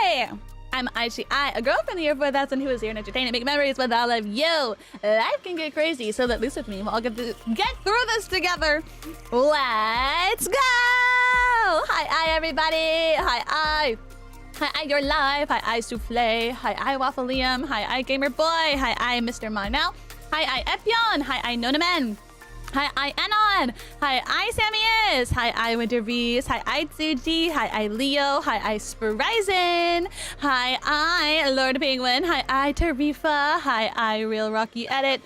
Hi! I'm Aishii Ai, a girl from the year 4000 who is here and entertaining, make memories with all of you. Life can get crazy, so at least with me, we'll all get through this together. Let's go! Hi, everybody. Hi, your life. Hi, Souffle. Hi, Waffle Liam. Hi, Gamer Boy. Hi, Mr. Monel. Hi, Epion. Hi, Nonamen. Hi, Anon. Hi, Sammyus. Hi, Winter Beast. Hi, Tsuji. Hi, Leo. Hi, Spryzen. Hi, Lord Penguin. Hi, Tarifa. Hi, Real Rocky Edit.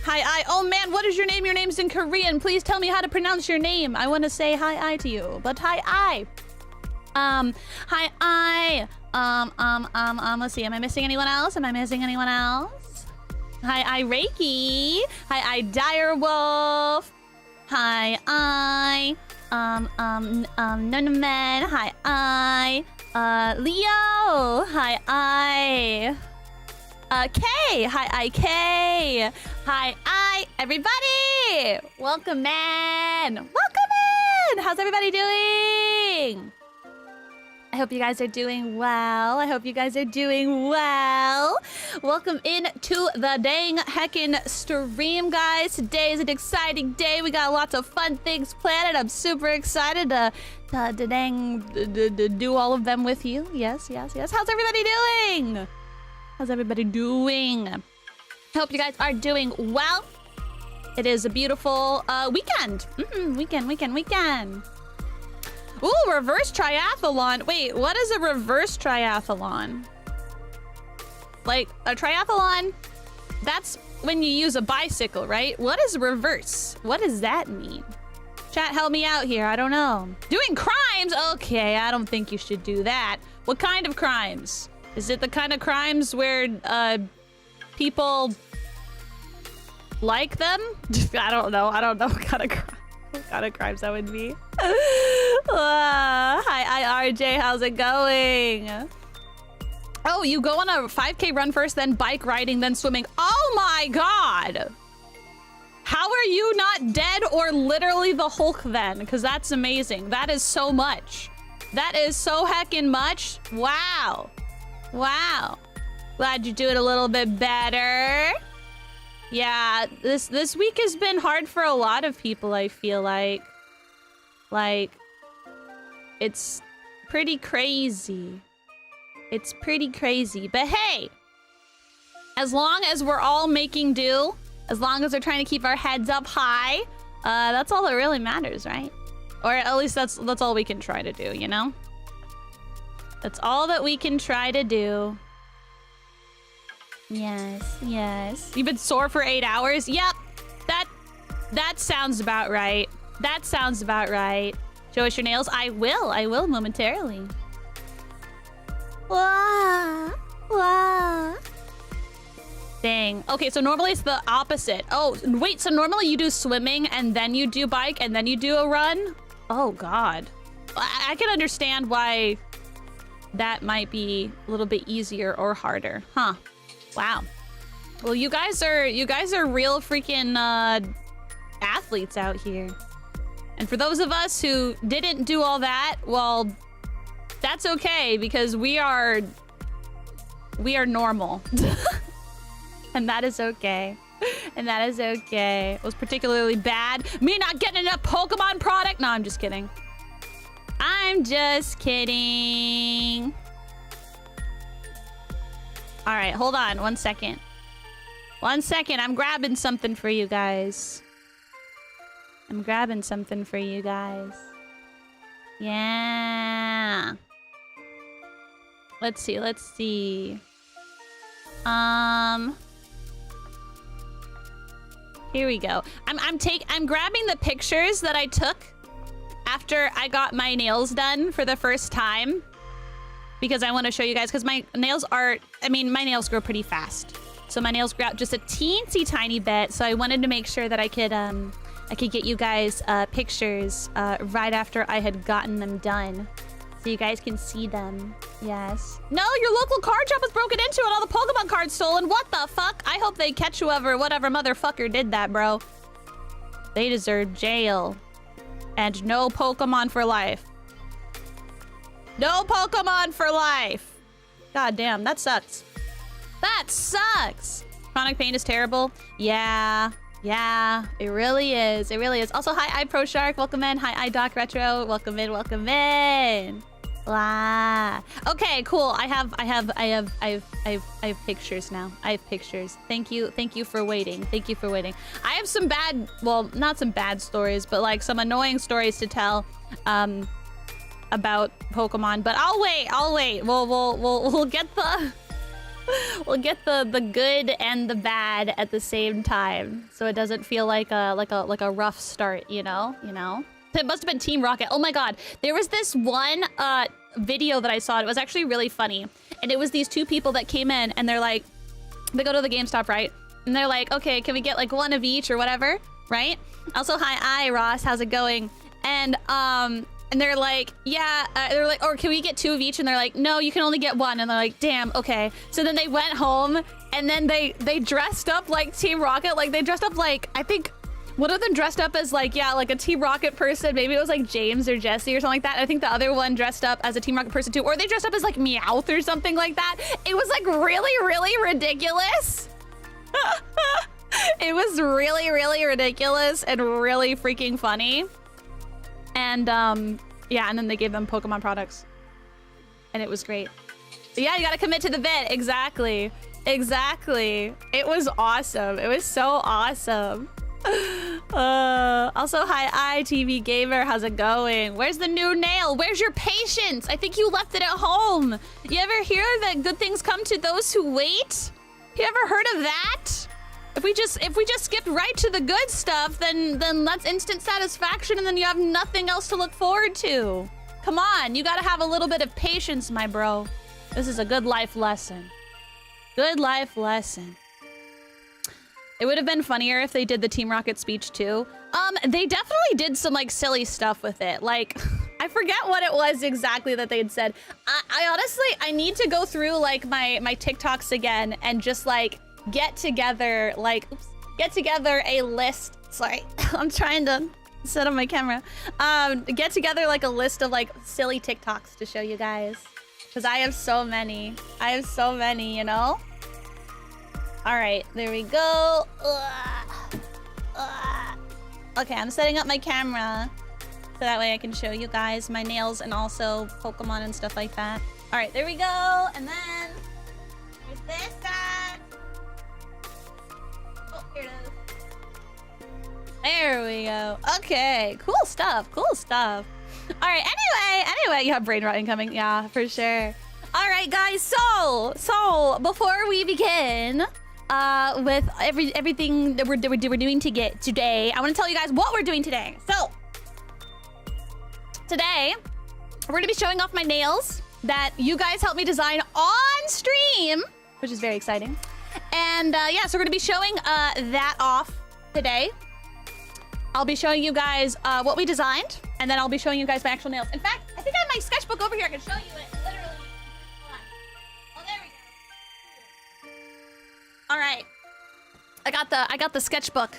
Hi, oh man, what is your name? Your name's in Korean. Please tell me how to pronounce your name. I want to say hi, to you, but hi, let's see, am I missing anyone else? Hi, Reiki. Hi, Direwolf. Hi, Nunaman. Hi, Leo. Hi, Kay. Hi, Kay. Hi, everybody. Welcome in. How's everybody doing? I hope you guys are doing well. Welcome in to the dang heckin' stream, guys. Today is an exciting day. We got lots of fun things planned, and I'm super excited to do all of them with you. Yes. How's everybody doing? I hope you guys are doing well. It is a beautiful weekend. Weekend. Ooh, reverse triathlon. Wait, what is a reverse triathlon? Like, a triathlon, that's when you use a bicycle, right? What is reverse? What does that mean? Chat, help me out here. I don't know. Doing crimes? Okay, I don't think you should do that. What kind of crimes? Is it the kind of crimes where people like them? I don't know what kind of crimes that would be. Hi, RJ. How's it going? Oh, you go on a 5K run first, then bike riding, then swimming. Oh my god! How are you not dead or literally the Hulk then? Because that's amazing. That is so much. That is so heckin' much. Wow. Glad you do it a little bit better. Yeah, this week has been hard for a lot of people, I feel like. Like, it's pretty crazy. But hey, as long as we're all making do, as long as we're trying to keep our heads up high, that's all that really matters, right? Or at least that's all we can try to do, you know? That's all that we can try to do. Yes. You've been sore for 8 hours? Yep. That sounds about right. Show us your nails. I will momentarily. Wow. Dang. Okay, so normally it's the opposite. Oh, wait, so normally you do swimming and then you do bike and then you do a run? Oh god. I can understand why that might be a little bit easier or harder. Huh. Wow. Well, you guys are real freaking athletes out here. And for those of us who didn't do all that, well, that's okay because we are normal. And that is okay. It was particularly bad. Me not getting enough Pokemon product. No, I'm just kidding. All right, hold on 1 second. I'm grabbing something for you guys. Yeah. Let's see. Here we go. I'm grabbing the pictures that I took after I got my nails done for the first time. Because I want to show you guys, because my nails grow pretty fast. So my nails grew out just a teensy tiny bit. So I wanted to make sure that I could get you guys pictures right after I had gotten them done. So you guys can see them. Yes. No, your local card shop was broken into and all the Pokemon cards stolen. What the fuck? I hope they catch whatever motherfucker did that, bro. They deserve jail. And no Pokemon for life. No Pokemon for life. God damn, that sucks. That sucks. Chronic pain is terrible. Yeah, it really is. It really is. Also, hi, iProShark, welcome in. Hi, iDoc Retro, welcome in, welcome in. Blah. Okay, cool. I have pictures now. I have pictures. Thank you for waiting. Thank you for waiting. I have some bad, well, not some bad stories, but like some annoying stories to tell about Pokemon. But I'll wait. We'll get the we'll get the good and the bad at the same time, so it doesn't feel like a rough start, you know? It must have been Team Rocket. Oh my god. There was this one video that I saw. It was actually really funny. And it was these two people that came in and they're like, they go to the GameStop, right? And they're like, okay, can we get like one of each or whatever? Right? Also, hi, Ross. How's it going? And they're like, yeah, they're like, or can we get two of each? And they're like, no, you can only get one. And they're like, damn, okay. So then they went home and then they dressed up like Team Rocket. Like they dressed up like, I think, one of them dressed up as like, yeah, like a Team Rocket person. Maybe it was like James or Jesse or something like that. I think the other one dressed up as a Team Rocket person too. Or they dressed up as like Meowth or something like that. It was like really, really ridiculous. It was really, really ridiculous and really freaking funny. And yeah, and then they gave them Pokemon products. And it was great. But yeah, you gotta commit to the bit. Exactly. It was awesome. It was so awesome. Also, hi, TV Gamer. How's it going? Where's the new nail? Where's your patience? I think you left it at home. You ever hear that good things come to those who wait? You ever heard of that? If we just skipped right to the good stuff, then that's instant satisfaction, and then you have nothing else to look forward to. Come on, you gotta have a little bit of patience, my bro. This is a good life lesson. Good life lesson. It would have been funnier if they did the Team Rocket speech too. They definitely did some like silly stuff with it. Like, I forget what it was exactly that they'd said. I honestly, I need to go through like my TikToks again and just like get together a list. Sorry, I'm trying to set up my camera. Get together like a list of like silly TikToks to show you guys. Cause I have so many, you know? All right, there we go. Okay, I'm setting up my camera so that way I can show you guys my nails and also Pokemon and stuff like that. All right, there we go. And then there's this at. Oh, here it is. There we go. Okay, cool stuff. All right, anyway, you have brain rot incoming. Yeah, for sure. All right, guys. So before we begin with everything that we're doing today, I want to tell you guys what we're doing today. So today we're going to be showing off my nails that you guys helped me design on stream, which is very exciting. And yeah, so we're going to be showing that off today. I'll be showing you guys what we designed, and then I'll be showing you guys my actual nails. In fact, I think I have my sketchbook over here. I can show you it, literally. Hold on. Oh, there we go. All right. I got the sketchbook.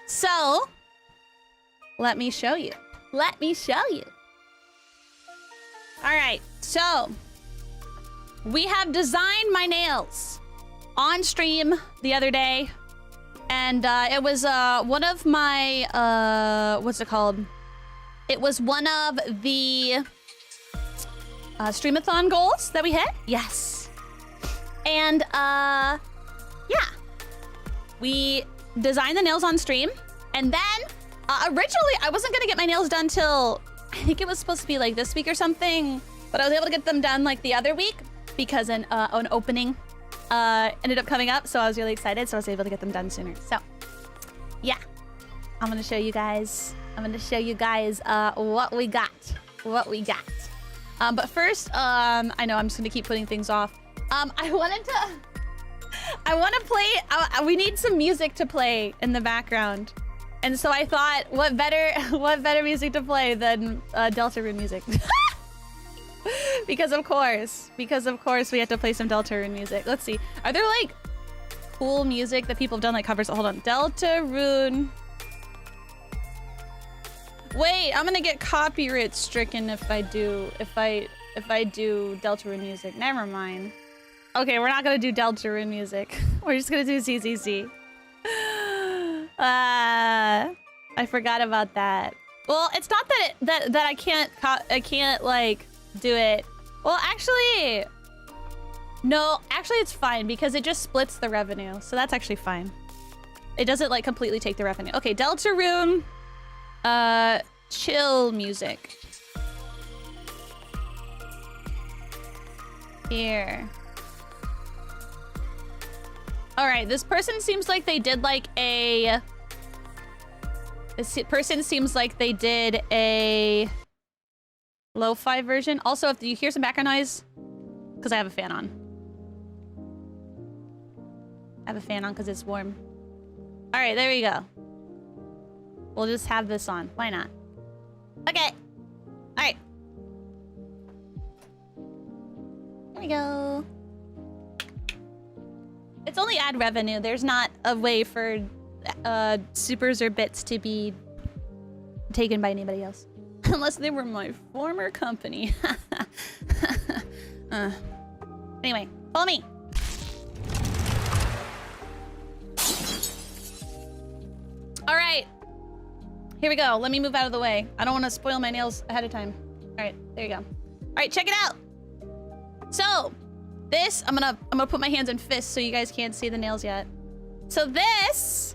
So, let me show you. All right. So, we have designed my nails on stream the other day. And it was one of my, what's it called? It was one of the streamathon goals that we hit. Yes. And yeah, we designed the nails on stream. And then originally I wasn't going to get my nails done till, I think it was supposed to be like this week or something. But I was able to get them done like the other week because an opening ended up coming up, so I was really excited, so I was able to get them done sooner. So yeah, I'm gonna show you guys what we got. But first, I know I'm just gonna keep putting things off. I want to play, we need some music to play in the background, and so I thought, what better music to play than Deltarune music. Because of course we have to play some Deltarune music. Let's see. Are there like cool music that people have done like covers? Hold on. Deltarune. Wait, I'm gonna get copyright stricken if I if I do Deltarune music. Never mind. Okay, we're not gonna do Deltarune music. We're just gonna do CCC. I forgot about that. Well, it's not that that I can't like do it. Well, actually, no. Actually, it's fine because it just splits the revenue, so that's actually fine. It doesn't like completely take the revenue. Okay, Deltarune, chill music. Here. All right, this person seems like they did like a... This person seems like they did a lo-fi version. Also, if you hear some background noise, because I have a fan on. I have a fan on because it's warm. All right, there we go. We'll just have this on. Why not? Okay. All right. There we go. It's only ad revenue. There's not a way for supers or bits to be taken by anybody else. Unless they were my former company. Anyway, follow me. All right. Here we go. Let me move out of the way. I don't want to spoil my nails ahead of time. All right, there you go. All right, check it out. So, this, I'm gonna put my hands in fists so you guys can't see the nails yet. So this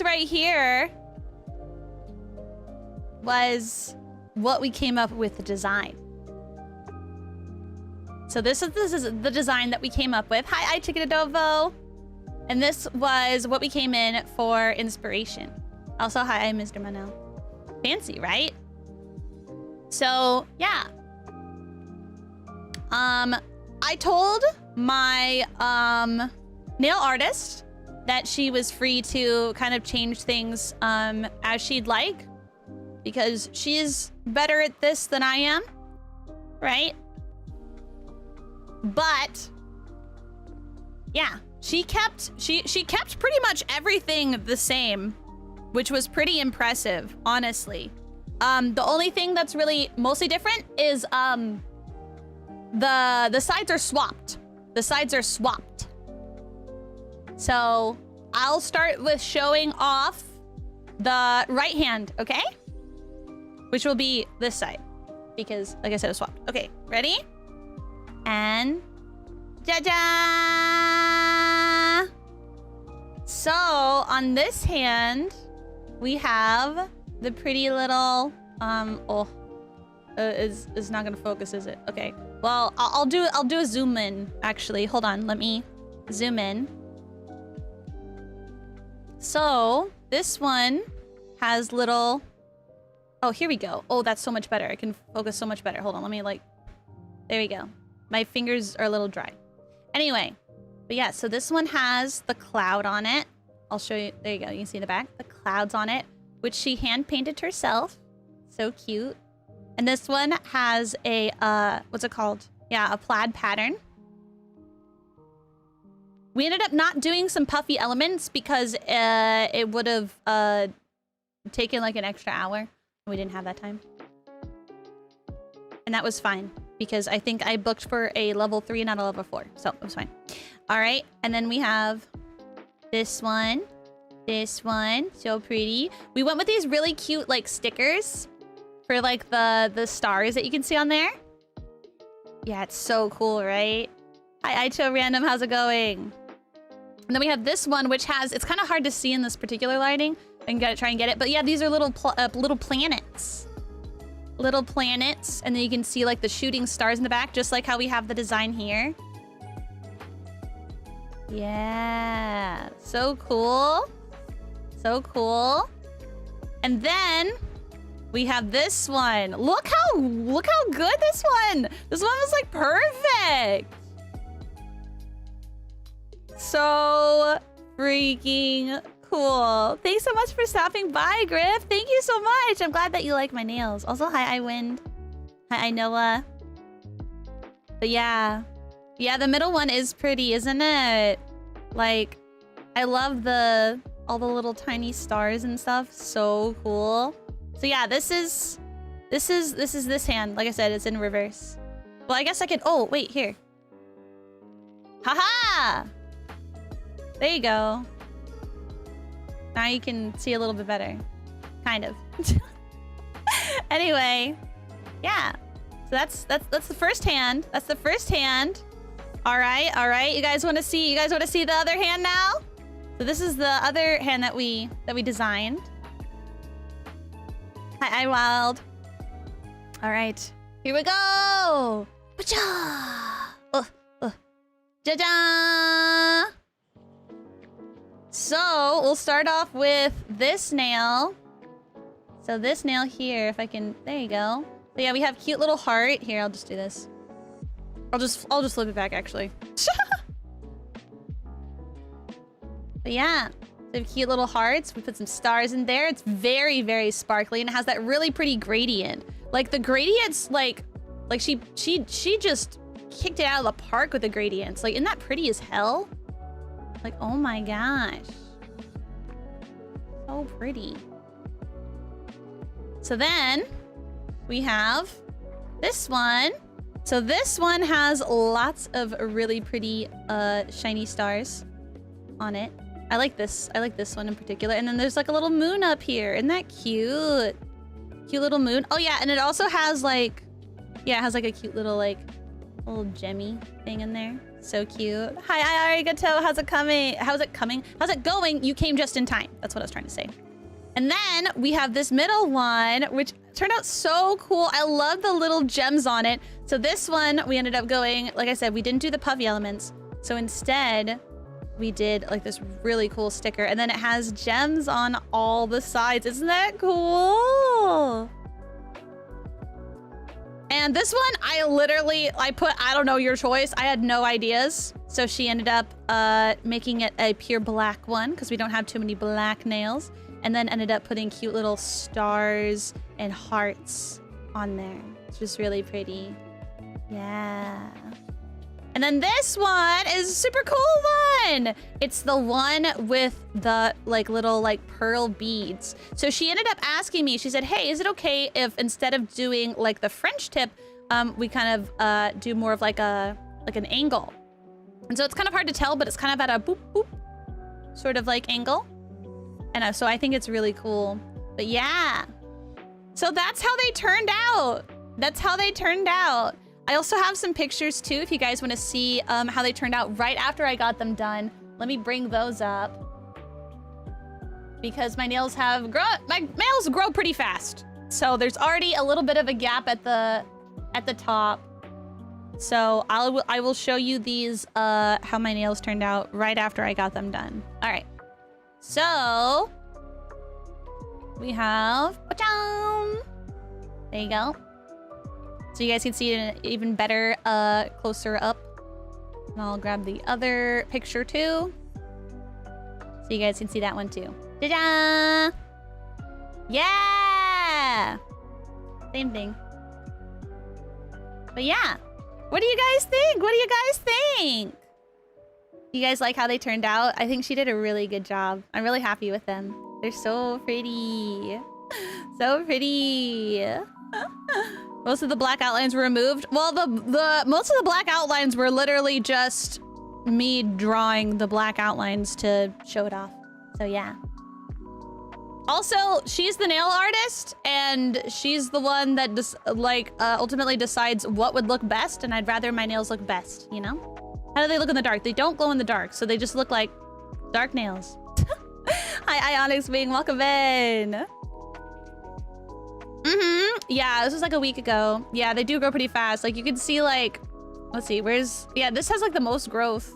right here was what we came up with the design. So this is the design that we came up with. Hi, Chicken Adobo. And this was what we came in for inspiration. Also, hi, Mr. Manel. Fancy, right? So, yeah. I told my nail artist that she was free to kind of change things as she'd like, because she's better at this than I am, right? But yeah, she kept pretty much everything the same, which was pretty impressive, honestly. The only thing that's really mostly different is the sides are swapped. The sides are swapped. So I'll start with showing off the right hand, okay? Which will be this side, because like I said, it's swapped. Okay, ready? And ja-ja! So on this hand, we have the pretty little is not gonna focus, is it? Okay. Well, I'll do a zoom in, actually. Hold on, let me zoom in. So, this one has little... Oh, here we go. Oh, that's so much better. I can focus so much better. Hold on, let me like... There we go. My fingers are a little dry. Anyway, but yeah, so this one has the cloud on it. I'll show you. There you go. You can see in the back. The clouds on it, which she hand-painted herself. So cute. And this one has a, what's it called? Yeah, a plaid pattern. We ended up not doing some puffy elements because it would have taken like an extra hour. We didn't have that time. And that was fine because I think I booked for a level 3, not a level 4. So it was fine. All right. And then we have this one. This one. So pretty. We went with these really cute like stickers for like the stars that you can see on there. Yeah, it's so cool, right? Hi, Icho Random, how's it going? And then we have this one, which has, it's kind of hard to see in this particular lighting. I can try and get it, but yeah, these are little planets. Little planets, and then you can see like the shooting stars in the back, just like how we have the design here. Yeah, so cool. So cool. And then we have this one. Look how good this one. This one was like perfect. So freaking cool. Thanks so much for stopping by, Griff. Thank you so much. I'm glad that you like my nails. Also, hi, Wind. Hi, Noah. But yeah. Yeah, the middle one is pretty, isn't it? Like, I love all the little tiny stars and stuff. So cool. So yeah, this is This is this hand. Like I said, it's in reverse. Well, I guess I could... Oh, wait, here. Haha! There you go. Now you can see a little bit better. Kind of. Anyway, yeah. So that's the first hand. That's the first hand. All right. You guys want to see the other hand now? So this is the other hand that we designed. Hi, Wild. All right, here we go. Ja-ja! So we'll start off with this nail. So this nail here, if I can, there you go. So yeah, we have cute little heart. Here, I'll just do this. I'll just flip it back actually. But yeah, so we have cute little hearts. We put some stars in there. It's very, very sparkly and it has that really pretty gradient. Like the gradients, like she just kicked it out of the park with the gradients. Like, isn't that pretty as hell? Like, oh my gosh. So pretty. So then we have this one. So this one has lots of really pretty shiny stars on it. I like this one in particular. And then there's like a little moon up here. Isn't that cute? Cute little moon. Oh yeah, and it also has like, yeah, it has like a cute little like little gemmy thing in there. So cute. Hi, Arigato. How's it coming? How's it coming? How's it going? You came just in time. That's what I was trying to say. And then we have this middle one, which turned out so cool. I love the little gems on it. So this one, we ended up going, like I said, we didn't do the puffy elements. So instead, we did like this really cool sticker. And then it has gems on all the sides. Isn't that cool? And this one, I put, I don't know, your choice. I had no ideas. So she ended up making it a pure black one because we don't have too many black nails. And then ended up putting cute little stars and hearts on there. It's just really pretty. Yeah. And then this one is a super cool one. It's the one with the like little like pearl beads. So she ended up asking me, she said, hey, is it okay if instead of doing like the French tip, we kind of do more of like an angle. And so it's kind of hard to tell, but it's kind of at a boop, boop sort of like angle. And so I think it's really cool. But yeah. So that's how they turned out. That's how they turned out. I also have some pictures too, if you guys want to see how they turned out right after I got them done. Let me bring those up. Because my nails have grown, my nails grow pretty fast. So there's already a little bit of a gap at the top. So I will show you these, how my nails turned out right after I got them done. All right. So we have, there you go. So you guys can see it even better, closer up. And I'll grab the other picture too. So you guys can see that one too. Ta-da! Yeah! Same thing. But yeah. What do you guys think? What do you guys think? You guys like how they turned out? I think she did a really good job. I'm really happy with them. They're so pretty. So pretty. Most of the black outlines were removed. Well, most of the black outlines were literally just me drawing the black outlines to show it off. So yeah. Also, she's the nail artist, and she's the one that ultimately decides what would look best, and I'd rather my nails look best, you know? How do they look in the dark? They don't glow in the dark, so they just look like dark nails. Hi, Onyx Wing, welcome in. Yeah, this was like a week ago. Yeah, they do grow pretty fast. Like you can see like, let's see, yeah, this has like the most growth.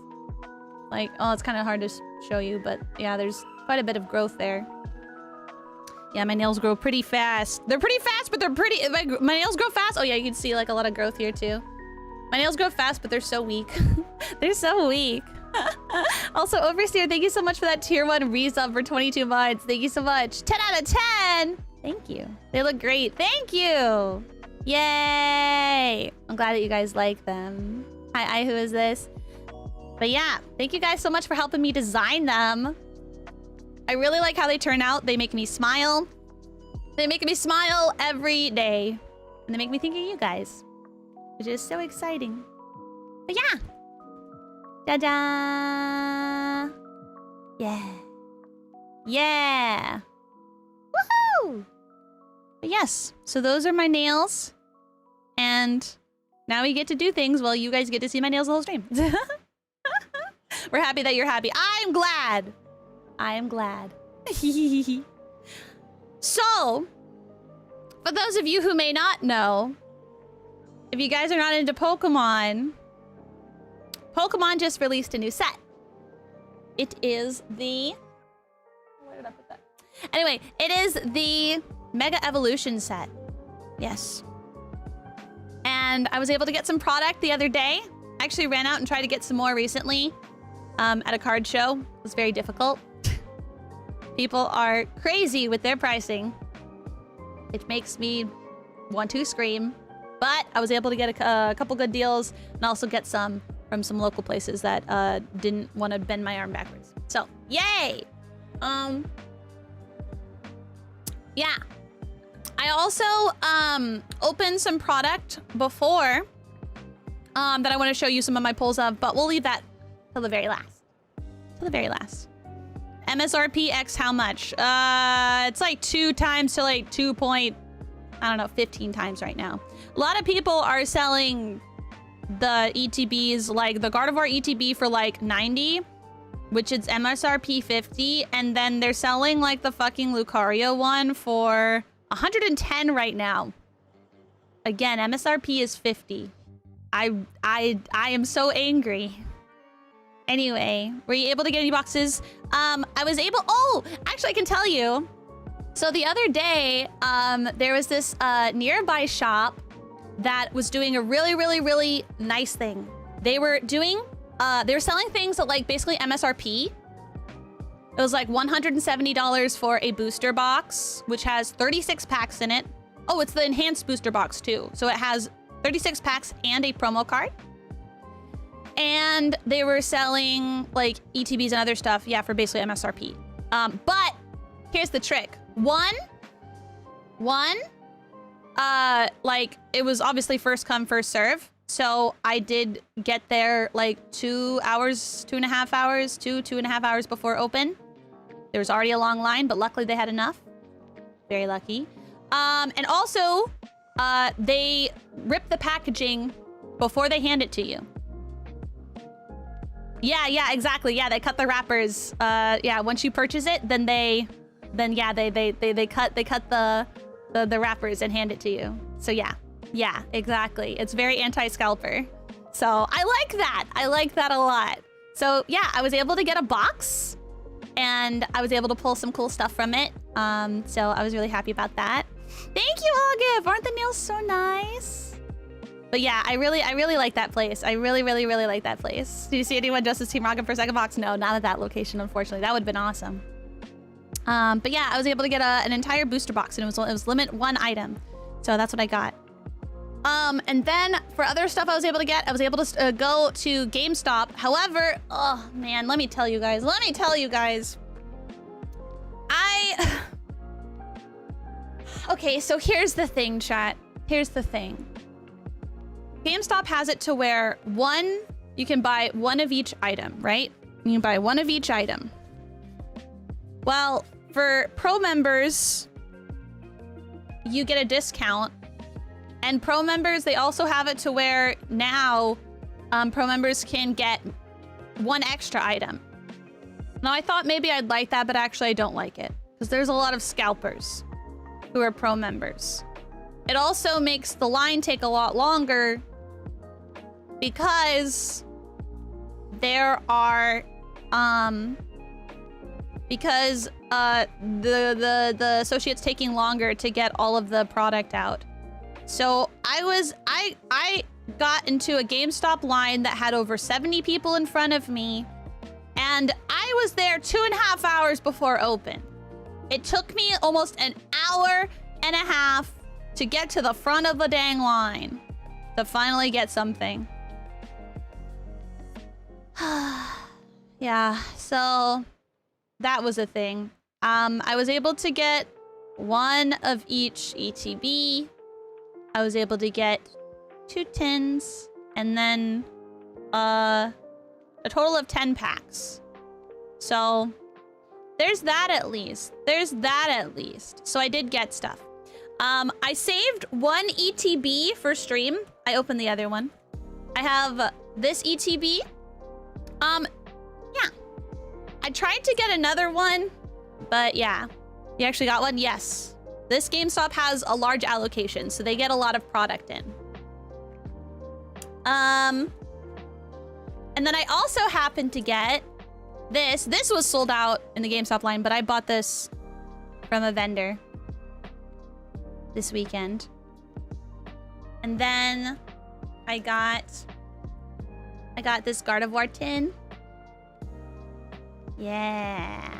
Like, oh, it's kind of hard to show you, but yeah, there's quite a bit of growth there. Yeah, my nails grow pretty fast. They're pretty fast, but they're pretty, my nails grow fast. Oh yeah, you can see like a lot of growth here too. My nails grow fast, but they're so weak. They're so weak. Also, Overseer, thank you so much for that tier 1 resub for 22 months. Thank you so much. 10 out of 10. Thank you. They look great. Thank you. Yay. I'm glad that you guys like them. Hi, who is this? But yeah, thank you guys so much for helping me design them. I really like how they turn out. They make me smile. They make me smile every day. And they make me think of you guys, which is so exciting. But yeah. Ta-da! Yeah. Yeah! Woohoo! But yes, so those are my nails. And now we get to do things while you guys get to see my nails the whole stream. We're happy that you're happy. I'm glad. I am glad. So, for those of you who may not know, if you guys are not into Pokemon, Pokemon just released a new set. It is the... Where did I put that? Anyway, it is the Mega Evolution set. Yes. And I was able to get some product the other day. I actually ran out and tried to get some more recently at a card show. It was very difficult. People are crazy with their pricing. It makes me want to scream. But I was able to get a couple good deals and also get some from some local places that didn't want to bend my arm backwards. So, yay! Yeah. I also opened some product before that I want to show you some of my pulls of, but we'll leave that till the very last. Till the very last. MSRP X how much? It's like 2 times to like 15 times right now. A lot of people are selling the ETBs, like the Gardevoir ETB for like 90, which is MSRP 50, and then they're selling like the fucking Lucario one for 110 right now. Again, MSRP is 50. I am so angry. Anyway, were you able to get any boxes? I was able... Oh, actually, I can tell you. So the other day, there was this nearby shop that was doing a really, really, really nice thing. They were doing... they were selling things at like basically MSRP. It was like $170 for a booster box, which has 36 packs in it. Oh, it's the enhanced booster box too. So it has 36 packs and a promo card. And they were selling like ETBs and other stuff, yeah, for basically MSRP. But here's the trick. Like it was obviously first come, first serve. So I did get there like 2 hours, 2.5 hours, 2.5 hours before open. There was already a long line, but luckily they had enough. Very lucky. And also, they rip the packaging before they hand it to you. Yeah, exactly. Yeah, they cut the wrappers. Yeah, once you purchase it, then they cut the wrappers and hand it to you. So yeah, exactly. It's very anti-scalper. So I like that. I like that a lot. So yeah, I was able to get a box and I was able to pull some cool stuff from it. So I was really happy about that. Thank you, Augif. Aren't the nails so nice? But yeah, I really like that place. I really like that place. Do you see anyone dressed as Team Rocket for a second box? No, not at that location, unfortunately. That would have been awesome. But yeah, I was able to get an entire booster box, and it was limit 1 item. So that's what I got. And then for other stuff I was able to get, I was able to go to GameStop. However, oh man, let me tell you guys. Okay, so here's the thing, chat. Here's the thing. GameStop has it to where you can buy 1 of each item, right? You can buy 1 of each item. Well, for pro members, you get a discount. And pro members, they also have it to where now pro members can get 1 extra item. Now, I thought maybe I'd like that, but actually I don't like it. Because there's a lot of scalpers who are pro members. It also makes the line take a lot longer because there are the associates taking longer to get all of the product out. So I got into a GameStop line that had over 70 people in front of me, and I was there 2.5 hours before open. It took me almost an hour and a half to get to the front of the dang line to finally get something. Yeah, so that was a thing. I was able to get 1 of each ETB. I was able to get 2 tins and then a total of 10 packs. So there's that at least. There's that at least. So I did get stuff. I saved 1 ETB for stream. I opened the other one. I have this ETB. Yeah. I tried to get another one, but yeah. You actually got one? Yes. This GameStop has a large allocation, so they get a lot of product in. And then I also happened to get this. This was sold out in the GameStop line, but I bought this from a vendor this weekend. And then I got this Gardevoir tin. Yeah.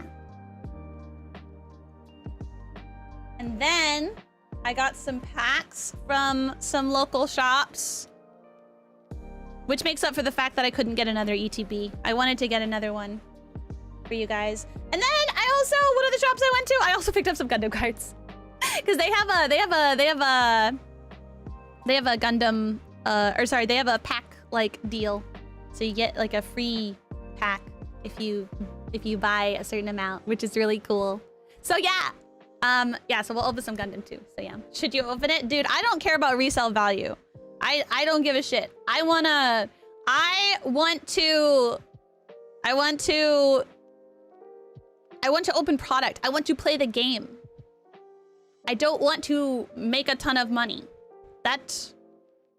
And then I got some packs from some local shops, which makes up for the fact that I couldn't get another ETB. I wanted to get another one for you guys. And then I also, one of the shops I went to, I also picked up some Gundam cards. Because they have a Gundam, or sorry, they have a pack like deal. So you get like a free pack if you buy a certain amount, which is really cool. So yeah. Yeah, so we'll open some Gundam too. So yeah. Should you open it? Dude, I don't care about resale value. I don't give a shit. I want to open product. I want to play the game. I don't want to make a ton of money.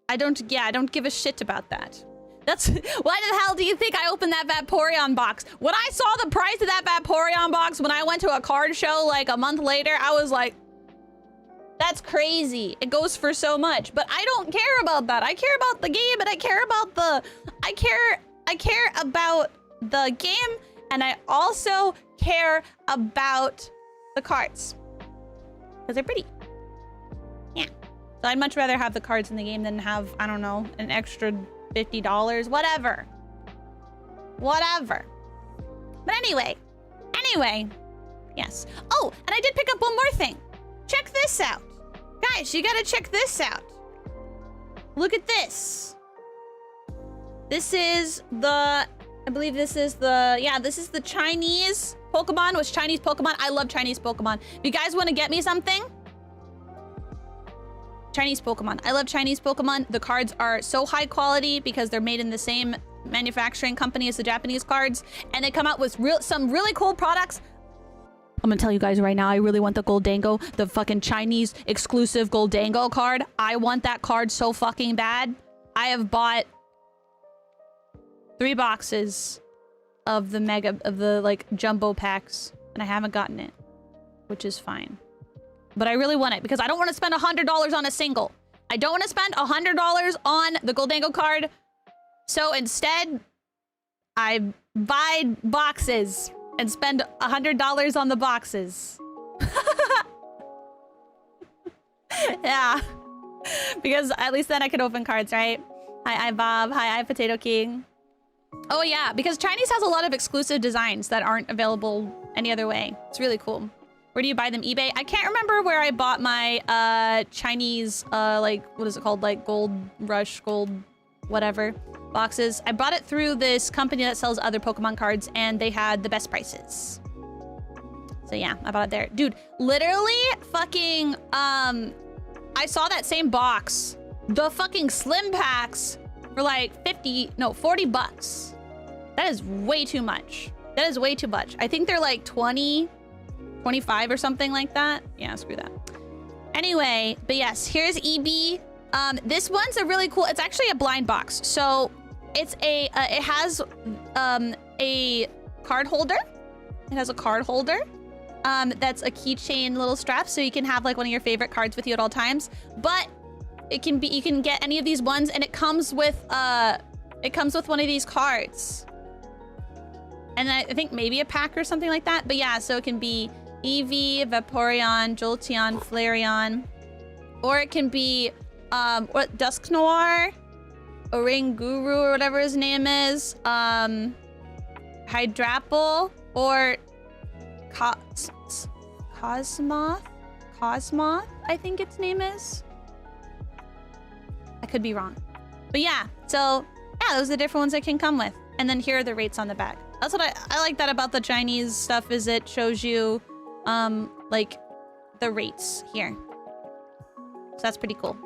I don't give a shit about that. That's why the hell do you think I opened that Vaporeon box? When I saw the price of that Vaporeon box when I went to a card show like a month later, I was like, that's crazy. It goes for so much. But I don't care about that. I care about the game and I care about the game, and I also care about the cards. Because they're pretty. Yeah. So I'd much rather have the cards in the game than have, I don't know, an extra $50, whatever. Whatever. But anyway, yes. Oh, and I did pick up one more thing. Check this out. Guys, you gotta check this out. Look at this. This is the, I believe this is the, yeah, this is the Chinese Pokemon, which Chinese Pokemon, I love Chinese Pokemon. If you guys want to get me something, Chinese Pokemon. I love Chinese Pokemon. The cards are so high quality because they're made in the same manufacturing company as the Japanese cards, and they come out with some really cool products. I'm gonna tell you guys right now, I really want the Goldango, the fucking Chinese exclusive Goldango card. I want that card so fucking bad. I have bought 3 boxes of the like jumbo packs, and I haven't gotten it, which is fine. But I really want it because I don't want to spend $100 on a single. I don't want to spend $100 on the Goldango card. So instead, I buy boxes and spend $100 on the boxes. Yeah. Because at least then I can open cards, right? Hi, Bob. Hi, Potato King. Oh yeah, because Chinese has a lot of exclusive designs that aren't available any other way. It's really cool. Where do you buy them? eBay? I can't remember where I bought my Chinese, like, what is it called? Like Gold Rush, Gold, whatever boxes. I bought it through this company that sells other Pokemon cards, and they had the best prices. So yeah, I bought it there. Dude, literally fucking, I saw that same box, the fucking slim packs for like 40 bucks. That is way too much. That is way too much. I think they're like 20, 25 or something like that. Yeah, screw that. Anyway, but yes, here's EB. This one's a really cool, it's actually a blind box. So it's a, it has a card holder. It has a card holder. That's a keychain little strap, so you can have like one of your favorite cards with you at all times. But it can be, you can get any of these ones, and it comes with one of these cards. And I think maybe a pack or something like that. But yeah, so it can be Eevee, Vaporeon, Jolteon, Flareon, or it can be what, Dusknoir, Oranguru, or whatever his name is, Hydrapple, or Cosmoth, I think its name is. could be wrong. But yeah, so yeah, those are the different ones it can come with. And then here are the rates on the back. That's what I like that about the Chinese stuff, is it shows you like the rates here. So that's pretty cool.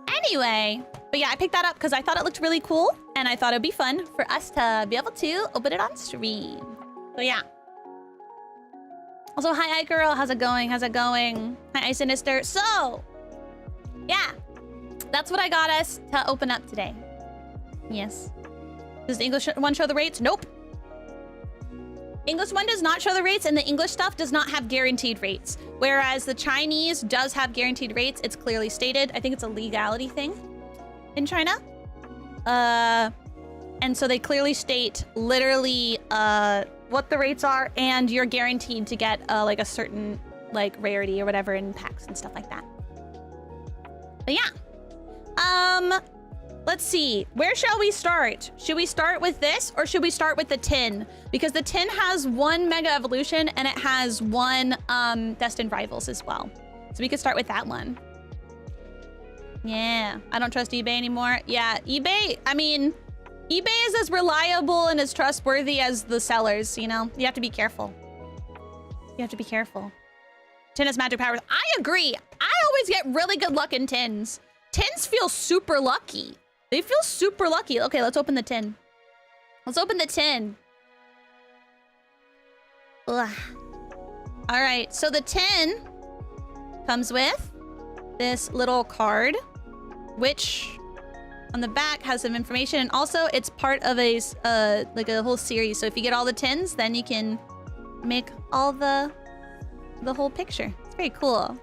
Anyway, but yeah, I picked that up because I thought it looked really cool and I thought it'd be fun for us to be able to open it on stream. So yeah. Also, hi, Girl. How's it going? How's it going? Hi, Sinister. So, yeah, that's what I got us to open up today. Yes. Does the English one show the rates? Nope. English one does not show the rates, and the English stuff does not have guaranteed rates. Whereas the Chinese does have guaranteed rates. It's clearly stated. I think it's a legality thing in China. And so they clearly state literally what the rates are, and you're guaranteed to get like a certain like rarity or whatever in packs and stuff like that. But yeah. Let's see. Where shall we start? Should we start with this or should we start with the tin? Because the tin has one Mega Evolution and it has one Destined Rivals as well. So we could start with that one. Yeah. I don't trust eBay anymore. Yeah, eBay, I mean, eBay is as reliable and as trustworthy as the sellers, you know? You have to be careful. You have to be careful. Tin has magic powers. I agree. I always get really good luck in tins. Tins feel super lucky. They feel super lucky. Okay, let's open the tin. Let's open the tin. Ugh. All right, so the tin comes with this little card, which on the back has some information, and also it's part of a like a whole series. So if you get all the tins, then you can make all the whole picture. It's very cool.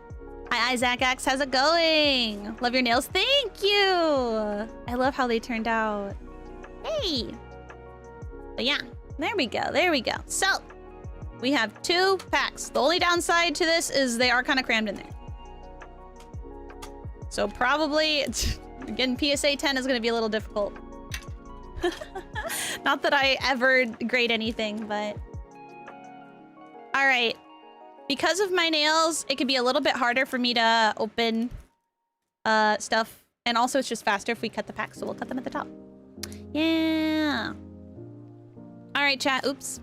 Hi, Isaac X, how's it going? Love your nails. Thank you. I love how they turned out. Hey. But yeah, there we go. There we go. So we have 2 packs. The only downside to this is they are kind of crammed in there. So probably getting PSA 10 is going to be a little difficult. Not that I ever grade anything, but all right. Because of my nails, it could be a little bit harder for me to open stuff. And also, it's just faster if we cut the packs, so we'll cut them at the top. Yeah. All right, chat. Oops.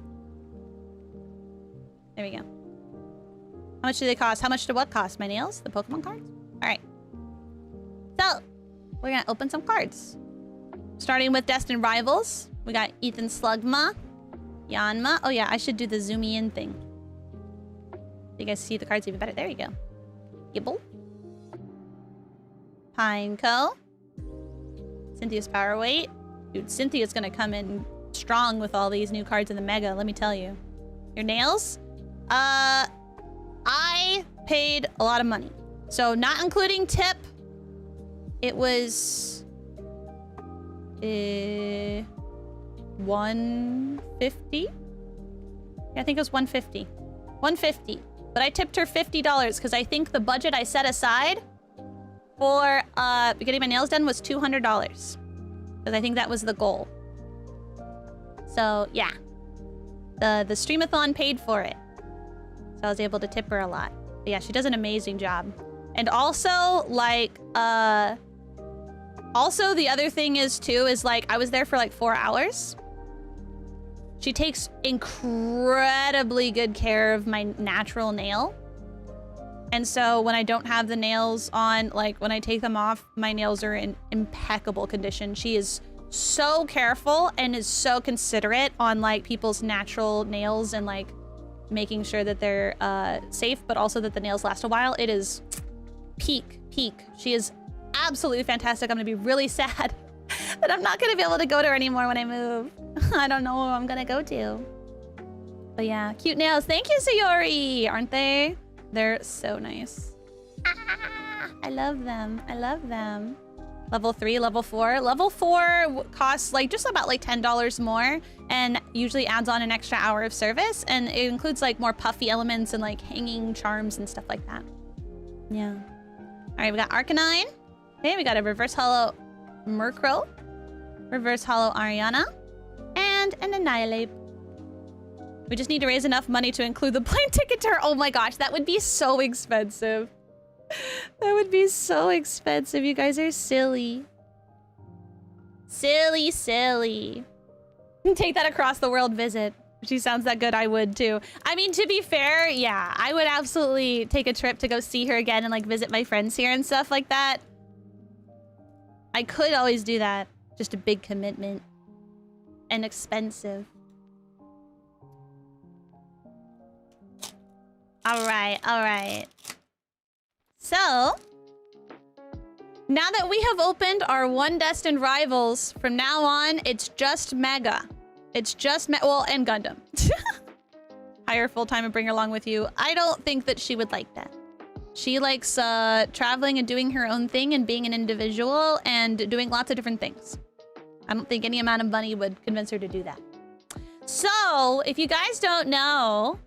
There we go. How much do they cost? How much do what cost? My nails? The Pokemon cards? All right. So, we're going to open some cards. Starting with Destined Rivals. We got Ethan Slugma. Yanma. Oh, yeah, I should do the zoomy in thing. You guys see the cards even better. There you go. Gibble. Pineco. Cynthia's Power Weight. Dude, Cynthia's gonna come in strong with all these new cards in the Mega, let me tell you. Your nails? I paid a lot of money. So not including tip, it was... $150? Yeah, I think it was $150. $150. But I tipped her $50 because I think the budget I set aside for getting my nails done was $200. Because I think that was the goal. So yeah, the streamathon paid for it. So I was able to tip her a lot. But yeah, she does an amazing job. And also, like, also the other thing is too, is like, I was there for like 4 hours. She takes incredibly good care of my natural nail. And so when I don't have the nails on, like when I take them off, my nails are in impeccable condition. She is so careful and is so considerate on like people's natural nails and like making sure that they're safe, but also that the nails last a while. It is peak. She is absolutely fantastic. I'm gonna be really sad that I'm not gonna be able to go to her anymore when I move. I don't know where I'm gonna go to. But yeah, cute nails. Thank you, Sayori. Aren't they? They're so nice. Ah, I love them. I love them. Level 3, level 4. Level 4 costs like just about like $10 more and usually adds on an extra hour of service. And it includes like more puffy elements and like hanging charms and stuff like that. Yeah. All right, we got Arcanine. Okay, we got a reverse hollow Murkrow, reverse hollow Ariana, and an Annihilate. We just need to raise enough money to include the plane ticket to her. Oh my gosh, that would be so expensive. That would be so expensive. You guys are silly. Silly, silly. Take that across the world visit. If she sounds that good, I would too. I mean, to be fair, yeah, I would absolutely take a trip to go see her again and like visit my friends here and stuff like that. I could always do that. Just a big commitment. And expensive. Alright, alright. So, now that we have opened our one Destined Rivals, from now on, it's just Mega. It's just well, and Gundam. Hire full-time and bring her along with you. I don't think that she would like that. She likes traveling and doing her own thing and being an individual and doing lots of different things. I don't think any amount of money would convince her to do that. So, if you guys don't know,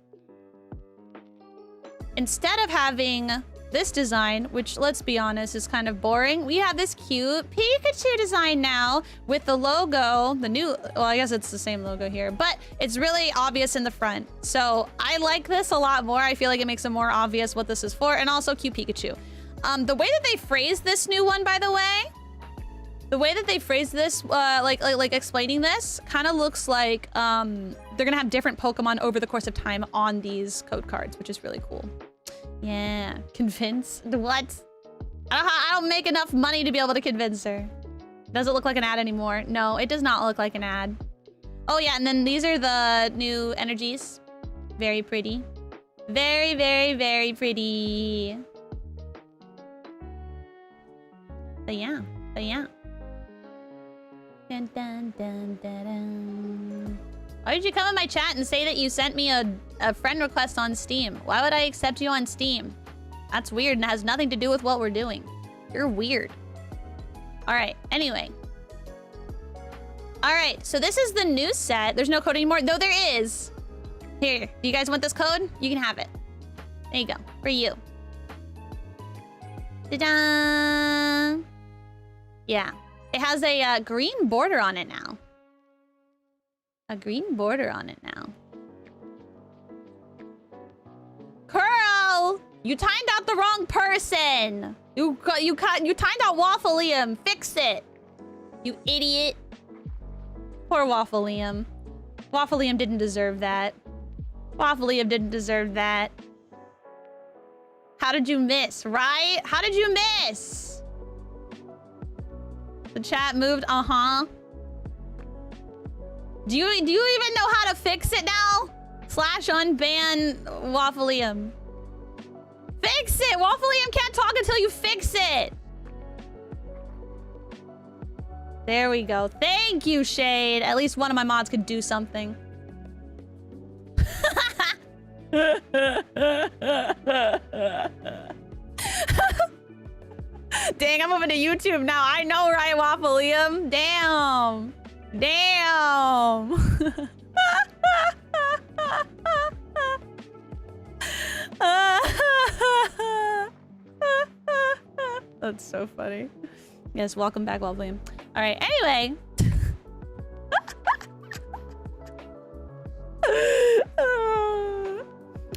instead of having this design, which, let's be honest, is kind of boring, we have this cute Pikachu design now with the logo, the new, well, I guess it's the same logo here, but it's really obvious in the front. So I like this a lot more. I feel like it makes it more obvious what this is for, and also cute Pikachu. The way that they phrased this new one, by the way, the way that they phrased this, like explaining this, kind of looks like they're gonna have different Pokemon over the course of time on these code cards, which is really cool. Yeah, convince? What? I don't make enough money to be able to convince her. Does it look like an ad anymore? No, it does not look like an ad. Oh yeah, and then these are the new energies. Very pretty. Very, very, very pretty. But yeah, but yeah. Dun, dun, dun, dun, dun. Why did you come in my chat and say that you sent me a friend request on Steam? Why would I accept you on Steam? That's weird and has nothing to do with what we're doing. You're weird. All right, anyway. All right, so this is the new set. There's no code anymore. No, there is. Here, do you guys want this code? You can have it. There you go, for you. Ta-da! Yeah, it has a green border on it now. A green border on it now. Curl! You timed out the wrong person! You timed out Waffle Liam. Fix it! You idiot. Poor Waffle Liam. Waffle Liam didn't deserve that. Waffle Liam didn't deserve that. How did you miss, right? How did you miss? The chat moved, uh-huh. Do you even know how to fix it now? Slash unban Waffle Liam. Fix it! Waffle Liam can't talk until you fix it! There we go. Thank you, Shade. At least one of my mods could do something. Dang, I'm moving to YouTube now. I know, right, Waffle Liam? Damn. Damn. That's so funny. Yes, welcome back, Waffle Liam. All right, anyway.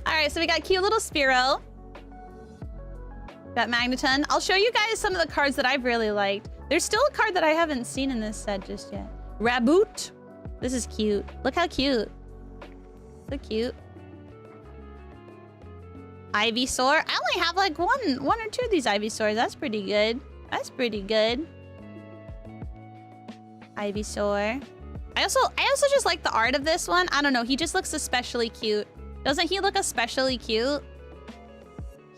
All right, so we got cute little Spearow. Got Magneton. I'll show you guys some of the cards that I've really liked. There's still a card that I haven't seen in this set just yet. Raboot. This is cute. Look how cute. So cute. Ivysaur. I only have like one or two of these Ivysaurs. That's pretty good. That's pretty good. Ivysaur. I also just like the art of this one. I don't know. He just looks especially cute. Doesn't he look especially cute?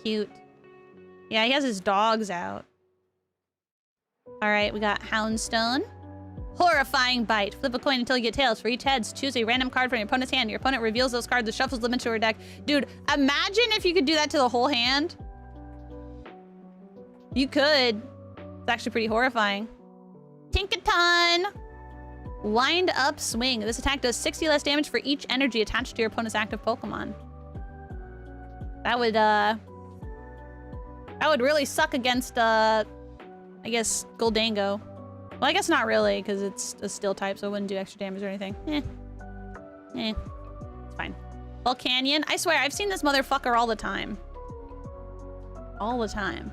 Cute. Yeah, he has his dogs out. All right, we got Houndstone. Horrifying Bite. Flip a coin until you get tails. For each heads, choose a random card from your opponent's hand. Your opponent reveals those cards and shuffles them into her deck. Dude, imagine if you could do that to the whole hand. You could. It's actually pretty horrifying. Tinkaton. Wind Up Swing. This attack does 60 less damage for each energy attached to your opponent's active Pokemon. That would really suck against, I guess, Goldango. Well, I guess not really, because it's a steel type, so it wouldn't do extra damage or anything. It's fine. Volcanion. I swear, I've seen this motherfucker all the time. All the time.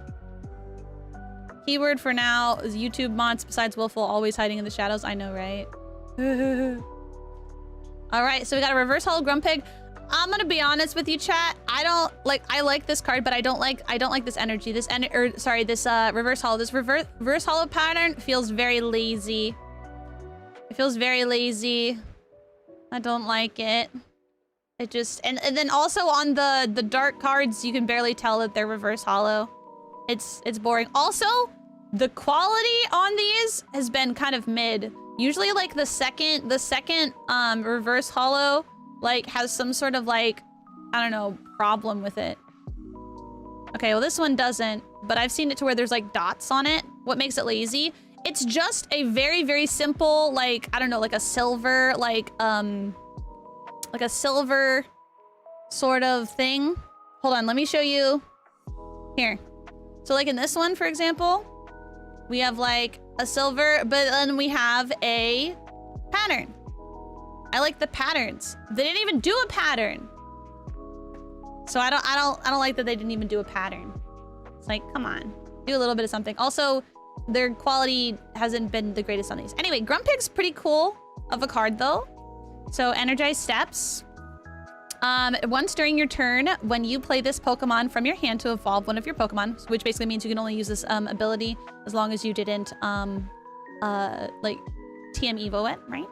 Keyword for now is YouTube mods besides Willful always hiding in the shadows. I know, right? All right, so we got a reverse hollow Grumpig. I'm gonna be honest with you, chat. I like this card, but I don't like this energy. This reverse hollow. This reverse hollow pattern feels very lazy. It feels very lazy. I don't like it. It just and then also on the dark cards, you can barely tell that they're reverse hollow. It's boring. Also, the quality on these has been kind of mid. Usually like the second reverse hollow like has some sort of like, I don't know, problem with it. Okay, well this one doesn't, but I've seen it to where there's like dots on it. What makes it lazy? It's just a very, very simple, like, I don't know, like a silver, like a silver sort of thing. Hold on, let me show you. Here. So like in this one, for example, we have like a silver, but then we have a pattern. I like the patterns. They didn't even do a pattern. So I don't like that they didn't even do a pattern. It's like, come on, do a little bit of something. Also, their quality hasn't been the greatest on these. Anyway, Grumpig's pretty cool of a card though. So Energized Steps. Once during your turn, when you play this Pokemon from your hand to evolve one of your Pokemon, which basically means you can only use this ability as long as you didn't like TM Evo it, right?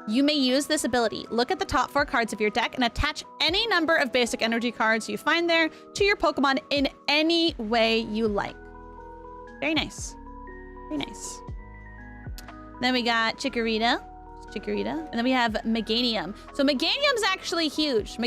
You may use this ability. Look at the top 4 cards of your deck and attach any number of basic energy cards you find there to your Pokemon in any way you like. Very nice. Very nice. Then we got Chikorita. And then we have Meganium. So Meganium's actually huge.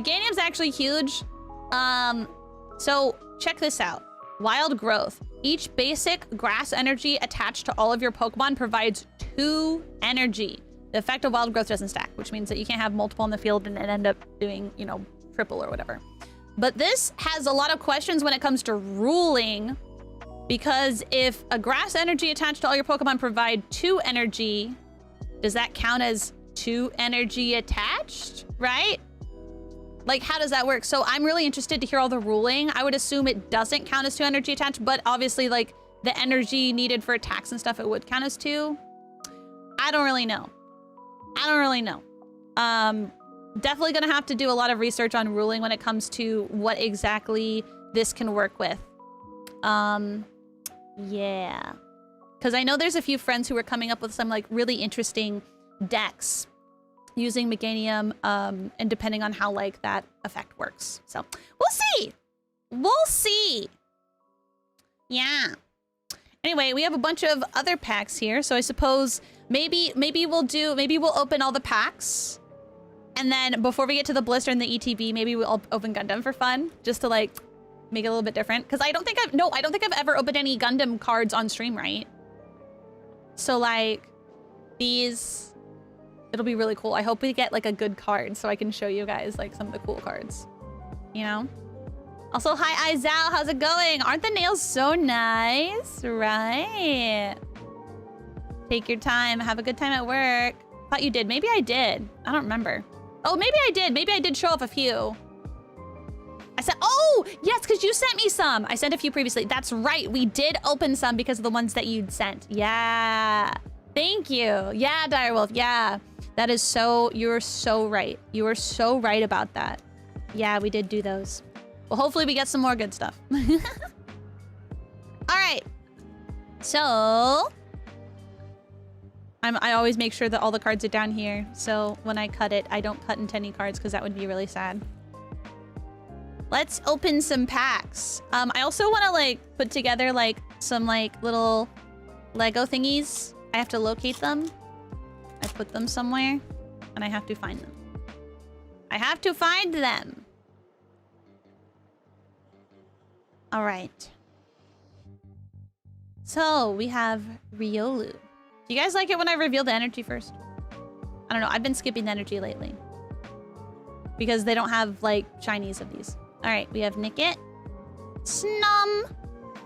So check this out. Wild Growth. Each basic grass energy attached to all of your Pokemon provides 2 energy. The effect of Wild Growth doesn't stack, which means that you can't have multiple in the field and end up doing, you know, triple or whatever. But this has a lot of questions when it comes to ruling, because if a grass energy attached to all your Pokemon provide 2 energy, does that count as 2 energy attached, right? Like, how does that work? So I'm really interested to hear all the ruling. I would assume it doesn't count as 2 energy attached, but obviously like the energy needed for attacks and stuff, it would count as 2. I don't really know. Definitely gonna have to do a lot of research on ruling when it comes to what exactly this can work with. Yeah. Because I know there's a few friends who were coming up with some like really interesting decks using Meganium, and depending on how like that effect works. So we'll see. Yeah. Anyway, we have a bunch of other packs here, so I suppose maybe we'll open all the packs, and then before we get to the blister and the ETB, maybe we'll open Gundam for fun, just to like make it a little bit different. Because I don't think I've ever opened any Gundam cards on stream, right? So like these, it'll be really cool. I hope we get like a good card so I can show you guys like some of the cool cards, you know? Also, hi, Izal, how's it going? Aren't the nails so nice? Right. Take your time, have a good time at work. Thought you did, maybe I did. I don't remember. Oh, maybe I did show off a few. I said, oh, yes, because you sent me some. I sent a few previously. That's right, we did open some because of the ones that you'd sent. Yeah, thank you. Yeah, Direwolf, yeah. That is so, you're so right. You are so right about that. Yeah, we did do those. Well, hopefully we get some more good stuff. All right. So I always make sure that all the cards are down here. So when I cut it, I don't cut into any cards because that would be really sad. Let's open some packs. I also want to like put together like some like little Lego thingies. I have to locate them. I put them somewhere and I have to find them. I have to find them. All right. So we have Riolu. Do you guys like it when I reveal the energy first? I don't know. I've been skipping the energy lately because they don't have like shinies of these. All right, we have Nickit. Snom.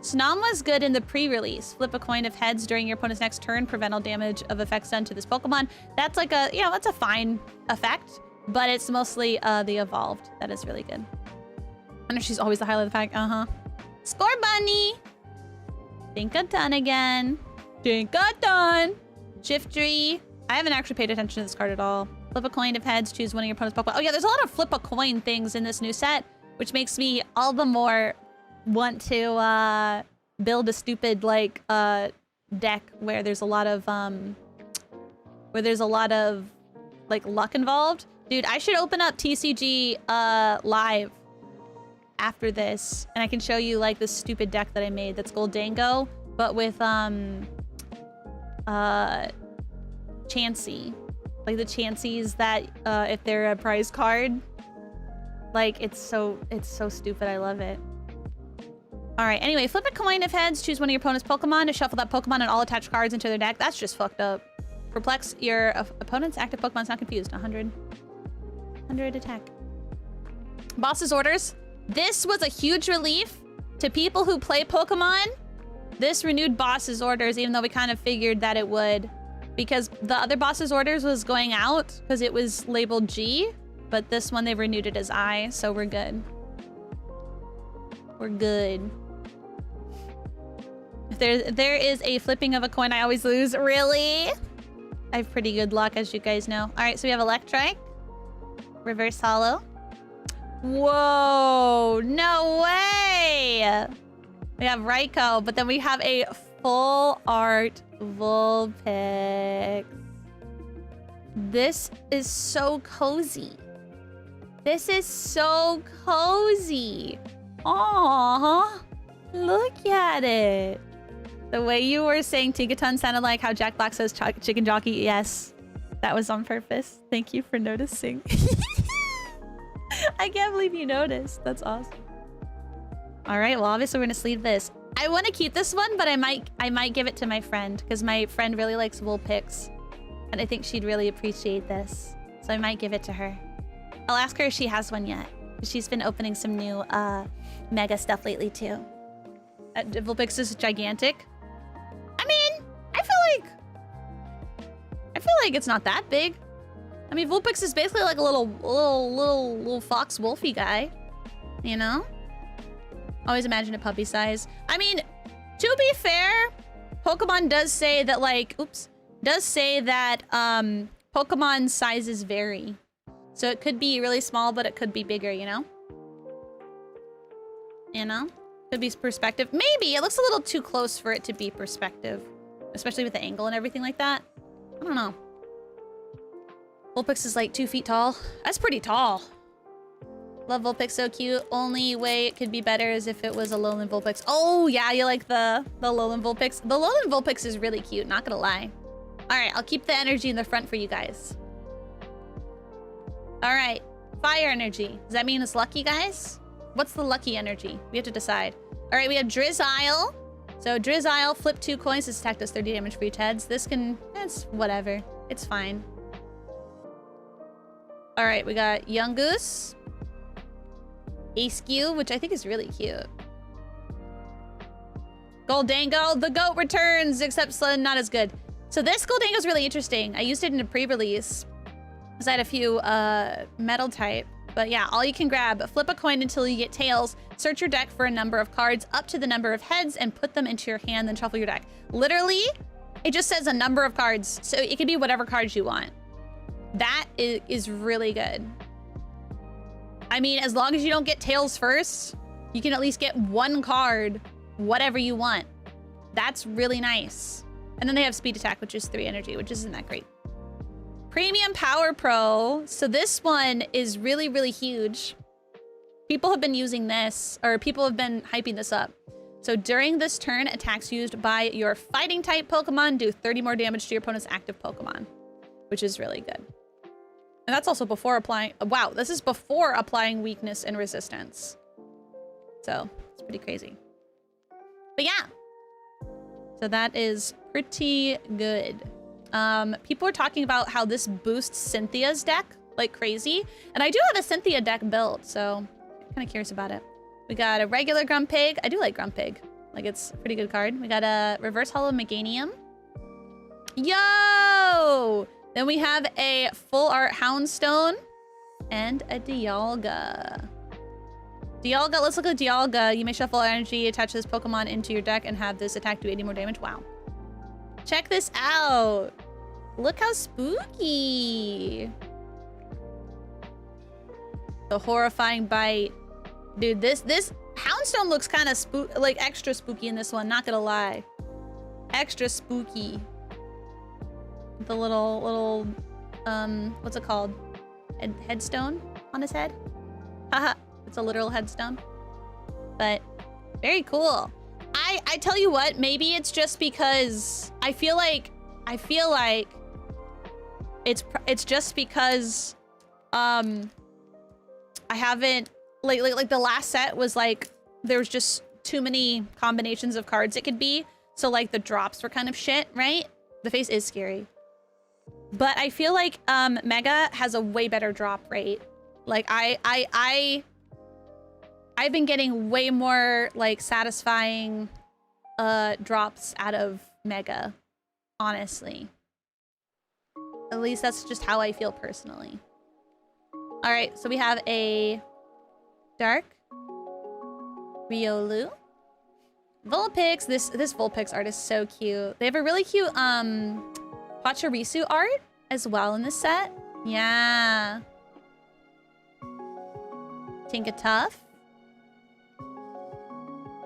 Snom was good in the pre-release. Flip a coin of heads during your opponent's next turn. Prevent all damage of effects done to this Pokemon. That's like a, you know, that's a fine effect, but it's mostly the evolved. That is really good. I know she's always the highlight of the pack. Uh-huh. Score bunny. Dinkaton again. Dinkaton. Shiftry. I haven't actually paid attention to this card at all. Flip a coin of heads, choose one of your opponent's Pokemon. Oh yeah, there's a lot of flip a coin things in this new set, which makes me all the more want to build a stupid like deck where there's a lot of like luck involved. Dude, I should open up TCG live after this, and I can show you like this stupid deck that I made that's Goldango, but with Chansey. Like the Chanseys that if they're a prize card. Like it's so stupid. I love it. Alright, anyway, flip a coin of heads, choose one of your opponent's Pokemon to shuffle that Pokemon and all attached cards into their deck. That's just fucked up. Perplex your opponent's active Pokemon's not confused. 100 attack. Boss's orders. This was a huge relief to people who play Pokemon. This renewed boss's orders, even though we kind of figured that it would, because the other boss's orders was going out because it was labeled G, but this one they renewed it as I, so we're good. We're good. If there is a flipping of a coin, I always lose. Really? I have pretty good luck, as you guys know. All right, so we have Electrike, Reverse Hollow. Whoa, no way! We have Raikou, but then we have a full art Vulpix. This is so cozy. This is so cozy. Aww, look at it. The way you were saying Tinkaton sounded like how Jack Black says chicken jockey. Yes, that was on purpose. Thank you for noticing. I can't believe you noticed. That's awesome. All right, well, obviously we're gonna sleeve this. I want to keep this one, but I might give it to my friend because my friend really likes Vulpix, and I think she'd really appreciate this. So I might give it to her. I'll ask her if she has one yet. She's been opening some new mega stuff lately too. Vulpix is gigantic. I mean, I feel like it's not that big. I mean, Vulpix is basically like a little fox wolfy guy, you know? Always imagine a puppy size. I mean, to be fair, Pokemon does say that like, Pokemon sizes vary. So it could be really small, but it could be bigger, you know? You know? Could be perspective. Maybe, it looks a little too close for it to be perspective. Especially with the angle and everything like that. I don't know. Vulpix is like 2 feet tall. That's pretty tall. Love Vulpix, so cute. Only way it could be better is if it was a Lowland Vulpix. Oh yeah, you like the Lowland Vulpix? The Lowland Vulpix is really cute, not gonna lie. All right, I'll keep the energy in the front for you guys. All right, fire energy. Does that mean it's lucky, guys? What's the lucky energy? We have to decide. All right, we have Drizzile. So Drizzile, flip 2 coins. This attack does 30 damage for each heads. This can, it's whatever. It's fine. All right, we got Yungoos. Askew, which I think is really cute. Goldango, the goat returns, except not as good. So this Goldango is really interesting. I used it in a pre-release because I had a few metal type. But yeah, all you can grab, flip a coin until you get tails, search your deck for a number of cards up to the number of heads and put them into your hand, then shuffle your deck. Literally, it just says a number of cards. So it can be whatever cards you want. That is really good. I mean, as long as you don't get tails first, you can at least get 1 card, whatever you want. That's really nice. And then they have speed attack, which is 3 energy, which isn't that great. Premium Power Pro. So this one is really, really huge. People have been using this, or people have been hyping this up. So during this turn, attacks used by your fighting type Pokemon do 30 more damage to your opponent's active Pokemon, which is really good. And that's also before applying, wow, this is before applying weakness and resistance. So it's pretty crazy. But yeah, so that is pretty good. People are talking about how this boosts Cynthia's deck like crazy. And I do have a Cynthia deck built, so I'm kind of curious about it. We got a regular Grumpig. I do like Grumpig. Like, it's a pretty good card. We got a Reverse Hollow Meganium. Yo! Then we have a Full Art Houndstone and a Dialga. Dialga, let's look at Dialga. You may shuffle energy, attach this Pokemon into your deck, and have this attack do 80 more damage. Wow. Check this out. Look how spooky. The horrifying bite. Dude, this Houndstone looks kind of like extra spooky in this one, not gonna lie. Extra spooky. The little what's it called? Headstone on his head. Haha, it's a literal headstone. But very cool. I tell you what, maybe it's just because I feel like it's just because I haven't like the last set was like there was just too many combinations of cards it could be, so like the drops were kind of shit, right? The face is scary, but I feel like Mega has a way better drop rate. Like I've been getting way more like satisfying drops out of Mega, honestly. At least that's just how I feel personally. All right, so we have a Dark Riolu. Vulpix. This Vulpix art is so cute. They have a really cute Pachirisu art as well in this set. Yeah. Tinkatuff.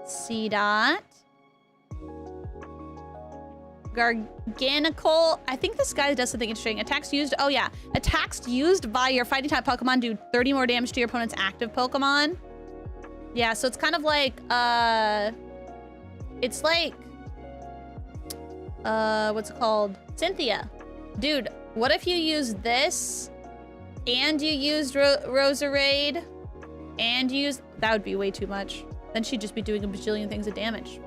C-Dot. Garganical. I think this guy does something interesting. Attacks used. Oh yeah. Attacks used by your fighting type Pokemon do 30 more damage to your opponent's active Pokemon. Yeah, so it's kind of like it's like what's it called? Cynthia. Dude, what if you use this and you used Roserade and you use, that would be way too much. Then she'd just be doing a bajillion things of damage.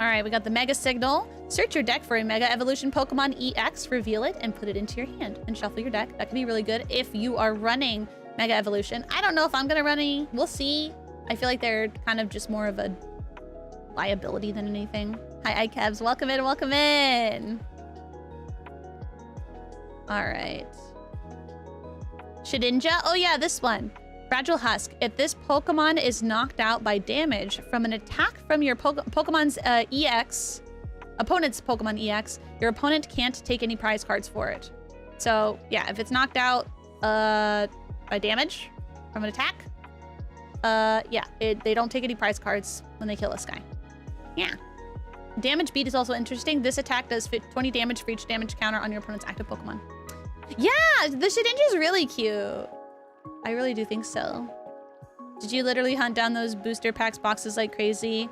All right, we got the Mega Signal. Search your deck for a Mega Evolution Pokemon EX, reveal it, and put it into your hand. And shuffle your deck. That can be really good if you are running Mega Evolution. I don't know if I'm gonna run any. We'll see. I feel like they're kind of just more of a liability than anything. Hi, iCabs. Welcome in, welcome in. All right. Shedinja. Oh yeah, this one. Fragile Husk. If this Pokemon is knocked out by damage from an attack from your Pokemon's EX, opponent's Pokemon EX, your opponent can't take any prize cards for it. So yeah, if it's knocked out by damage from an attack, yeah, they don't take any prize cards when they kill this guy. Yeah. Damage beat is also interesting. This attack does 20 damage for each damage counter on your opponent's active Pokemon. Yeah, the Shedinja is really cute. I really do think so. Did you literally hunt down those booster packs boxes like crazy?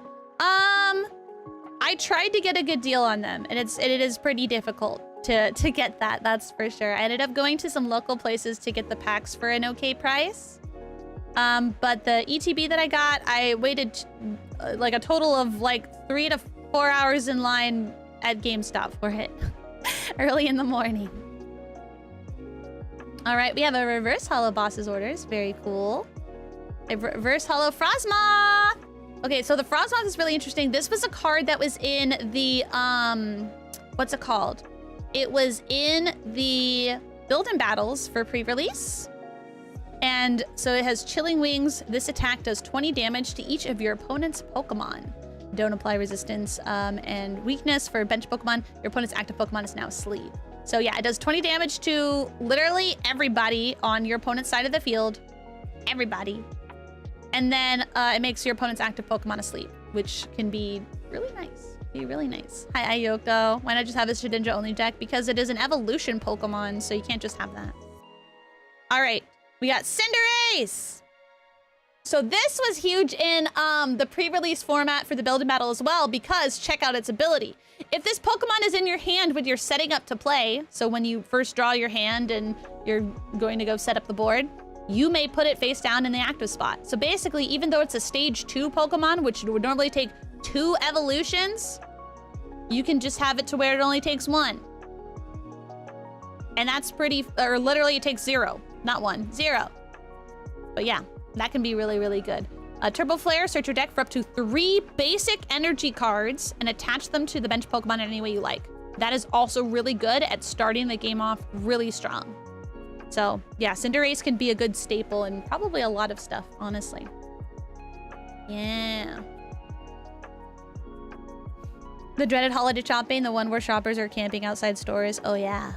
I tried to get a good deal on them, and it is pretty difficult to get that, that's for sure. I ended up going to some local places to get the packs for an okay price. But the ETB that I got, I waited like a total of like 3 to 4 hours in line at GameStop for it. Early in the morning. All right, we have a reverse holo boss's orders. Very cool. A reverse holo Frosmoth. Okay, so the Frosmoth is really interesting. This was a card that was in the, what's it called? It was in the build-in battles for pre-release. And so it has Chilling Wings. This attack does 20 damage to each of your opponent's Pokemon. Don't apply resistance and weakness for bench Pokemon. Your opponent's active Pokemon is now asleep. So yeah, it does 20 damage to literally everybody on your opponent's side of the field. Everybody. And then it makes your opponent's active Pokemon asleep, which can be really nice. Be really nice. Hi, Ayoko. Why not just have a Shedinja only deck? Because it is an evolution Pokemon, so you can't just have that. All right, we got Cinderace. So this was huge in the pre-release format for the build and battle as well, because check out its ability. If this Pokemon is in your hand when you're setting up to play, so when you first draw your hand and you're going to go set up the board, you may put it face down in the active spot. So basically, even though it's a stage 2 Pokemon, which would normally take 2 evolutions, you can just have it to where it only takes 1. And that's pretty, or literally it takes 0, not 1, 0. But yeah, that can be really, really good. Turbo Flare, search your deck for up to 3 basic energy cards and attach them to the bench Pokemon in any way you like. That is also really good at starting the game off really strong. So yeah, Cinderace can be a good staple in probably a lot of stuff, honestly. Yeah. The dreaded holiday shopping, the one where shoppers are camping outside stores. Oh yeah.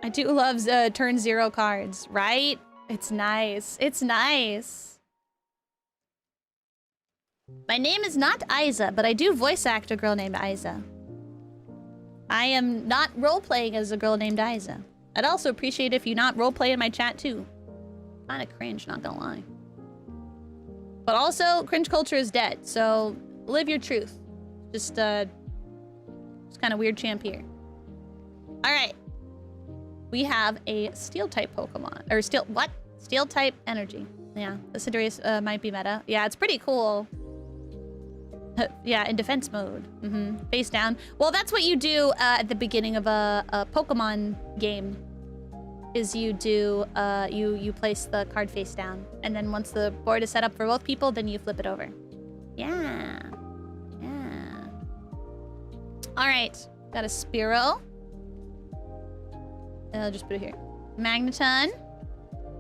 I do love turn 0 cards, right? It's nice. It's nice. My name is not Aiza, but I do voice act a girl named Aiza. I am not role-playing as a girl named Aiza. I'd also appreciate if you not role-play in my chat too. Kinda cringe, not gonna lie. But also, cringe culture is dead, so live your truth. Just kind of weird champ here. All right. We have a Steel-type Pokemon. Or what? Steel-type energy. Yeah, the Cinderace might be meta. Yeah, it's pretty cool. Yeah, in defense mode. Face down. Well, that's what you do at the beginning of a Pokemon game. Is you do, you place the card face down. And then once the board is set up for both people, then you flip it over. Yeah. Yeah. All right. Got a Spearow. I'll just put it here. Magneton.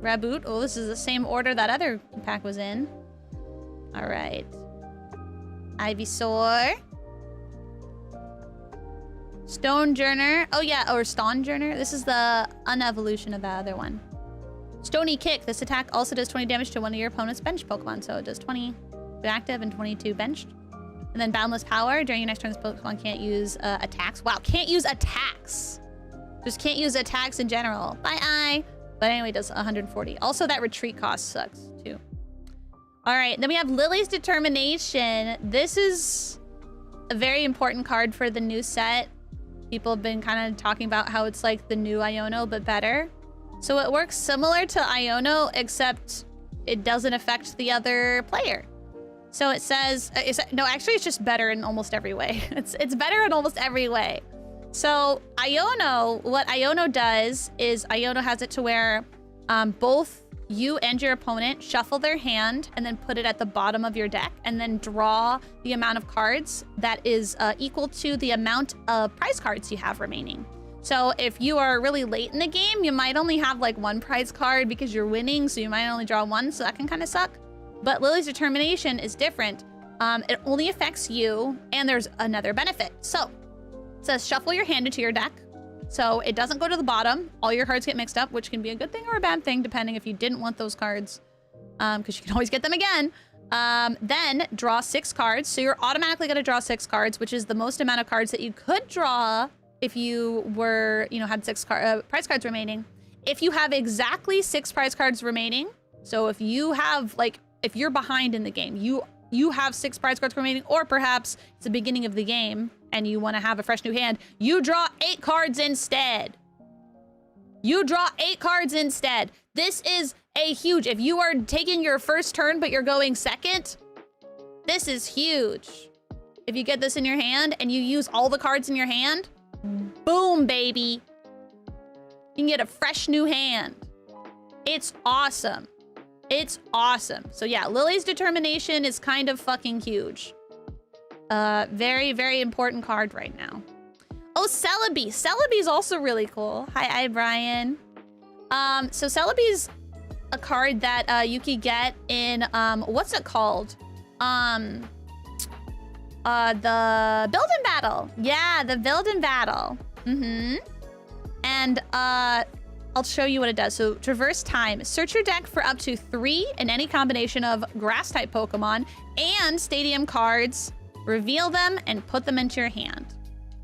Raboot. Oh, this is the same order that other pack was in. All right. Ivysaur. Stonejourner. Oh yeah, or Stonejourner. This is the unevolution of that other one. Stony Kick. This attack also does 20 damage to one of your opponent's bench Pokemon. So it does 20 active and 22 benched. And then Boundless Power. During your next turn, this Pokemon can't use attacks. Wow, can't use attacks. Just can't use attacks in general. Bye. But anyway, it does 140. Also, that retreat cost sucks too. All right, then we have Lily's Determination. This is a very important card for the new set. People have been kind of talking about how it's like the new Iono, but better. So it works similar to Iono, except it doesn't affect the other player. So it says, no, actually it's just better in almost every way. It's better in almost every way. So Iono, what Iono does is Iono has it to where both you and your opponent shuffle their hand and then put it at the bottom of your deck and then draw the amount of cards that is equal to the amount of prize cards you have remaining. So if you are really late in the game, you might only have like one prize card because you're winning, so you might only draw one, so that can kind of suck. But Lily's Determination is different. It only affects you, and there's another benefit. So it says shuffle your hand into your deck. So it doesn't go to the bottom. All your cards get mixed up, which can be a good thing or a bad thing, depending if you didn't want those cards, because you can always get them again. Then draw 6 cards. So you're automatically going to draw 6 cards, which is the most amount of cards that you could draw if you were, had 6 prize cards remaining. If you have exactly 6 prize cards remaining, so if you have, if you're behind in the game, you have 6 prize cards remaining, or perhaps it's the beginning of the game and you want to have a fresh new hand, you draw 8 cards instead. You draw 8 cards instead. This is a huge, if you are taking your first turn but you're going second, this is huge. If you get this in your hand and you use all the cards in your hand, boom, baby. You can get a fresh new hand. It's awesome. It's awesome. So yeah, Lily's Determination is kind of fucking huge. Very, very important card right now. Oh, Celebi. Celebi is also really cool. Hi, Brian. So Celebi's a card that you could get in, what's it called? The Build and Battle. Yeah, the Build and Battle. And I'll show you what it does. So Traverse Time. Search your deck for up to 3 in any combination of Grass-type Pokemon and Stadium cards. Reveal them and put them into your hand.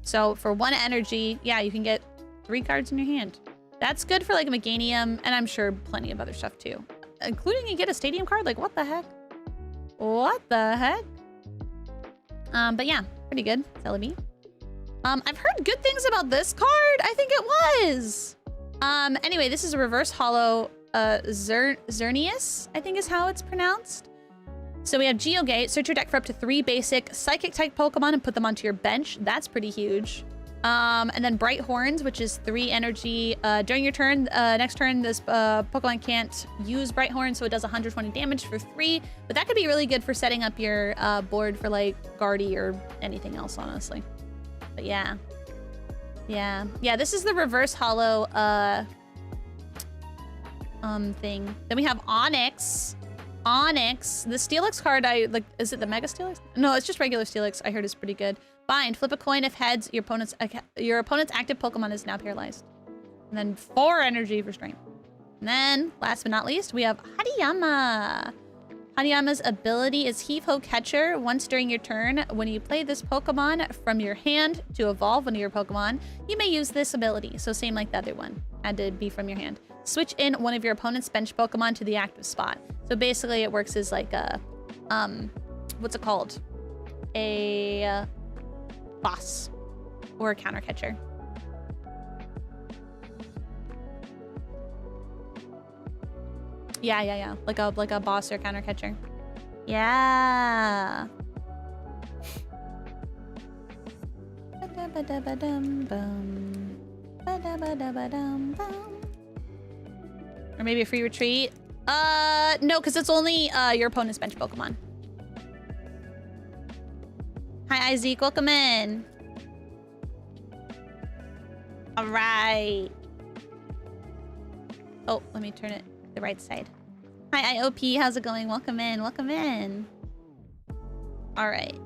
So for 1 energy, yeah, you can get 3 cards in your hand. That's good for like a Meganium, and I'm sure plenty of other stuff too. Including you get a Stadium card, like what the heck? What the heck? But yeah, pretty good, Celebi. I've heard good things about this card. I think it was. Anyway, this is a reverse holo Xerneas, I think is how it's pronounced. So we have Geogate. Search your deck for up to 3 basic Psychic-type Pokemon and put them onto your bench. That's pretty huge. And then Bright Horns, which is 3 energy. During your turn, next turn, this Pokemon can't use Bright Horns, so it does 120 damage for 3. But that could be really good for setting up your board for like Guardy or anything else, honestly. But yeah. Yeah, this is the reverse holo thing. Then we have Onyx. Onyx. The Steelix card, is it the Mega Steelix? No, it's just regular Steelix. I heard it's pretty good. Bind. Flip a coin if heads. Your opponent's active Pokemon is now paralyzed. And then 4 energy for strength. And then, last but not least, we have Hariyama. Hariyama's ability is Heave-Ho Catcher. Once during your turn, when you play this Pokemon from your hand to evolve one of your Pokemon, you may use this ability. So same like the other one. Had to be from your hand. Switch in one of your opponent's bench Pokemon to the active spot. So basically it works as like a, what's it called? A boss or a counter catcher. Yeah. Like a boss or counter catcher. Yeah. Or maybe a free retreat. No, because it's only your opponent's bench Pokemon. Hi, Isaac. Welcome in. All right. Oh, let me turn it the right side. Hi, IOP. How's it going? Welcome in. Welcome in. All right.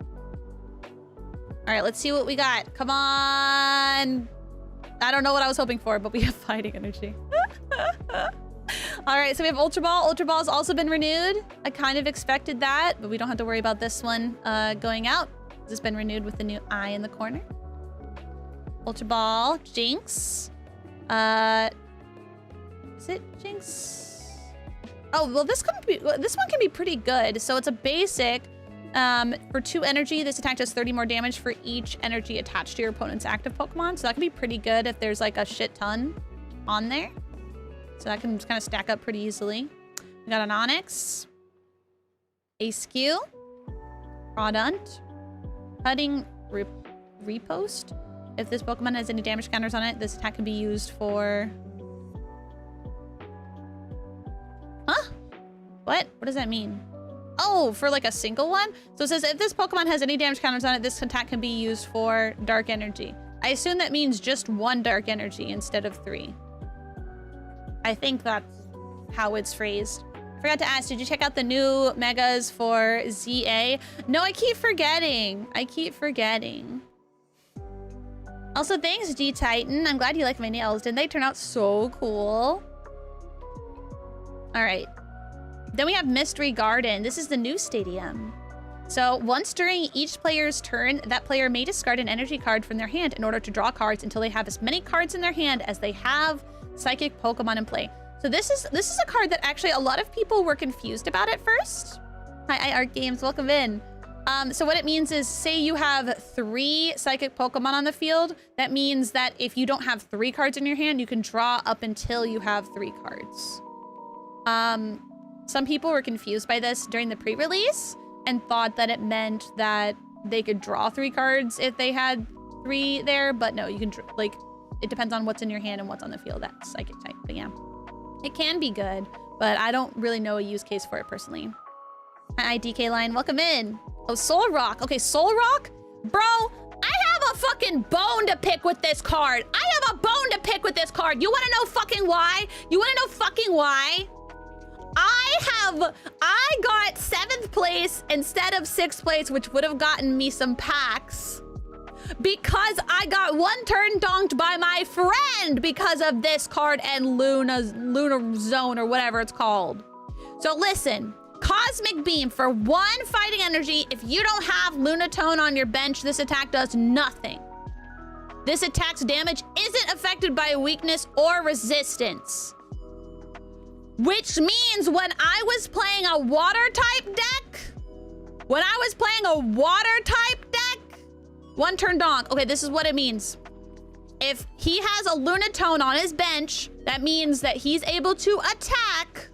All right, let's see what we got. Come on. I don't know what I was hoping for, but we have fighting energy. All right, so we have Ultra Ball. Ultra Ball's also been renewed. I kind of expected that, but we don't have to worry about this one going out. This has been renewed with the new eye in the corner. Ultra Ball, Jinx. Is it Jinx? Oh, well, this one can be pretty good. So it's a basic. For 2 energy, this attack does 30 more damage for each energy attached to your opponent's active Pokemon. So that can be pretty good if there's like a shit ton on there. So that can just kind of stack up pretty easily. We got an Onyx, a Skew, Product, Cutting Repost. If this Pokemon has any damage counters on it, this attack can be used for... Huh? What? What does that mean? Oh, for like a single one? So it says if this Pokemon has any damage counters on it, this attack can be used for Dark Energy. I assume that means just 1 Dark Energy instead of 3. I think that's how it's phrased. Forgot to ask, did you check out the new megas for ZA? No, I keep forgetting. Also, thanks, G-Titan. I'm glad you like my nails. Didn't they turn out so cool? All right. Then we have Mystery Garden. This is the new stadium. So once during each player's turn, that player may discard an energy card from their hand in order to draw cards until they have as many cards in their hand as they have psychic Pokemon in play. So this is a card that actually a lot of people were confused about at first. Hi, Art Games, welcome in. So what it means is, say you have 3 psychic Pokemon on the field. That means that if you don't have 3 cards in your hand, you can draw up until you have 3 cards. Some people were confused by this during the pre-release and thought that it meant that they could draw 3 cards if they had 3 there, but no, you can, like, it depends on what's in your hand and what's on the field. That's psychic type, but yeah. It can be good, but I don't really know a use case for it personally. Hi, DK Line, welcome in. Oh, Soul Rock. Okay, Soul Rock? Bro, I have a fucking bone to pick with this card. I have a bone to pick with this card. You wanna know fucking why? You wanna know fucking why? I got 7th place instead of 6th place, which would have gotten me some packs, because I got 1 turn donked by my friend because of this card and Lunar Zone or whatever it's called. So listen, Cosmic Beam for 1 fighting energy. If you don't have Lunatone on your bench, this attack does nothing. This attack's damage isn't affected by weakness or resistance. Which means when I was playing a water type deck, 1 turn donk. Okay, this is what it means. If he has a Lunatone on his bench, that means that he's able to attack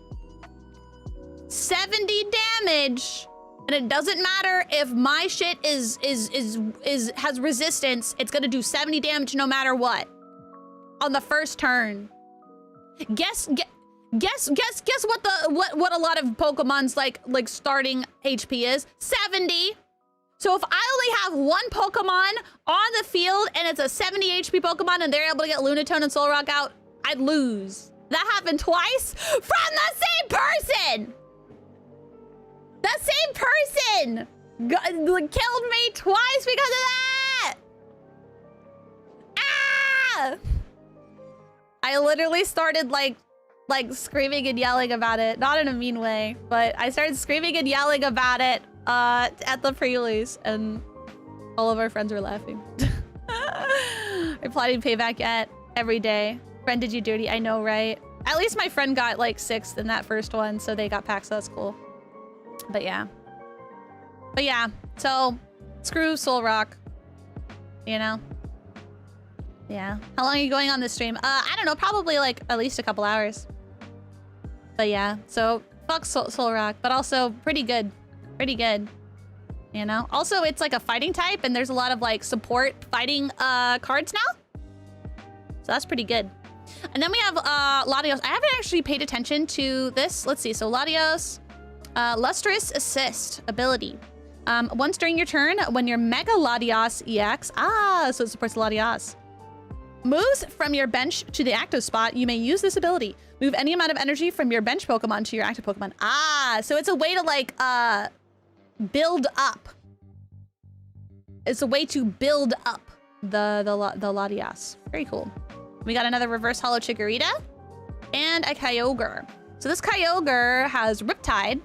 70 damage, and it doesn't matter if my shit has resistance. It's gonna do 70 damage no matter what on the first turn. Guess what a lot of Pokemon's like starting HP is? 70. So if I only have 1 Pokemon on the field and it's a 70 HP Pokemon and they're able to get Lunatone and Soul Rock out, I'd lose. That happened twice from the same person! The same person killed me twice because of that! Ah! I literally started like screaming and yelling about it. Not in a mean way, but I started screaming and yelling about it at the pre-release, and all of our friends were laughing. We're plotting payback yet every day. Friend did you dirty, I know, right? At least my friend got like 6th in that first one, so they got packs, so that's cool. But yeah. So screw Soul Rock. You know? Yeah. How long are you going on this stream? I don't know, probably like at least a couple hours. But yeah, so fuck Soul Rock, but also pretty good. Pretty good. You know? Also, it's like a fighting type, and there's a lot of like support fighting cards now. So that's pretty good. And then we have Latios. I haven't actually paid attention to this. Let's see. So Latios, Lustrous Assist ability. Once during your turn, when your Mega Latios EX, so it supports Latios, moves from your bench to the active spot, you may use this ability. Move any amount of energy from your bench Pokemon to your active Pokemon. So it's a way to like build up. It's a way to build up the Latias. Very cool. We got another reverse hollow Chikorita and a Kyogre. So this Kyogre has Riptide.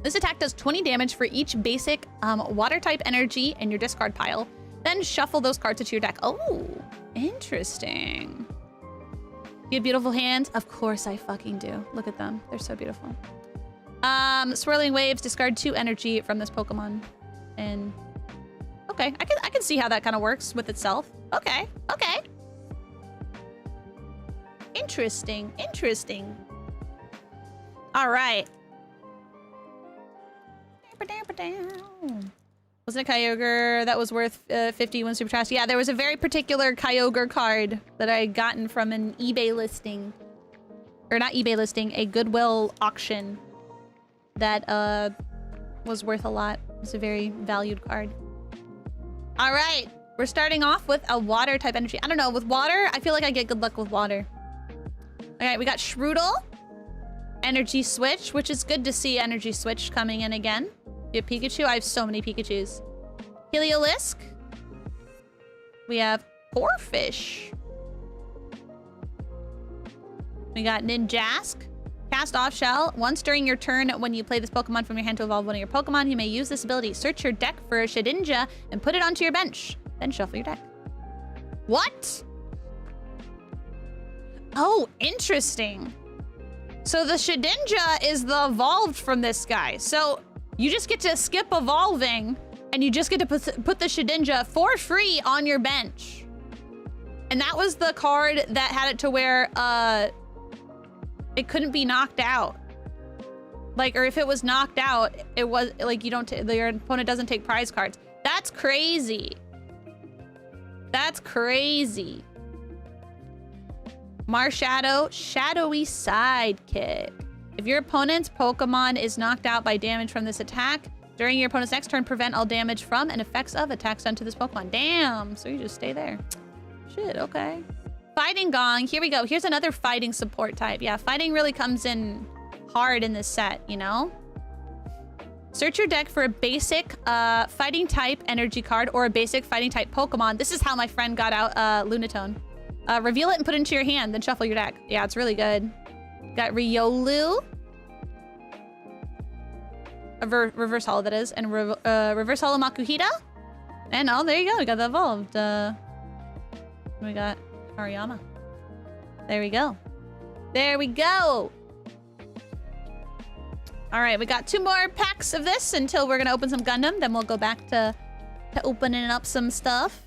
This attack does 20 damage for each basic water type energy in your discard pile. Then shuffle those cards into your deck. Oh, interesting. You have beautiful hands? Of course I fucking do. Look at them. They're so beautiful. Swirling Waves, discard 2 energy from this Pokemon. And okay, I can see how that kind of works with itself. Okay. Interesting. All right. Wasn't a Kyogre that was worth 50 when super trash? Yeah, there was a very particular Kyogre card that I had gotten from an eBay listing. Or not eBay listing, a Goodwill auction that was worth a lot. It's a very valued card. All right, we're starting off with a water type energy. I don't know, with water, I feel like I get good luck with water. All right, we got Shroodle, Energy Switch, which is good to see Energy Switch coming in again. You have Pikachu. I have so many Pikachus. Heliolisk. We have Corphish. We got Ninjask. Cast Off Shell. Once during your turn, when you play this Pokemon from your hand to evolve one of your Pokemon, you may use this ability. Search your deck for a Shedinja and put it onto your bench. Then shuffle your deck. What? Oh, interesting. So the Shedinja is the evolved from this guy. So you just get to skip evolving and you just get to put the Shedinja for free on your bench. And that was the card that had it to where it couldn't be knocked out. Like, or if it was knocked out, it was like your opponent doesn't take prize cards. That's crazy. That's crazy. Marshadow, Shadowy Sidekick. If your opponent's Pokemon is knocked out by damage from this attack, during your opponent's next turn, prevent all damage from and effects of attacks done to this Pokemon. Damn, so you just stay there. Shit, okay. Fighting Gong, here we go. Here's another fighting support type. Yeah, fighting really comes in hard in this set, you know? Search your deck for a basic fighting type energy card or a basic fighting type Pokemon. This is how my friend got out Lunatone. Reveal it and put it into your hand, then shuffle your deck. Yeah, it's really good. Got Riolu. Reverse Hollow, that is. And Reverse Hollow Makuhita. And oh, there you go. We got the evolved. We got Hariyama. There we go. There we go. All right, we got 2 more packs of this until we're going to open some Gundam. Then we'll go back to opening up some stuff.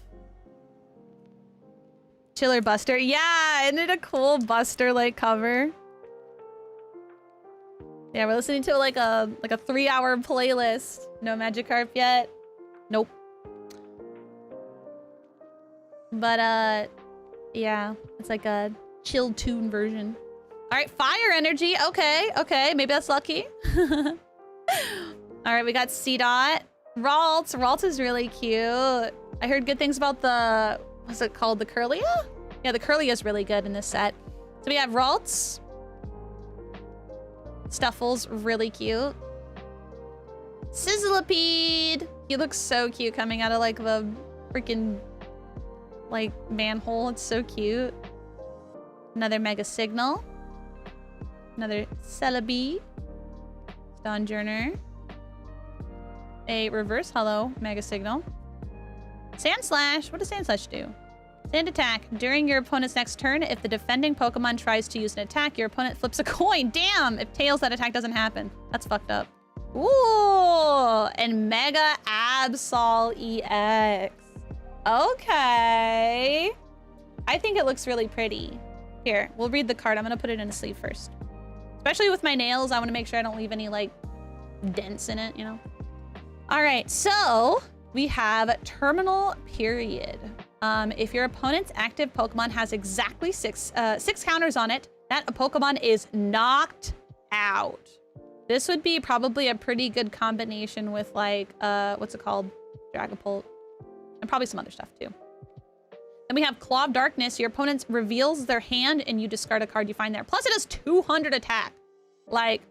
Chiller Buster. Yeah, isn't it a cool Buster-like cover? Yeah, we're listening to like a 3-hour playlist. No Magikarp yet. Nope. But yeah, it's like a chill tune version. All right, Fire Energy. Okay, maybe that's lucky. All right, we got C-Dot. Ralt. Ralt is really cute. I heard good things about the, what's it called? The Curlia? Yeah, the Curlia is really good in this set. So we have Ralts. Stuffle's really cute. Sizzlipede. He looks so cute coming out of like the freaking like manhole. It's so cute. Another Mega Signal. Another Celebi. Stonjourner. A Reverse Hollow Mega Signal. Sand Slash. What does Sand Slash do? Sand attack. During your opponent's next turn, if the defending Pokemon tries to use an attack, your opponent flips a coin. Damn! If tails, that attack doesn't happen. That's fucked up. Ooh! And Mega Absol EX. Okay. I think it looks really pretty. Here, we'll read the card. I'm gonna put it in a sleeve first. Especially with my nails, I want to make sure I don't leave any, like, dents in it, you know? All right, so we have Terminal Period. If your opponent's active Pokemon has exactly six counters on it, that a Pokemon is knocked out. This would be probably a pretty good combination with, like, what's it called? Dragapult. And probably some other stuff, too. Then we have Claw of Darkness. Your opponent reveals their hand and you discard a card you find there. Plus it has 200 attack. Like,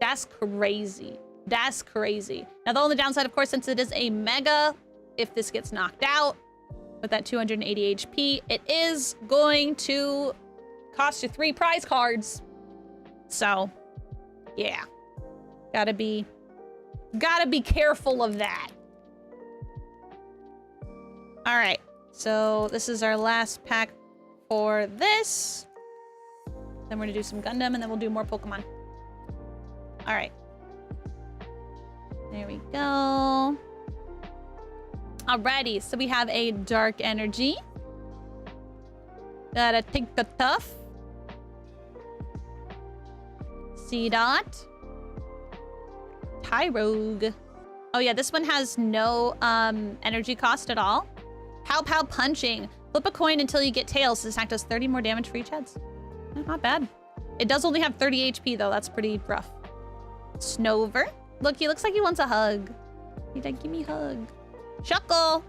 that's crazy. That's crazy. Now the only downside, of course, since it is a Mega, if this gets knocked out with that 280 HP, it is going to cost you 3 prize cards. So, yeah. Gotta be careful of that. All right. So this is our last pack for this. Then we're gonna do some Gundam and then we'll do more Pokemon. All right. There we go. Alrighty, so we have a Dark Energy. Gotta take the Tough. Seedot. Tyrogue. Oh yeah, this one has no energy cost at all. Pow Pow Punching. Flip a coin until you get tails. This attack does 30 more damage for each heads. Not bad. It does only have 30 HP though. That's pretty rough. Snover. Look, he looks like he wants a hug. He's like, give me a hug. Shuckle.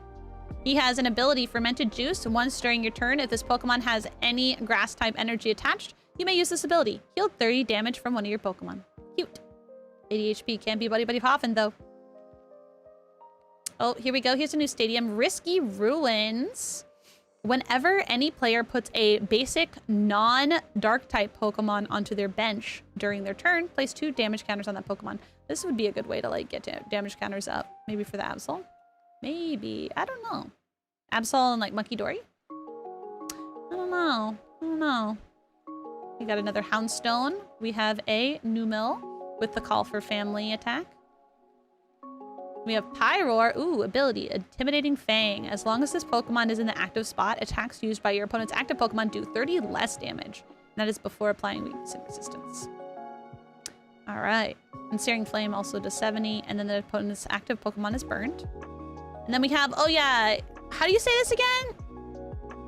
He has an ability, Fermented Juice. Once during your turn, if this Pokemon has any grass type energy attached, you may use this ability. Heal 30 damage from one of your Pokemon. Cute. 80 HP. Can't be Buddy Buddy Poffin though. Oh, here we go. Here's a new stadium. Risky Ruins. Whenever any player puts a basic non-dark type Pokemon onto their bench during their turn, place 2 damage counters on that Pokemon. This would be a good way to like get damage counters up. Maybe for the Absol. Maybe. I don't know. Absol and like Monkey Dory? I don't know. I don't know. We got another Houndstone. We have a Numel with the Call for Family attack. We have Pyroar. Ooh, ability. Intimidating Fang. As long as this Pokemon is in the active spot, attacks used by your opponent's active Pokemon do 30 less damage. And that is before applying weakness and resistance. Alright. And Searing Flame also does 70. And then the opponent's active Pokemon is burned. And then we have, oh yeah, how do you say this again?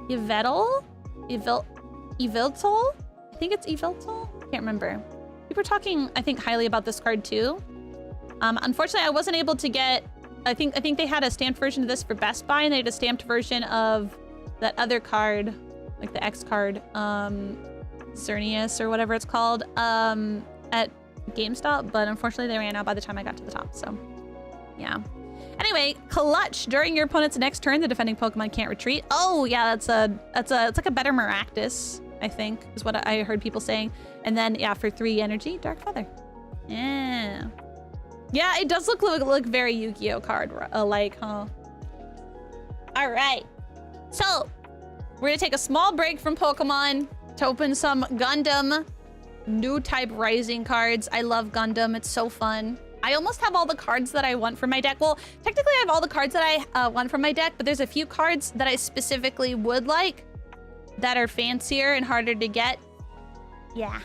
Yveltal? Yveltal? I think it's Yveltal? Can't remember. People were talking, I think, highly about this card too. Unfortunately, I wasn't able to get... I think they had a stamped version of this for Best Buy, and they had a stamped version of that other card, like the X card, Cernius or whatever it's called, at GameStop. But unfortunately, they ran out by the time I got to the top. So, yeah. Anyway, Clutch. During your opponent's next turn, the defending Pokemon can't retreat. Oh yeah, it's like a better Maractus, I think, is what I heard people saying. And then yeah, for 3 energy, Dark Feather. Yeah. Yeah, it does look very Yu-Gi-Oh card like, huh? All right. So, we're gonna take a small break from Pokemon to open some Gundam new type Rising cards. I love Gundam. It's so fun. I almost have all the cards that I want from my deck. Well, technically I have all the cards that I want from my deck, but there's a few cards that I specifically would like that are fancier and harder to get. Yeah.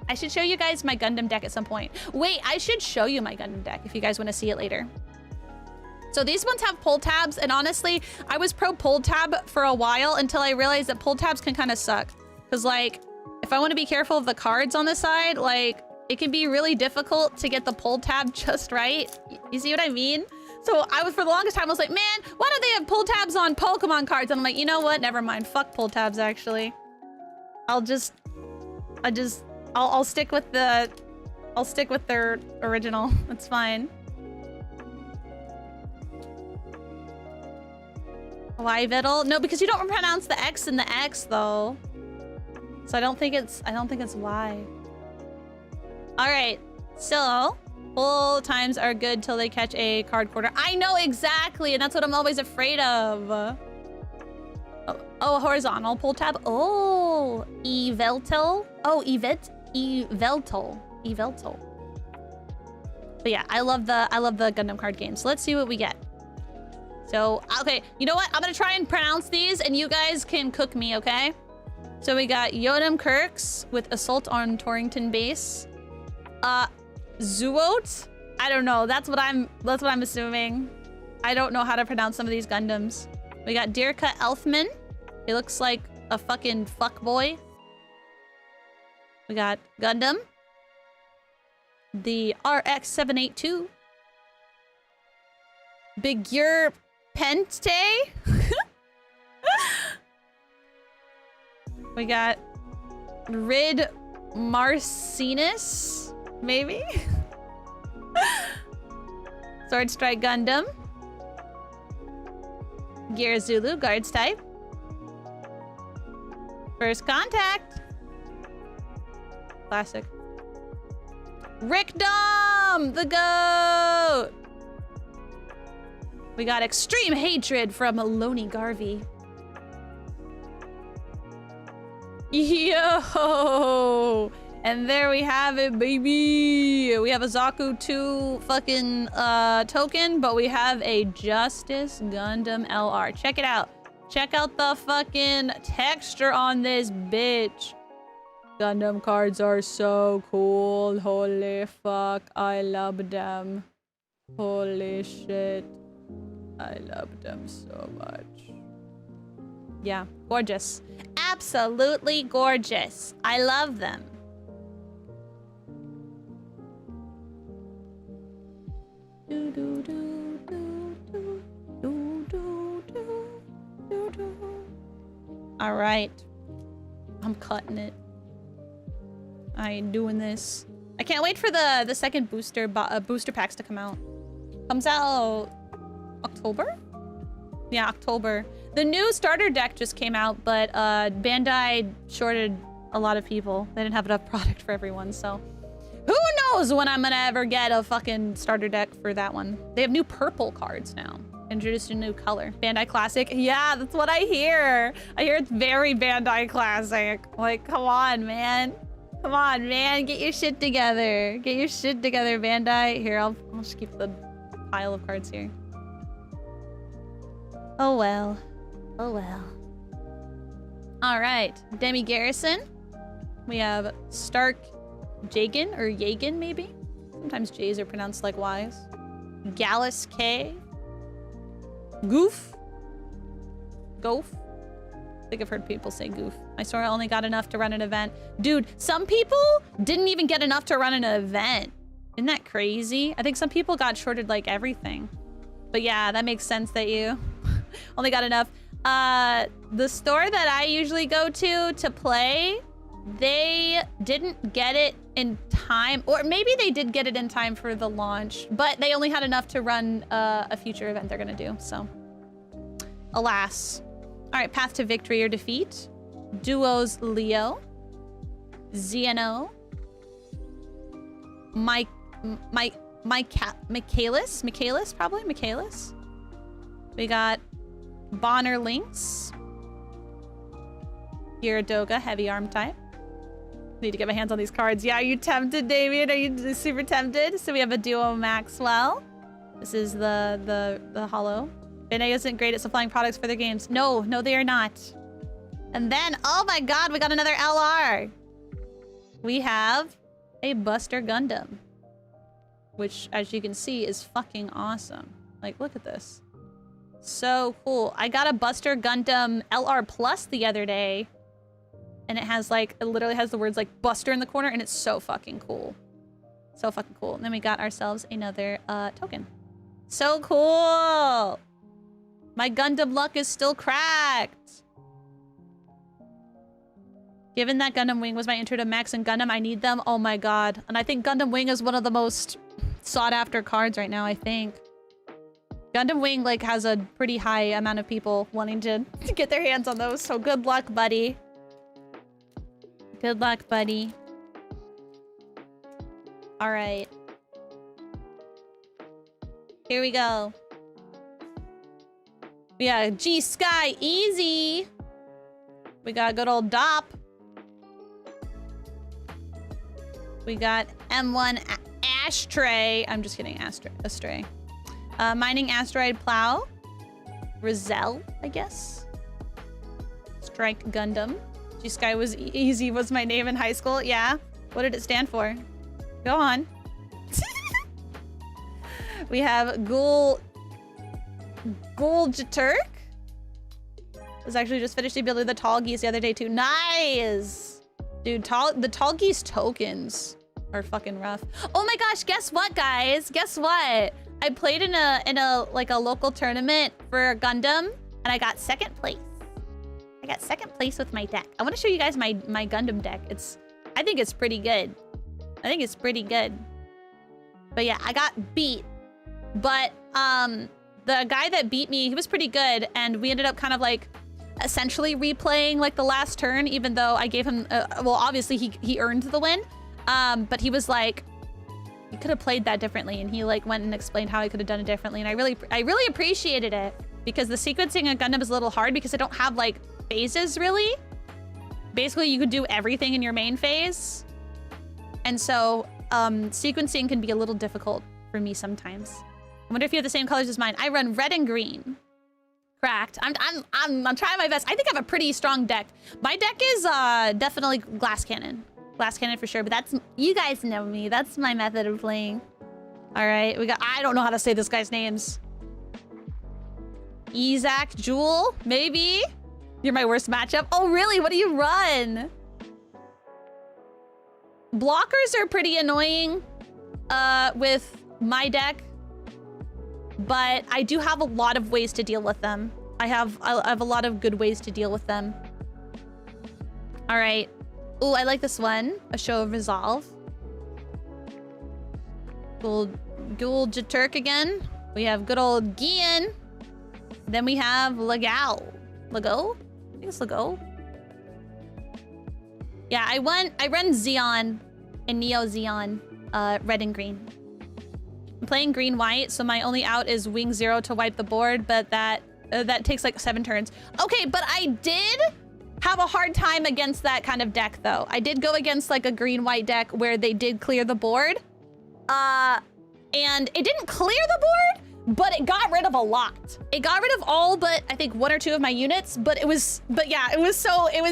I should show you guys my Gundam deck at some point. Wait, I should show you my Gundam deck if you guys want to see it later. So these ones have pull tabs, and honestly, I was pro pull tab for a while until I realized that pull tabs can kind of suck. Because like, if I want to be careful of the cards on the side, like, it can be really difficult to get the pull tab just right. You see what I mean? So I was, for the longest time, I was like, man, why don't they have pull tabs on Pokemon cards? And I'm like, you know what? Never mind. Fuck pull tabs, actually. I'll stick with the... I'll stick with their original. That's fine. Why Vittle? No, because you don't pronounce the X in the X though. So I don't think it's Y. Alright, so full times are good till they catch a card quarter. I know exactly, and that's what I'm always afraid of. Oh, horizontal pull tab. Oh, Evelto. Oh, Evelto. But yeah, I love the Gundam card game. So let's see what we get. So, okay, you know what? I'm gonna try and pronounce these and you guys can cook me, okay? So we got Yodam Kirks with Assault on Torrington Base. Zuot? I don't know. That's what I'm assuming. I don't know how to pronounce some of these Gundams. We got Dirka Elfman. He looks like a fucking fuckboy. We got Gundam. The RX-782. Bigur Pente. We got Rid Marcinus, maybe? Sword Strike Gundam. Gear Zulu, Guards type. First Contact. Classic. Rickdom, the GOAT. We got Extreme Hatred from Loney Garvey. Yo! And there we have it, baby! We have a Zaku 2 fucking token, but we have a Justice Gundam LR. Check it out. Check out the fucking texture on this bitch. Gundam cards are so cool. Holy fuck. I love them. Holy shit. I love them so much. Yeah, gorgeous. Absolutely gorgeous. I love them. All right. I'm cutting it. I ain't doing this. I can't wait for the second booster packs to come out. Comes out October? Yeah, October. The new starter deck just came out, but Bandai shorted a lot of people. They didn't have enough product for everyone, so who knows when I'm gonna ever get a fucking starter deck for that one. They have new purple cards now. Introduced a new color. Bandai Classic. Yeah, that's what I hear. I hear it's very Bandai Classic. Like, come on, man. Come on, man. Get your shit together. Get your shit together, Bandai. Here, I'll just keep the pile of cards here. Oh well. Oh well. All right, Demi Garrison. We have Stark Jagan, or Yagan maybe? Sometimes J's are pronounced like Y's. Gallus K. Goof. Goof. I think I've heard people say goof. My Sora only got enough to run an event. Dude, some people didn't even get enough to run an event. Isn't that crazy? I think some people got shorted like everything. But yeah, that makes sense that you only got enough. The store that I usually go to play, they didn't get it in time, or maybe they did get it in time for the launch, but they only had enough to run a future event they're gonna do, so alas. All right, path to victory or defeat. Duos Leo, Xeno, Michaelis, probably Michaelis. We got Bonner Lynx, Gyaradoga, heavy arm type. Need to get my hands on these cards. Yeah, are you tempted, Damien? Are you super tempted? So we have a Duo Maxwell. This is the holo. Bandai isn't great at supplying products for their games. No, they are not. And then, oh my god, we got another LR. We have a Buster Gundam, which, as you can see, is fucking awesome. Like, look at this. So cool. I got a Buster Gundam LR Plus the other day, and it has like, it literally has the words like Buster in the corner, and it's so fucking cool. So fucking cool. And then we got ourselves another token. So cool. My Gundam luck is still cracked. Given that Gundam Wing was my intro to Max and Gundam, I need them. Oh my god. And I think Gundam Wing is one of the most sought after cards right now, I think. Gundam Wing like has a pretty high amount of people wanting to get their hands on those. So good luck, buddy. Good luck, buddy. All right. Here we go. We got G Sky Easy. We got good old Dop. We got M1 Ashtray. I'm just kidding, Astray. Mining Asteroid Plow. Rizal, I guess. Strike Gundam. G Sky was Easy was my name in high school. Yeah. What did it stand for? Go on. We have Guljaturk. Was actually just finished the ability of the Tall Geese the other day too. Nice! Dude, the Tall Geese tokens are fucking rough. Oh my gosh, guess what, guys? Guess what? I played in a like a local tournament for Gundam, and I got second place. I got second place with my deck. I want to show you guys my Gundam deck. I think it's pretty good. I think it's pretty good. But yeah, I got beat. But the guy that beat me, he was pretty good, and we ended up kind of like essentially replaying like the last turn, even though I gave him well, obviously he earned the win. But he was like, you could have played that differently, and he like went and explained how I could have done it differently, and I really appreciated it, because the sequencing of Gundam is a little hard because I don't have like phases really. Basically, you could do everything in your main phase, and so sequencing can be a little difficult for me sometimes. I wonder if you have the same colors as mine. I run red and green. Cracked. I'm trying my best. I think I have a pretty strong deck. My deck is definitely glass cannon. Glass cannon for sure, but that's, you guys know me. That's my method of playing. All right, we got, I don't know how to say this guy's names. Isaac Jewel, maybe? You're my worst matchup. Oh, really? What do you run? Blockers are pretty annoying with my deck, but I do have a lot of ways to deal with them. I have a lot of good ways to deal with them. All right. Ooh, I like this one. A Show of Resolve. Guljaturk again. We have good old Gian. Then we have Legao. Lego? I think it's Lego. Yeah, I run Xeon and Neo Xeon, red and green. I'm playing green-white, so my only out is Wing 0 to wipe the board, but that takes like 7 turns. Okay, but I did have a hard time against that kind of deck, though. I did go against like a green-white deck where they did clear the board. And it didn't clear the board, but it got rid of a lot. It got rid of all but I think 1 or 2 of my units, but yeah, it was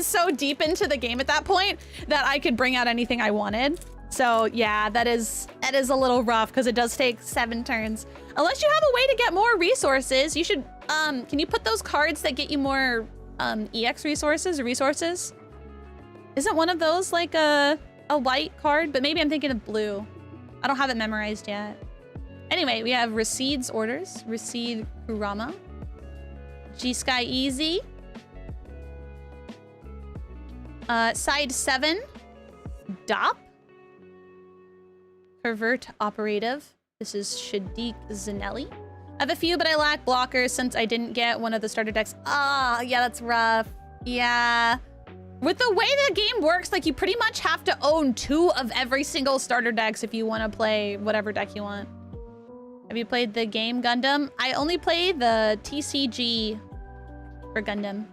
so deep into the game at that point that I could bring out anything I wanted. So yeah, that is a little rough because it does take 7 turns. Unless you have a way to get more resources, you should, can you put those cards that get you more EX resources? Isn't one of those like a white card? But maybe I'm thinking of blue. I don't have it memorized yet. Anyway, we have Recede's orders. Recede Kurama. G-Sky Easy. Side 7. Dop. Pervert Operative. This is Shadiq Zanelli. I have a few, but I lack blockers since I didn't get one of the starter decks. Ah, yeah, that's rough. Yeah. With the way the game works, like, you pretty much have to own 2 of every single starter decks if you want to play whatever deck you want. Have you played the game Gundam? I only play the TCG for Gundam.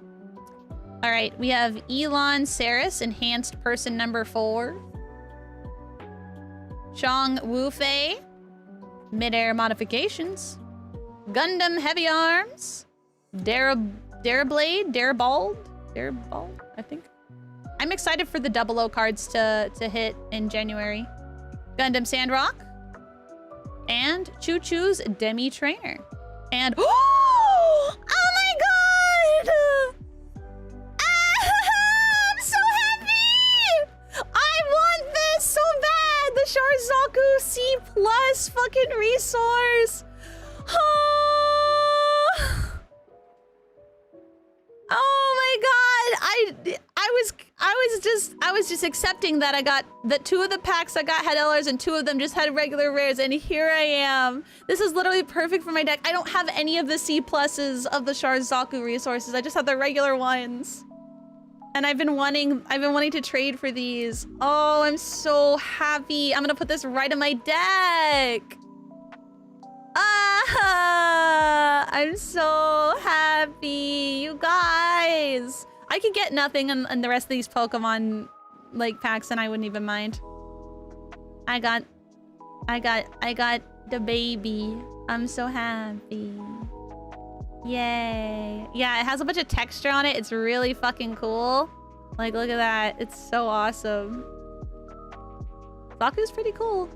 All right, we have Elon Saris, Enhanced Person number 4. Chong Wufei, Midair Modifications. Gundam Heavy Arms. Darabald, I think. I'm excited for the 00 cards to hit in January. Gundam Sandrock. And Choo Choo's Demi Trainer. And oh my god! I'm so happy! I want this so bad! The Sharzaku C+ fucking resource! Oh my god! I was just accepting that that 2 of the packs I got had LRs and 2 of them just had regular rares, and here I am. This is literally perfect for my deck. I don't have any of the C pluses of the Sharzaku resources. I just have the regular ones. And I've been wanting to trade for these. Oh, I'm so happy. I'm gonna put this right in my deck. Ah, I'm so happy, you guys. I could get nothing in the rest of these Pokemon like packs and I wouldn't even mind. I got the baby. I'm so happy. Yay. Yeah, it has a bunch of texture on it. It's really fucking cool. Like, look at that. It's so awesome. Zaku's pretty cool.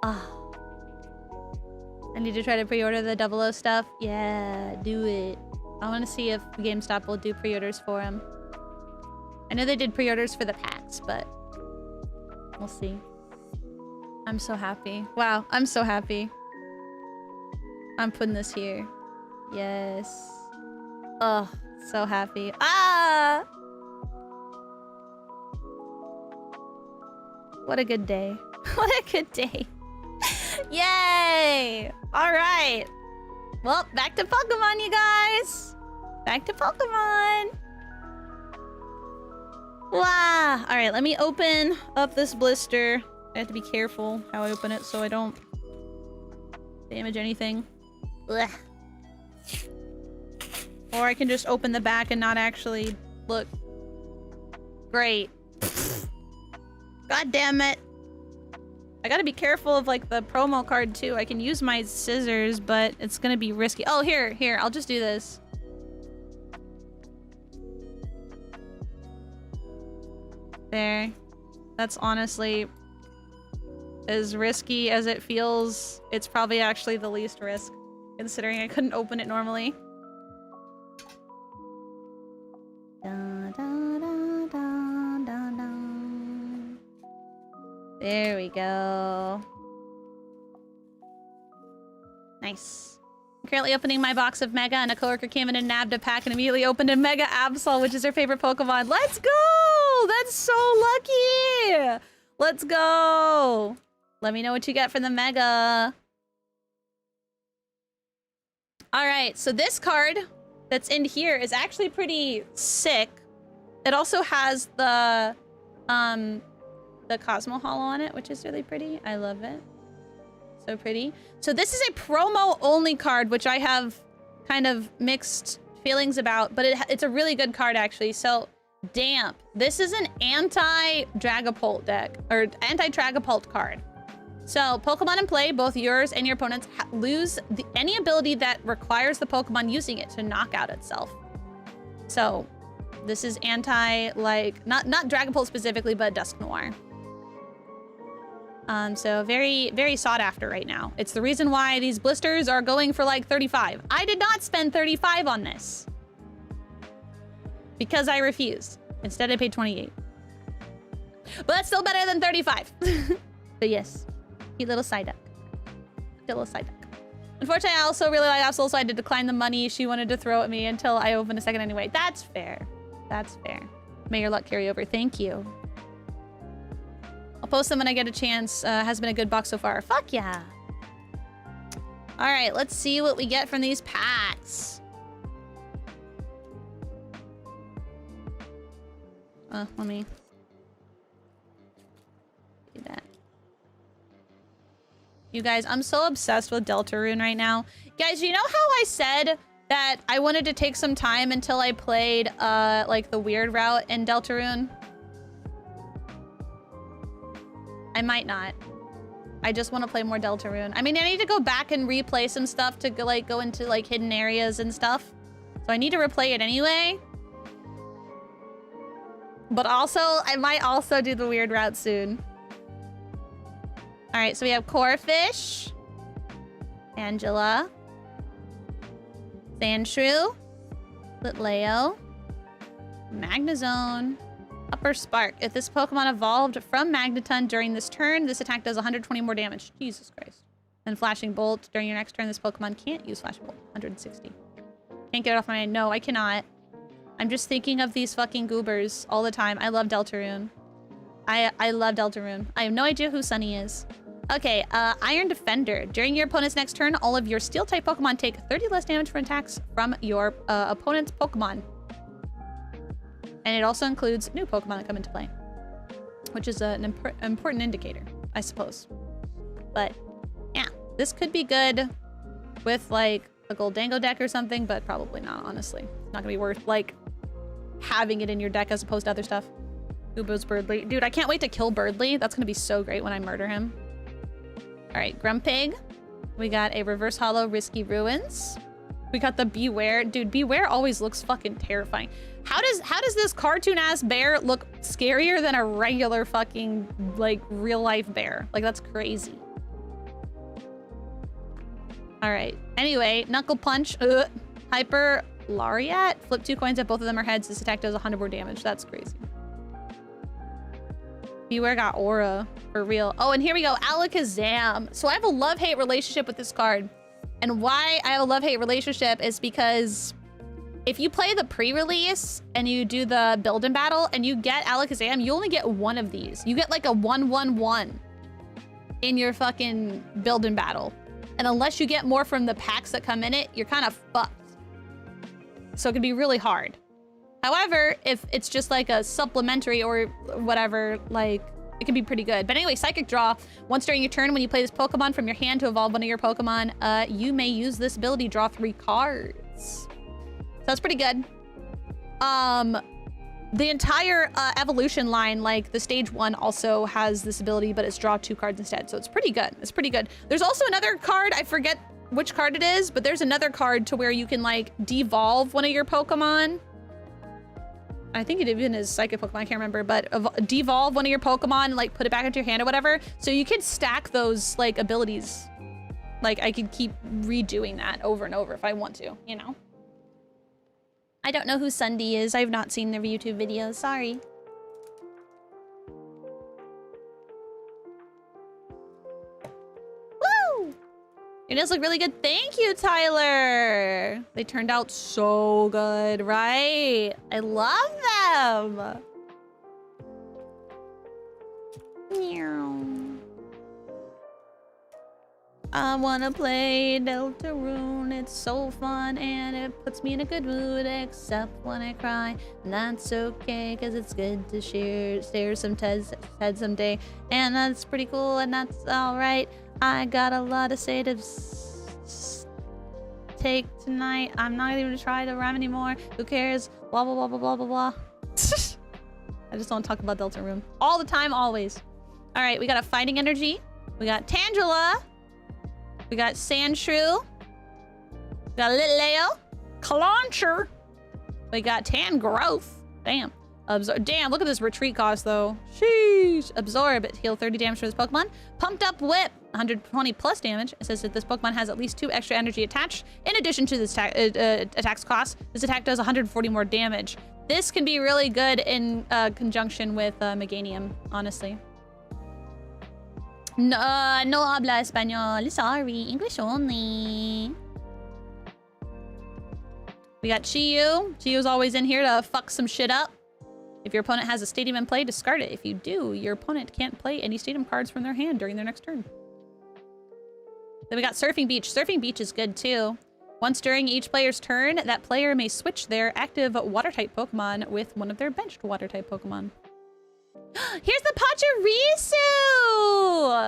Oh. I need to try to pre-order the 00 stuff. Yeah, do it. I want to see if GameStop will do pre-orders for them. I know they did pre-orders for the packs, but we'll see. I'm so happy. Wow, I'm so happy. I'm putting this here. Yes. Oh, so happy. Ah! What a good day. What a good day. Yay! All right. Well, back to Pokemon, you guys. Back to Pokemon. Wow. All right, let me open up this blister. I have to be careful how I open it so I don't damage anything. Blech. Or I can just open the back and not actually look. Great. God damn it. I gotta be careful of like the promo card too. I can use my scissors, but it's gonna be risky. Oh, here, I'll just do this. There. That's honestly as risky as it feels. It's probably actually the least risk, considering I couldn't open it normally. There we go. Nice. I'm currently opening my box of Mega, and a coworker came in and nabbed a pack and immediately opened a Mega Absol, which is her favorite Pokemon. Let's go! That's so lucky! Let's go! Let me know what you get for the Mega. Alright, so this card that's in here is actually pretty sick. It also has the Cosmo Hollow on it, which is really pretty. I love it. So pretty. So this is a promo-only card, which I have kind of mixed feelings about, but it's a really good card, actually. So, Damp. This is an anti-Dragapult deck, or anti-Dragapult card. So, Pokemon in play, both yours and your opponents, lose any ability that requires the Pokemon using it to knock out itself. So, this is anti, like, not Dragapult specifically, but Dusknoir. So very, very sought after right now. It's the reason why these blisters are going for like 35. I did not spend 35 on this. Because I refused. Instead, I paid 28. But that's still better than 35. But yes, cute little Psyduck. Cute little Psyduck. Unfortunately, I also really like Absol, so I had to decline the money she wanted to throw at me until I opened a second anyway. That's fair. That's fair. May your luck carry over. Thank you. I'll post them when I get a chance. Has been a good box so far. Fuck yeah. All right, let's see what we get from these packs. Let me do that. You guys, I'm so obsessed with Deltarune right now. Guys, you know how I said that I wanted to take some time until I played like the weird route in Deltarune? I might not. I just want to play more Deltarune. I mean, I need to go back and replay some stuff to go into like hidden areas and stuff. So I need to replay it anyway. But also, I might also do the weird route soon. All right, so we have Corfish, Angela, Sandshrew, Litleo, Magnezone, Upper Spark. If this Pokemon evolved from Magneton during this turn, this attack does 120 more damage. Jesus Christ. And Flashing Bolt. During your next turn, this Pokemon can't use Flashing Bolt. 160. Can't get it off my... No, I cannot. I'm just thinking of these fucking goobers all the time. I love Deltarune. I love Deltarune. I have no idea who Sunny is. Okay, Iron Defender. During your opponent's next turn, all of your Steel-type Pokemon take 30 less damage from attacks from your opponent's Pokemon. And it also includes new Pokemon that come into play, which is an important indicator, I suppose. But yeah, this could be good with like a Goldango deck or something, but probably not, honestly. It's not gonna be worth like having it in your deck as opposed to other stuff. Ubo's Birdly. Dude, I can't wait to kill Birdly. That's gonna be so great when I murder him. All right, Grumpig. We got a Reverse Hollow Risky Ruins. We got the Beware. Dude, Beware always looks fucking terrifying. How does this cartoon-ass bear look scarier than a regular fucking, like, real-life bear? Like, that's crazy. All right. Anyway, Knuckle Punch. Hyper Lariat. Flip 2 coins if both of them are heads. This attack does 100 more damage. That's crazy. Beware got Aura. For real. Oh, and here we go. Alakazam. So I have a love-hate relationship with this card. And why I have a love-hate relationship is because if you play the pre-release and you do the build and battle and you get Alakazam, you only get one of these. You get like a 1/1/1 in your fucking build and battle. And unless you get more from the packs that come in it, you're kind of fucked. So it can be really hard. However, if it's just like a supplementary or whatever, like, it can be pretty good. But anyway, Psychic Draw. Once during your turn, when you play this Pokemon from your hand to evolve one of your Pokemon, you may use this ability, draw 3 cards. So that's pretty good. The entire evolution line, like the stage 1 also has this ability, but it's draw 2 cards instead. So it's pretty good. It's pretty good. There's also another card. I forget which card it is, but there's another card to where you can like devolve one of your Pokemon. I think it even is Psychic Pokemon, I can't remember, but devolve one of your Pokemon and like put it back into your hand or whatever. So you could stack those like abilities. Like I could keep redoing that over and over if I want to, you know? I don't know who Sunday is. I've not seen their YouTube videos, sorry. Woo! Your nails look really good. Thank you, Tyler. They turned out so good, right? I love them. Meow. I wanna play Deltarune. It's so fun and it puts me in a good mood, except when I cry. And that's okay, cause it's good to share some TED someday. And that's pretty cool and that's alright. I got a lot to say to take tonight. I'm not even gonna try to rhyme anymore. Who cares? Blah, blah, blah, blah, blah, blah, blah. I just don't talk about Deltarune. All the time, always. All right, we got a Fighting Energy. We got Tangela. We got Sandshrew. We got Litleo. Clauncher. We got Tangrowth. Damn. Damn, look at this retreat cost, though. Sheesh. Absorb. Heal 30 damage for this Pokemon. Pumped Up Whip. 120 plus damage. It says that this Pokemon has at least 2 extra energy attached. In addition to this attack's cost, this attack does 140 more damage. This can be really good in conjunction with Meganium, honestly. No habla español. Sorry, English only. We got Chiyu. Chiyu's always in here to fuck some shit up. If your opponent has a stadium in play, discard it. If you do, your opponent can't play any stadium cards from their hand during their next turn. Then we got Surfing Beach. Surfing Beach is good too. Once during each player's turn, that player may switch their active water-type Pokemon with one of their benched water-type Pokemon. Here's the Pachirisu!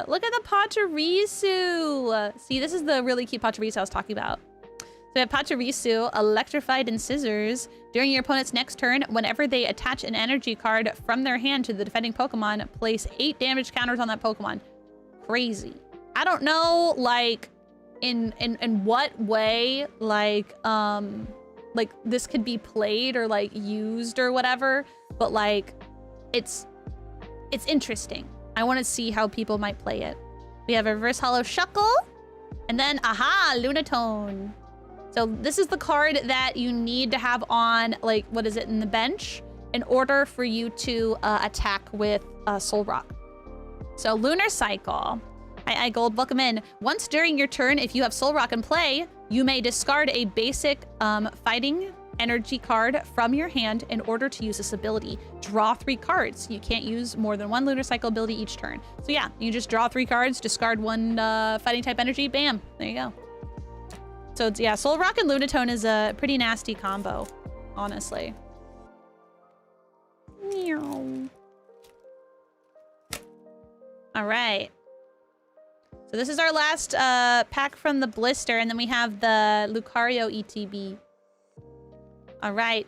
Look at the Pachirisu! See, this is the really cute Pachirisu I was talking about. So we have Pachirisu, Electrified and Scissors. During your opponent's next turn, whenever they attach an energy card from their hand to the defending Pokemon, place 8 damage counters on that Pokemon. Crazy. I don't know, like, in what way, like this could be played or, like, used or whatever, but, like, it's interesting. I want to see how people might play it. We have a Reverse Hollow Shuckle, and then, aha, Lunatone. So this is the card that you need to have on, like, what is it, in the bench, in order for you to attack with Soul Rock. So Lunar Cycle. I Gold, welcome in. Once during your turn, if you have Soul Rock in play, you may discard a basic fighting energy card from your hand in order to use this ability. Draw 3 cards. You can't use more than 1 lunar cycle ability each turn. So yeah, you just draw 3 cards, discard 1 fighting type energy, bam, there you go. So it's, yeah, Soul Rock and Lunatone is a pretty nasty combo, honestly. Meow. All right. So this is our last pack from the blister, and then we have the Lucario ETB. All right.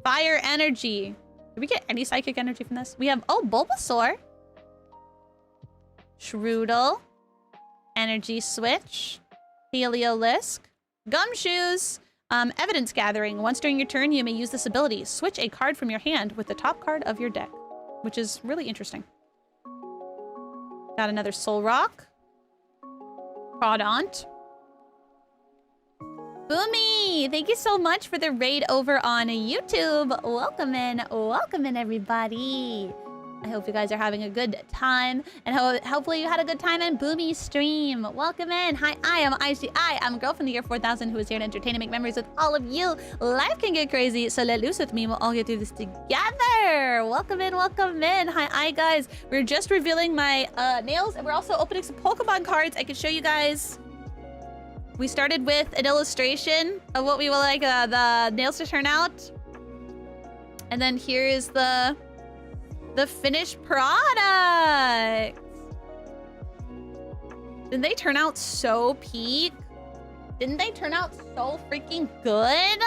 Fire energy. Did we get any psychic energy from this? We have, oh, Bulbasaur. Shroodle. Energy Switch. Heliolisk. Gumshoes. Evidence Gathering. Once during your turn, you may use this ability. Switch a card from your hand with the top card of your deck, which is really interesting. Got another Soul Rock. Crawdaunt. Boomy! Thank you so much for the raid over on YouTube. Welcome in, everybody. I hope you guys are having a good time, and hopefully you had a good time in Boomy's stream. Welcome in. Hi, I am Aishii Ai. I'm a girl from the year 4000 who is here to entertain and make memories with all of you. Life can get crazy, so let loose with me. We'll all get through this together. Welcome in, welcome in. Hi, I guys. We're just revealing my nails, and we're also opening some Pokemon cards. I can show you guys. We started with an illustration of what we would like the nails to turn out. And then here is the finished product. Didn't they turn out so peak? Didn't they turn out so freaking good?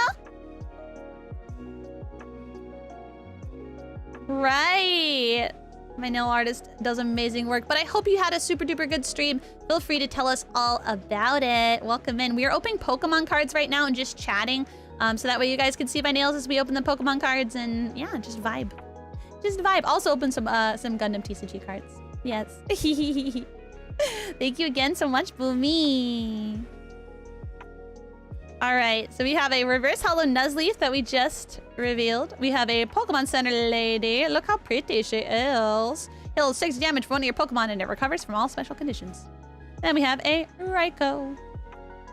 Right. My nail artist does amazing work, but I hope you had a super duper good stream. Feel free to tell us all about it. Welcome in. We are opening Pokemon cards right now and just chatting. So that way you guys can see my nails as we open the Pokemon cards, and yeah, just vibe. Just vibe. Also open some Gundam TCG cards. Yes. Thank you again so much, Boomy. All right, so we have a reverse hollow Nuzleaf that we just revealed. We have a Pokemon Center lady. Look how pretty she is. Heals 6 damage for one of your Pokemon, and it recovers from all special conditions. Then we have a Raikou. If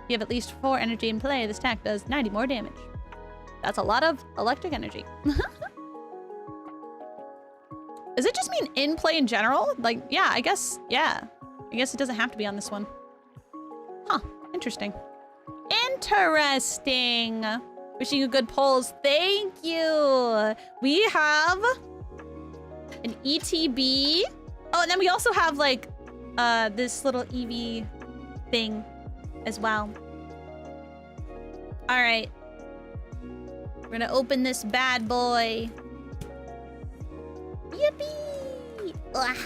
you have at least 4 energy in play, this attack does 90 more damage. That's a lot of electric energy. Does it just mean in play in general? Like, yeah, I guess, yeah. I guess it doesn't have to be on this one. Huh, interesting. Interesting. Wishing you good polls. Thank you. We have an ETB. Oh, and then we also have like this little EV thing as well. All right. We're gonna open this bad boy. Yippee! Ugh.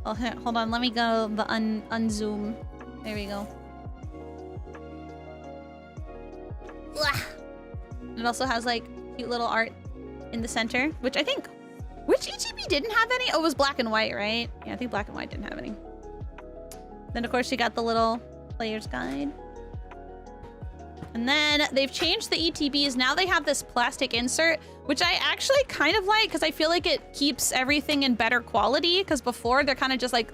Oh, hold on. Let me go the unzoom. There we go. Ugh. It also has like cute little art in the center, which I think, which ETB didn't have any? Oh, it was black and white, right? Yeah, I think black and white didn't have any. Then of course you got the little player's guide. And then they've changed the ETBs. Now they have this plastic insert, which I actually kind of like because I feel like it keeps everything in better quality. Because before they're kind of just like,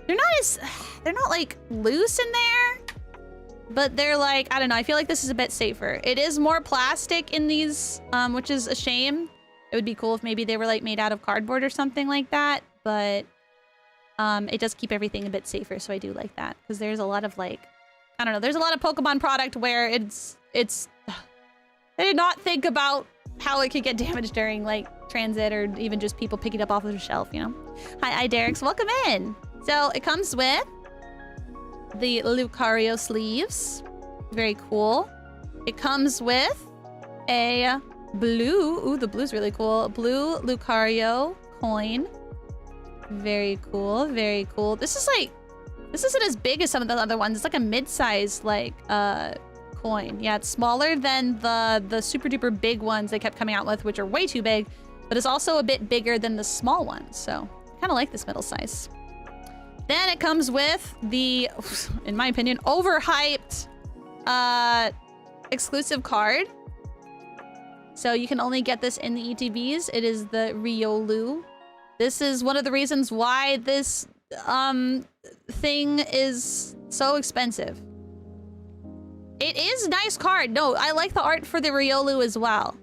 they're not like loose in there, but they're like, I don't know. I feel like this is a bit safer. It is more plastic in these, which is a shame. It would be cool if maybe they were like made out of cardboard or something like that. But it does keep everything a bit safer. So I do like that because there's a lot of like, I don't know. There's a lot of Pokemon product where it's they did not think about how it could get damaged during like transit or even just people picking it up off of the shelf, you know? Hi, Derek's. Welcome in. So it comes with the Lucario sleeves. Very cool. It comes with a blue, ooh, the blue's really cool. Blue Lucario coin. Very cool, very cool. This isn't as big as some of the other ones. It's like a mid-sized like coin. Yeah, it's smaller than the super duper big ones they kept coming out with, which are way too big, but it's also a bit bigger than the small ones. So I kind of like this middle size. Then it comes with the, in my opinion, overhyped exclusive card. So you can only get this in the ETBs. It is the Riolu. This is one of the reasons why this thing is so expensive. It is a nice card. No, I like the art for the Riolu as well.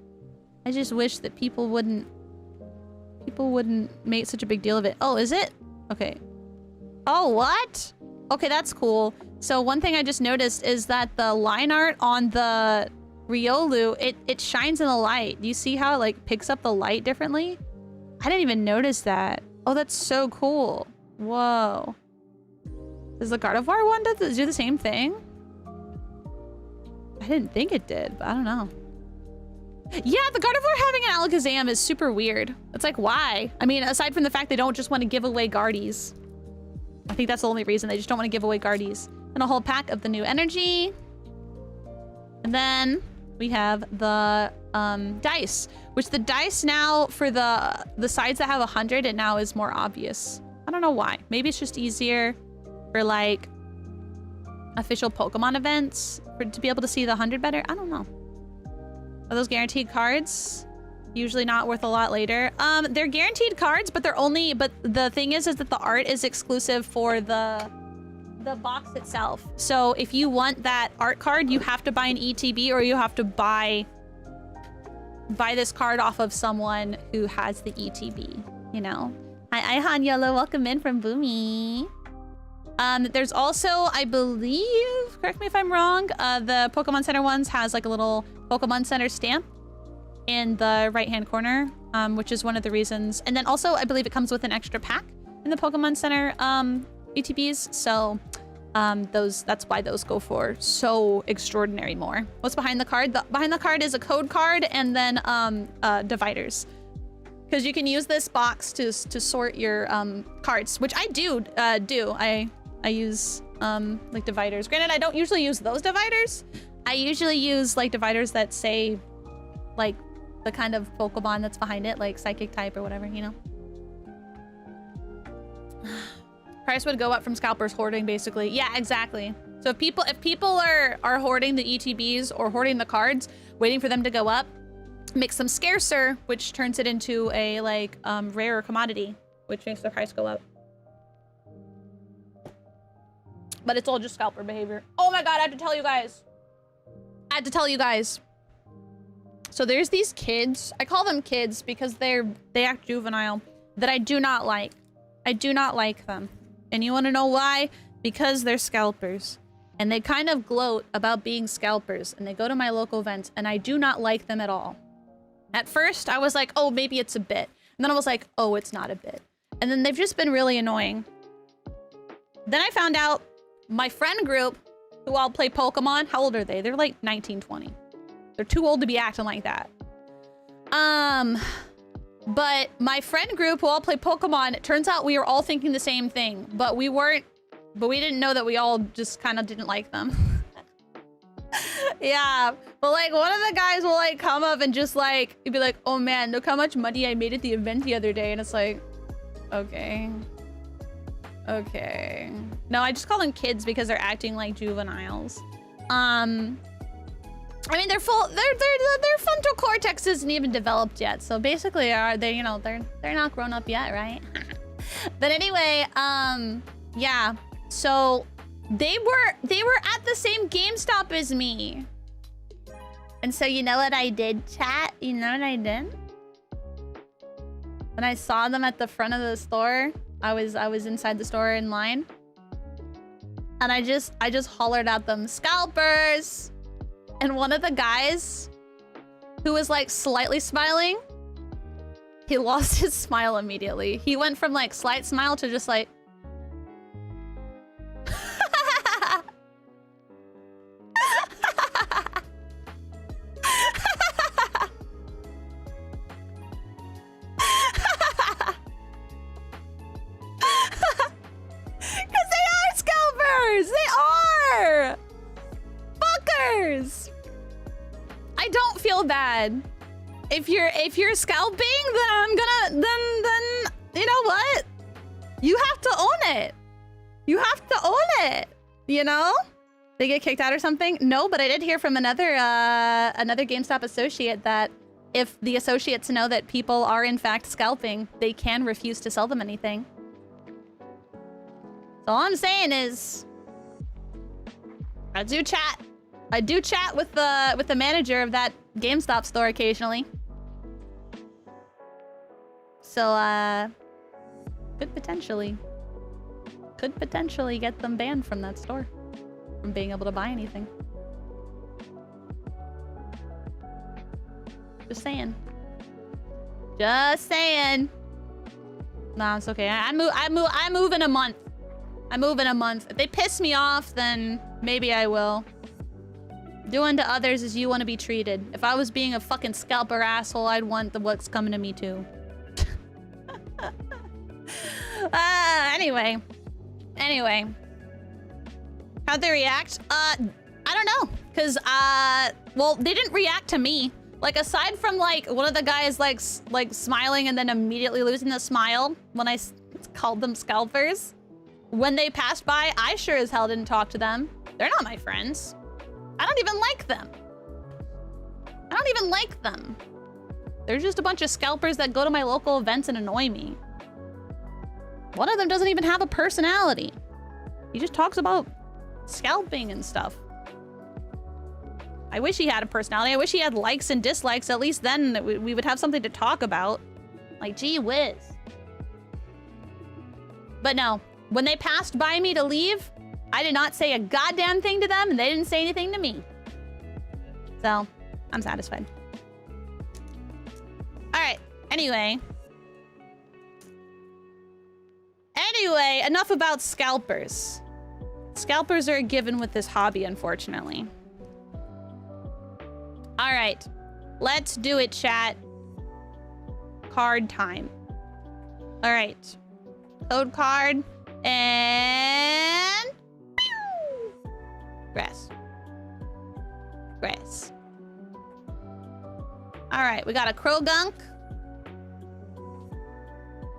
I just wish that people wouldn't make such a big deal of it. Oh, is it? Okay. Oh, what? Okay, that's cool. So one thing I just noticed is that the line art on the Riolu, it shines in the light. Do you see how it like picks up the light differently? I didn't even notice that. Oh, that's so cool. Whoa. Does the Gardevoir one do the same thing? I didn't think it did, but I don't know. Yeah, the Gardevoir having an Alakazam is super weird. It's like, why? I mean, aside from the fact they don't just want to give away Guardies. I think that's the only reason. They just don't want to give away Guardies. And a whole pack of the new energy. And then we have the dice, which the dice now for the sides that have 100, it now is more obvious. I don't know why. Maybe it's just easier for like official Pokemon events to be able to see the 100 better. I don't know. Are those guaranteed cards? Usually not worth a lot later. They're guaranteed cards, but the thing is that the art is exclusive for the box itself. So if you want that art card, you have to buy an ETB or you have to buy this card off of someone who has the ETB, you know? Hi, Hanyolo, welcome in from Boomy. There's also, I believe, correct me if I'm wrong, the Pokemon Center ones has like a little Pokemon Center stamp in the right-hand corner, which is one of the reasons. And then also, I believe it comes with an extra pack in the Pokemon Center ETBs. So that's why those go for so extraordinary more. What's behind the card? Behind the card is a code card and then dividers. Because you can use this box to sort your cards, which I do. I use like dividers. Granted, I don't usually use those dividers. I usually use like dividers that say like the kind of Pokemon that's behind it, like psychic type or whatever, you know? Price would go up from scalpers hoarding, basically. Yeah, exactly. So if people are hoarding the ETBs or hoarding the cards, waiting for them to go up, makes them scarcer, which turns it into a like rarer commodity, which makes the price go up. But it's all just scalper behavior. Oh my god, I have to tell you guys. So there's these kids. I call them kids because they act juvenile, that I do not like. I do not like them. And you want to know why? Because they're scalpers. And they kind of gloat about being scalpers. And they go to my local events, and I do not like them at all. At first, I was like, oh, maybe it's a bit. And then I was like, oh, it's not a bit. And then they've just been really annoying. Then I found out my friend group, who all play Pokemon, how old are they? They're like 19, 20. They're too old to be acting like that. But my friend group who all play Pokemon, it turns out we were all thinking the same thing, but we didn't know that we all just kind of didn't like them. Yeah, but like one of the guys will like come up and just like, he'd be like, oh man, look how much money I made at the event the other day. And it's like, okay. Okay. No, I just call them kids because they're acting like juveniles. I mean, their frontal cortex isn't even developed yet. So basically, they're not grown up yet, right? But anyway, yeah. So they were at the same GameStop as me. And so you know what I did, chat? You know what I did? When I saw them at the front of the store, I was inside the store in line. And I just hollered at them, scalpers! And one of the guys who was like slightly smiling, he lost his smile immediately. He went from like slight smile to just like I don't feel bad. If you're scalping, then you know what? You have to own it. You have to own it. You know? They get kicked out or something? No, but I did hear from another GameStop associate that if the associates know that people are in fact scalping, they can refuse to sell them anything. So all I'm saying is, I do chat. I do chat with the manager of that GameStop store occasionally. So, could potentially get them banned from that store. From being able to buy anything. Just saying. Just saying. Nah, it's okay. I move in a month. I move in a month. If they piss me off, then maybe I will. Do unto others as you want to be treated. If I was being a fucking scalper asshole, I'd want what's coming to me too. Anyway. How'd they react? I don't know. Cause, well, they didn't react to me. Like, aside from, like, one of the guys, like smiling and then immediately losing the smile when I called them scalpers. When they passed by, I sure as hell didn't talk to them. They're not my friends. I don't even like them. They're just a bunch of scalpers that go to my local events and annoy me. One of them doesn't even have a personality. He just talks about scalping and stuff. I wish he had a personality. I wish he had likes and dislikes. At least then we would have something to talk about. Like, gee whiz. But no, when they passed by me to leave, I did not say a goddamn thing to them, and they didn't say anything to me. So, I'm satisfied. Alright, anyway, enough about scalpers. Scalpers are a given with this hobby, unfortunately. Alright, let's do it, chat. Card time. Alright. Code card, and... Grass. Alright, we got a Krogunk.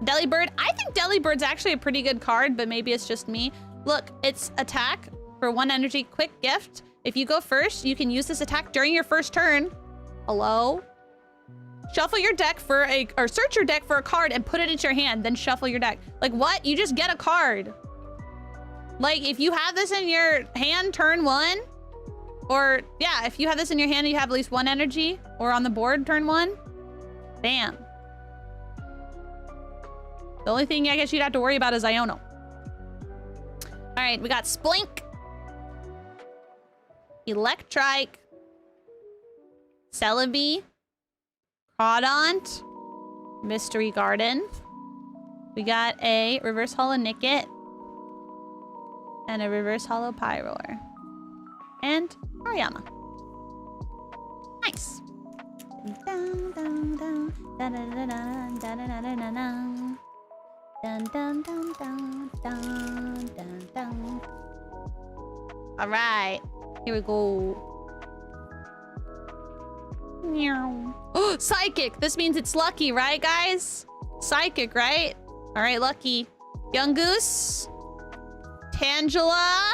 Delibird. I think Delibird's actually a pretty good card, but maybe it's just me. Look, it's attack for 1 energy, quick gift. If you go first, you can use this attack during your first turn. Hello? Shuffle your deck for or search your deck for a card and put it into your hand, then shuffle your deck. Like, what? You just get a card. Like, if you have this in your hand turn 1, or, yeah, if you have this in your hand and you have at least 1 energy, or on the board turn 1, bam. The only thing I guess you'd have to worry about is Iono. All right, we got Splink, Electrike, Celebi, Crawdaunt, Mystery Garden. We got a Reverse Hollow Nickit, and a Reverse Hollow Pyroar. And Hariyama. Nice. All right, here we go. Oh, Psychic. This means it's lucky, right, guys? Psychic, right? All right, lucky. Young Goose, Tangela,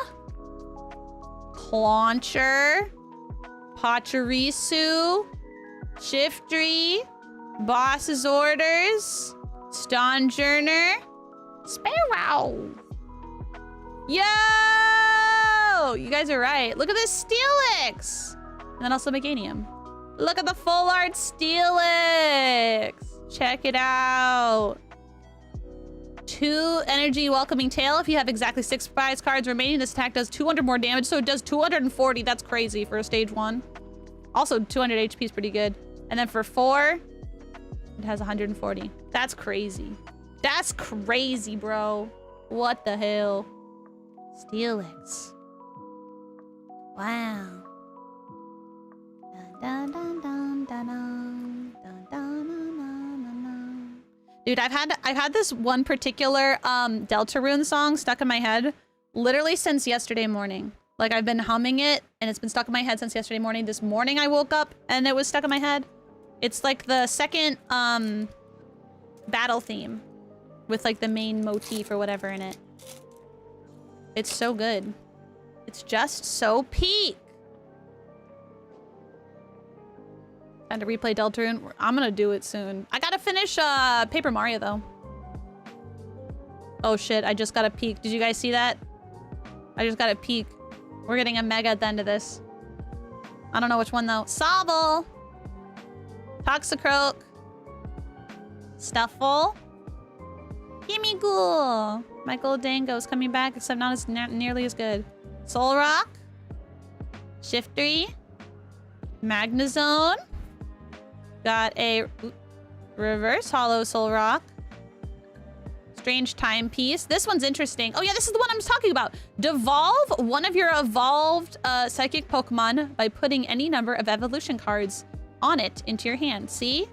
Clauncher, Pachirisu, Shiftry, Boss's Orders, Stonjourner, Sparrow. Yo! You guys are right. Look at this Steelix! And then also Meganium. Look at the full art Steelix! Check it out. 2 energy welcoming tail. If you have exactly 6 prize cards remaining, this attack does 200 more damage, so it does 240. That's crazy for a stage 1. Also, 200 HP is pretty good. And then for 4, it has 140. That's crazy. That's crazy, bro. What the hell? Steelix. Wow. Dun, dun, dun, dun, dun, dun, dun, dun, dun, dun, dun. Dude, I've had this one particular Deltarune song stuck in my head literally since yesterday morning. Like, I've been humming it and it's been stuck in my head since yesterday morning. This morning I woke up and it was stuck in my head. It's like the second battle theme with like the main motif or whatever in it. It's so good. It's just so peak. Time to replay Deltarune. I'm gonna do it soon. I gotta finish Paper Mario though. Oh shit, I just got a peek. Did you guys see that? I just got a peek. We're getting a mega at the end of this. I don't know which one though. Sobble. Toxicroak. Stuffle. Himigul. My gold Dango's coming back, except not as nearly as good. Solrock. Shiftry. Magnezone. Got a reverse hollow Solrock. Strange Timepiece. This one's interesting. Oh yeah, this is the one I was talking about. Devolve one of your evolved psychic Pokemon by putting any number of evolution cards on it into your hand. See?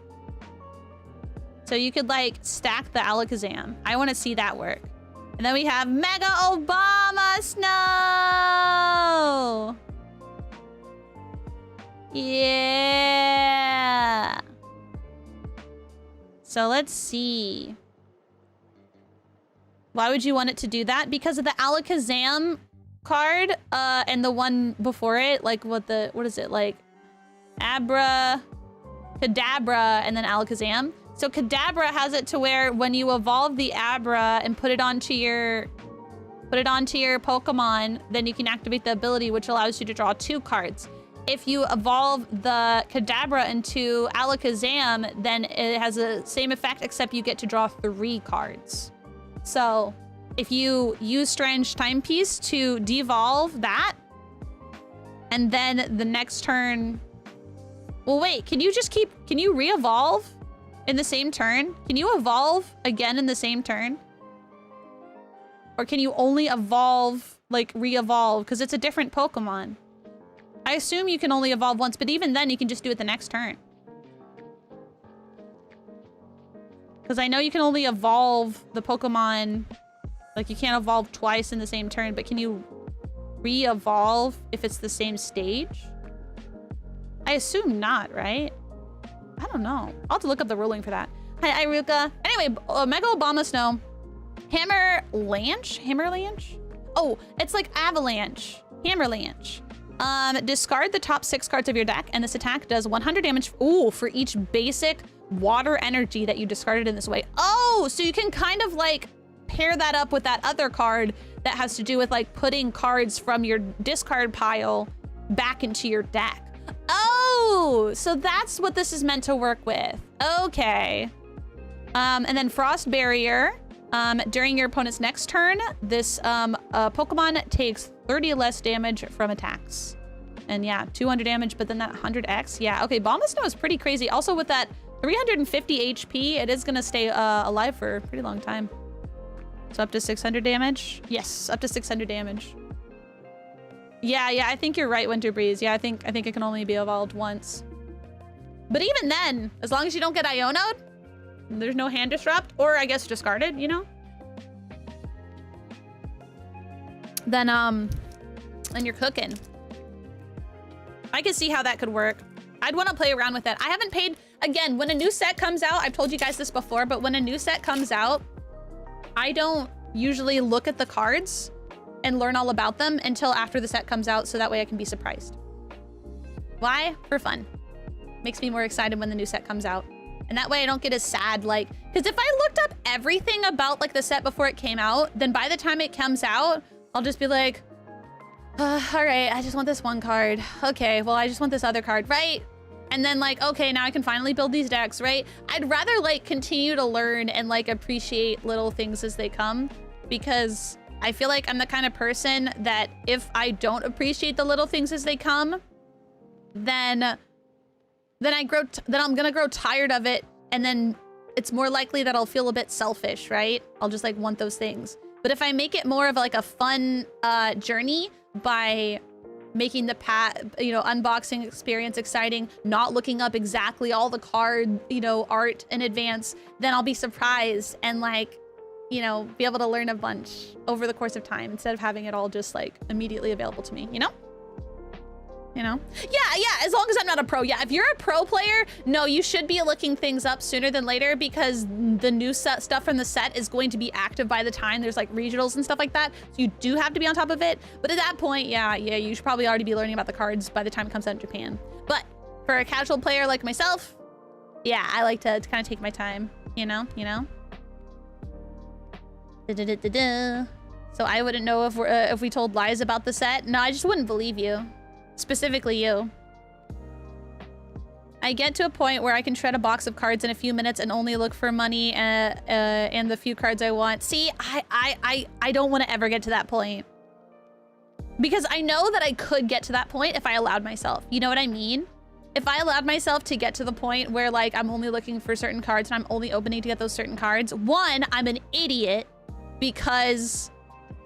So you could like stack the Alakazam. I want to see that work. And then we have Mega Obama Snow. Yeah. So let's see. Why would you want it to do that? Because of the Alakazam card, and the one before it, like what is it? Like Abra, Kadabra, and then Alakazam. So Kadabra has it to where when you evolve the Abra and put it onto your Pokemon, then you can activate the ability, which allows you to draw 2 cards. If you evolve the Kadabra into Alakazam, then it has the same effect, except you get to draw 3 cards. So if you use Strange Timepiece to devolve that, and then the next turn... Well, wait, can you re-evolve in the same turn? Can you evolve again in the same turn? Or can you only evolve, like re-evolve? Because it's a different Pokemon. I assume you can only evolve once, but even then you can just do it the next turn. Because I know you can only evolve the Pokemon, like you can't evolve twice in the same turn, but can you re-evolve if it's the same stage? I assume not, right? I don't know. I'll have to look up the ruling for that. Hi, Iruka. Anyway, Mega Obama Snow. Hammerlanche? Oh, it's like Avalanche. Hammerlanche. Discard the top 6 cards of your deck, and this attack does 100 damage for each basic water energy that you discarded in this way. Oh, so you can kind of like pair that up with that other card that has to do with like putting cards from your discard pile back into your deck. Oh, so that's what this is meant to work with. Okay. And then Frost Barrier. During your opponent's next turn, this Pokemon takes 30 less damage from attacks. And yeah, 200 damage, but then that 100x. Yeah, okay, Bombasnow is pretty crazy. Also with that 350 HP, it is gonna stay alive for a pretty long time. So up to 600 damage? Yes, up to 600 damage. Yeah, I think you're right, Winter Breeze. Yeah, I think it can only be evolved once. But even then, as long as you don't get Iono'd, there's no hand disrupt, or I guess discarded, you know? Then you're cooking. I can see how that could work. I'd want to play around with that. I haven't paid, again, when a new set comes out, I've told you guys this before, but when a new set comes out, I don't usually look at the cards and learn all about them until after the set comes out, so that way I can be surprised. Why? For fun. Makes me more excited when the new set comes out. And that way I don't get as sad, like, because if I looked up everything about like the set before it came out, then by the time it comes out, I'll just be like, all right, I just want this one card. Okay, well, I just want this other card, right? And then like, okay, now I can finally build these decks, right? I'd rather like continue to learn and like appreciate little things as they come, because I feel like I'm the kind of person that if I don't appreciate the little things as they come, then I'm gonna grow tired of it, and then it's more likely that I'll feel a bit selfish, right? I'll just like want those things. But if I make it more of like a fun journey by making the unboxing experience exciting, not looking up exactly all the card, art in advance, then I'll be surprised and like, be able to learn a bunch over the course of time instead of having it all just like immediately available to me, Yeah, as long as I'm not a pro. Yeah, if you're a pro player, no, you should be looking things up sooner than later, because the new stuff from the set is going to be active by the time there's like regionals and stuff like that. So you do have to be on top of it. But at that point, yeah, you should probably already be learning about the cards by the time it comes out in Japan. But for a casual player like myself, yeah, I like to kind of take my time, So I wouldn't know if we told lies about the set. No, I just wouldn't believe you. Specifically you. I get to a point where I can shred a box of cards in a few minutes and only look for money and the few cards I want. See, I don't want to ever get to that point. Because I know that I could get to that point if I allowed myself. You know what I mean? If I allowed myself to get to the point where like I'm only looking for certain cards and I'm only opening to get those certain cards, one, I'm an idiot because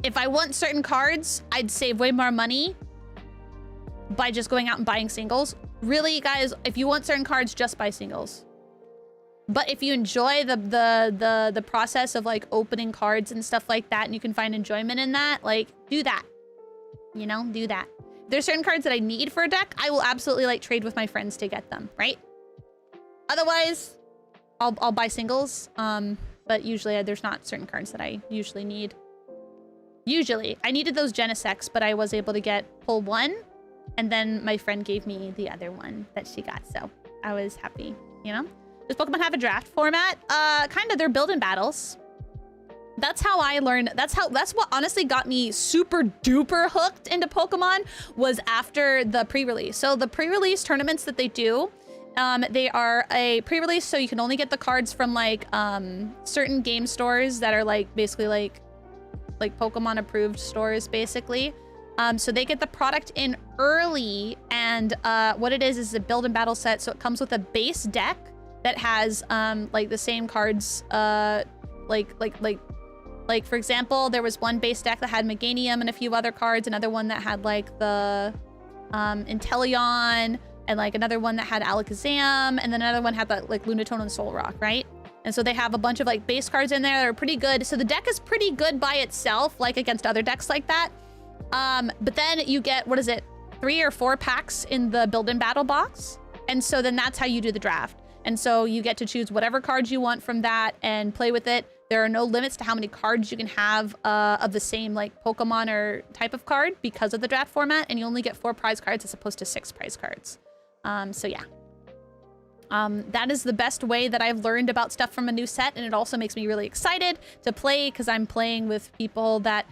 if I want certain cards, I'd save way more money by just going out and buying singles. Really, guys, if you want certain cards, just buy singles. But if you enjoy the process of like opening cards and stuff like that, and you can find enjoyment in that, like do that. You know, do that. If there's certain cards that I need for a deck, I will absolutely like trade with my friends to get them, right? Otherwise, I'll buy singles. But usually there's not certain cards that I usually need. Usually, I needed those Genesects, but I was able to get pull one, and then my friend gave me the other one that she got, so I was happy, you know? Does Pokemon have a draft format? Kind of, they're build and battles. That's how I learned, that's what honestly got me super duper hooked into Pokemon was after the pre-release. So the pre-release tournaments that they do, they are a pre-release, so you can only get the cards from like certain game stores that are like basically like Pokemon approved stores basically. So they get the product in early, and what it is a build and battle set. So it comes with a base deck that has like the same cards, like for example, there was one base deck that had Meganium and a few other cards, another one that had like the Inteleon, and like another one that had Alakazam, and then another one had that like Lunatone and Solrock, right? And so they have a bunch of like base cards in there that are pretty good. So the deck is pretty good by itself, like against other decks like that. But then you get, what is it, 3 or 4 packs in the build and battle box. And so then that's how you do the draft. And so you get to choose whatever cards you want from that and play with it. There are no limits to how many cards you can have of the same like Pokemon or type of card because of the draft format. And you only get 4 prize cards as opposed to 6 prize cards. So yeah. That is the best way that I've learned about stuff from a new set, and it also makes me really excited to play because I'm playing with people that,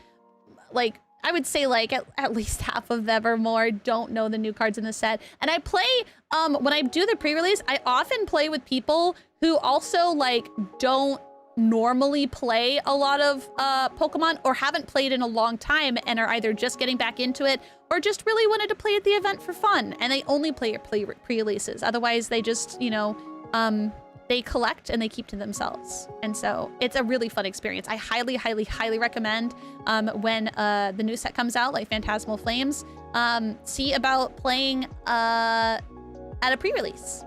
like, I would say like at least half of them or more don't know the new cards in the set. And I play, when I do the pre-release, I often play with people who also like don't normally play a lot of Pokemon or haven't played in a long time and are either just getting back into it or just really wanted to play at the event for fun, and they only play pre-releases. Otherwise they just, you know, they collect and they keep to themselves. And so it's a really fun experience. I highly, highly, highly recommend when the new set comes out, like Phantasmal Flames, see about playing at a pre-release.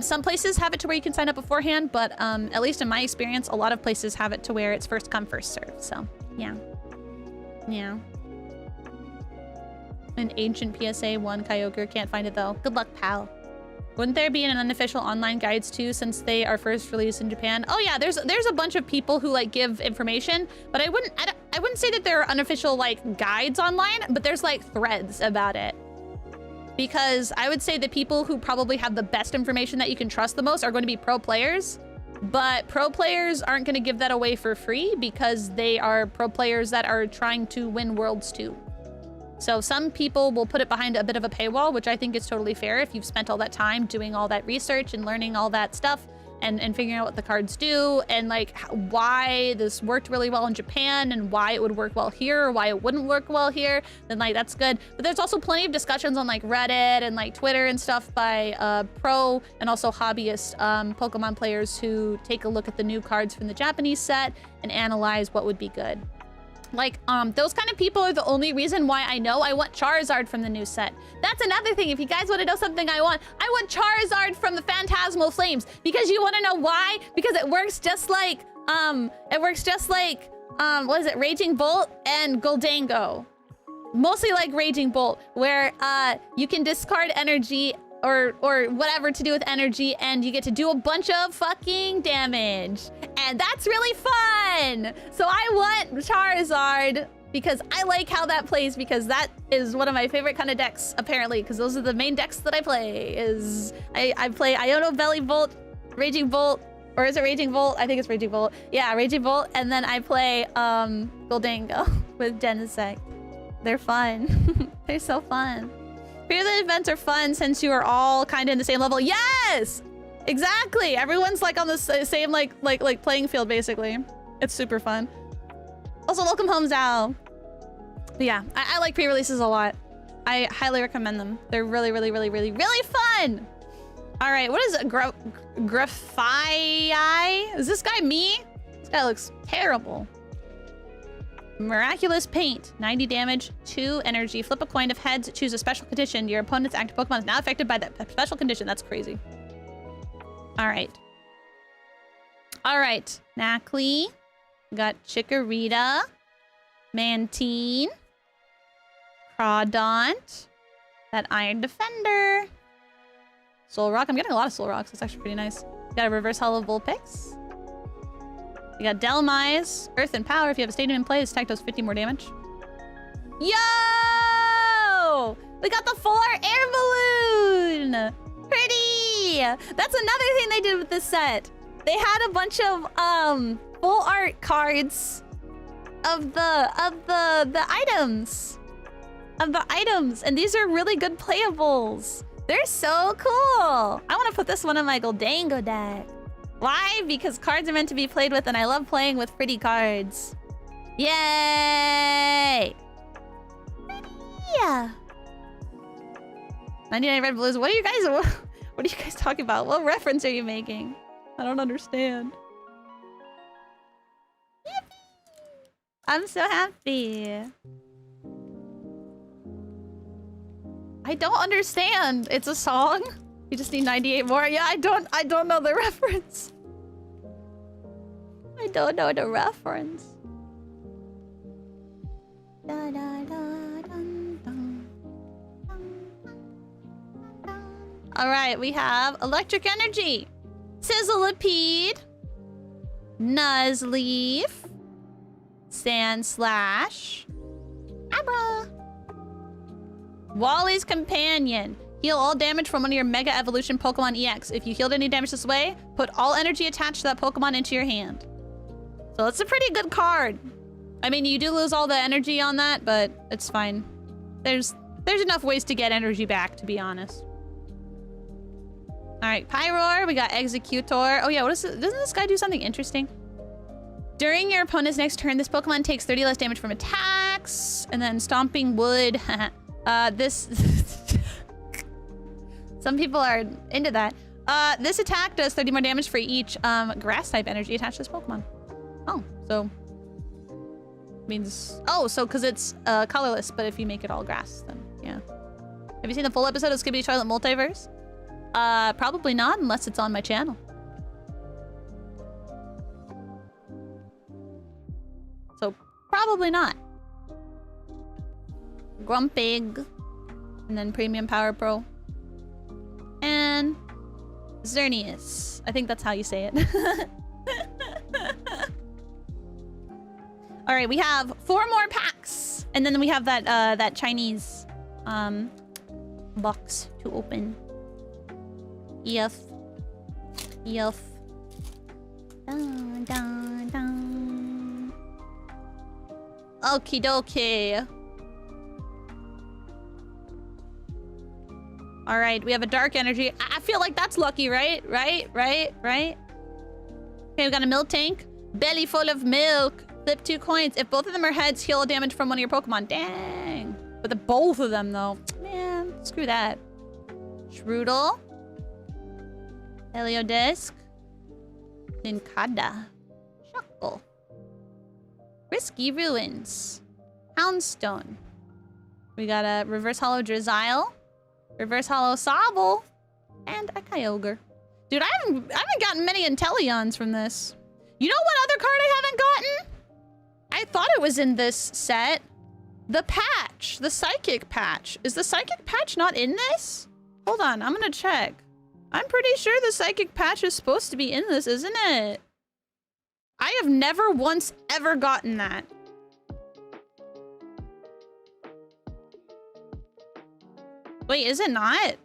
Some places have it to where you can sign up beforehand, but at least in my experience, a lot of places have it to where it's first come, first serve. So yeah. Yeah. An ancient PSA 1 Kyogre, can't find it though. Good luck, pal. Wouldn't there be an unofficial online guides too, since they are first released in Japan? Oh yeah, there's a bunch of people who like give information, but I wouldn't say that there are unofficial like guides online, but there's like threads about it. Because I would say the people who probably have the best information that you can trust the most are going to be pro players, but pro players aren't going to give that away for free because they are pro players that are trying to win worlds too. So some people will put it behind a bit of a paywall, which I think is totally fair if you've spent all that time doing all that research and learning all that stuff and figuring out what the cards do and like why this worked really well in Japan and why it would work well here or why it wouldn't work well here, then like that's good. But there's also plenty of discussions on like Reddit and like Twitter and stuff by pro and also hobbyist Pokemon players who take a look at the new cards from the Japanese set and analyze what would be good. Like, those kind of people are the only reason why I know I want Charizard from the new set. That's another thing. If you guys want to know something I want Charizard from the Phantasmal Flames. Because you want to know why? Because it works just like, what is it? Raging Bolt and Goldango. Mostly like Raging Bolt, where you can discard energy or whatever to do with energy, and you get to do a bunch of fucking damage. And that's really fun! So I want Charizard because I like how that plays, because that is one of my favorite kind of decks, apparently, because those are the main decks that I play. I play Iono Belly Bolt, Raging Bolt, or is it Raging Bolt? I think it's Raging Bolt. Yeah, Raging Bolt, and then I play Goldango with Genesect. They're fun. They're so fun. Pre-release events are fun since you are all kind of in the same level. Yes! Exactly! Everyone's like on the same like playing field, basically. It's super fun. Also, welcome home, Zao. But yeah, I like pre-releases a lot. I highly recommend them. They're really, really, really, really, really fun! Alright, what is it? Graphii? Is this guy me? This guy looks terrible. Miraculous Paint. 90 damage, 2 energy. Flip a coin. If heads, choose a special condition. Your opponent's active Pokemon is now affected by that special condition. That's crazy. Alright. Alright. Knackley. Got Chikorita. Mantine. Crawdont. That Iron Defender. Soul Rock. I'm getting a lot of Soul Rocks. That's actually pretty nice. Got a Reverse Hollow Vulpix. You got Delmise. Earth and Power. If you have a stadium in play, this attack does 50 more damage. Yo! We got the full art air balloon! Pretty! That's another thing they did with this set. They had a bunch of full art cards of the items. And these are really good playables. They're so cool. I want to put this one in my Goldango deck. Why? Because cards are meant to be played with, and I love playing with pretty cards. Yay! Yeah. 99 red blues. What are you guys talking about? What reference are you making? I don't understand. Yippee! I'm so happy. I don't understand. It's a song. You just need 98 more. Yeah, I don't know the reference. I don't know the reference. Da, da, da, dun, dun, dun, dun. All right, we have Electric Energy, Sizzlipede, Nuzleaf, Sandslash, Abra, Wally's Companion. Heal all damage from one of your Mega Evolution Pokemon EX. If you healed any damage this way, put all energy attached to that Pokemon into your hand. So it's a pretty good card. I mean, you do lose all the energy on that, but it's fine. There's enough ways to get energy back, to be honest. All right, Pyroar. We got Executor. Oh yeah, what is it? Doesn't this guy do something interesting? During your opponent's next turn, this Pokemon takes 30 less damage from attacks, and then Stomping Wood. This. Some people are into that. This attack does 30 more damage for each grass type energy attached to this Pokemon. Oh, so means so because it's colorless, but if you make it all grass, then yeah. Have you seen the full episode of Skibidi Toilet Multiverse? Probably not unless it's on my channel. So probably not. Grumpig, and then Premium Power Pro. And Xerneas. I think that's how you say it. All right, we have 4 more packs, and then we have that that Chinese box to open. Yuff. Dun, dun, dun. Okie dokie. All right, we have a Dark Energy. I feel like that's lucky, right? Right? Okay, we got a Milk Tank. Belly full of milk. Flip 2 coins. If both of them are heads, heal damage from one of your Pokemon. Dang. But the both of them, though. Man, screw that. Shroodle. Heliodisc. Nincada. Shuckle. Risky Ruins. Houndstone. We got a Reverse Hollow Drizzile. Reverse Hollow Sobble, and a Kyogre. Dude, I haven't gotten many Inteleons from this. You know what other card I haven't gotten? I thought it was in this set. The patch, the Psychic patch. Is the Psychic patch not in this? Hold on, I'm gonna check. I'm pretty sure the Psychic patch is supposed to be in this, isn't it? I have never once ever gotten that. Wait, is it not?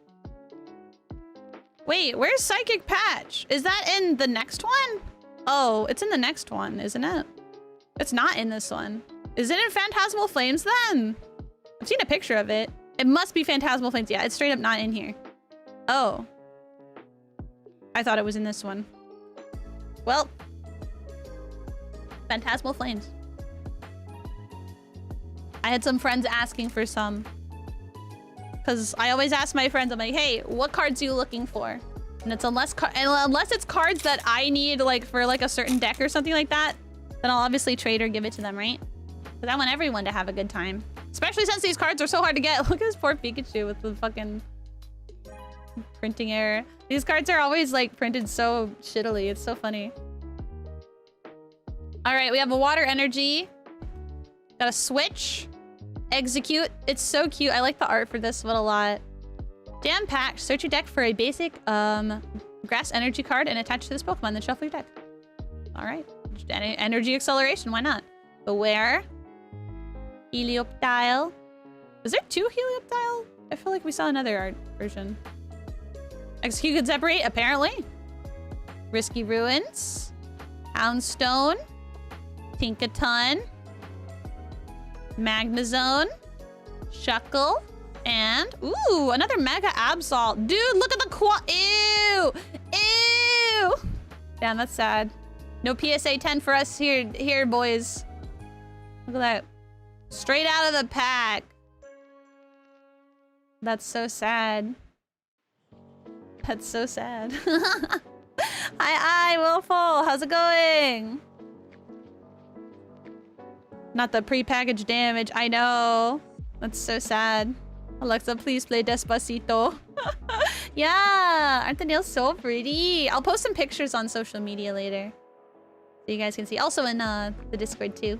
Wait, where's Psychic Patch? Is that in the next one? Oh, it's in the next one, isn't it? It's not in this one. Is it in Phantasmal Flames then? I've seen a picture of it. It must be Phantasmal Flames. Yeah, it's straight up not in here. Oh. I thought it was in this one. Well. Phantasmal Flames. I had some friends asking for some. Because I always ask my friends, I'm like, hey, what cards are you looking for? And it's unless it's cards that I need like for like a certain deck or something like that, then I'll obviously trade or give it to them, right? Because I want everyone to have a good time. Especially since these cards are so hard to get. Look at this poor Pikachu with the fucking printing error. These cards are always like printed so shittily. It's so funny. All right, we have a water energy. Got a switch. Execute. It's so cute. I like the art for this one a lot. Jam packed. Search your deck for a basic grass energy card and attach to this Pokemon, then shuffle your deck. All right. Energy acceleration. Why not? Beware. Helioptile. Is there 2 Helioptile? I feel like we saw another art version. Execute can separate, apparently. Risky Ruins. Houndstone. Tinkaton. Magnezone. Shuckle. And, ooh, another Mega Absol. Dude, look at the ew! Ew! Damn, that's sad. No PSA 10 for us here, boys. Look at that. Straight out of the pack. That's so sad. That's so sad. Hi, Willful. How's it going? Not the pre-packaged damage. I know. That's so sad. Alexa, please play Despacito. Yeah, aren't the nails so pretty? I'll post some pictures on social media later, so you guys can see. Also in the Discord too.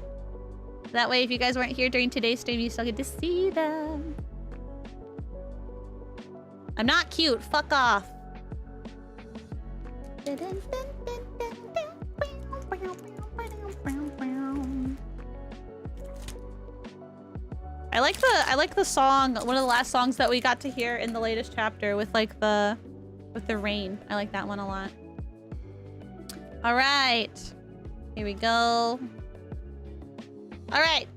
That way, if you guys weren't here during today's stream, you still get to see them. I'm not cute. Fuck off. I like the song, one of the last songs that we got to hear in the latest chapter with like the rain. I like that one a lot. All right. Here we go. All right.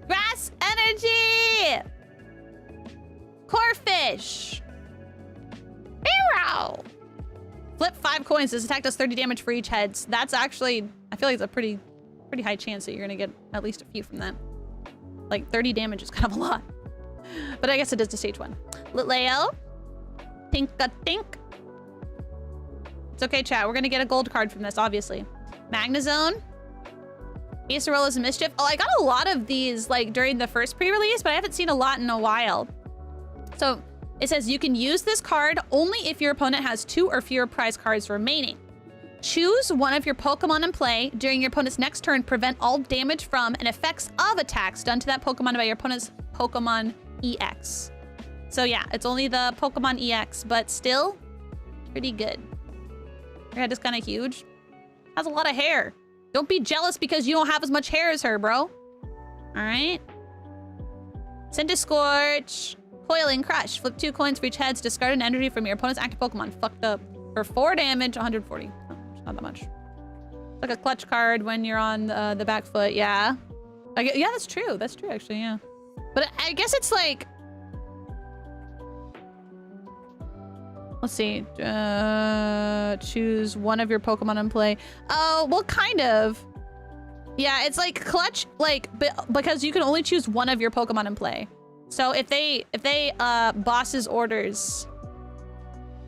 Grass energy. Corphish. Hero. Flip 5 coins. This attack does 30 damage for each heads. That's actually, I feel like it's a pretty high chance that you're gonna get at least a few from that. Like 30 damage is kind of a lot. But I guess it is to stage 1. Litleo. Tinka-tink. It's okay, chat. We're gonna get a gold card from this, obviously. Magnezone. Acerola's Mischief. Oh, I got a lot of these like during the first pre-release, but I haven't seen a lot in a while. So it says you can use this card only if your opponent has 2 or fewer prize cards remaining. Choose one of your Pokemon in play. During your opponent's next turn, prevent all damage from and effects of attacks done to that Pokemon by your opponent's Pokemon EX. So yeah, it's only the Pokemon EX, but still pretty good. Her head is kind of huge. Has a lot of hair. Don't be jealous because you don't have as much hair as her, bro. All right. Centiskorch. Coiling Crush. Flip 2 coins for each head. Discard an energy from your opponent's active Pokemon. Fucked up. For 4 damage, 140. Oh, not that much. Like a clutch card when you're on the back foot. Yeah. Yeah, that's true. That's true, actually, yeah. But I guess it's like... Let's see. Choose one of your Pokemon in play. Oh, well, kind of. Yeah, it's like clutch, like, because you can only choose one of your Pokemon in play. So if they boss's orders,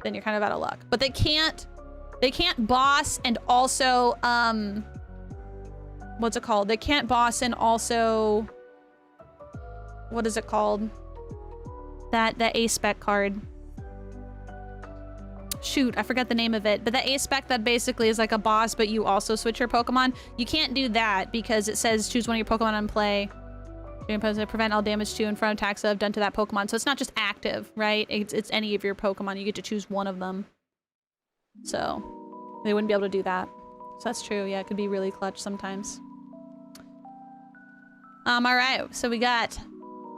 then you're kind of out of luck. But they can't boss and also, what's it called? They can't boss and also, what is it called? That A-Spec card. Shoot, I forgot the name of it. But the A-Spec that basically is like a boss, but you also switch your Pokemon. You can't do that because it says choose one of your Pokemon in play. You're supposed to prevent all damage to and from attacks that have done to that Pokemon. So it's not just active, right? It's any of your Pokemon. You get to choose one of them. So they wouldn't be able to do that. So that's true. Yeah, it could be really clutch sometimes. All right. So we got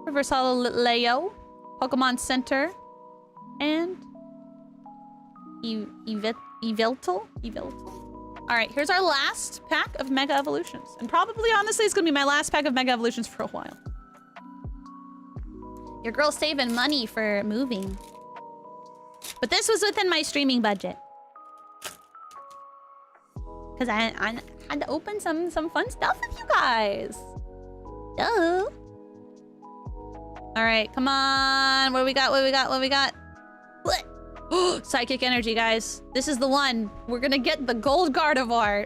Reversal Leo, Pokemon Center, and Eviltal? All right, here's our last pack of Mega Evolutions. And probably, honestly, it's gonna be my last pack of Mega Evolutions for a while. Your girl's saving money for moving. But this was within my streaming budget. Because I had to open some fun stuff with you guys. Duh. Alright, come on. What do we got? What do we got? What do we got? What? Psychic energy, guys. This is the one. We're gonna get the gold Gardevoir.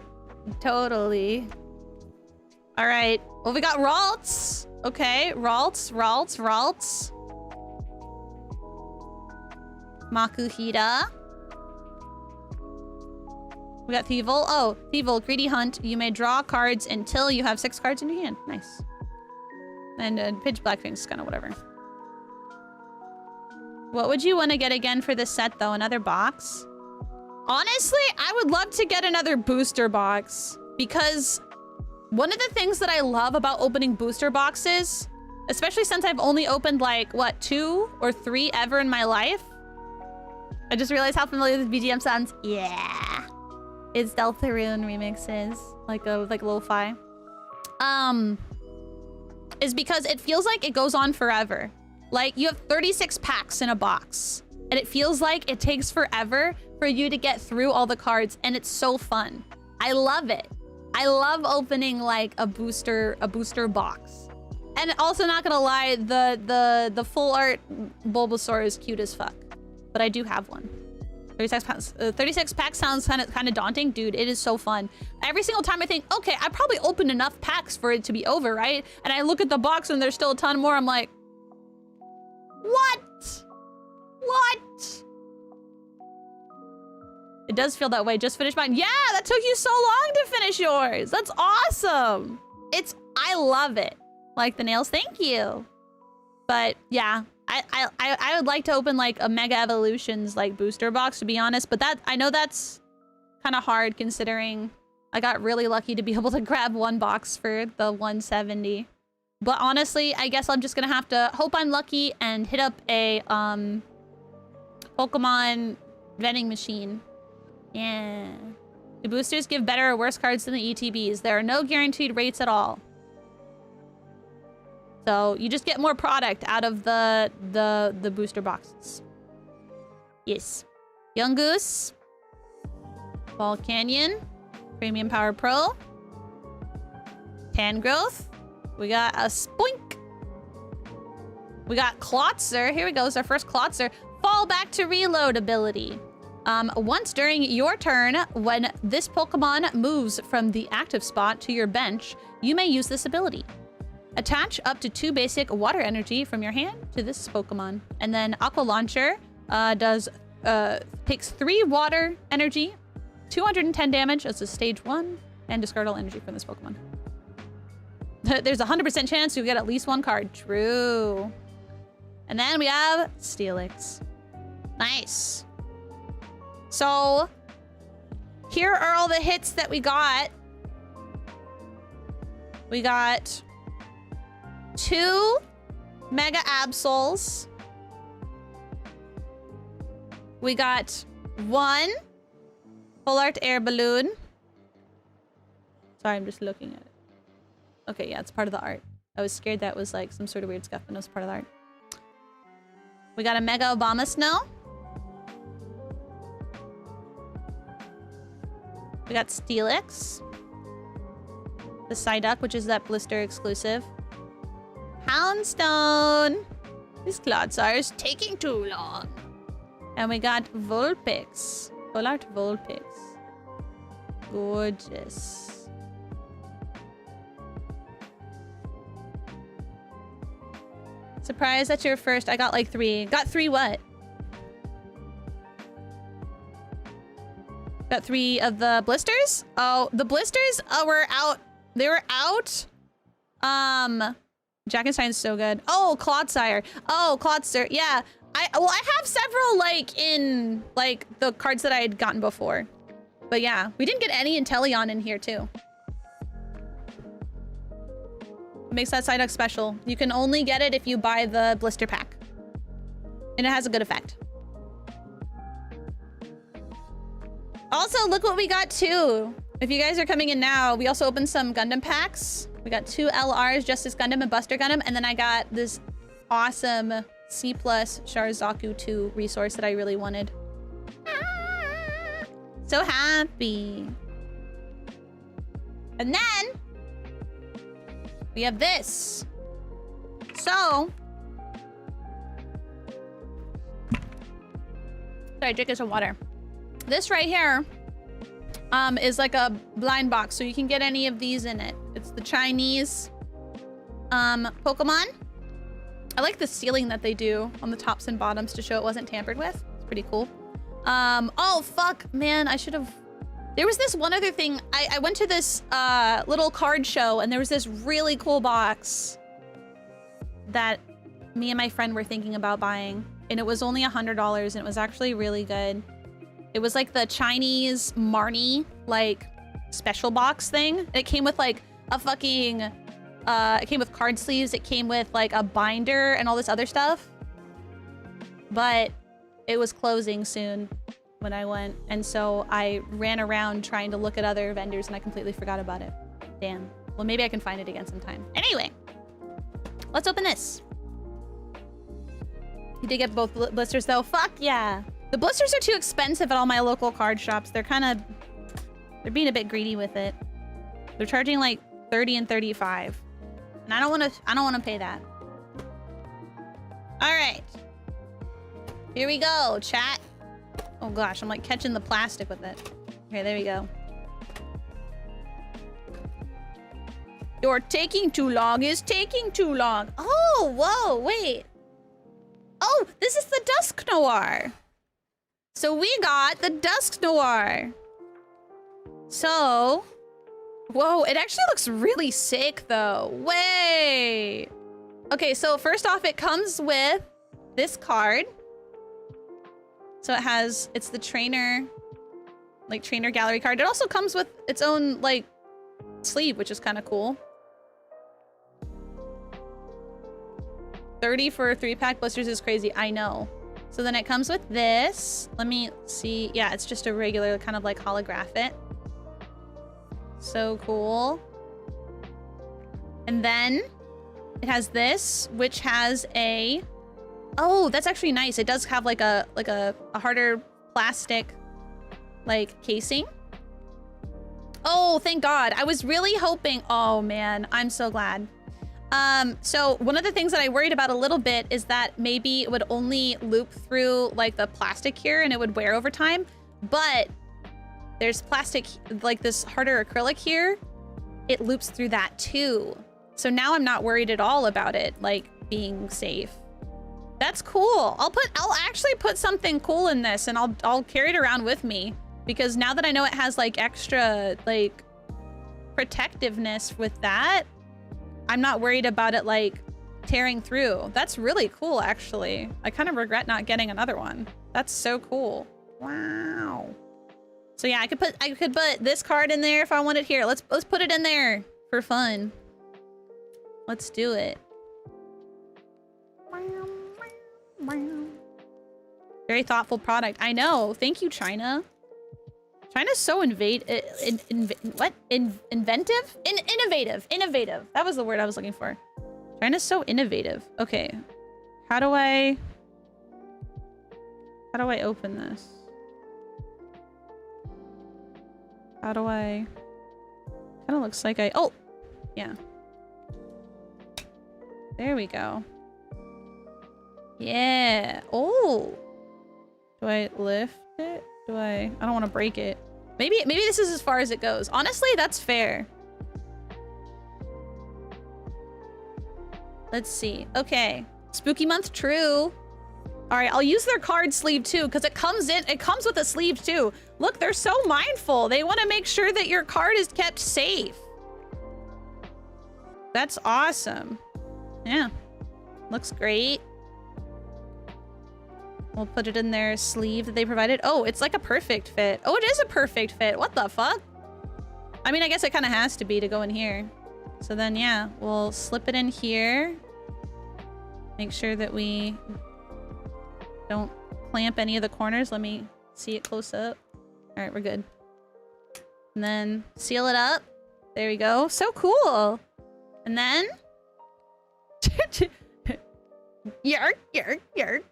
Totally. Alright. Well, we got Ralts. Okay, Ralts. Makuhita. We got Thievel. Oh, Thievel, Greedy Hunt. You may draw cards until you have 6 cards in your hand. Nice. And Pitch Blackfing's kind of whatever. What would you want to get again for this set, though? Another box? Honestly, I would love to get another booster box. Because one of the things that I love about opening booster boxes, especially since I've only opened like, what, 2 or 3 ever in my life? I just realized how familiar this BGM sounds. Yeah. It's Deltarune remixes. Like lo-fi. Is because it feels like it goes on forever. Like, you have 36 packs in a box. And it feels like it takes forever for you to get through all the cards. And it's so fun. I love it. I love opening, like, a booster box. And also, not gonna lie, the full art Bulbasaur is cute as fuck. But I do have one. 36 packs sounds kind of daunting. Dude, it is so fun. Every single time I think, okay, I probably opened enough packs for it to be over, right? And I look at the box and there's still a ton more. I'm like, what? What? It does feel that way. Just finished mine. Yeah, that took you so long to finish yours. That's awesome. I love it. Like the nails, thank you. But yeah, I would like to open like a Mega Evolutions like booster box, to be honest, but I know that's kind of hard considering I got really lucky to be able to grab one box for the 170. But honestly, I guess I'm just gonna have to hope I'm lucky and hit up a Pokemon vending machine. Yeah. Do boosters give better or worse cards than the ETBs? There are no guaranteed rates at all. So you just get more product out of the booster boxes. Yes. Young Goose. Ball Canyon. Premium Power Pro. Tangrowth. We got a Spoink. We got Klotzer. Here we go. It's our first Klotzer. Fall back to reload ability. Once during your turn, when this Pokemon moves from the active spot to your bench, you may use this ability. Attach up to 2 basic water energy from your hand to this Pokemon. And then Aqua Launcher takes 3 water energy, 210 damage as a stage 1, and discard all energy from this Pokemon. There's a 100% chance you'll get at least 1 card. True. And then we have Steelix. Nice. So, here are all the hits that we got. We got 2 Mega Absols. We got 1 Full Art Air Balloon. Sorry, I'm just looking at it. Okay, yeah, it's part of the art. I was scared that was like some sort of weird stuff, but no, it's part of the art. We got a Mega Obama Snow. We got Steelix. The Psyduck, which is that blister exclusive. Houndstone. This Clodsire is taking too long. And we got Vulpix. Full Art Vulpix. Gorgeous. Surprised that you're first. I got like 3. Got 3 what? Got 3 of the blisters? Oh, the blisters were out. They were out. Jackenstein's so good. Oh, Clodsire. Oh, Clodster. Yeah. I have several like in like the cards that I had gotten before. But yeah, we didn't get any Inteleon in here too. What makes that Psyduck special? You can only get it if you buy the blister pack. And it has a good effect. Also, look what we got too. If you guys are coming in now, we also opened some Gundam packs. We got 2 LRs, Justice Gundam and Buster Gundam. And then I got this awesome C+ Sharizaku 2 resource that I really wanted. So happy. And then we have this. So, sorry, drinking some water. This right here is like a blind box, so you can get any of these in it. It's the Chinese Pokemon. I like the sealing that they do on the tops and bottoms to show it wasn't tampered with. It's pretty cool. Oh fuck, man, I should have. There was this one other thing. I went to this little card show and there was this really cool box that me and my friend were thinking about buying, and it was only $100 and it was actually really good. It was like the Chinese Marnie like special box thing. It came with like a fucking it came with card sleeves, it came with like a binder and all this other stuff. But it was closing soon when I went, and so I ran around trying to look at other vendors and I completely forgot about it. Damn. Well, maybe I can find it again sometime. Anyway, let's open this. You did get both blisters though. Fuck yeah. The blisters are too expensive at all my local card shops. They're being a bit greedy with it. They're charging like 30 and 35. And I don't want to pay that. All right. Here we go, chat. Oh gosh, I'm like catching the plastic with it. Okay, there we go. You're taking too long is taking too long. Oh, whoa, wait. Oh, this is the Dusk Noir. So we got the Dusk Noir. So, whoa, it actually looks really sick though. Wait. Okay, so first off, it comes with this card. So it's the trainer, like trainer gallery card. It also comes with its own like sleeve, which is kind of cool. 30 for a 3-pack blisters is crazy, I know. So then it comes with this. Let me see. Yeah, it's just a regular kind of like holographic. So cool. And then it has this, which has a... Oh, that's actually nice. It does have like a harder plastic like casing. Oh, thank God. I was really hoping... Oh man, I'm so glad. So one of the things that I worried about a little bit is that maybe it would only loop through like the plastic here and it would wear over time, but there's plastic, like this harder acrylic here. It loops through that too. So now I'm not worried at all about it like being safe. That's cool. I'll actually put something cool in this and I'll carry it around with me, because now that I know it has like extra like protectiveness with that, I'm not worried about it like tearing through. That's really cool, actually. I kind of regret not getting another one. That's so cool. Wow. So yeah, I could put this card in there if I wanted. Here, let's put it in there for fun. Let's do it. Very thoughtful product. I know. Thank you, China. China's so inventive. Innovative. That was the word I was looking for. China's so innovative. Okay. How do I open this? How do I... Kind of looks like I... Oh! Yeah. There we go. Yeah. Oh! Do I lift it? I don't want to break it. Maybe this is as far as it goes. Honestly, that's fair. Let's see. Okay. Spooky month, true. All right, I'll use their card sleeve too, because it comes with a sleeve too. Look, they're so mindful. They want to make sure that your card is kept safe. That's awesome. Yeah. Looks great. We'll put it in their sleeve that they provided. Oh, it's like a perfect fit. Oh, it is a perfect fit. What the fuck? I mean, I guess it kind of has to be to go in here. So then, yeah, we'll slip it in here. Make sure that we don't clamp any of the corners. Let me see it close up. All right, we're good. And then seal it up. There we go. So cool. And then... Yerk, yerk, yerk.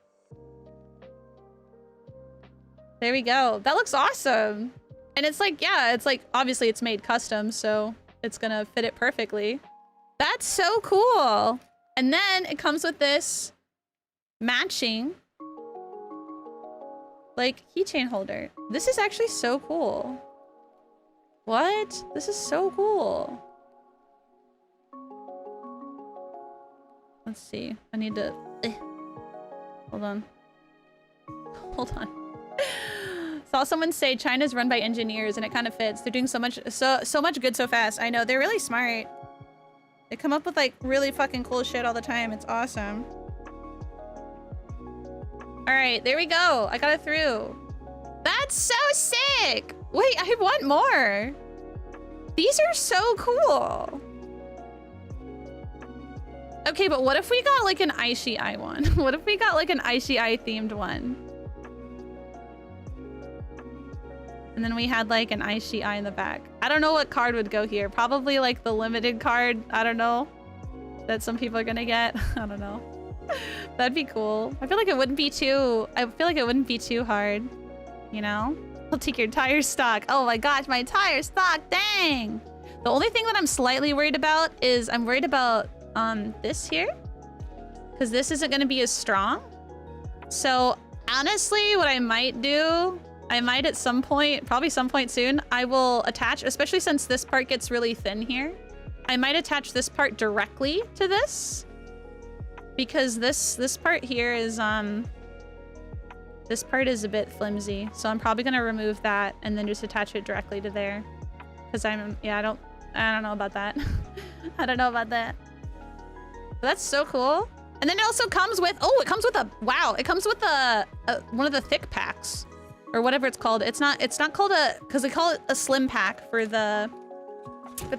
There we go. That looks awesome. And it's like, yeah, it's like, obviously it's made custom, so it's gonna fit it perfectly. That's so cool. And then it comes with this matching, like, keychain holder. This is actually so cool. What? This is so cool. Let's see. I need to... Hold on. Hold on. Saw someone say China's run by engineers, and it kind of fits. They're doing so much good so fast. I know, they're really smart. They come up with like really fucking cool shit all the time. It's awesome. All right, there we go. I got it through. That's so sick. Wait, I want more. These are so cool. Okay, but what if we got like an Aishii Ai one? What if we got like an Aishii Ai themed one? And then we had like an Aishii Ai in the back. I don't know what card would go here. Probably like the limited card. I don't know. That some people are gonna get. I don't know. That'd be cool. I feel like it wouldn't be too hard. You know? I'll take your tire stock. Oh my gosh, my tire stock. Dang. The only thing that I'm slightly worried about is I'm worried about this here. Because this isn't gonna be as strong. So honestly, what I might do, I might at some point, probably some point soon, I will attach, especially since this part gets really thin here, I might attach this part directly to this. Because this part here is, this part is a bit flimsy. So I'm probably gonna remove that and then just attach it directly to there. Because I don't know about that. I don't know about that. But that's so cool. And then it also comes with, oh, it comes with a, wow, it comes with a one of the thick packs. Or whatever it's called. It's not called a, because they call it a slim pack for the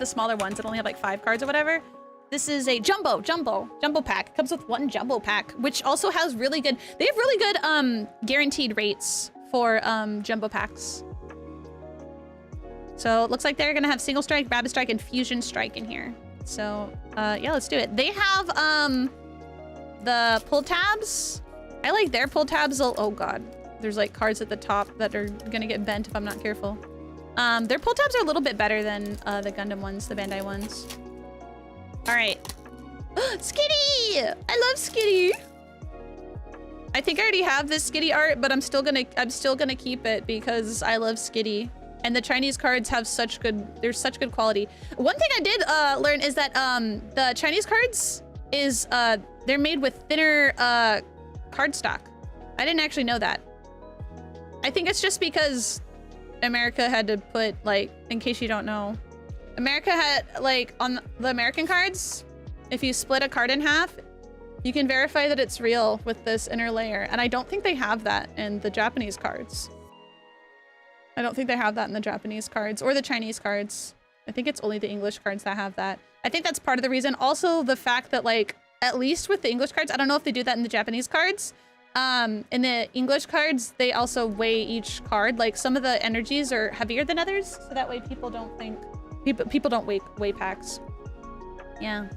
smaller ones that only have like 5 cards or whatever. This is a jumbo pack. It comes with 1 jumbo pack, which also has really good, they have really good guaranteed rates for jumbo packs. So it looks like they're gonna have single strike, rapid strike, and fusion strike in here. So yeah, let's do it. They have the pull tabs. I like their pull tabs. Oh god. There's like cards at the top that are gonna get bent if I'm not careful. Their pull tabs are a little bit better than the Gundam ones, the Bandai ones. All right. Skitty! I love Skitty. I think I already have this Skitty art, but I'm still gonna keep it because I love Skitty. And the Chinese cards have there's such good quality. One thing I did learn is that the Chinese cards is they're made with thinner cardstock. I didn't actually know that. I think it's just because America had to put, like, in case you don't know, America had, like, on the American cards, if you split a card in half, you can verify that it's real with this inner layer. And I don't think they have that in the Japanese cards. I don't think they have that in the Japanese cards or the Chinese cards. I think it's only the English cards that have that. I think that's part of the reason. Also, the fact that, like, at least with the English cards, I don't know if they do that in the Japanese cards. In the English cards, they also weigh each card. Like, some of the energies are heavier than others, so that way people don't think... People don't weigh packs. Yeah.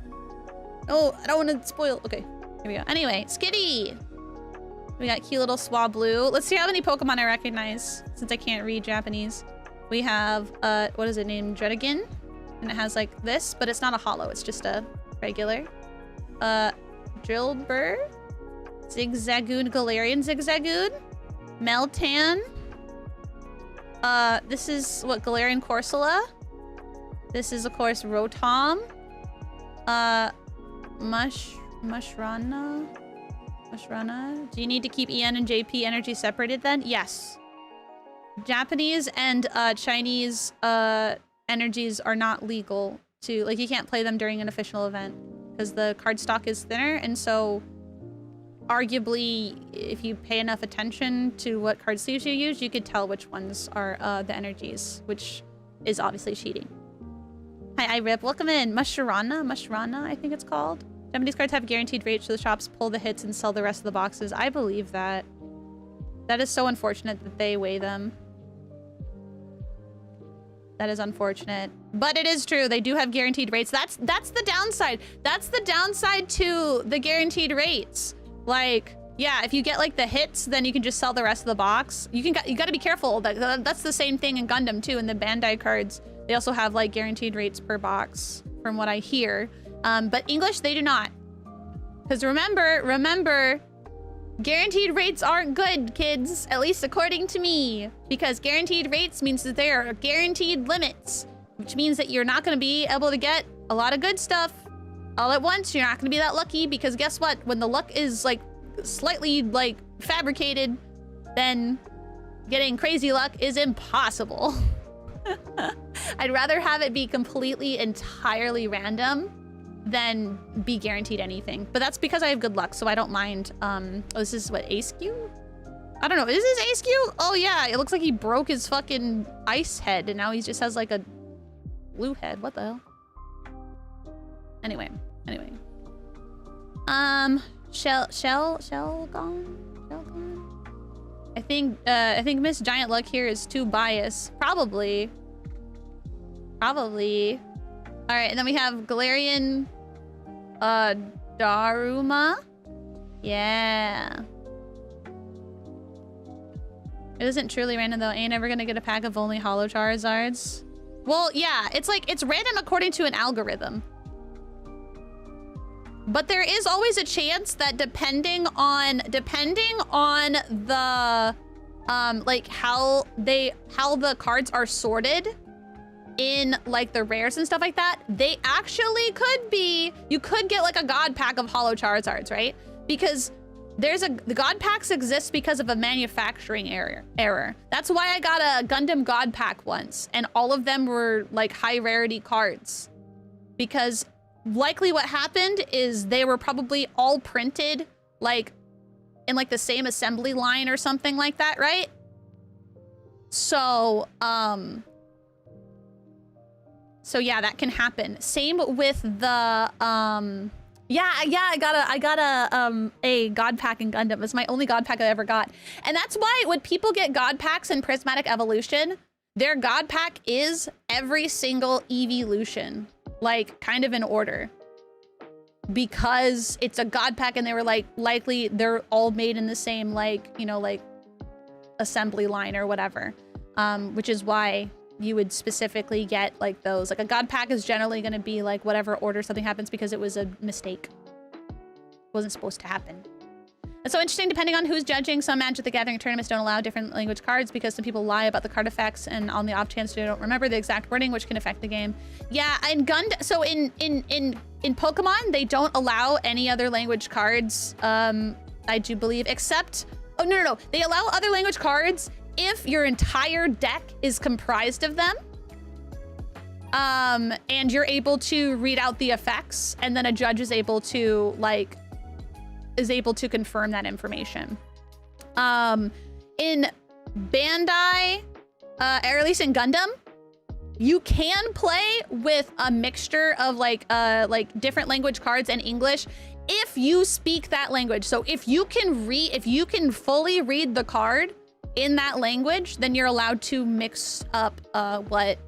Oh, I don't want to spoil... Okay, here we go. Anyway, Skitty! We got cute little Swablu. Let's see how many Pokemon I recognize, since I can't read Japanese. We have, what is it named? Dredigin? And it has, like, this, but it's not a holo. It's just a regular. Drillbur? Zigzagoon, Galarian Zigzagoon, Meltan. This is what, Galarian Corsola. This is of course Rotom. Mushrana. Do you need to keep EN and JP energy separated then? Yes. Japanese and Chinese energies are not legal to, like, you can't play them during an official event because the card stock is thinner, and so arguably, if you pay enough attention to what card sleeves you use, you could tell which ones are the energies, which is obviously cheating. Hi, Rip. Welcome in. Mushrana, I think it's called. Japanese cards have guaranteed rates, so the shops pull the hits and sell the rest of the boxes. I believe that. That is so unfortunate that they weigh them. That is unfortunate. But it is true. They do have guaranteed rates. That's the downside. That's the downside to the guaranteed rates. Like, yeah, if you get like the hits, then you can just sell the rest of the box. You got to be careful. That's the same thing in Gundam too. In the Bandai cards, they also have like guaranteed rates per box, from what I hear. But English, they do not. Because remember, guaranteed rates aren't good, kids. At least according to me. Because guaranteed rates means that there are guaranteed limits, which means that you're not going to be able to get a lot of good stuff all at once. You're not going to be that lucky, because guess what? When the luck is like slightly like fabricated, then getting crazy luck is impossible. I'd rather have it be completely entirely random than be guaranteed anything. But that's because I have good luck, so I don't mind. Oh, this is what, Aishii? I don't know, is this Aishii? Oh yeah, it looks like he broke his fucking ice head and now he just has like a blue head. What the hell? Anyway. Shell gone? I think Miss Giant Luck here is too biased. Probably. All right, and then we have Galarian Daruma. Yeah. It isn't truly random though. Ain't ever gonna get a pack of only Holo Charizards. Well, yeah, it's like, it's random according to an algorithm. But there is always a chance that depending on the like how the cards are sorted in like the rares and stuff like that, they actually could be, you could get like a god pack of Holo Charizards, right? Because the god packs exist because of a manufacturing error. That's why I got a Gundam god pack once, and all of them were like high rarity cards, because likely what happened is they were probably all printed like in like the same assembly line or something like that, right? So yeah, that can happen. Same with the I got a god pack in Gundam. It's my only god pack I ever got. And that's why when people get god packs in Prismatic Evolution, their god pack is every single evolution, like kind of in order, because it's a god pack and they were like, likely they're all made in the same, like, you know, like assembly line or whatever, which is why you would specifically get like those. Like a god pack is generally going to be like whatever order something happens, because it was a mistake. It wasn't supposed to happen. It's so interesting, depending on who's judging. Some Magic the Gathering tournaments don't allow different language cards because some people lie about the card effects, and on the off chance they don't remember the exact wording, which can affect the game. Yeah, in so in Pokemon, they don't allow any other language cards, I do believe, except, oh no, they allow other language cards if your entire deck is comprised of them, and you're able to read out the effects, and then a judge is able to confirm that information. In Bandai, or at least in Gundam, you can play with a mixture of like different language cards and English if you speak that language. So if you can fully read the card in that language, then you're allowed to mix up what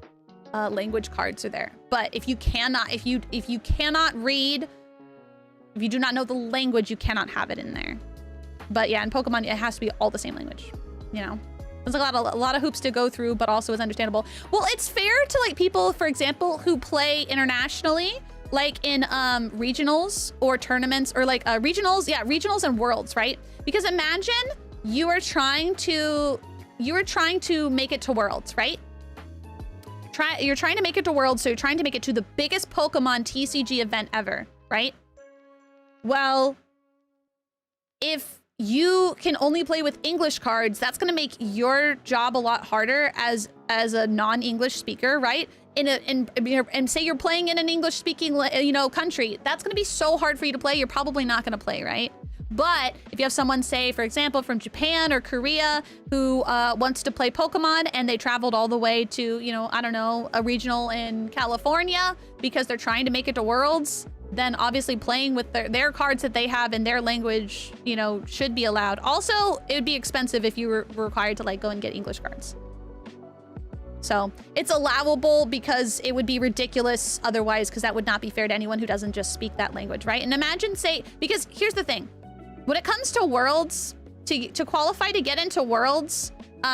language cards are there. But if you cannot, if you cannot read, if you do not know the language, you cannot have it in there. But yeah, in Pokemon, it has to be all the same language, you know? There's a lot of hoops to go through, but also it's understandable. Well, it's fair to like people, for example, who play internationally, like in regionals or tournaments, or like regionals and worlds, right? Because imagine you are trying to make it to worlds, right? You're trying to make it to worlds, so you're trying to make it to the biggest Pokemon TCG event ever, right? Well, if you can only play with English cards, that's going to make your job a lot harder as a non-English speaker, right? And say you're playing in an English-speaking, you know, country, that's going to be so hard for you to play. You're probably not going to play, right? But if you have someone, say, for example, from Japan or Korea who wants to play Pokemon, and they traveled all the way to, you know, I don't know, a regional in California because they're trying to make it to Worlds, then obviously playing with their cards that they have in their language, you know, should be allowed. Also, it would be expensive if you were required to like go and get English cards. So it's allowable because it would be ridiculous otherwise, because that would not be fair to anyone who doesn't just speak that language, right? And imagine, say, because here's the thing. when it comes to Worlds, to qualify to get into Worlds,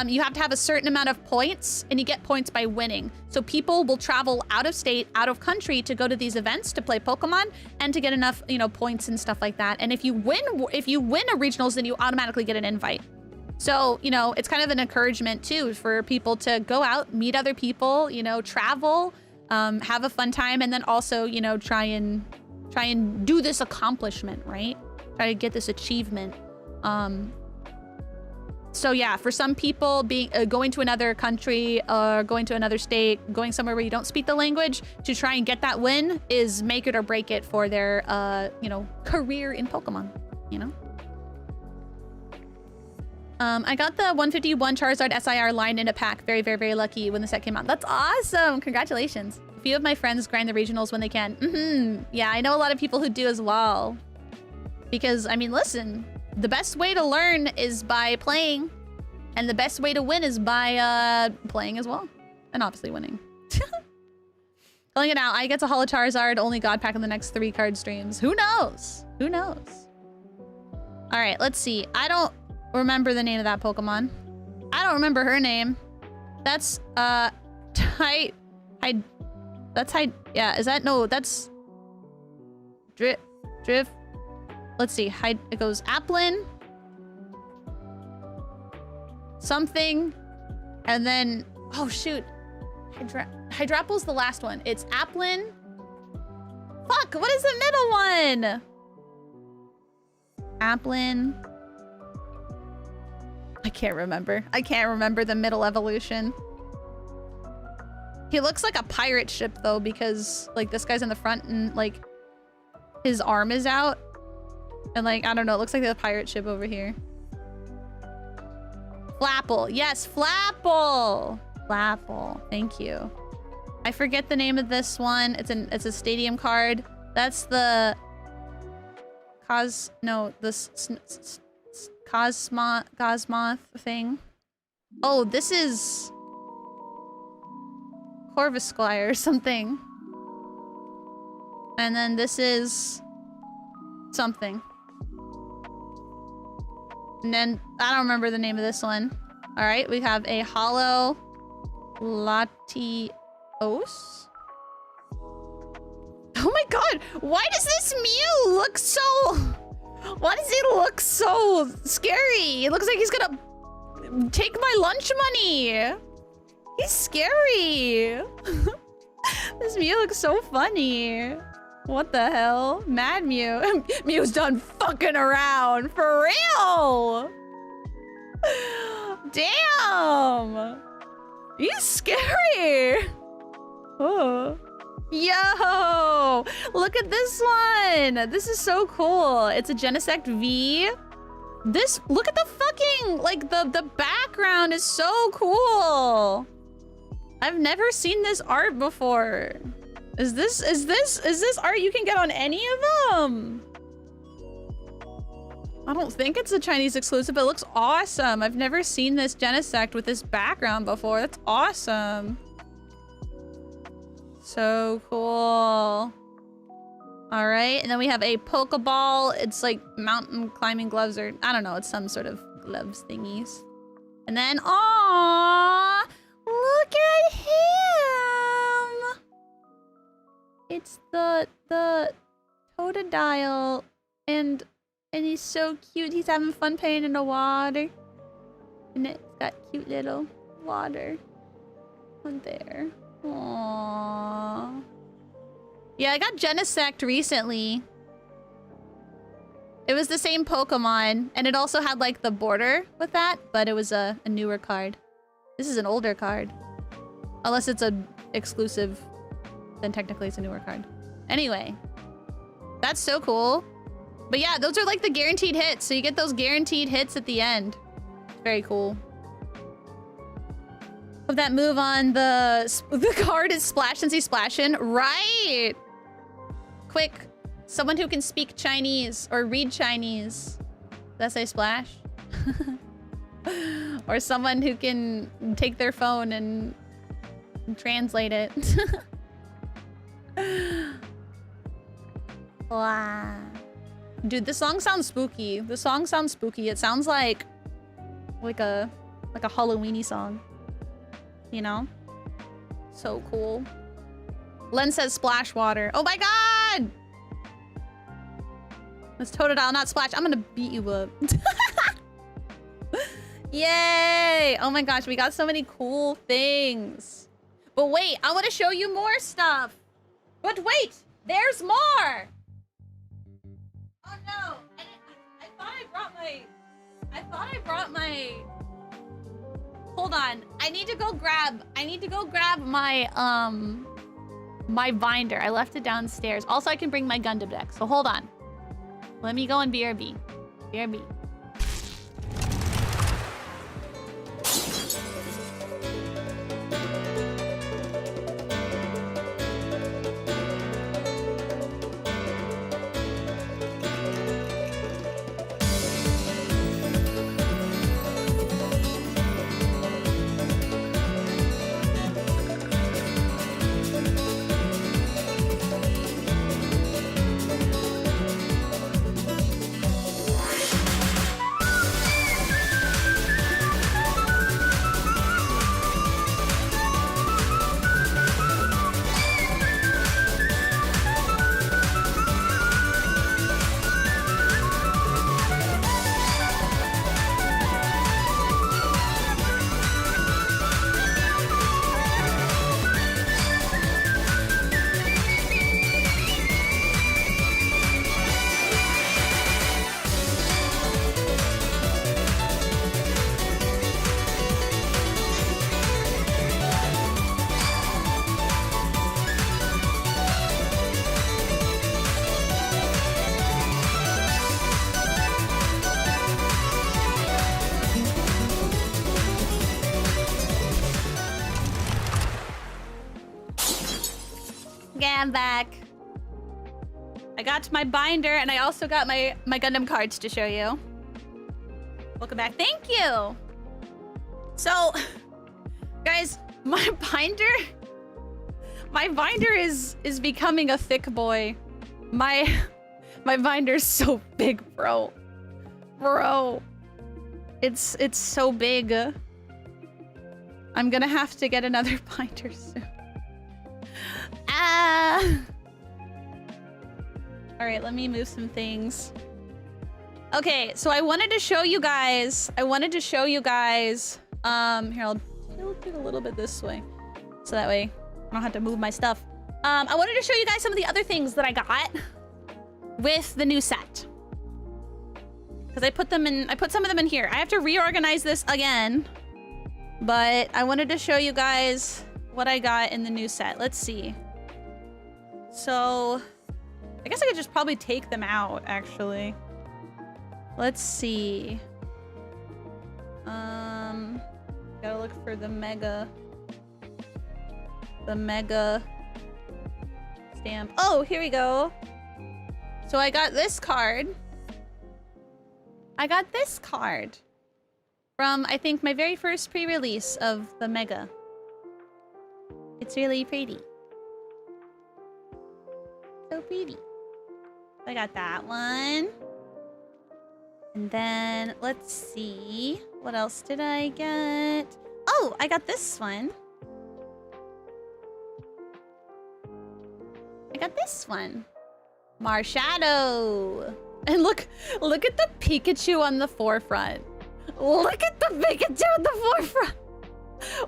you have to have a certain amount of points, and you get points by winning. So people will travel out of state, out of country to go to these events to play Pokemon and to get enough, you know, points and stuff like that. And if you win a regionals, then you automatically get an invite. So, you know, it's kind of an encouragement too for people to go out, meet other people, you know, travel, have a fun time, and then also, you know, try and do this accomplishment, right? Try to get this achievement. So yeah, for some people, going to another country or going to another state, going somewhere where you don't speak the language to try and get that win is make it or break it for their, you know, career in Pokemon, you know? I got the 151 Charizard SIR line in a pack. Very, very, very lucky when the set came out. That's awesome. Congratulations. A few of my friends grind the regionals when they can. Yeah, I know a lot of people who do as well. Because, I mean, listen, the best way to learn is by playing, and the best way to win is by playing as well, and obviously winning. Calling it out, I get to Holo Charizard, only God Pack in the next 3 card streams. Who knows? Who knows? All right, let's see. I don't remember the name of that Pokemon. I don't remember her name. That's yeah, is that, no, that's Drift. Let's see, it goes Applin, something, and then, oh shoot, Hydrapple's the last one. It's Applin. Fuck, what is the middle one? Applin. I can't remember. I can't remember the middle evolution. He looks like a pirate ship though, because like this guy's in the front and like his arm is out. And like, I don't know, it looks like the pirate ship over here. Flapple. Yes, Flapple. Flapple. Thank you. I forget the name of this one. It's a stadium card. That's the Cosmoth thing. Oh, this is Corvisquire or something. And then this is something. And then I don't remember the name of this one. All right, we have a Holo Latios. Oh my god, why does this Mew look so... Why does it look so scary? It looks like he's gonna take my lunch money. He's scary. This Mew looks so funny. What the hell? Mad Mew. Mew's done fucking around. For real. Damn. He's scary. Oh. Yo. Look at this one. This is so cool. It's a Genesect V. Look at the fucking, like the background is so cool. I've never seen this art before. Is this art you can get on any of them? I don't think it's a Chinese exclusive, but it looks awesome. I've never seen this Genesect with this background before. That's awesome. So cool. All right, and then we have a Pokeball. It's like mountain climbing gloves, or I don't know, it's some sort of gloves thingies. And then, aww, look at him. It's the Totodile, and he's so cute. He's having fun playing in the water. And it's got cute little water on there. Aww. Yeah, I got Genesect recently. It was the same Pokemon, and it also had like the border with that, but it was a newer card. This is an older card. Unless it's a exclusive, then technically it's a newer card. Anyway, that's so cool. But yeah, those are like the guaranteed hits, so you get those guaranteed hits at the end. Very cool. Of that move on the card is Splash since he's splashing. Right! Quick, someone who can speak Chinese or read Chinese. Does that say Splash? Or someone who can take their phone and translate it. Wow. Dude, this song sounds spooky. The song sounds spooky. It sounds like a Halloweeny song. You know? So cool. Len says splash water. Oh my god! Let's Totodile, not splash. I'm gonna beat you up. Yay! Oh my gosh, we got so many cool things. But wait, I want to show you more stuff. But wait, there's more! Oh no, I thought I brought my... Hold on, I need to go grab my, my binder. I left it downstairs. Also, I can bring my Gundam deck, so hold on. Let me go on BRB. BRB. I'm back. I got my binder and I also got my Gundam cards to show you. Welcome back. Thank you. So, guys, my binder is becoming a thick boy. My binder's so big, bro. Bro. It's so big. I'm gonna have to get another binder soon. All right, let me move some things. Okay, so I wanted to show you guys. Here, I'll tilt it a little bit this way, so that way I don't have to move my stuff. I wanted to show you guys some of the other things that I got with the new set, because I put some of them in here. I have to reorganize this again, but I wanted to show you guys what I got in the new set. Let's see. So, I guess I could just probably take them out, actually. Let's see. Gotta look for the mega stamp. Oh, here we go. So I got this card. From, I think, my very first pre-release of the mega. It's really pretty. So pretty. I got that one. And then, let's see. What else did I get? Oh, I got this one. Marshadow. And look at the Pikachu on the forefront. Look at the Pikachu on the forefront.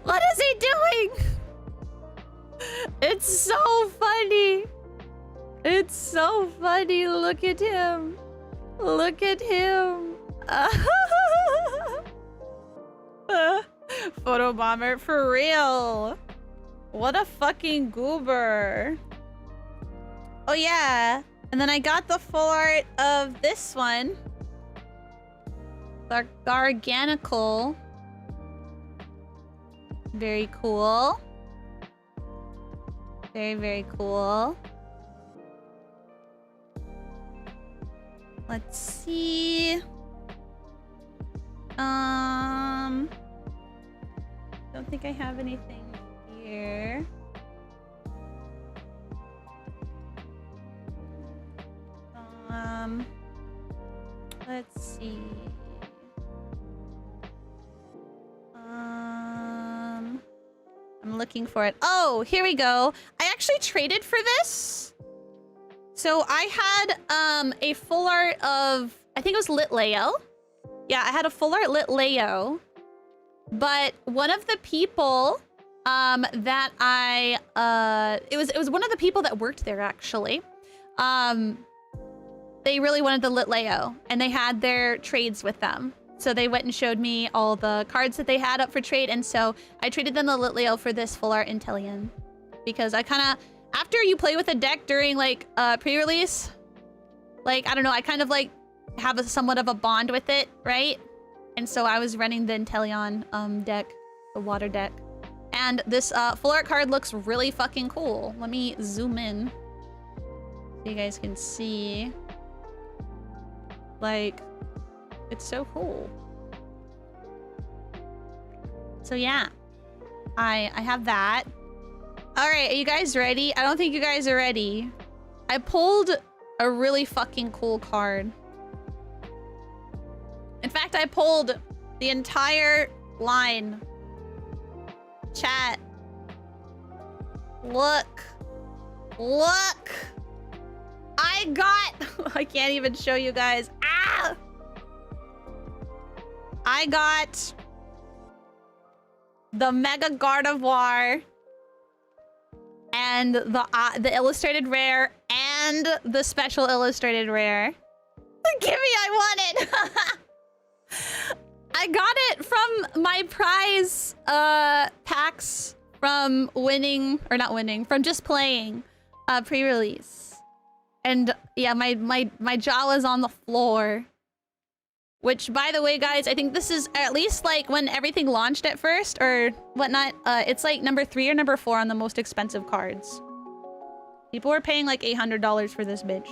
What is he doing? It's so funny. It's so funny. Look at him. Look at him. Photo bomber for real. What a fucking goober. Oh yeah. And then I got the full art of this one. The Garganical. Very cool. Very, very cool. Let's see. Don't think I have anything here. Let's see. I'm looking for it. Oh, here we go. I actually traded for this. So I had a full art of, I think it was Lit Leo. Yeah, I had a full art Lit Leo. But one of the people that it was one of the people that worked there actually. They really wanted the Lit Leo and they had their trades with them. So they went and showed me all the cards that they had up for trade, and so I traded them the Lit Leo for this full art Intellion. Because I kind of, after you play with a deck during like pre-release, like, I don't know, I kind of like have a somewhat of a bond with it, right? And so I was running the Intellion deck, the water deck. And this full art card looks really fucking cool. Let me zoom in so you guys can see. Like, it's so cool. So yeah, I have that. All right, are you guys ready? I don't think you guys are ready. I pulled a really fucking cool card. In fact, I pulled the entire line. Chat. Look. Look. I got... I can't even show you guys. Ah! I got the Mega Gardevoir and the illustrated rare and the special illustrated rare. Give me, I want it. I got it from my prize packs from winning, or not winning, from just playing pre-release. And yeah, my jaw was on the floor. Which, by the way, guys, I think this is at least like when everything launched at first or whatnot. It's like number 3 or number 4 on the most expensive cards. People were paying like $800 for this bitch.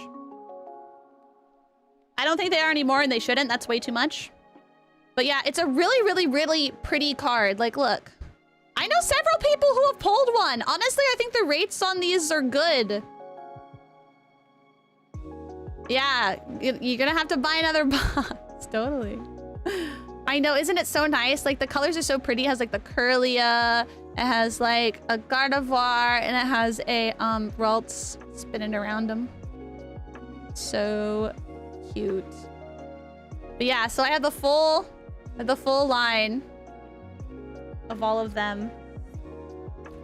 I don't think they are anymore, and they shouldn't. That's way too much. But yeah, it's a really, really, really pretty card. Like, look. I know several people who have pulled one. Honestly, I think the rates on these are good. Yeah, you're gonna have to buy another box. Totally. I know, isn't it so nice? Like, the colors are so pretty. It has like the Curlia, it has like a Gardevoir, and it has a Ralts spinning around them. So cute. But yeah, so I have the full line of all of them,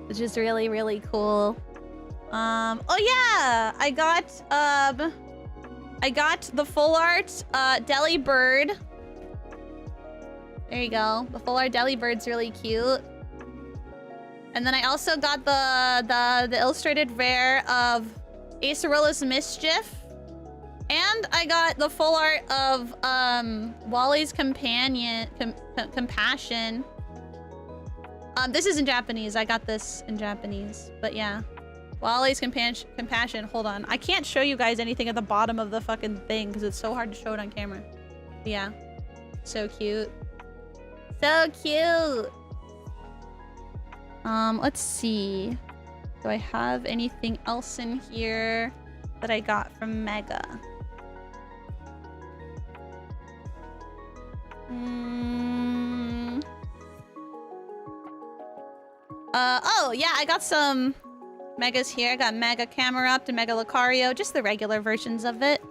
which is really, really cool. Oh yeah, I got the full art Deli Bird. There you go. The full art Deli Bird's really cute. And then I also got the illustrated rare of Acerolas Mischief. And I got the full art of Wally's Compassion. This is in Japanese. I got this in Japanese. But yeah. Wally's Compassion. Hold on. I can't show you guys anything at the bottom of the fucking thing because it's so hard to show it on camera. But yeah. So cute. So cute. Let's see. Do I have anything else in here that I got from Mega? Oh, yeah, I got some Megas here. I got Mega Camerupt and Mega Lucario, just the regular versions of it.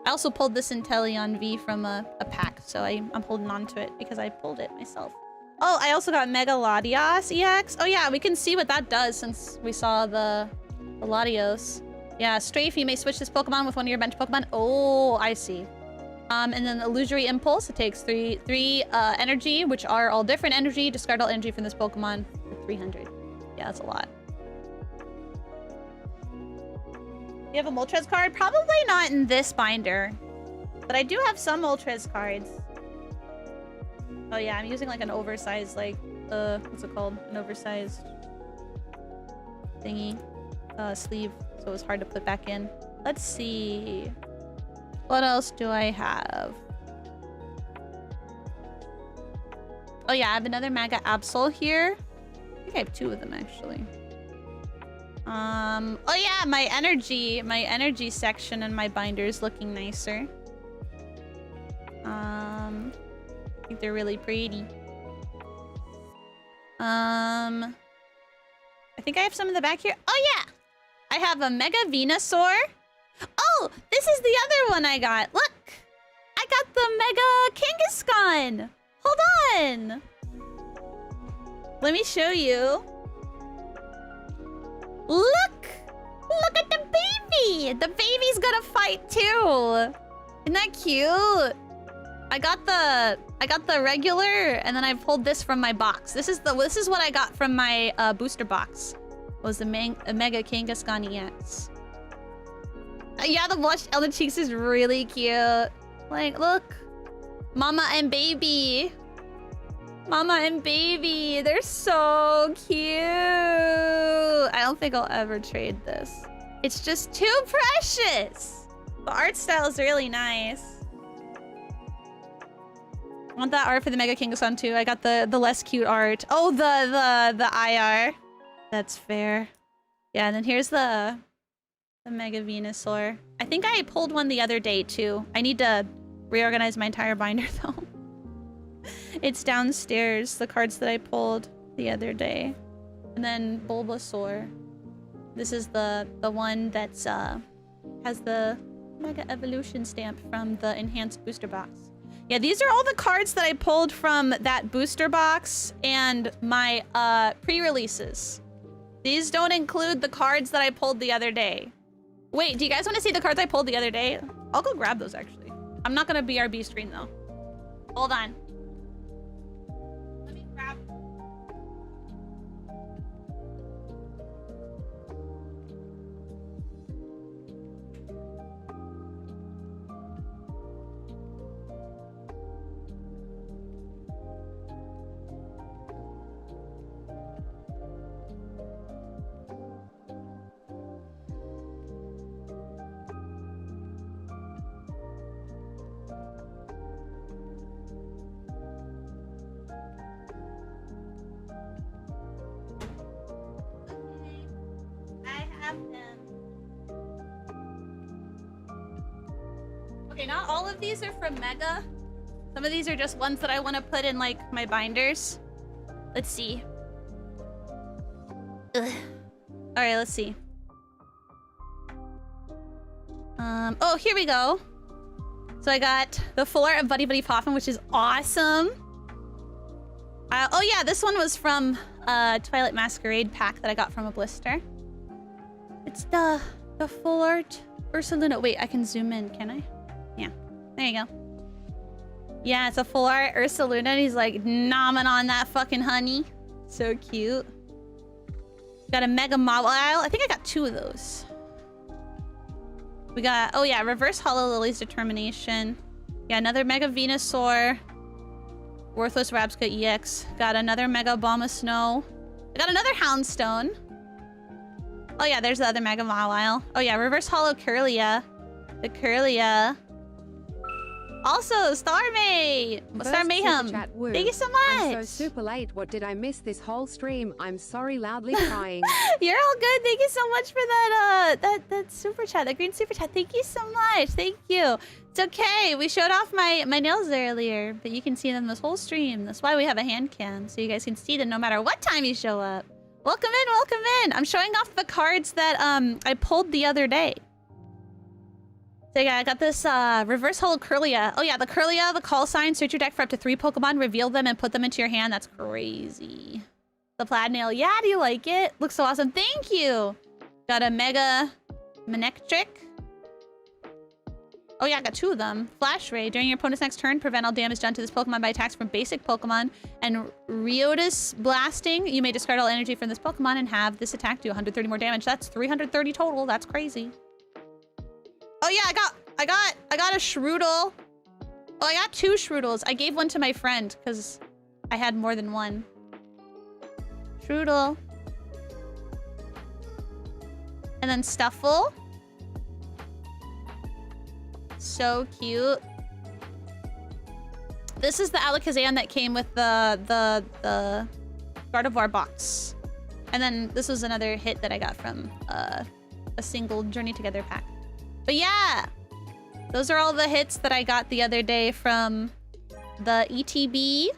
I also pulled this Intellion V from a pack, so I'm holding on to it because I pulled it myself. Oh, I also got Mega Latios EX. Oh yeah, we can see what that does since we saw the Latios. Yeah, Strafe, you may switch this Pokemon with one of your bench Pokemon. Oh, I see. And then the Illusory Impulse, it takes three energy, which are all different energy. Discard all energy from this Pokemon for 300. Yeah, that's a lot. You have a Moltres card? Probably not in this binder. But I do have some Moltres cards. Oh yeah, I'm using like an oversized, like, what's it called? An oversized thingy. Sleeve. So it was hard to put back in. Let's see. What else do I have? Oh yeah, I have another Mega Absol here. I think I have 2 of them actually. Oh yeah, my energy section and my binder is looking nicer. think they're really pretty. I think I have some in the back here. Oh yeah! I have a Mega Venusaur. Oh, this is the other one I got. Look! I got the Mega Kangaskhan! Hold on! Let me show you. Look! Look at the baby! The baby's gonna fight too! Isn't that cute? I got the regular, and then I pulled this from my box. This is what I got from my booster box. Was the Mega Kangaskhan EX. Yeah, the blush on the cheeks is really cute. Like, look. Mama and baby. Mama and baby. They're so cute. I don't think I'll ever trade this. It's just too precious. The art style is really nice. I want that art for the Mega Kangaskhan too. I got the less cute art. Oh, the IR. That's fair. Yeah, and then here's the Mega Venusaur. I think I pulled one the other day too. I need to reorganize my entire binder though. It's downstairs, the cards that I pulled the other day. And then Bulbasaur. This is the one that's has the Mega Evolution stamp from the enhanced booster box. Yeah, these are all the cards that I pulled from that booster box and my pre-releases. These don't include the cards that I pulled the other day. Wait, do you guys want to see the cards I pulled the other day? I'll go grab those actually. I'm not gonna BRB stream though. Hold on. Let me grab. Okay, not all of these are from Mega. Some of these are just ones that I want to put in like my binders. Let's see. Ugh. All right, let's see. Oh, here we go. So I got the full art of Buddy Buddy Poffin, which is awesome. Oh yeah, this one was from Twilight Masquerade pack that I got from a blister. It's the full art Ursaluna. Wait, I can zoom in, can I? Yeah, there you go. Yeah, it's a full art Ursaluna, and he's like nomming on that fucking honey. So cute. Got a Mega Mawile. I think I got 2 of those. We got, oh yeah, Reverse Hollow Lily's Determination. Yeah, another Mega Venusaur. Worthless Rabsca EX. Got another Mega Bomb of Snow. I got another Houndstone. Oh yeah, there's the other Mega Mawile. Oh yeah, Reverse Hollow Kirlia. The Kirlia. Also, Star Mayhem. Thank you so much. I'm so super late. What did I miss this whole stream? I'm sorry, loudly crying. You're all good. Thank you so much for that that super chat, that green super chat. Thank you so much. Thank you. It's okay. We showed off my nails earlier, but you can see them this whole stream. That's why we have a hand cam, so you guys can see them no matter what time you show up. Welcome in, welcome in. I'm showing off the cards that I pulled the other day. So yeah, I got this Reverse Hollow Kirlia. Oh yeah, the Kirlia, the call sign. Search your deck for up to 3 Pokemon, reveal them, and put them into your hand. That's crazy. The Plaid Nail. Yeah, do you like it? Looks so awesome. Thank you. Got a Mega Manectric. Oh yeah, I got 2 of them. Flash Ray. During your opponent's next turn, prevent all damage done to this Pokemon by attacks from basic Pokemon. And Riotus Blasting. You may discard all energy from this Pokemon and have this attack do 130 more damage. That's 330 total. That's crazy. Oh yeah, I got a Shroodle. Oh, I got 2 Shroodles. I gave one to my friend because I had more than one. Shroodle. And then Stuffle. So cute. This is the Alakazam that came with the Gardevoir box. And then this was another hit that I got from a single Journey Together pack. But yeah, those are all the hits that I got the other day from the ETB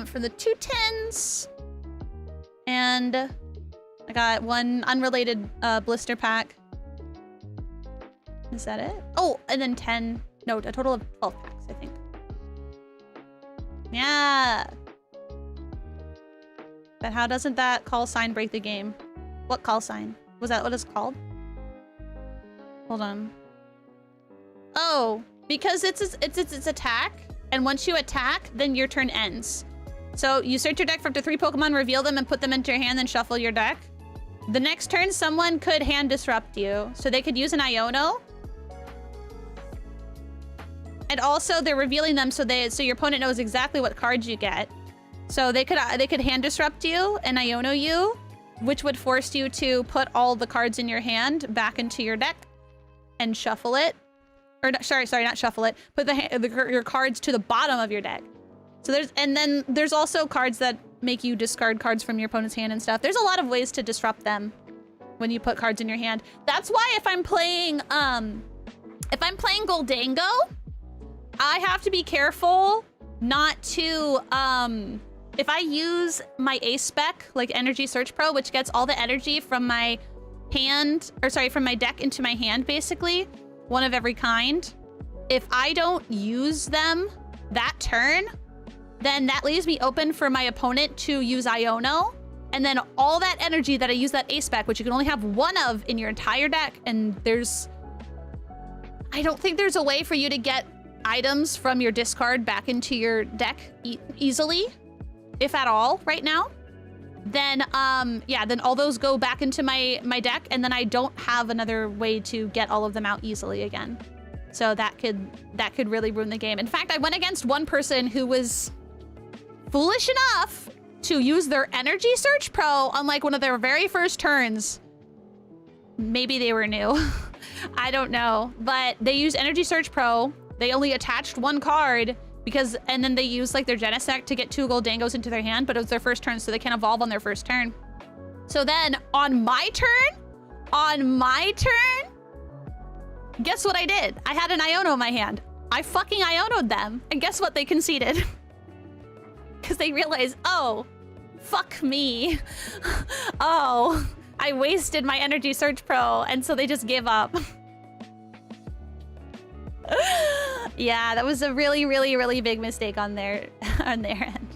for the 2 tins. And I got 1 unrelated blister pack. Is that it? Oh, and then 10. No, a total of 12 packs, I think. Yeah. But how doesn't that call sign break the game? What call sign? Was that what it's called? Hold on. Oh, because it's attack, and once you attack, then your turn ends. So you search your deck for up to 3 Pokemon, reveal them, and put them into your hand, then shuffle your deck. The next turn, someone could hand disrupt you. So they could use an Iono. And also, they're revealing them so your opponent knows exactly what cards you get. So they could hand disrupt you and Iono you, which would force you to put all the cards in your hand back into your deck and shuffle it. Or sorry, not shuffle it. Put your cards to the bottom of your deck. So there's also cards that make you discard cards from your opponent's hand and stuff. There's a lot of ways to disrupt them when you put cards in your hand. That's why if I'm playing Goldango, I have to be careful not to, if I use my Ace spec, like Energy Search Pro, which gets all the energy from my hand, or sorry, from my deck into my hand, basically, one of every kind. If I don't use them that turn, then that leaves me open for my opponent to use Iono. And then all that energy that I use that Ace spec, which you can only have 1 of in your entire deck, and I don't think there's a way for you to get items from your discard back into your deck easily, if at all, right now. Then yeah, then all those go back into my deck, and then I don't have another way to get all of them out easily again. So that could really ruin the game. In fact, I went against one person who was foolish enough to use their Energy Search Pro on like one of their very first turns. Maybe they were new. I don't know, but they used Energy Search Pro. They only attached 1 card and then they used like their Genesect to get 2 Goldangos into their hand, but it was their first turn, so they can't evolve on their first turn. So then on my turn, guess what I did? I had an Iono in my hand. I fucking Iono'd them, and guess what? They conceded. Because they realized, oh, fuck me. Oh, I wasted my Energy Search Pro, and so they just give up. Yeah, that was a really, really, really big mistake on their end.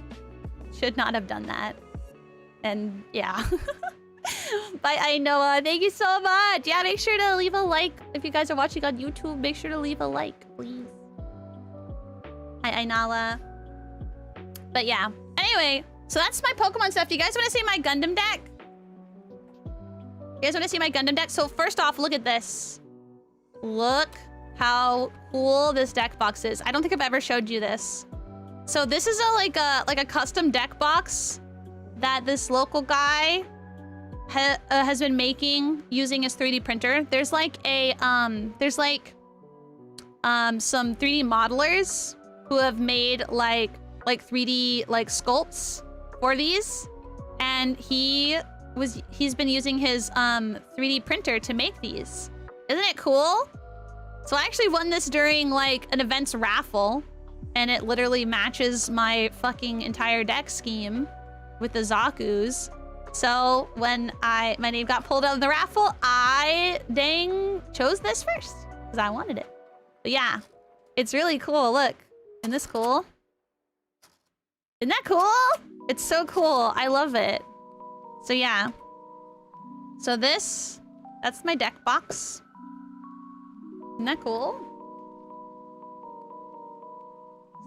Should not have done that. And yeah. Bye, Ainoa. Thank you so much. Yeah, make sure to leave a like. If you guys are watching on YouTube, make sure to leave a like, please. Hi, Ainala. But yeah. Anyway, so that's my Pokemon stuff. Do you guys want to see my Gundam deck? You guys want to see my Gundam deck? So first off, look at this. Look how cool this deck box is. I don't think I've ever showed you this. So this is like a custom deck box that this local guy has been making using his 3D printer. There's like some 3D modelers who have made like 3D like sculpts for these, and he's been using his 3D printer to make these. Isn't it cool? So I actually won this during like an events raffle, and it literally matches my fucking entire deck scheme with the Zaku's. So when my name got pulled out of the raffle, I chose this first because I wanted it. But yeah, it's really cool. Look, isn't this cool? Isn't that cool? It's so cool. I love it. So yeah. So that's my deck box. Isn't that cool?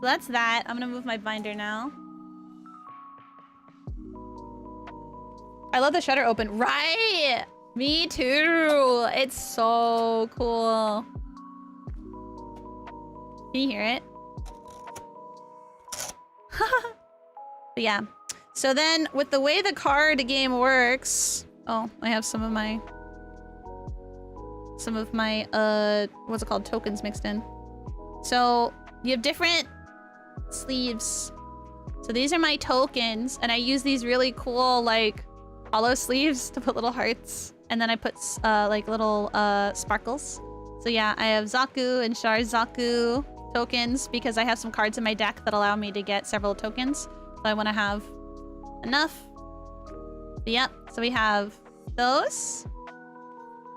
So that's that. I'm gonna move my binder now. I love the shutter open. Right! Me too! It's so cool. Can you hear it? But yeah. So then, with the way the card game works... Oh, I have some of my what's it called, tokens mixed in. So you have different sleeves. So these are my tokens, and I use these really cool like hollow sleeves to put little hearts, and then I put like little sparkles. So yeah, I have Zaku and Char Zaku tokens because I have some cards in my deck that allow me to get several tokens. So I want to have enough. But yep, so we have those.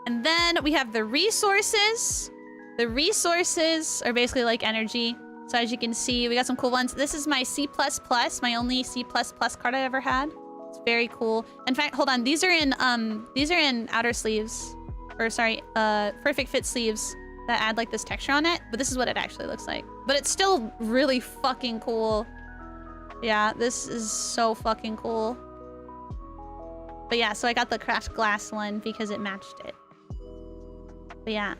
And then we have the resources. The resources are basically like energy. So as you can see, we got some cool ones. This is my C++, my only C++ card I ever had. It's very cool. In fact, hold on, these are in outer sleeves. Or sorry, perfect fit sleeves that add like this texture on it. But this is what it actually looks like. But it's still really fucking cool. Yeah, this is so fucking cool. But yeah, so I got the crashed glass one because it matched it. But yeah.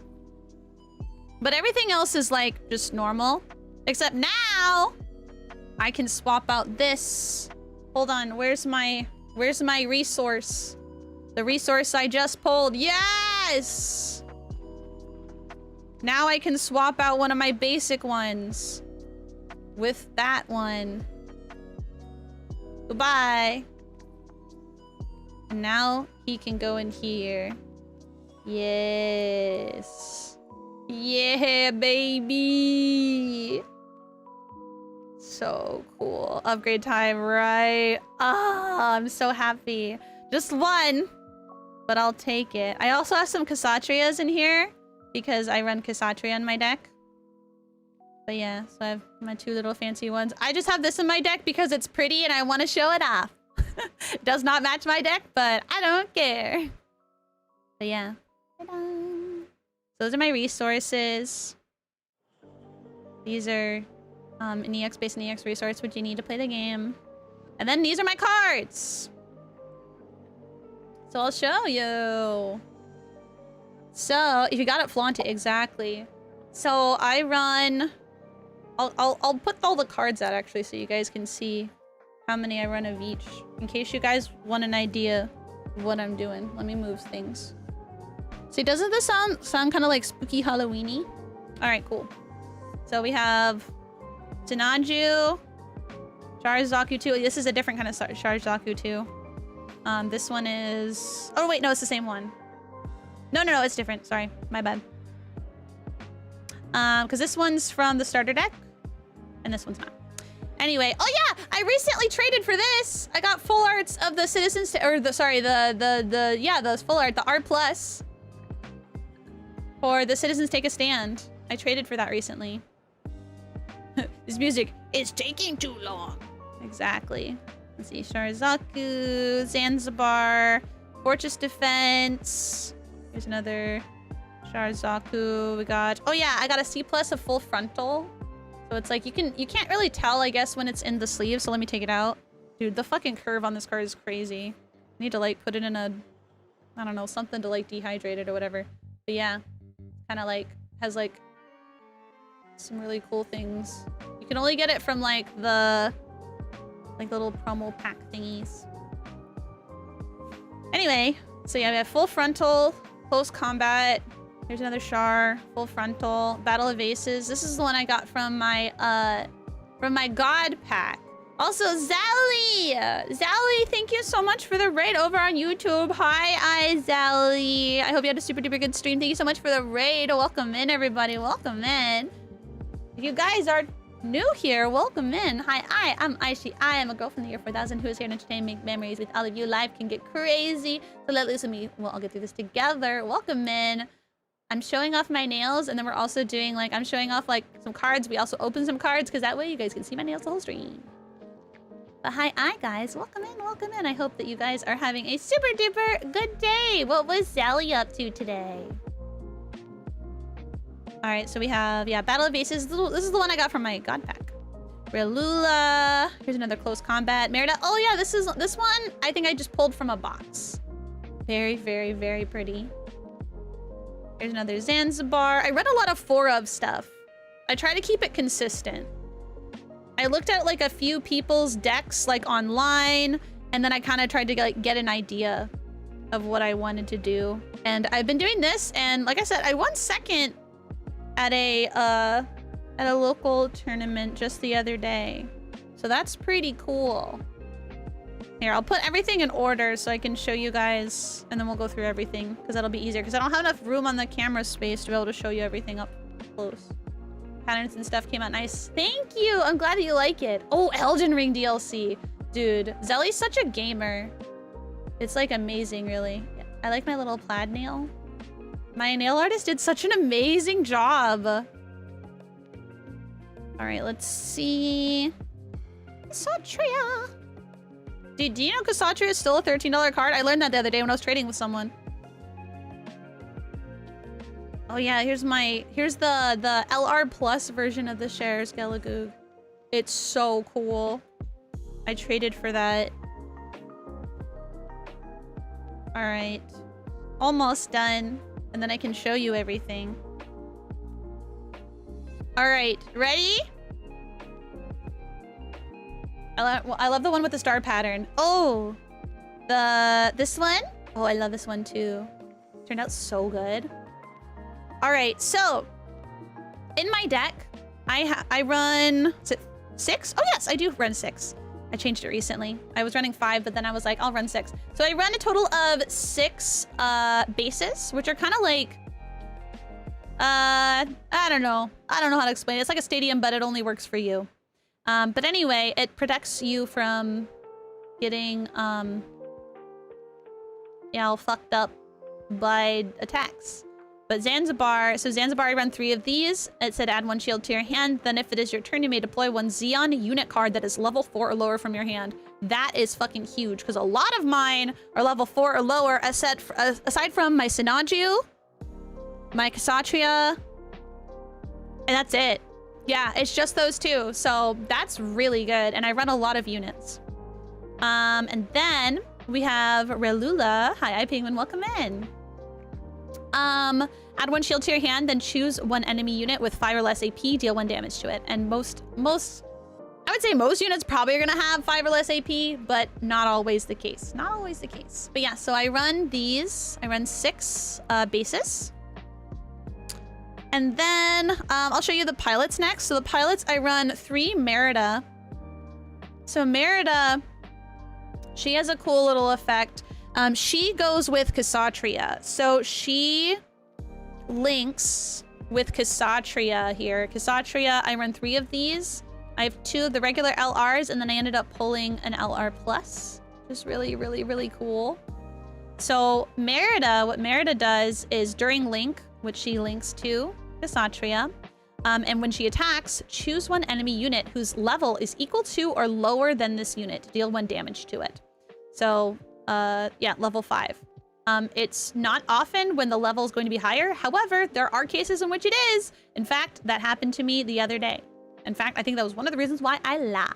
But everything else is like just normal. Except now I can swap out this. Hold on, where's my resource? The resource I just pulled. Yes! Now I can swap out one of my basic ones with that one. Goodbye. And now he can go in here. Yes. Yeah, baby. So cool. Upgrade time, right? Ah, I'm so happy. Just one, but I'll take it. I also have some Kshatriyas in here because I run Kshatriya in my deck. But yeah, so I have my two little fancy ones. I just have this in my deck because it's pretty and I want to show it off. It does not match my deck, but I don't care. But yeah. Ta-da. Those are my resources. These are an EX-based and EX resource, which you need to play the game. And then these are my cards. So I'll show you. So if you got it, flaunt it. Exactly. So I run... I'll put all the cards out actually so you guys can see how many I run of each. In case you guys want an idea of what I'm doing. Let me move things. See, doesn't this sound kind of like spooky Halloween-y? Alright, cool. So we have Tanaju, Sharazaku 2. This is a different kind of Sharazaku 2. This one is... Oh, wait, no, it's the same one. No, it's different. Sorry, my bad. Because this one's from the starter deck, and this one's not. Anyway, oh yeah, I recently traded for this. I got full arts of the Citizens, the full art, the R plus. For the Citizens Take a Stand. I traded for that recently. This music is taking too long. Exactly. Let's see, Sharazaku, Zanzibar, Fortress Defense. Here's another Sharazaku. We got, oh yeah, I got a C+ of full frontal. So it's like you can't really tell, I guess, when it's in the sleeve. So let me take it out. Dude, the fucking curve on this card is crazy. I need to like put it in a, I don't know, something to like dehydrate it or whatever. But yeah, kind of like has like some really cool things. You can only get it from like the little promo pack thingies. Anyway, so yeah, we have full frontal, close combat. Here's another Char, full frontal, Battle of Aces. This is the one I got from my God pack. Also, Zally! Zally, thank you so much for the raid over on YouTube. Hi, Zally. I hope you had a super duper good stream. Thank you so much for the raid. Welcome in, everybody. Welcome in. If you guys are new here, welcome in. Hi, I'm Aishii Ai. I'm a girl from the year 4000 who is here to entertain, make memories with all of you. Life can get crazy, so let loose with me. We'll all get through this together. Welcome in. I'm showing off my nails, and then we're also doing, like, I'm showing off, like, some cards. We also open some cards, because that way you guys can see my nails the whole stream. But hi, guys. Welcome in, welcome in. I hope that you guys are having a super duper good day. What was Sally up to today? All right, so we have, yeah, Battle of Aces. This is the one I got from my God pack. Relula. Here's another close combat. Merida. Oh, yeah, this one I think I just pulled from a box. Very, very, very pretty. Here's another Zanzibar. I read a lot of 4-of stuff. I try to keep it consistent. I looked at like a few people's decks like online, and then I kind of tried to like get an idea of what I wanted to do. And I've been doing this, and like I said, I won second at a local tournament just the other day. So that's pretty cool. Here, I'll put everything in order so I can show you guys, and then we'll go through everything, because that'll be easier, because I don't have enough room on the camera space to be able to show you everything up close. patterns and stuff came out nice. Thank you. I'm glad that you like it. Oh, Elden Ring DLC. Dude, Zelly's such a gamer. It's like amazing, really. I like my little plaid nail. My nail artist did such an amazing job. All right, let's see. Kshatriya. Dude, do you know Kshatriya is still a $13 card? I learned that the other day when I was trading with someone. Oh yeah, here's the LR Plus version of the Shares Galagoog. It's so cool. I traded for that. All right, almost done, and then I can show you everything. All right, ready? I love the one with the star pattern. Oh, this one? Oh, I love this one too. Turned out so good. All right, so in my deck, I run, is it 6? Oh yes, I do run 6. I changed it recently. I was running 5, but then I was like, I'll run 6. So I run a total of 6 bases, which are kind of like, I don't know how to explain it. It's like a stadium, but it only works for you. But anyway, it protects you from getting, all fucked up by attacks. But Zanzibar, I run 3 of these. It said add 1 shield to your hand. Then if it is your turn, you may deploy 1 Xeon unit card that is level 4 or lower from your hand. That is fucking huge, because a lot of mine are level 4 or lower, aside from my Sinaju, my Kshatriya, and that's it. Yeah, it's just those 2. So that's really good. And I run a lot of units. And then we have Relula. Hi, iPenguin, welcome in. Add 1 shield to your hand, then choose 1 enemy unit with 5 or less AP, deal 1 damage to it. And most, I would say most units probably are gonna have 5 or less AP, but not always the case. Not always the case. But yeah, so I run these. I run 6 bases. And then I'll show you the pilots next. So the pilots, I run 3 Merida. So Merida, she has a cool little effect. She goes with Kshatriya. So she links with Kshatriya here. Kshatriya, I run 3 of these. I have 2 of the regular LRs, and then I ended up pulling an LR Plus, which is really, really, really cool. So Merida, what Merida does is during link, which she links to Kshatriya, and when she attacks, choose 1 enemy unit whose level is equal to or lower than this unit to deal 1 damage to it. So, yeah, level 5. It's not often when the level is going to be higher. However, there are cases in which it is. In fact, that happened to me the other day. In fact, I think that was one of the reasons why I lost.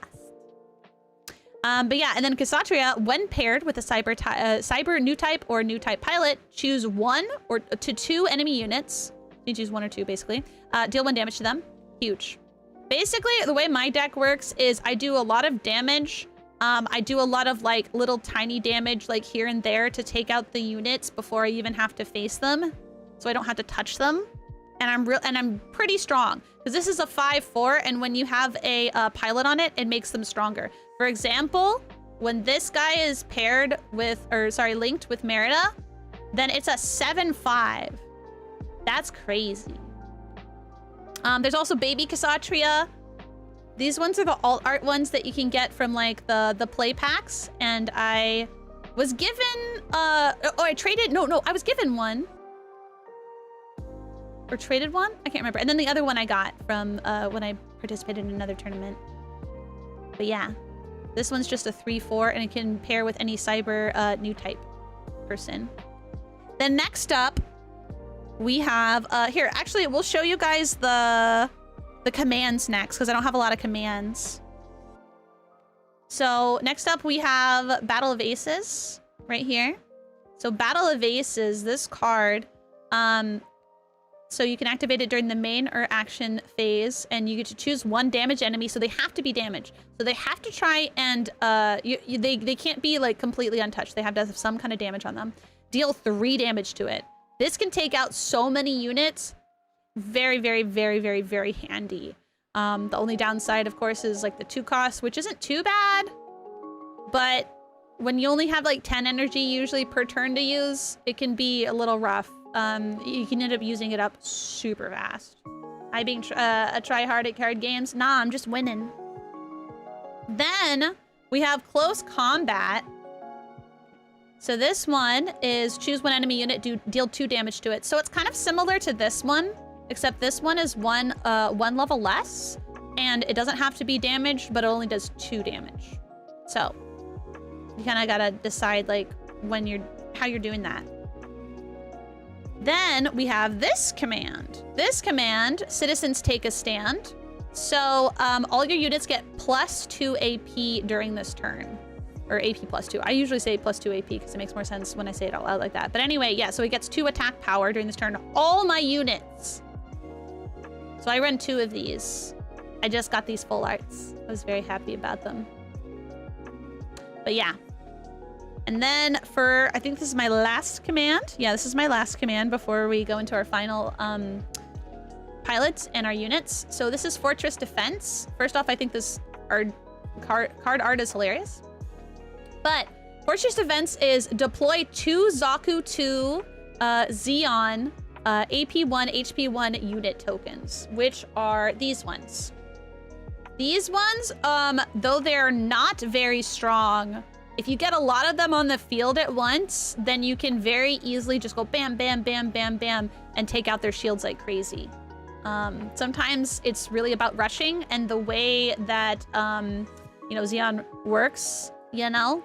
But yeah, and then Kshatriya, when paired with a cyber new type or new type pilot, choose 1 or to 2 enemy units. You choose 1 or 2, basically. Deal 1 damage to them. Huge. Basically, the way my deck works is I do a lot of damage. I do a lot of like little tiny damage like here and there to take out the units before I even have to face them, so I don't have to touch them. And I'm pretty strong because this is a 5/4, and when you have a pilot on it, it makes them stronger. For example, when this guy is paired with, linked with Merida, then it's a 7/5. That's crazy. There's also Baby Kshatriya. These ones are the alt art ones that you can get from like the play packs, and I was given I was given one or traded one. I can't remember. And then the other one I got from when I participated in another tournament. But yeah, this one's just a 3/4, and it can pair with any cyber new type person. Then next up, we have here. Actually, we'll show you guys the commands next, because I don't have a lot of commands. So next up we have Battle of Aces right here. So Battle of Aces, this card, so you can activate it during the main or action phase, and you get to choose 1 damage enemy, so they have to be damaged. So they have to try and they can't be like completely untouched. They have to have some kind of damage on them. Deal 3 damage to it. This can take out so many units. Very, very, very, very, very handy. The only downside, of course, is like the 2 cost, which isn't too bad. But when you only have like 10 energy usually per turn to use, it can be a little rough. You can end up using it up super fast. I being a try-hard at card games. Nah, I'm just winning. Then we have close combat. So this one is choose one enemy unit, deal 2 damage to it. So it's kind of similar to this one, except this one is one level less, and it doesn't have to be damaged, but it only does 2 damage. So you kind of gotta decide like how you're doing that. Then we have this command. This command, citizens take a stand. So all your units get +2 AP during this turn. Or AP +2. I usually say +2 AP because it makes more sense when I say it out loud like that. But anyway, yeah, so he gets 2 attack power during this turn. All my units. So I run 2 of these. I just got these full arts. I was very happy about them. But yeah. And then for, I think this is my last command. Yeah, this is my last command before we go into our final pilots and our units. So this is Fortress Defense. First off, I think this card art is hilarious. But Fortress Defense is deploy 2 Zaku 2 Xeon AP1, HP1 unit tokens, which are these ones. These ones, though they're not very strong, if you get a lot of them on the field at once, then you can very easily just go bam, bam, bam, bam, bam, and take out their shields like crazy. Sometimes it's really about rushing, and the way that, you know, Xeon works, you know?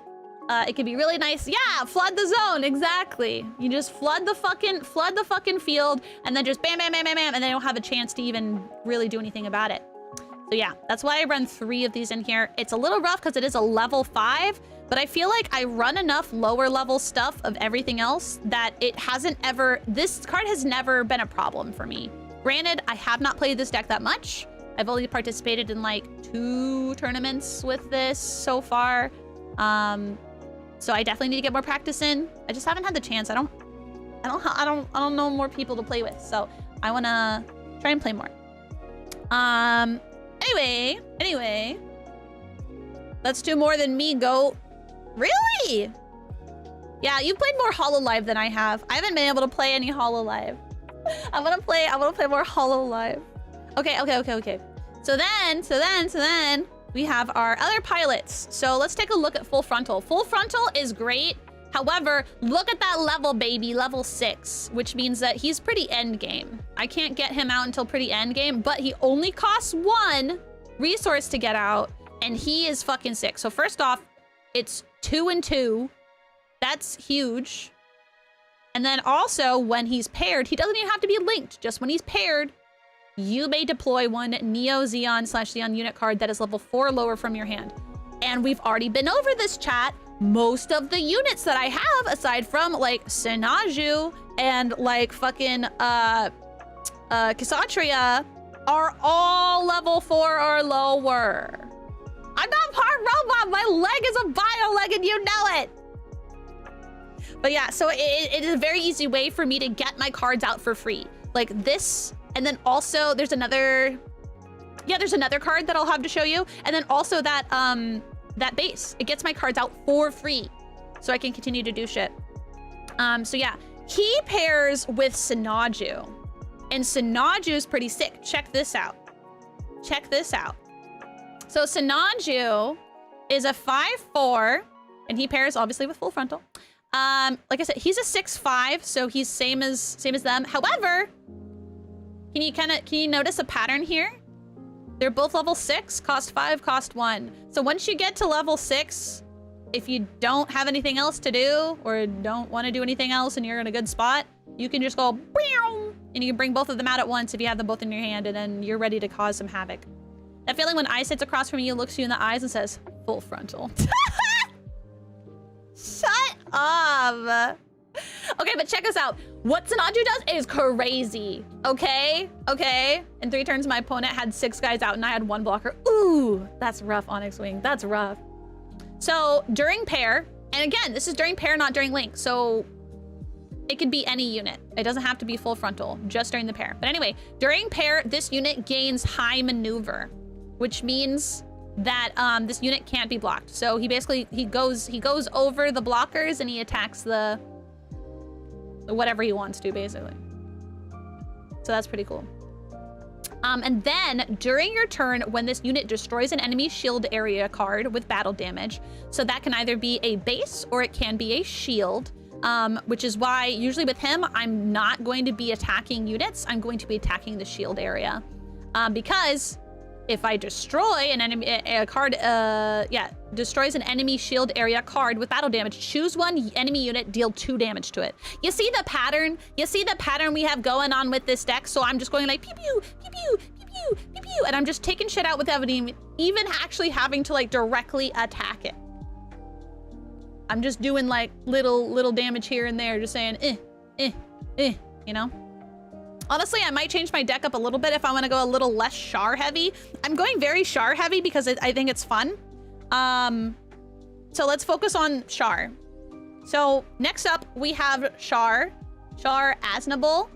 It can be really nice. Yeah, flood the zone, exactly. You just flood the fucking field, and then just bam, bam, bam, bam, bam, and they don't have a chance to even really do anything about it. So yeah, that's why I run 3 of these in here. It's a little rough because it is a level 5, but I feel like I run enough lower level stuff of everything else that it hasn't ever, this card has never been a problem for me. Granted, I have not played this deck that much. I've only participated in like 2 tournaments with this so far. So I definitely need to get more practice in. I just haven't had the chance. I don't know more people to play with, so I wanna try and play more. Anyway, let's do more than me, goat. Really? Yeah, you've played more Hololive than I have. I haven't been able to play any Hololive. I wanna play more Hololive. Okay. So then we have our other pilots. So let's take a look at Full Frontal. Full Frontal is great. However, look at that level, baby, level 6, which means that he's pretty end game. I can't get him out until pretty end game, but he only costs 1 resource to get out, and he is fucking sick. So first off, it's 2 and 2. That's huge. And then also when he's paired, he doesn't even have to be linked. Just when he's paired, you may deploy 1 Neo Xeon/Xeon unit card that is level 4 or lower from your hand. And we've already been over this, chat. Most of the units that I have, aside from like Sinaju and like fucking Kshatriya, are all level 4 or lower. I'm not part robot. My leg is a bio leg and you know it. But yeah, so it is a very easy way for me to get my cards out for free. Like this, and then also there's another card that I'll have to show you. And then also that base. It gets my cards out for free, so I can continue to do shit. So yeah, he pairs with Sinaju, and Sinaju is pretty sick. Check this out. So Sinaju is a 5/4, and he pairs obviously with Full Frontal. Like I said, he's a 6/5, so he's same as them. However, can you notice a pattern here? They're both level 6, cost 5, cost 1. So once you get to level 6, if you don't have anything else to do or don't want to do anything else and you're in a good spot, you can just go boom, and you can bring both of them out at once if you have them both in your hand, and then you're ready to cause some havoc. That feeling when Ai sits across from you, looks you in the eyes and says, Full Frontal. Shut up. Okay, but check us out. What Sinaju does is crazy. Okay? In 3 turns, my opponent had 6 guys out and I had 1 blocker. Ooh, that's rough, Onyx Wing. That's rough. So during pair, and again, this is during pair, not during link. So it could be any unit. It doesn't have to be Full Frontal, just during the pair. But anyway, during pair, this unit gains high maneuver, which means that this unit can't be blocked. So he basically, he goes over the blockers and he attacks the whatever he wants to, basically. So that's pretty cool. And then during your turn, when this unit destroys an enemy shield area card with battle damage, so that can either be a base or it can be a shield, which is why usually with him, I'm not going to be attacking units. I'm going to be attacking the shield area. Because if I destroy an enemy card, destroys an enemy shield area card with battle damage, choose one enemy unit, deal 2 damage to it. You see the pattern? You see the pattern we have going on with this deck? So I'm just going like pew pew, pew pew, pew pew, pew pew, and I'm just taking shit out without even actually having to like directly attack it. I'm just doing like little damage here and there, just saying you know? Honestly, I might change my deck up a little bit if I want to go a little less Char heavy. I'm going very Char heavy because I think it's fun. So let's focus on Char. So next up we have Char Aznable.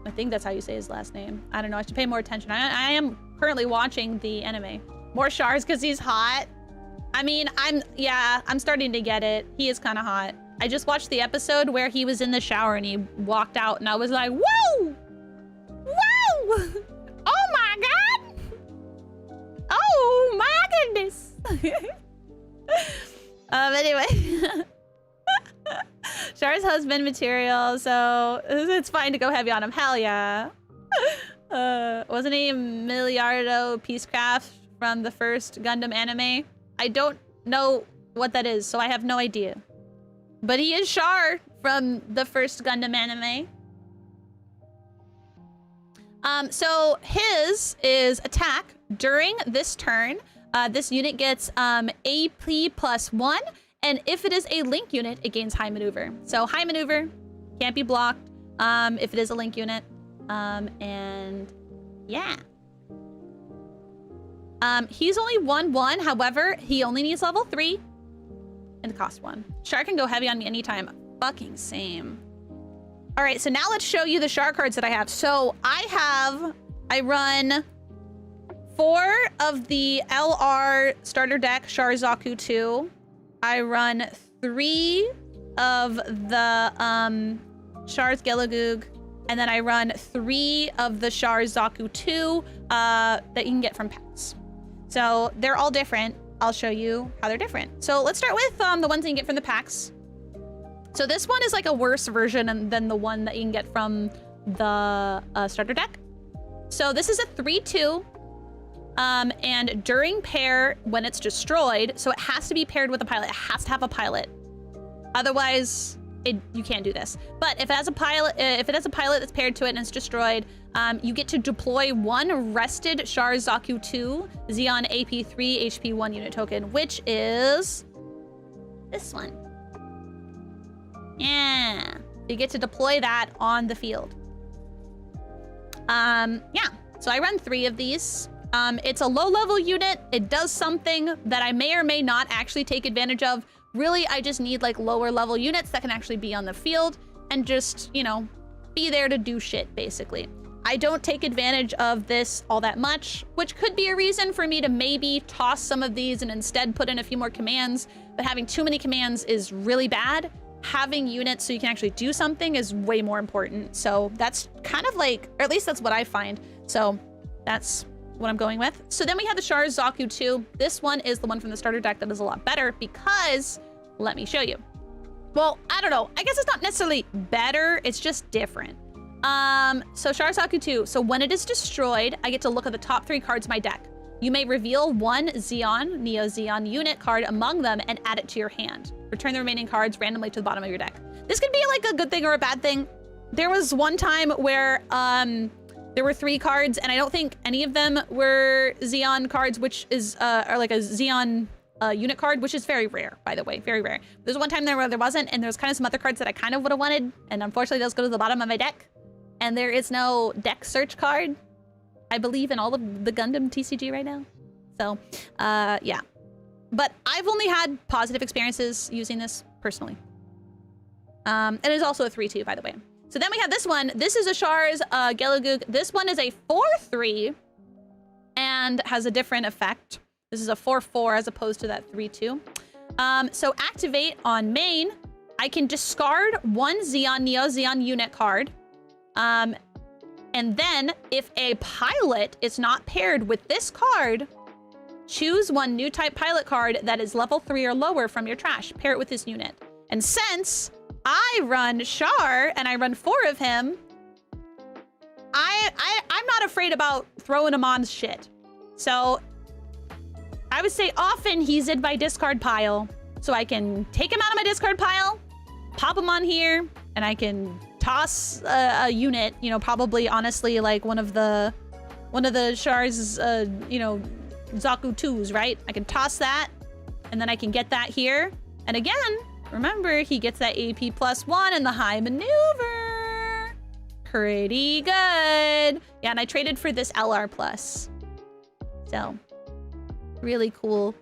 I think that's how you say his last name. I don't know, I should pay more attention. I am currently watching the anime. More Chars because he's hot. I mean, I'm starting to get it. He is kind of hot. I just watched the episode where he was in the shower and he walked out and I was like, whoa! Whoa! Oh my god! Oh my goodness! Anyway. Char's husband material, so it's fine to go heavy on him. Hell yeah. Wasn't he Miliardo Peacecraft from the first Gundam anime? I don't know what that is, so I have no idea. But he is Char from the first Gundam anime. So his is attack during this turn. This unit gets AP +1, and if it is a link unit, it gains high maneuver. So high maneuver can't be blocked if it is a link unit. And yeah. He's only 1/1, however, he only needs level 3 and cost 1. Char can go heavy on me anytime. Fucking same. All right, so now let's show you the Char cards that I have. So I run 4 of the LR starter deck Char Zaku 2. I run 3 of the Char's Gelagug, and then I run 3 of the Char Zaku 2 that you can get from packs. So they're all different. I'll show you how they're different. So let's start with the ones that you can get from the packs. So this one is like a worse version than the one that you can get from the starter deck. So this is a 3/2. And during pair, when it's destroyed, so it has to be paired with a pilot. It has to have a pilot. Otherwise, you can't do this. But if it has a pilot, that's paired to it and it's destroyed, you get to deploy 1 rested Char Zaku 2 Xeon AP3 HP1 unit token, which is this one. Yeah, you get to deploy that on the field. Yeah, so I run 3 of these. It's a low-level unit. It does something that I may or may not actually take advantage of. Really, I just need like lower-level units that can actually be on the field and just, you know, be there to do shit, basically. I don't take advantage of this all that much, which could be a reason for me to maybe toss some of these and instead put in a few more commands. But having too many commands is really bad. Having units so you can actually do something is way more important. So that's kind of like, or at least that's what I find. So that's what I'm going with. So then we have the Char Zaku 2. This one is the one from the starter deck that is a lot better because, let me show you. Well, I don't know. I guess it's not necessarily better. It's just different. So Char Zaku 2. So when it is destroyed, I get to look at the top 3 cards of my deck. You may reveal 1 Xeon, Neo Xeon unit card among them and add it to your hand. Return the remaining cards randomly to the bottom of your deck. This could be like a good thing or a bad thing. There was one time where there were 3 cards and I don't think any of them were Xeon cards, which is or like a Xeon unit card, which is very rare, by the way, very rare. There's one time there where there wasn't, and there's kind of some other cards that I kind of would have wanted, and unfortunately those go to the bottom of my deck. And there is no deck search card, I believe, in all of the Gundam TCG right now. So, yeah. But I've only had positive experiences using this personally. And it's also a 3/2, by the way. So then we have this one. This is a Char's Gelagug. This one is a 4/3 and has a different effect. This is a 4/4 as opposed to that 3/2. So activate on main. I can discard 1 Xeon Neo Xeon unit card. And then if a pilot is not paired with this card, choose one new type pilot card that is level 3 or lower from your trash. Pair it with this unit. And since I run Char and I run 4 of him, I'm not afraid about throwing him on shit. So I would say often he's in my discard pile. So I can take him out of my discard pile, pop him on here, and I can toss a unit, you know, probably honestly like one of the Char's, you know, Zaku 2s, right? I can toss that, and then I can get that here. And again, remember, he gets that AP +1 and the high maneuver. Pretty good. Yeah, and I traded for this LR+. So, really cool.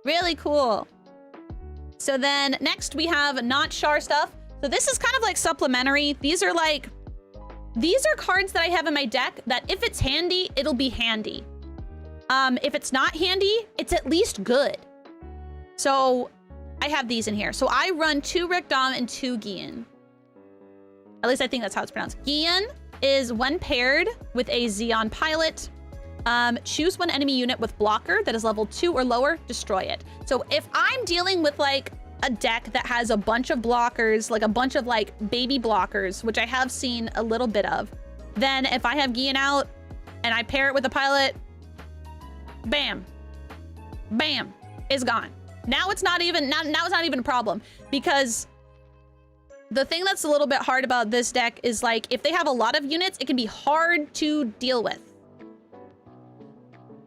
Really cool. So then next we have not Char stuff. So this is kind of like supplementary. These are cards that I have in my deck that if it's handy, it'll be handy. If it's not handy, it's at least good. So I have these in here. So I run 2 Rikdom and 2 Gian. At least I think that's how it's pronounced. Gian is when paired with a Zeon pilot. Choose one enemy unit with blocker that is level 2 or lower, destroy it. So if I'm dealing with like a deck that has a bunch of blockers, like a bunch of like baby blockers, which I have seen a little bit of, then if I have Gian out and I pair it with a pilot, bam, bam, it's gone. Now it's not even, now it's not even a problem, because the thing that's a little bit hard about this deck is like, if they have a lot of units, it can be hard to deal with.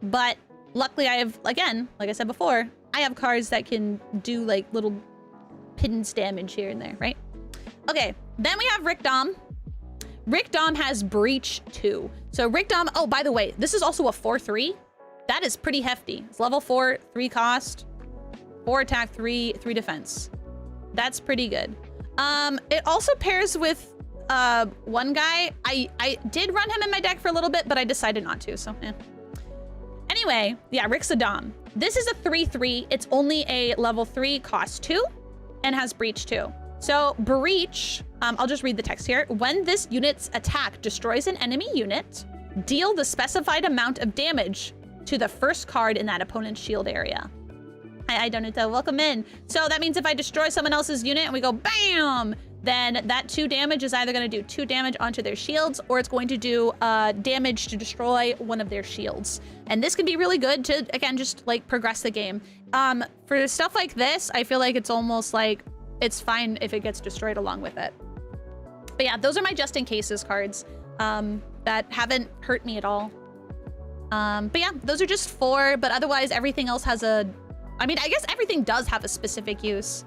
But luckily I have, again, like I said before, I have cards that can do like little pittance damage here and there, right? Okay, then we have Rikdom. Rikdom has Breach 2. So Rikdom, oh, by the way, this is also a 4/3. That is pretty hefty. It's level 4, 3 cost, 4 attack, 3 defense. That's pretty good. It also pairs with one guy. I did run him in my deck for a little bit, but I decided not to, so eh. Anyway, yeah, Rixadam. This is a 3/3. It's only a level 3, cost 2, and has Breach 2. So Breach, I'll just read the text here. When this unit's attack destroys an enemy unit, deal the specified amount of damage to the first card in that opponent's shield area. I don't know, welcome in. So that means if I destroy someone else's unit and we go BAM, then that 2 damage is either going to do 2 damage onto their shields, or it's going to do damage to destroy one of their shields. And this can be really good to, again, just like progress the game. For stuff like this, I feel like it's almost like it's fine if it gets destroyed along with it. But yeah, those are my just in cases cards that haven't hurt me at all. But yeah, those are just 4, but otherwise everything else has a, I mean, I guess everything does have a specific use.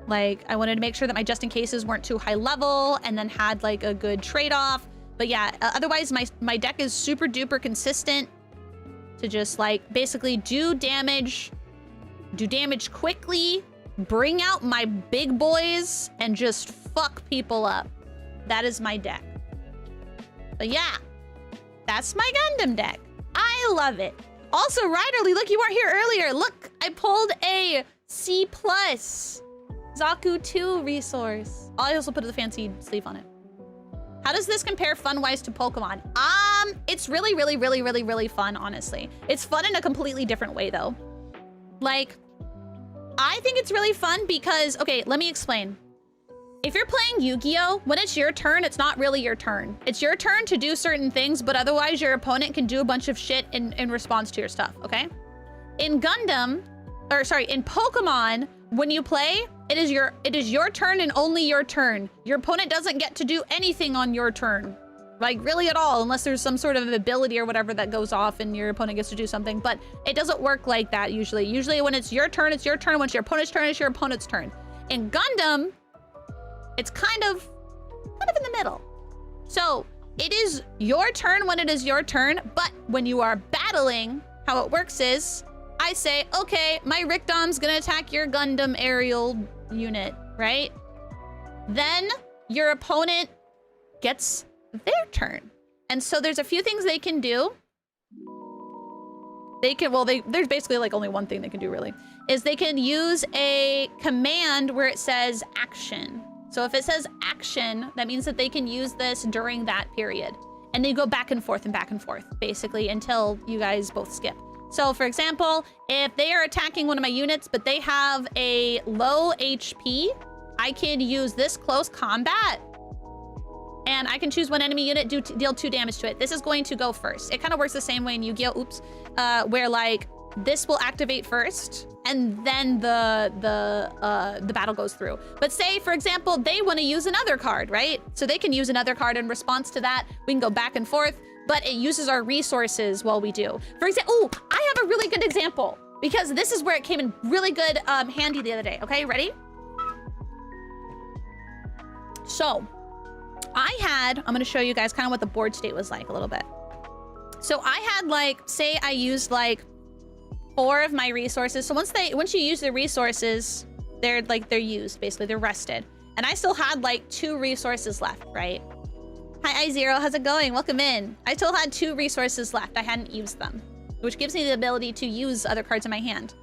Like, I wanted to make sure that my just in cases weren't too high level and then had like a good trade-off. But yeah, otherwise my deck is super duper consistent to just like basically do damage quickly, bring out my big boys, and just fuck people up. That is my deck. But yeah, that's my Gundam deck. I love it. Also, Ryderly, look, you weren't here earlier. Look, I pulled a C+. Zaku 2 resource. I also put the fancy sleeve on it. How does this compare fun-wise to Pokemon? It's really fun, honestly. It's fun in a completely different way, though. Like, I think it's really fun because, okay, let me explain. If you're playing Yu-Gi-Oh, when it's your turn, it's not really your turn. It's your turn to do certain things, but otherwise your opponent can do a bunch of shit in response to your stuff, okay? In Gundam, or sorry, in Pokemon, when you play, it is your turn and only your turn. Your opponent doesn't get to do anything on your turn. Like, really at all, unless there's some sort of ability or whatever that goes off and your opponent gets to do something. But it doesn't work like that usually. Usually when it's your turn, it's your turn. When it's your opponent's turn, it's your opponent's turn. In Gundam, it's kind of in the middle. So it is your turn when it is your turn, but when you are battling, how it works is, I say, okay, my Rikdom's gonna attack your Gundam aerial unit, right? Then your opponent gets their turn. And so there's a few things they can do. There's basically like only one thing they can do really, is they can use a command where it says action. So if it says action, that means that they can use this during that period. And then you go back and forth, basically, until you guys both skip. So, for example, if they are attacking one of my units, but they have a low HP, I can use this close combat, and I can choose one enemy unit, deal 2 damage to it. This is going to go first. It kind of works the same way in Yu-Gi-Oh! Oops. Where, like, this will activate first, and then the battle goes through. But say, for example, they want to use another card, right? So they can use another card in response to that. We can go back and forth, but it uses our resources while we do. For example, oh, I have a really good example, because this is where it came in really good handy the other day. Okay, ready? So, I'm gonna show you guys kind of what the board state was like a little bit. So I had, like, say I used like 4 of my resources. So once you use the resources, they're used, basically, they're rested. And I still had like 2 resources left, right? Hi, I0, how's it going? Welcome in. I still had 2 resources left. I hadn't used them, which gives me the ability to use other cards in my hand.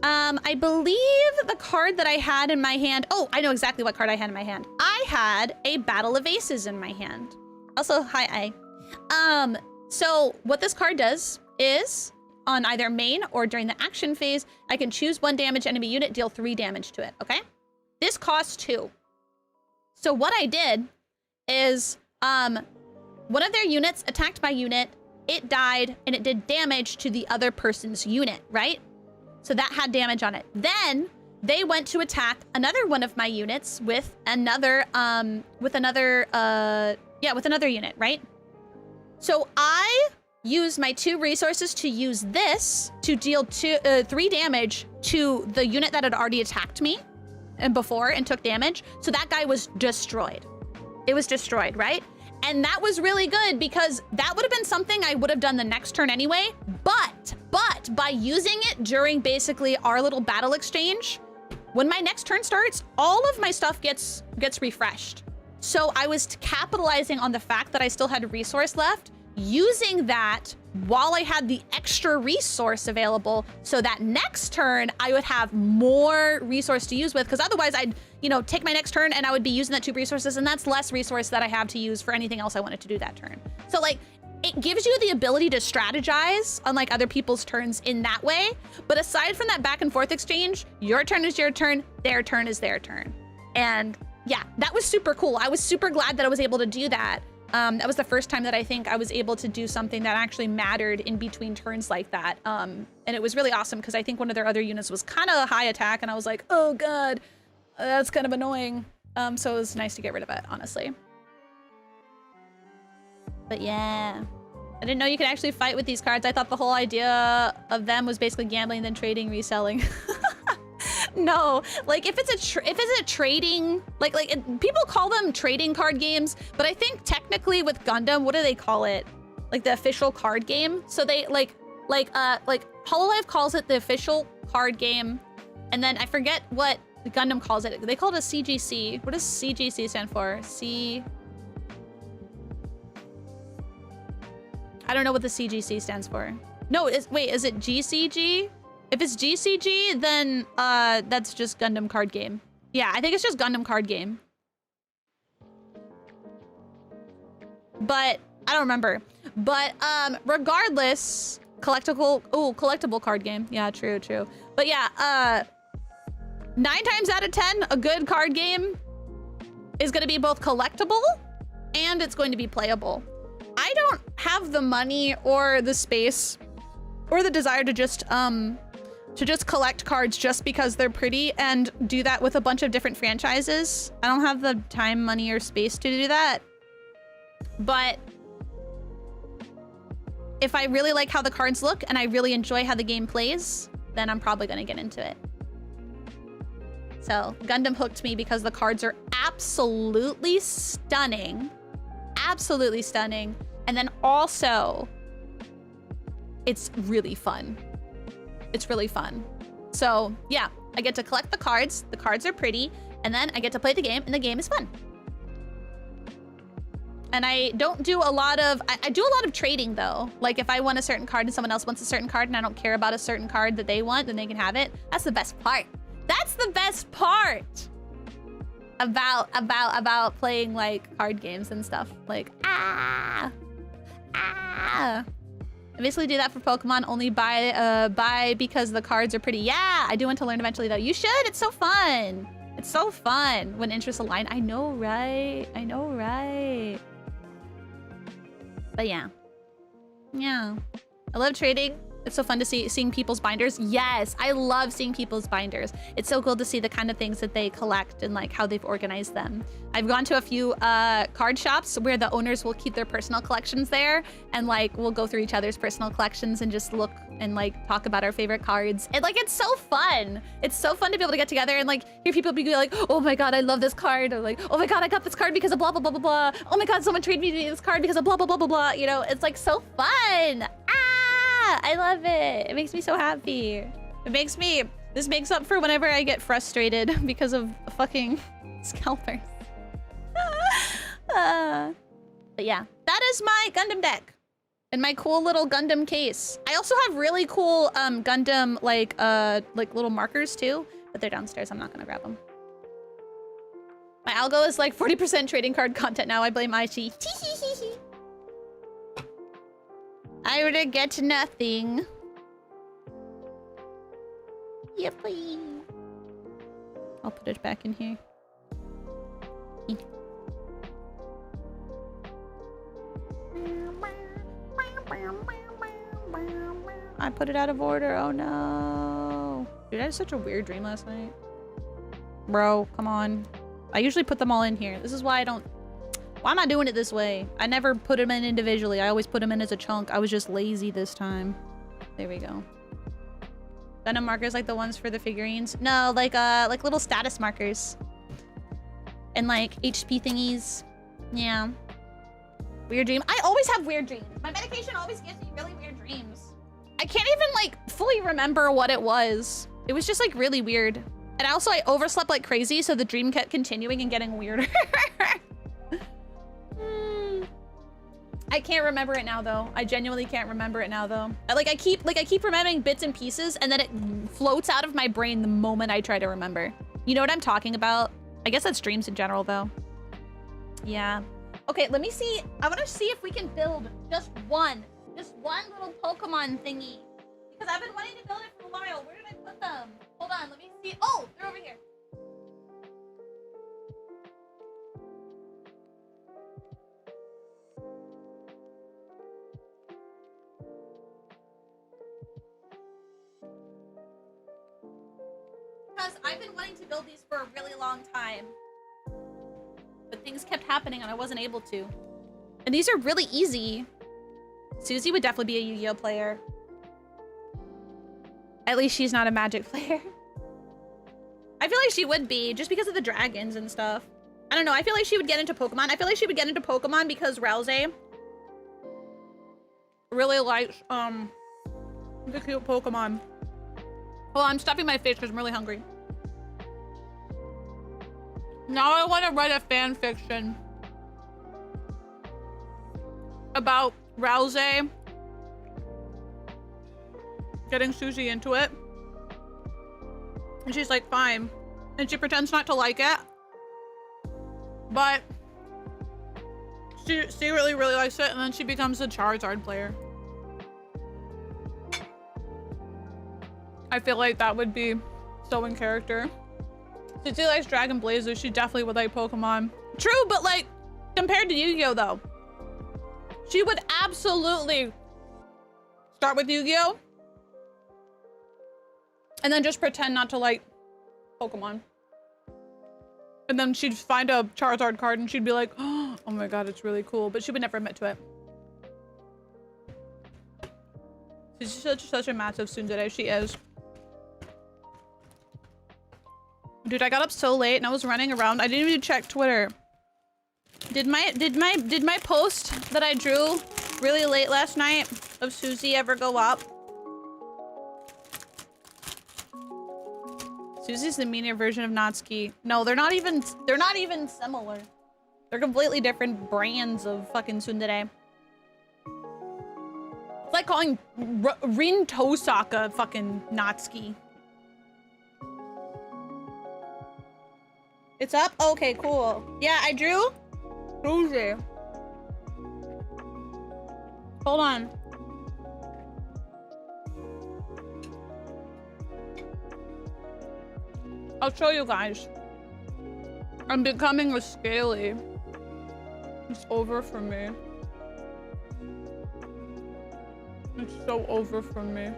I believe the card that I had in my hand, oh, I know exactly what card I had in my hand. I had a Battle of Aces in my hand. Also, hi, I. So what this card does is, on either main or during the action phase, I can choose 1 damage enemy unit, deal 3 damage to it, okay? This costs 2. So what I did is, one of their units attacked my unit, it died, and it did damage to the other person's unit, right? So that had damage on it. Then they went to attack another one of my units with another unit, right? So I used my 2 resources to use this to deal 3 damage to the unit that had already attacked me before and took damage. So that guy was destroyed. It was destroyed, right? And that was really good, because that would have been something I would have done the next turn anyway. But by using it during basically our little battle exchange, when my next turn starts, all of my stuff gets refreshed. So I was capitalizing on the fact that I still had a resource left, using that while I had the extra resource available, so that next turn I would have more resource to use with, because otherwise I'd, take my next turn and I would be using that 2 resources, and that's less resource that I have to use for anything else I wanted to do that turn. So, like, it gives you the ability to strategize, unlike other people's turns, in that way. But aside from that back and forth exchange, your turn is your turn, their turn is their turn. And yeah, that was super cool. I was super glad that I was able to do that. That was the first time that I think I was able to do something that actually mattered in between turns like that. And it was really awesome, because I think one of their other units was kind of high attack, and I was like, oh god, that's kind of annoying. So it was nice to get rid of it, honestly. But yeah, I didn't know you could actually fight with these cards. I thought the whole idea of them was basically gambling, then trading, reselling. No, like if it's a trading, people call them trading card games, but I think technically with Gundam, what do they call it? Like the official card game. So they like Hololive calls it the official card game, and then I forget what the Gundam calls it. They call it a CGC. What does CGC stand for? I don't know what the CGC stands for. No, wait, is it GCG? If it's GCG, then that's just Gundam card game. Yeah, I think it's just Gundam card game. But I don't remember. But regardless, collectible card game. Yeah, true. But yeah, 9 times out of 10, a good card game is going to be both collectible and it's going to be playable. I don't have the money or the space or the desire to just collect cards just because they're pretty and do that with a bunch of different franchises. I don't have the time, money, or space to do that. But if I really like how the cards look and I really enjoy how the game plays, then I'm probably gonna get into it. So Gundam hooked me because the cards are absolutely stunning. Absolutely stunning. And then also, it's really fun. It's really fun. So yeah, I get to collect the cards are pretty, and then I get to play the game, and the game is fun. And I don't do a lot of, I do a lot of trading though. Like if I want a certain card and someone else wants a certain card and I don't care about a certain card that they want, then they can have it. That's the best part. That's the best part about playing like card games and stuff. Like, Ah! I basically do that for Pokemon, only buy because the cards are pretty. Yeah, I do want to learn eventually though. You should, it's so fun. It's so fun when interests align. I know, right? I know, right? But yeah. Yeah. I love trading. It's so fun to seeing people's binders. Yes, I love seeing people's binders. It's so cool to see the kind of things that they collect and like how they've organized them. I've gone to a few card shops where the owners will keep their personal collections there, and like we'll go through each other's personal collections and just look and like talk about our favorite cards. And like it's so fun. It's so fun to be able to get together and like hear people be like, oh my god, I love this card, or like, oh my god, I got this card because of blah blah blah blah blah. Oh my god, someone traded me this card because of blah blah blah blah blah. You know, it's like so fun. I love it. It makes me so happy. This makes up for whenever I get frustrated because of fucking scalpers. But yeah, that is my Gundam deck and my cool little Gundam case. I also have really cool Gundam like little markers too, but they're downstairs. I'm not gonna grab them. My algo is like 40% trading card content now. I blame Aishii. I would get nothing. Yippee. I'll put it back in here. I put it out of order. Oh no. Dude, I had such a weird dream last night. Bro, come on. I usually put them all in here. This is why I don't... Why am I doing it this way? I never put them in individually. I always put them in as a chunk. I was just lazy this time. There we go. Venom markers like the ones for the figurines? No, like little status markers. And like HP thingies. Yeah. Weird dream. I always have weird dreams. My medication always gives me really weird dreams. I can't even like fully remember what it was. It was just like really weird. And also I overslept like crazy, so the dream kept continuing and getting weirder. I can't remember it now though. I genuinely can't remember it now though. I keep remembering bits and pieces, and then it floats out of my brain the moment I try to remember. You know what I'm talking about? I guess that's dreams in general though. Yeah. Okay, let me see. I want to see if we can build just one little Pokemon thingy, because I've been wanting to build it for a while. Where did I put them? Hold on, let me see. Oh, they're over here. Because I've been wanting to build these for a really long time, but things kept happening and I wasn't able to. And these are really easy. Susie would definitely be a Yu-Gi-Oh player. At least she's not a Magic player. I feel like she would be, just because of the dragons and stuff. I don't know, I feel like she would get into Pokemon. I feel like she would get into Pokemon because Rouse really likes the cute Pokemon. Oh, I'm stuffing my face because I'm really hungry. Now I want to write a fan fiction about Rouse getting Susie into it. And she's like, fine. And she pretends not to like it. But she secretly really likes it, and then she becomes a Charizard player. I feel like that would be so in character. Since she likes Dragon Blazer, she definitely would like Pokemon. True, but like, compared to Yu-Gi-Oh though, she would absolutely start with Yu-Gi-Oh! And then just pretend not to like Pokemon. And then she'd find a Charizard card and she'd be like, oh my god, it's really cool. But she would never admit to it. She's such a massive tsundere, she is. Dude, I got up so late and I was running around. I didn't even check Twitter. Did my post that I drew really late last night of Susie ever go up? Susie's the meaner version of Natsuki. No, they're not even similar. They're completely different brands of fucking tsundere. It's like calling Rin Tosaka fucking Natsuki. It's up? Okay, cool. Yeah, I drew Susie. Hold on. I'll show you guys. I'm becoming a scaly. It's over for me. It's so over for me.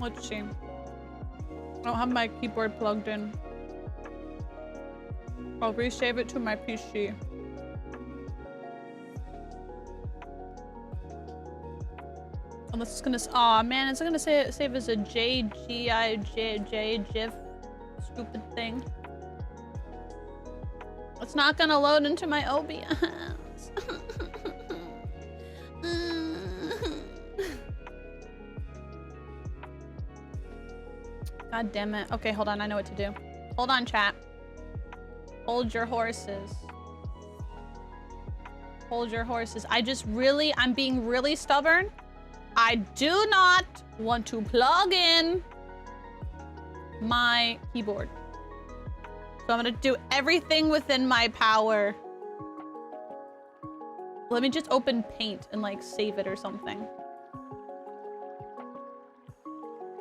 Let's see. I don't have my keyboard plugged in. I'll resave it to my PC. Oh, this is gonna. Aw, man, it's gonna save as a JGIJ GIF. Stupid thing. It's not gonna load into my OBS. God damn it. Okay, hold on. I know what to do. Hold on, chat. Hold your horses. Hold your horses. I'm being really stubborn. I do not want to plug in my keyboard. So I'm gonna do everything within my power. Let me just open Paint and like save it or something.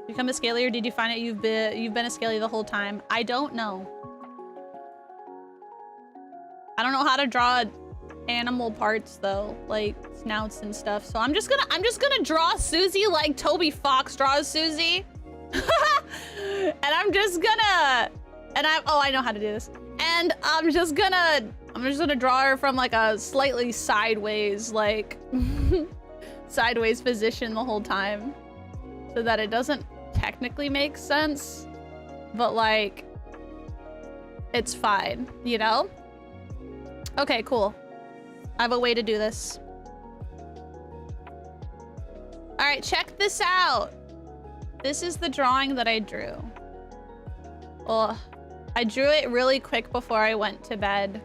Become a scaly, or did you find it you've been a scaly the whole time? I don't know. I don't know how to draw animal parts though, like snouts and stuff. So I'm just gonna draw Susie like Toby Fox draws Susie. And I'm just gonna I know how to do this. And I'm just gonna draw her from like a slightly sideways, like sideways position the whole time, so that it doesn't technically make sense, but like it's fine, you know? Okay, cool. I have a way to do this. All right, check this out. This is the drawing that I drew. Well, I drew it really quick before I went to bed.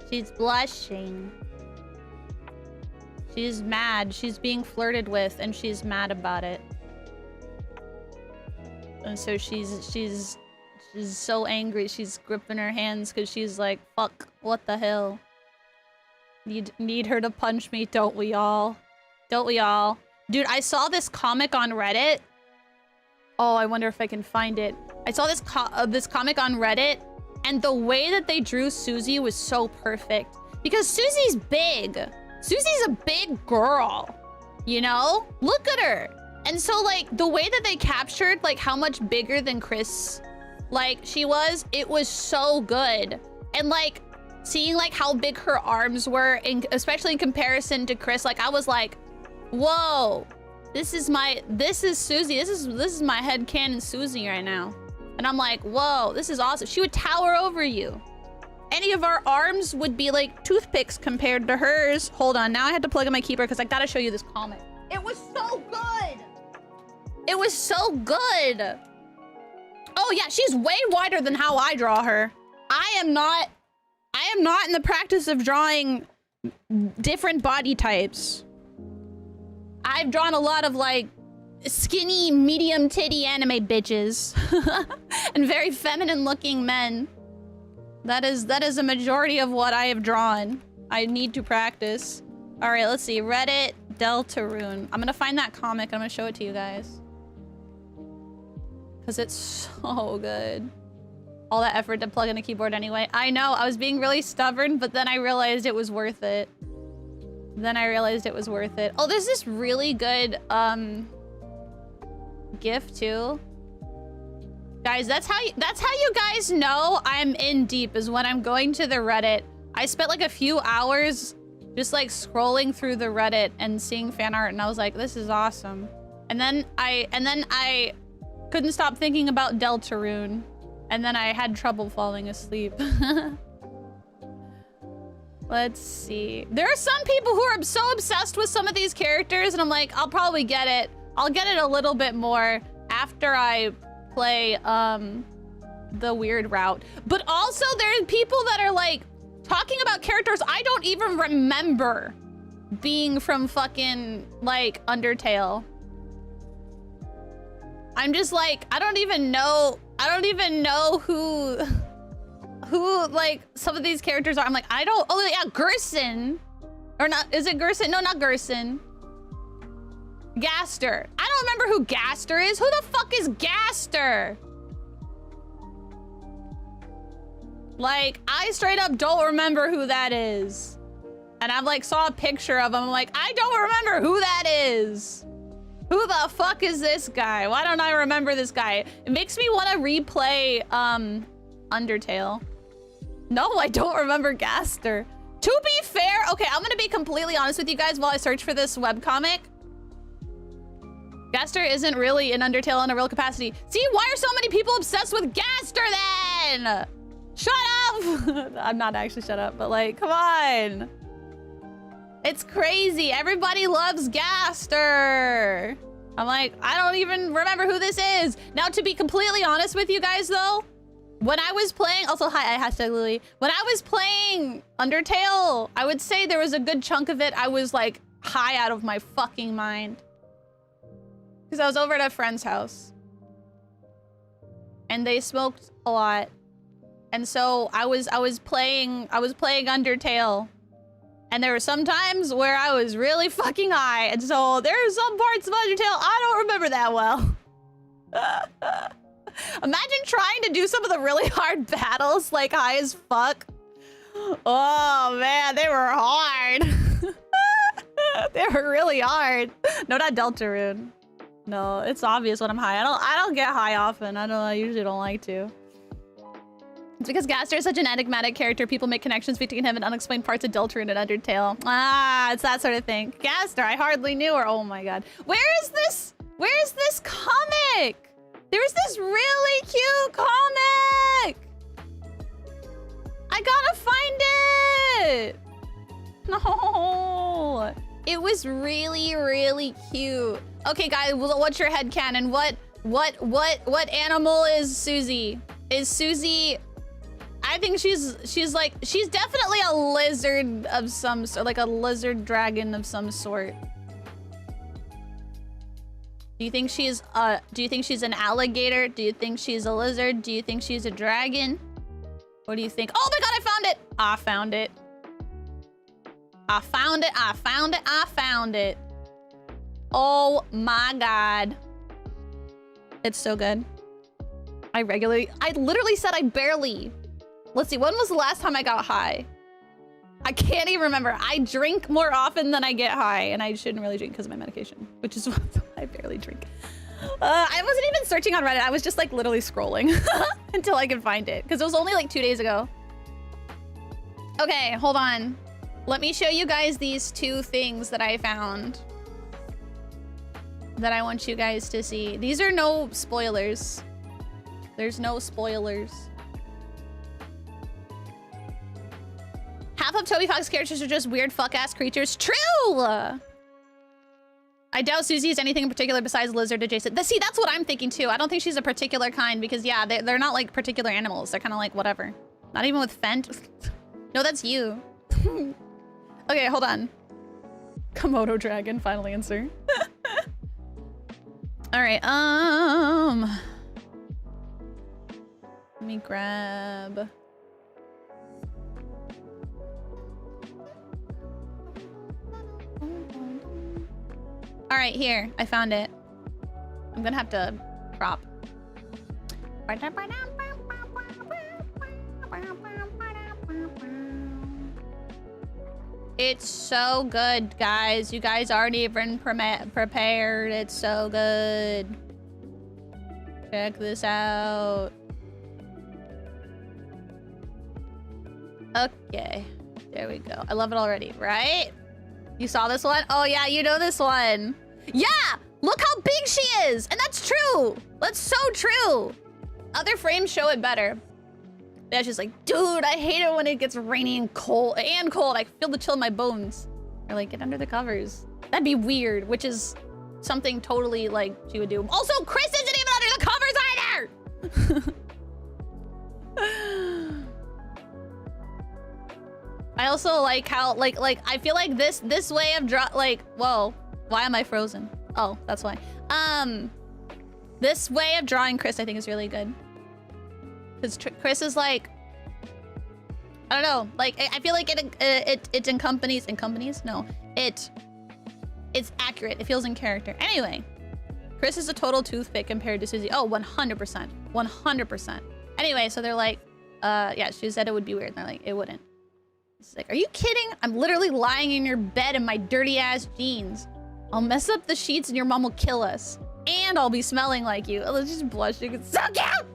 She's blushing. She's mad. She's being flirted with, and she's mad about it. And so she's so angry. She's gripping her hands because she's like, fuck, what the hell? Need her to punch me, don't we all? Don't we all? Dude, I saw this comic on Reddit. Oh, I wonder if I can find it. I saw this comic on Reddit, and the way that they drew Susie was so perfect. Because Susie's big. Susie's a big girl, you know? Look at her. And so, like, the way that they captured, like, how much bigger than Chris, like, she was, it was so good. And, like, seeing, like, how big her arms were, especially in comparison to Chris, like, I was like, whoa, this is Susie. This is my headcanon Susie right now. And I'm like, whoa, this is awesome. She would tower over you. Any of our arms would be like toothpicks compared to hers. Hold on, now I had to plug in my keyboard because I gotta show you this comic. It was so good. It was so good. Oh yeah, she's way wider than how I draw her. I am not in the practice of drawing different body types. I've drawn a lot of like skinny, medium titty anime bitches and very feminine looking men. That is a majority of what I have drawn. I need to practice. All right, let's see. Reddit Deltarune. I'm gonna find that comic. I'm gonna show it to you guys. Because it's so good. All that effort to plug in a keyboard anyway. I know, I was being really stubborn, but then I realized it was worth it. Oh, there's this really good GIF too. Guys, that's how you guys know I'm in deep, is when I'm going to the Reddit. I spent like a few hours just like scrolling through the Reddit and seeing fan art, and I was like, this is awesome. And then I couldn't stop thinking about Deltarune, and then I had trouble falling asleep. Let's see. There are some people who are so obsessed with some of these characters, and I'm like, I'll probably get it. I'll get it a little bit more after I play the weird route. But also there are people that are like talking about characters I don't even remember being from fucking like Undertale. I'm just like, I don't even know who like some of these characters are. I'm like, I don't, oh yeah, Gerson. Or not, is it Gerson? No, not Gerson. Gaster. I don't remember who Gaster is. Who the fuck is Gaster? Like, I straight up don't remember who that is. And I've like saw a picture of him. I'm like, I don't remember who that is. Who the fuck is this guy? Why don't I remember this guy? It makes me want to replay Undertale. No, I don't remember Gaster. To be fair, okay, I'm gonna be completely honest with you guys while I search for this webcomic. Gaster isn't really in Undertale in a real capacity. See, why are so many people obsessed with Gaster then? Shut up! I'm not actually shut up, but like, come on. It's crazy. Everybody loves Gaster. I'm like, I don't even remember who this is. Now, to be completely honest with you guys though, when I was playing, also hi, hashtag Lily. When I was playing Undertale, I would say there was a good chunk of it I was like high out of my fucking mind. Because I was over at a friend's house. And they smoked a lot. And so I was playing Undertale. And there were some times where I was really fucking high. And so there are some parts of Undertale I don't remember that well. Imagine trying to do some of the really hard battles like high as fuck. Oh man, they were hard. They were really hard. No, not Deltarune. No, it's obvious when I'm high. I don't get high often. I usually don't like to. It's because Gaster is such an enigmatic character. People make connections between him and unexplained parts of Deltarune and Undertale. Ah, it's that sort of thing. Gaster, I hardly knew her. Oh my god. Where is this comic? There's this really cute comic. I gotta find it. No. It was really, really cute. Okay, guys, what's your headcanon? What animal is Susie? Is Susie... I think she's definitely a lizard of some sort, like a lizard dragon of some sort. Do you think she's an alligator? Do you think she's a lizard? Do you think she's a dragon? What do you think? Oh my god, I found it! I found it. I found it, I found it, I found it. Oh my god. It's so good. I literally said I barely. Let's see, when was the last time I got high? I can't even remember. I drink more often than I get high, and I shouldn't really drink because of my medication, which is why I barely drink. I wasn't even searching on Reddit. I was just like literally scrolling until I could find it, because it was only like 2 days ago. Okay, hold on. Let me show you guys these two things that I found that I want you guys to see. These are no spoilers. There's no spoilers. Half of Toby Fox's characters are just weird fuck-ass creatures. True! I doubt Susie is anything in particular besides lizard adjacent. See, that's what I'm thinking too. I don't think she's a particular kind because yeah, they're not like particular animals. They're kind of like whatever. Not even with Fent. No, that's you. Okay, hold on. Komodo dragon, final answer. All right, let me grab... All right, here, I found it. I'm gonna have to crop. It's so good, guys. You guys aren't even prepared. It's so good. Check this out. Okay, there we go. I love it already, right? You saw this one? Oh yeah, you know this one. Yeah, look how big she is. And that's true. That's so true. Other frames show it better. Yeah, she's like, dude, I hate it when it gets rainy and cold. I feel the chill in my bones. Or like, get under the covers. That'd be weird, which is something totally like she would do. Also, Chris isn't even under the covers either. I also like how like I feel like this way of whoa, why am I frozen? Oh, that's why. This way of drawing Chris, I think, is really good. Because Chris is like, I don't know, like I feel like it accompanies. No, it's accurate. It feels in character. Anyway, Chris is a total toothpick compared to Susie. Oh, 100%, 100%. Anyway, so they're like, yeah, she said it would be weird. And they're like, it wouldn't. It's like, are you kidding? I'm literally lying in your bed in my dirty ass jeans. I'll mess up the sheets and your mom will kill us. And I'll be smelling like you. Oh, let's just blushing. It's so cute!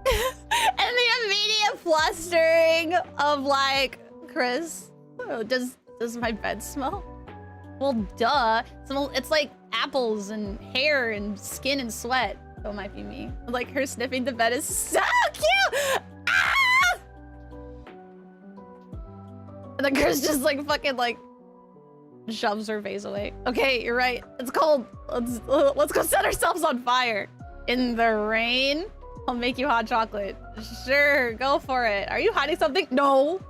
And the immediate flustering of like, Chris, oh, does my bed smell? Well, duh. It's like apples and hair and skin and sweat. So it might be me. Like her sniffing the bed is so cute! Ah! And then Chris just like fucking like shoves her face away. Okay, you're right. It's cold. Let's go set ourselves on fire. In the rain? I'll make you hot chocolate. Sure, go for it. Are you hiding something? No.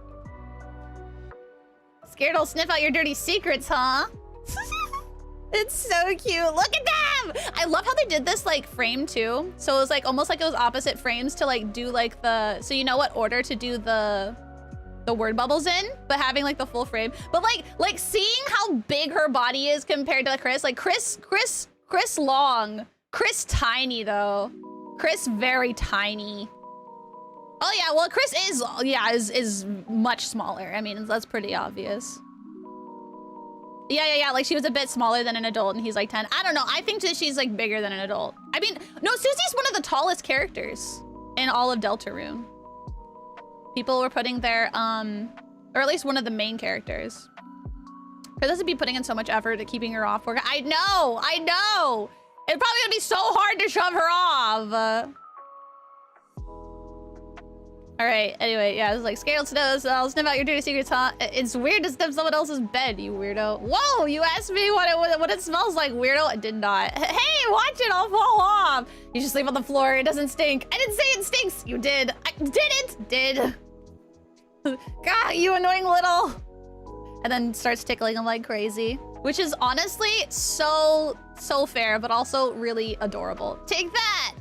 Scared I'll sniff out your dirty secrets, huh? It's so cute. Look at them! I love how they did this like frame too. So it was like almost like it was opposite frames to like do like the, so you know what order to do the word bubbles in, but having like the full frame. But like seeing how big her body is compared to Chris, like Chris long, Chris tiny though. Chris very tiny. Oh yeah, well Chris is much smaller. I mean, that's pretty obvious. Yeah, like she was a bit smaller than an adult and he's like 10. I don't know, I think that she's like bigger than an adult. I mean, no, Susie's one of the tallest characters in all of Deltarune. People were putting their, or at least one of the main characters. Chris doesn't be putting in so much effort at keeping her off work. I know! It's probably gonna be so hard to shove her off. All right, anyway, yeah, I was like, scared snows, I'll sniff out your dirty secrets, huh? It's weird to sniff someone else's bed, you weirdo. Whoa, you asked me what it smells like, weirdo. I did not. Hey, watch it, I'll fall off. You should sleep on the floor, it doesn't stink. I didn't say it stinks, you did. I did. God, you annoying little. And then starts tickling him like crazy, which is honestly so fair, but also really adorable. Take that.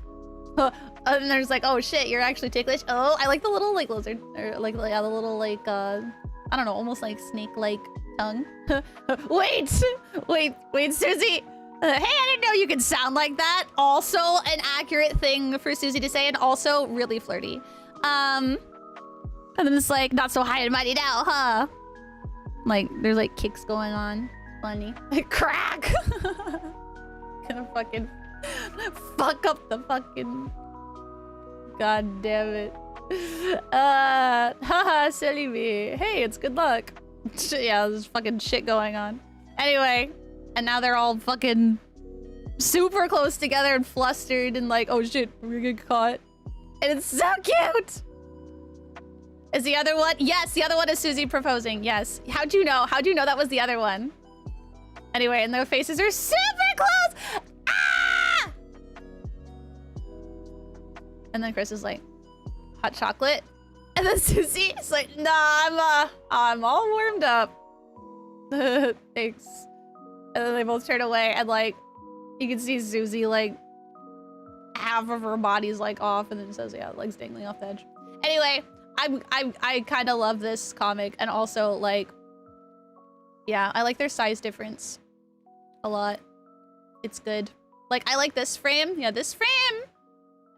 And there's like, oh shit, you're actually ticklish. Oh, I like the little like lizard, or like yeah, the little like I don't know, almost like snake-like tongue. Wait, Susie. Hey, I didn't know you could sound like that. Also an accurate thing for Susie to say, and also really flirty. And then it's like, not so high and mighty now, huh? Like there's like kicks going on. Funny. Crack. Gonna fucking fuck up the fucking. God damn it. Haha, silly me. Hey, it's good luck. Yeah, there's fucking shit going on. Anyway, and now they're all fucking super close together and flustered and like, oh shit, we're gonna get caught. And it's so cute. Is the other one? Yes, the other one is Susie proposing. Yes. How'd you know? How'd you know that was the other one? Anyway, and their faces are super close. Ah! And then Chris is like, hot chocolate. And then Susie is like, nah, I'm all warmed up. Thanks. And then they both turn away and like, you can see Susie like half of her body's like off and then says, yeah, legs dangling off the edge. Anyway, I kind of love this comic, and also like, yeah, I like their size difference a lot. It's good. Like I like this frame. Yeah, this frame.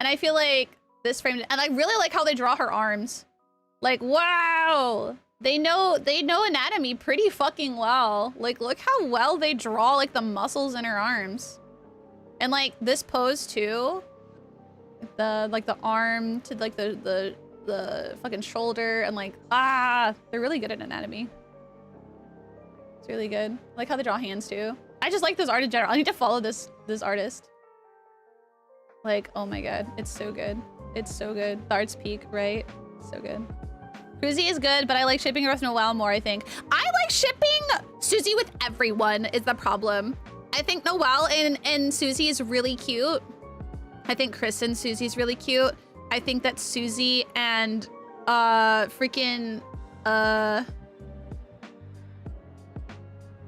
And I feel like this frame, and I really like how they draw her arms. Like, wow. They know anatomy pretty fucking well. Like, look how well they draw like the muscles in her arms. And like this pose too. The arm to like the fucking shoulder, and like, they're really good at anatomy. It's really good. I like how they draw hands too. I just like this art in general. I need to follow this artist. Like, oh my god, it's so good. It's so good. The art's peak, right? So good. Susie is good, but I like shipping her with Noelle more, I think. I like shipping Susie with everyone is the problem. I think Noelle and Susie is really cute. I think Chris and Susie's really cute. I think that Susie and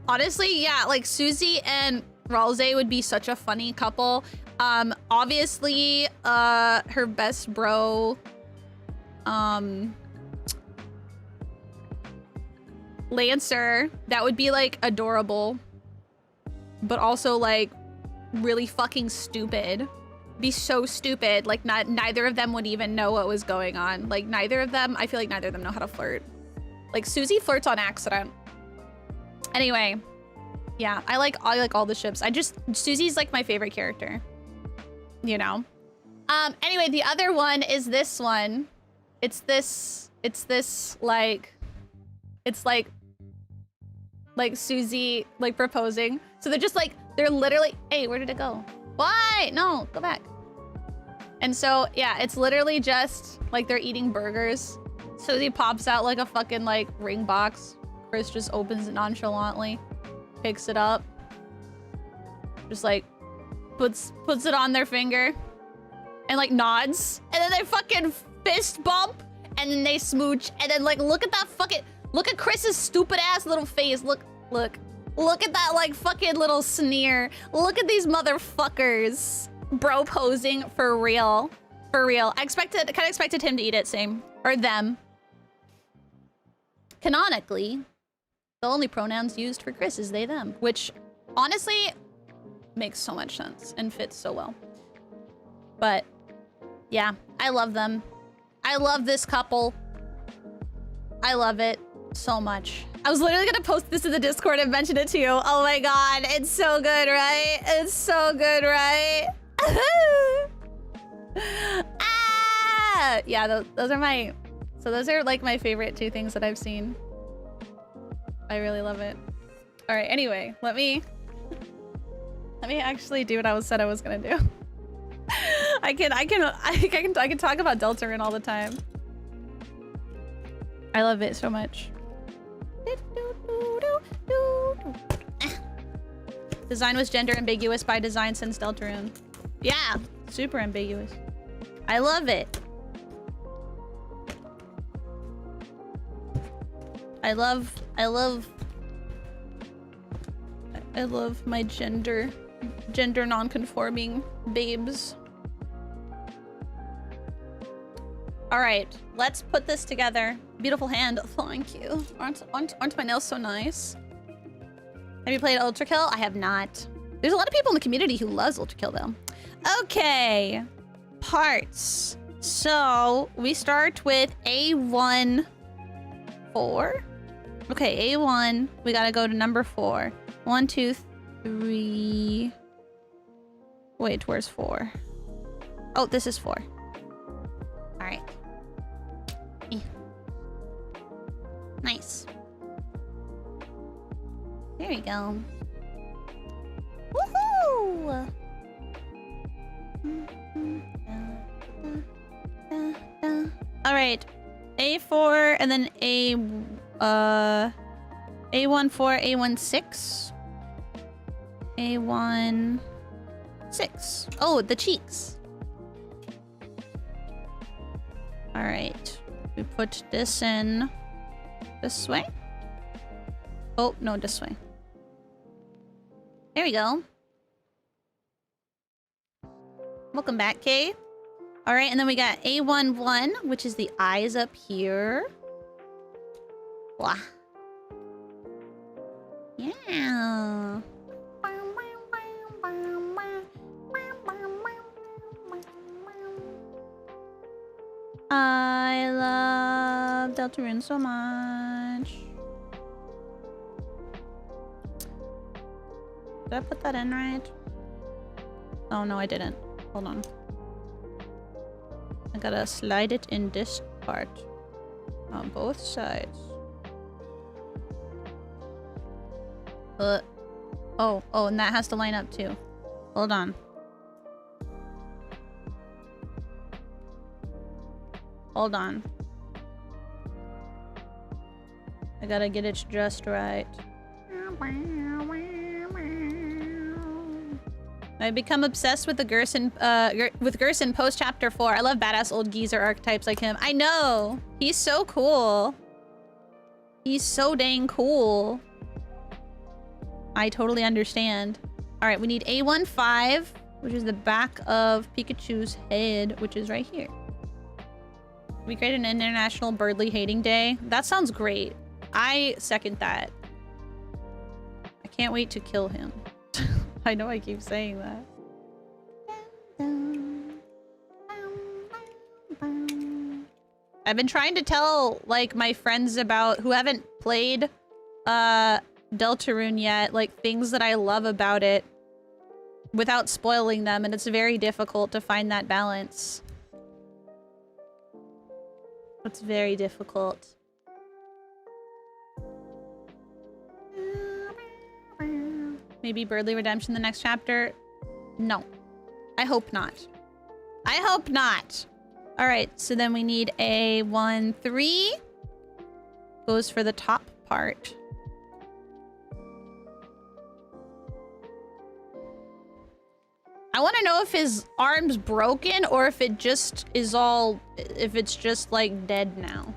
honestly, yeah, like Susie and Ralze would be such a funny couple. Obviously, her best bro, Lancer, that would be like adorable, but also like really fucking stupid. Be so stupid. Like neither of them would even know what was going on. Like neither of them, I feel like neither of them know how to flirt. Like Susie flirts on accident. Anyway, yeah, I like all the ships. Susie's like my favorite character. You know. Anyway, the other one is this one. It's this like Susie like proposing. So they're literally, hey, where did it go? Why? No, go back. And so yeah, it's literally just like they're eating burgers. Susie pops out like a fucking like ring box. Chris just opens it nonchalantly, picks it up, just like puts it on their finger and like nods, and then they fucking fist bump, and then they smooch, and then like look at Chris's stupid ass little face. Look at that like fucking little sneer. Look at these motherfuckers bro posing for real. I kind of expected him to eat it, same, or them. Canonically, the only pronouns used for Chris is they, them, which honestly makes so much sense and fits so well. But yeah, I love them. I love this couple. I love it so much. I was literally gonna post this in the Discord and mention it to you. Oh my god, it's so good, right? It's so good, right? Ah! Yeah, those are like my favorite two things that I've seen. I really love it. All right, anyway, let me actually do what I said I was gonna do. I can talk about Deltarune all the time. I love it so much. Design was gender ambiguous by design since Deltarune. Yeah, super ambiguous. I love it. I love my gender non-conforming babes. All right, let's put this together. Beautiful hand, thank you. Aren't my nails so nice? Have you played Ultra Kill? I have not. There's a lot of people in the community who loves Ultra Kill though. Okay, parts. So we start with A1 4. Okay, A1, we gotta go to number 4. 1, 2, 3. Wait, where's 4? Oh, this is 4. All right. Nice. There we go. Woohoo! All right, A4 and then A1 4, A1 6, A1 6. Oh, the cheeks. All right, we put this in this way. Oh no, this way. There we go. Welcome back, Kay. All right, and then we got A1 1, which is the eyes up here. Blah. Yeah. I love Deltarune so much. Did I put that in right? Oh no, I didn't. Hold on. I gotta slide it in this part on both sides. Oh, and that has to line up too. Hold on. Hold on. I gotta get it just right. I become obsessed with the Gerson, with Gerson post chapter 4. I love badass old geezer archetypes like him. I know! He's so cool. He's so dang cool. I totally understand. All right, we need A15, which is the back of Pikachu's head, which is right here. We create an International Birdly Hating Day. That sounds great. I second that. I can't wait to kill him. I know I keep saying that. I've been trying to tell, like, my friends about who haven't played Deltarune yet, like, things that I love about it without spoiling them, and it's very difficult to find that balance. It's very difficult. Maybe Birdly Redemption the next chapter? No. I hope not. I hope not. All right, so then we need a 1-3. Goes for the top part. I want to know if his arm's broken or if it just is all... if it's just, like, dead now.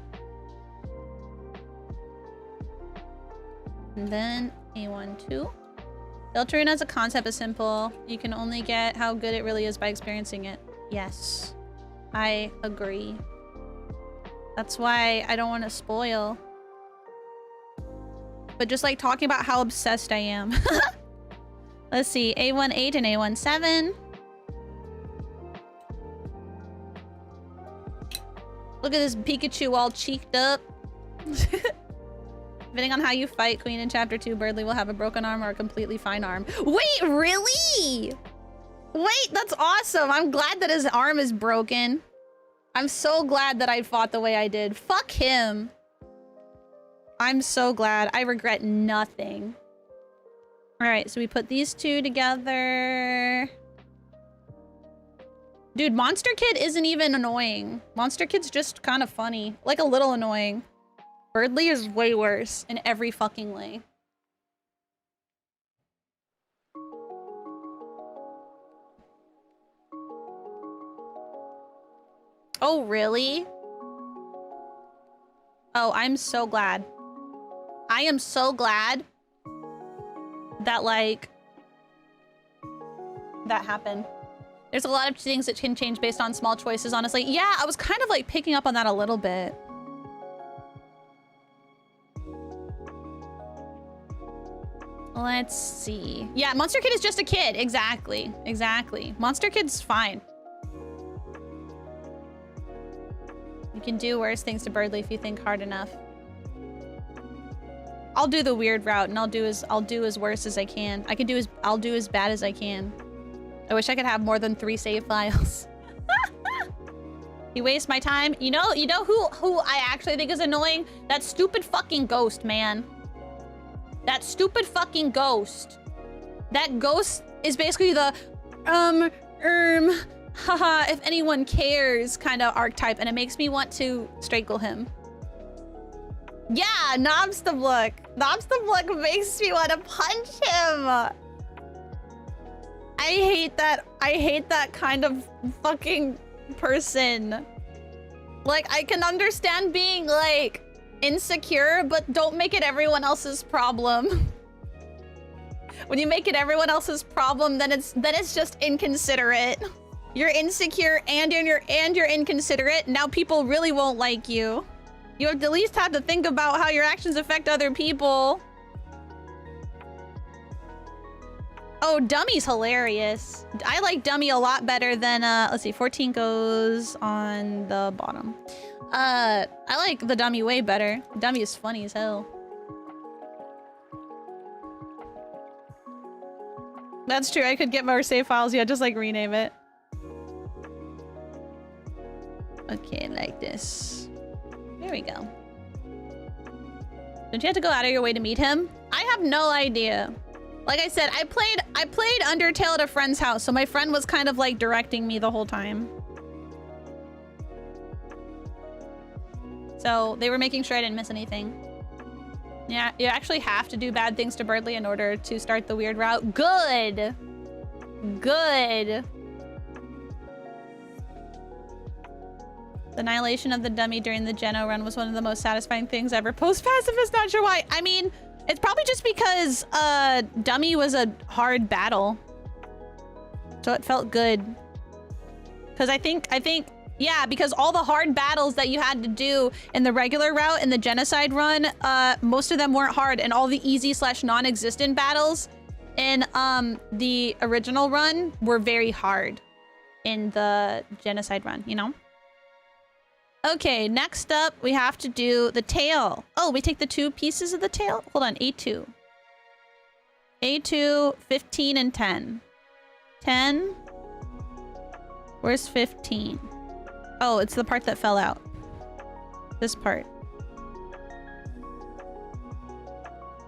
And then A1-2. Deltarune as a concept is simple. You can only get how good it really is by experiencing it. Yes. I agree. That's why I don't want to spoil. But just like talking about how obsessed I am. Let's see. A18 and A17. Look at this Pikachu all cheeked up. Depending on how you fight Queen in Chapter 2, Birdly will have a broken arm or a completely fine arm. Wait, really? Wait, that's awesome. I'm glad that his arm is broken. I'm so glad that I fought the way I did. Fuck him. I'm so glad. I regret nothing. All right, so we put these two together. Dude, Monster Kid isn't even annoying. Monster Kid's just kind of funny. Like a little annoying. Birdly is way worse in every fucking way. Oh, really? Oh, I'm so glad. I am so glad that, like, that happened. There's a lot of things that can change based on small choices, honestly. Yeah, I was kind of, like, picking up on that a little bit. Let's see. Yeah, Monster Kid is just a kid. Exactly. Exactly. Monster Kid's fine. You can do worse things to Birdly if you think hard enough. I'll do the weird route and I'll do as worse as I can. I'll do as bad as I can. I wish I could have more than 3 save files. You waste my time. You know who I actually think is annoying? That stupid fucking ghost, man. That stupid fucking ghost. That ghost is basically the haha, if anyone cares kind of archetype, and it makes me want to strangle him. Yeah, Knobstablook. Knobstablook makes me want to punch him. I hate that kind of fucking person. Like, I can understand being, like, insecure, but don't make it everyone else's problem. When you make it everyone else's problem, then it's just inconsiderate. You're insecure and you're inconsiderate. Now people really won't like you. You at least have to think about how your actions affect other people. Oh, Dummy's hilarious. I like Dummy a lot better than, let's see, 14 goes on the bottom. I like the Dummy way better. Dummy is funny as hell. That's true, I could get more save files, yeah, just like rename it. Okay, like this. There we go. Don't you have to go out of your way to meet him? I have no idea. Like I said, I played Undertale at a friend's house, so my friend was kind of like directing me the whole time. So they were making sure I didn't miss anything. Yeah, you actually have to do bad things to Birdly in order to start the weird route. Good! Good! The annihilation of the dummy during the Geno run was one of the most satisfying things ever. Post-pacifist, not sure why. I mean, It's probably just because Dummy was a hard battle. So it felt good. Because I think, yeah, because all the hard battles that you had to do in the regular route, in the genocide run, most of them weren't hard, and all the easy / non-existent battles in the original run were very hard in the genocide run, you know? Okay, next up, we have to do the tail. Oh, we take the 2 pieces of the tail? Hold on, A2. A2, 15, and 10. 10? Where's 15? Oh, it's the part that fell out. This part.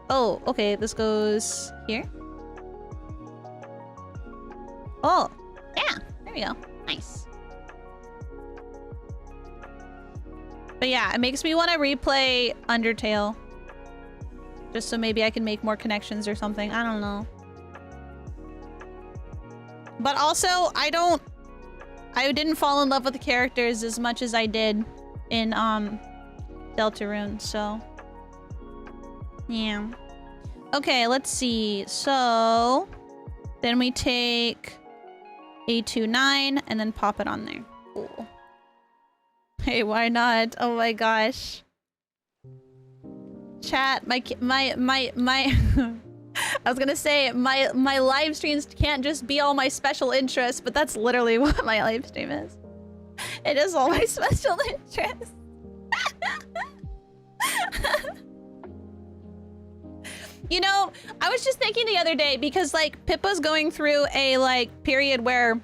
Oh, okay, this goes here. Oh, yeah, there we go. Nice. But yeah, it makes me want to replay Undertale. Just so maybe I can make more connections or something. I don't know. But also, I didn't fall in love with the characters as much as I did in Deltarune, so yeah. Okay, let's see. So then we take A29 and then pop it on there. Cool. Hey, why not? Oh my gosh. Chat, my I was gonna say my live streams can't just be all my special interests, but that's literally what my live stream is. It is all my special interests. You know, I was just thinking the other day, because like Pippa's going through a like period where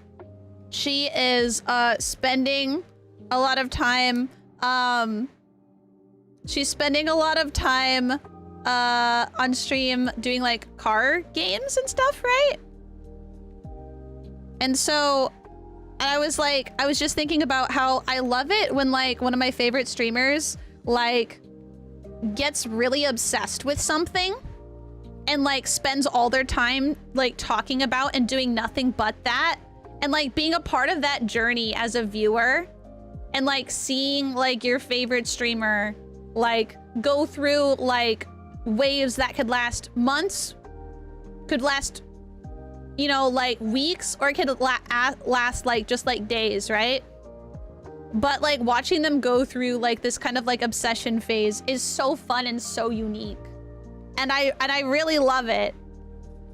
she is spending a lot of time she's spending a lot of time on stream doing like car games and stuff, right? And so I was just thinking about how I love it when like one of my favorite streamers like gets really obsessed with something and like spends all their time like talking about and doing nothing but that, and like being a part of that journey as a viewer, and like seeing like your favorite streamer like go through like waves that could last months, could last, you know, like weeks, or it could last like just like days, right? But like watching them go through like this kind of like obsession phase is so fun and so unique, and I really love it.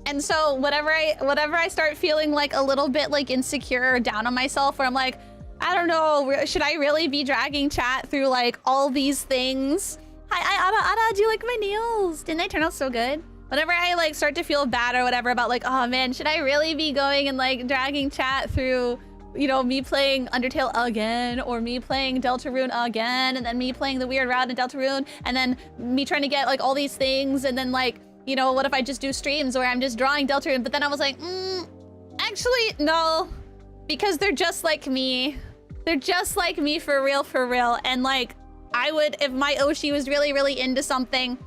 And so whenever I start feeling like a little bit like insecure or down on myself, where I'm like, I don't know, should I really be dragging chat through like all these things? Hi, Ada, do you like my nails? Didn't they turn out so good? Whenever I like start to feel bad or whatever about like, oh man, should I really be going and like dragging chat through, you know, me playing Undertale again, or me playing Deltarune again, and then me playing the weird route in Deltarune, and then me trying to get like all these things, and then like, you know, what if I just do streams where I'm just drawing Deltarune? But then I was like, actually, no, because they're just like me. They're just like me for real. And like, I would, if my Oshi was really, really into something,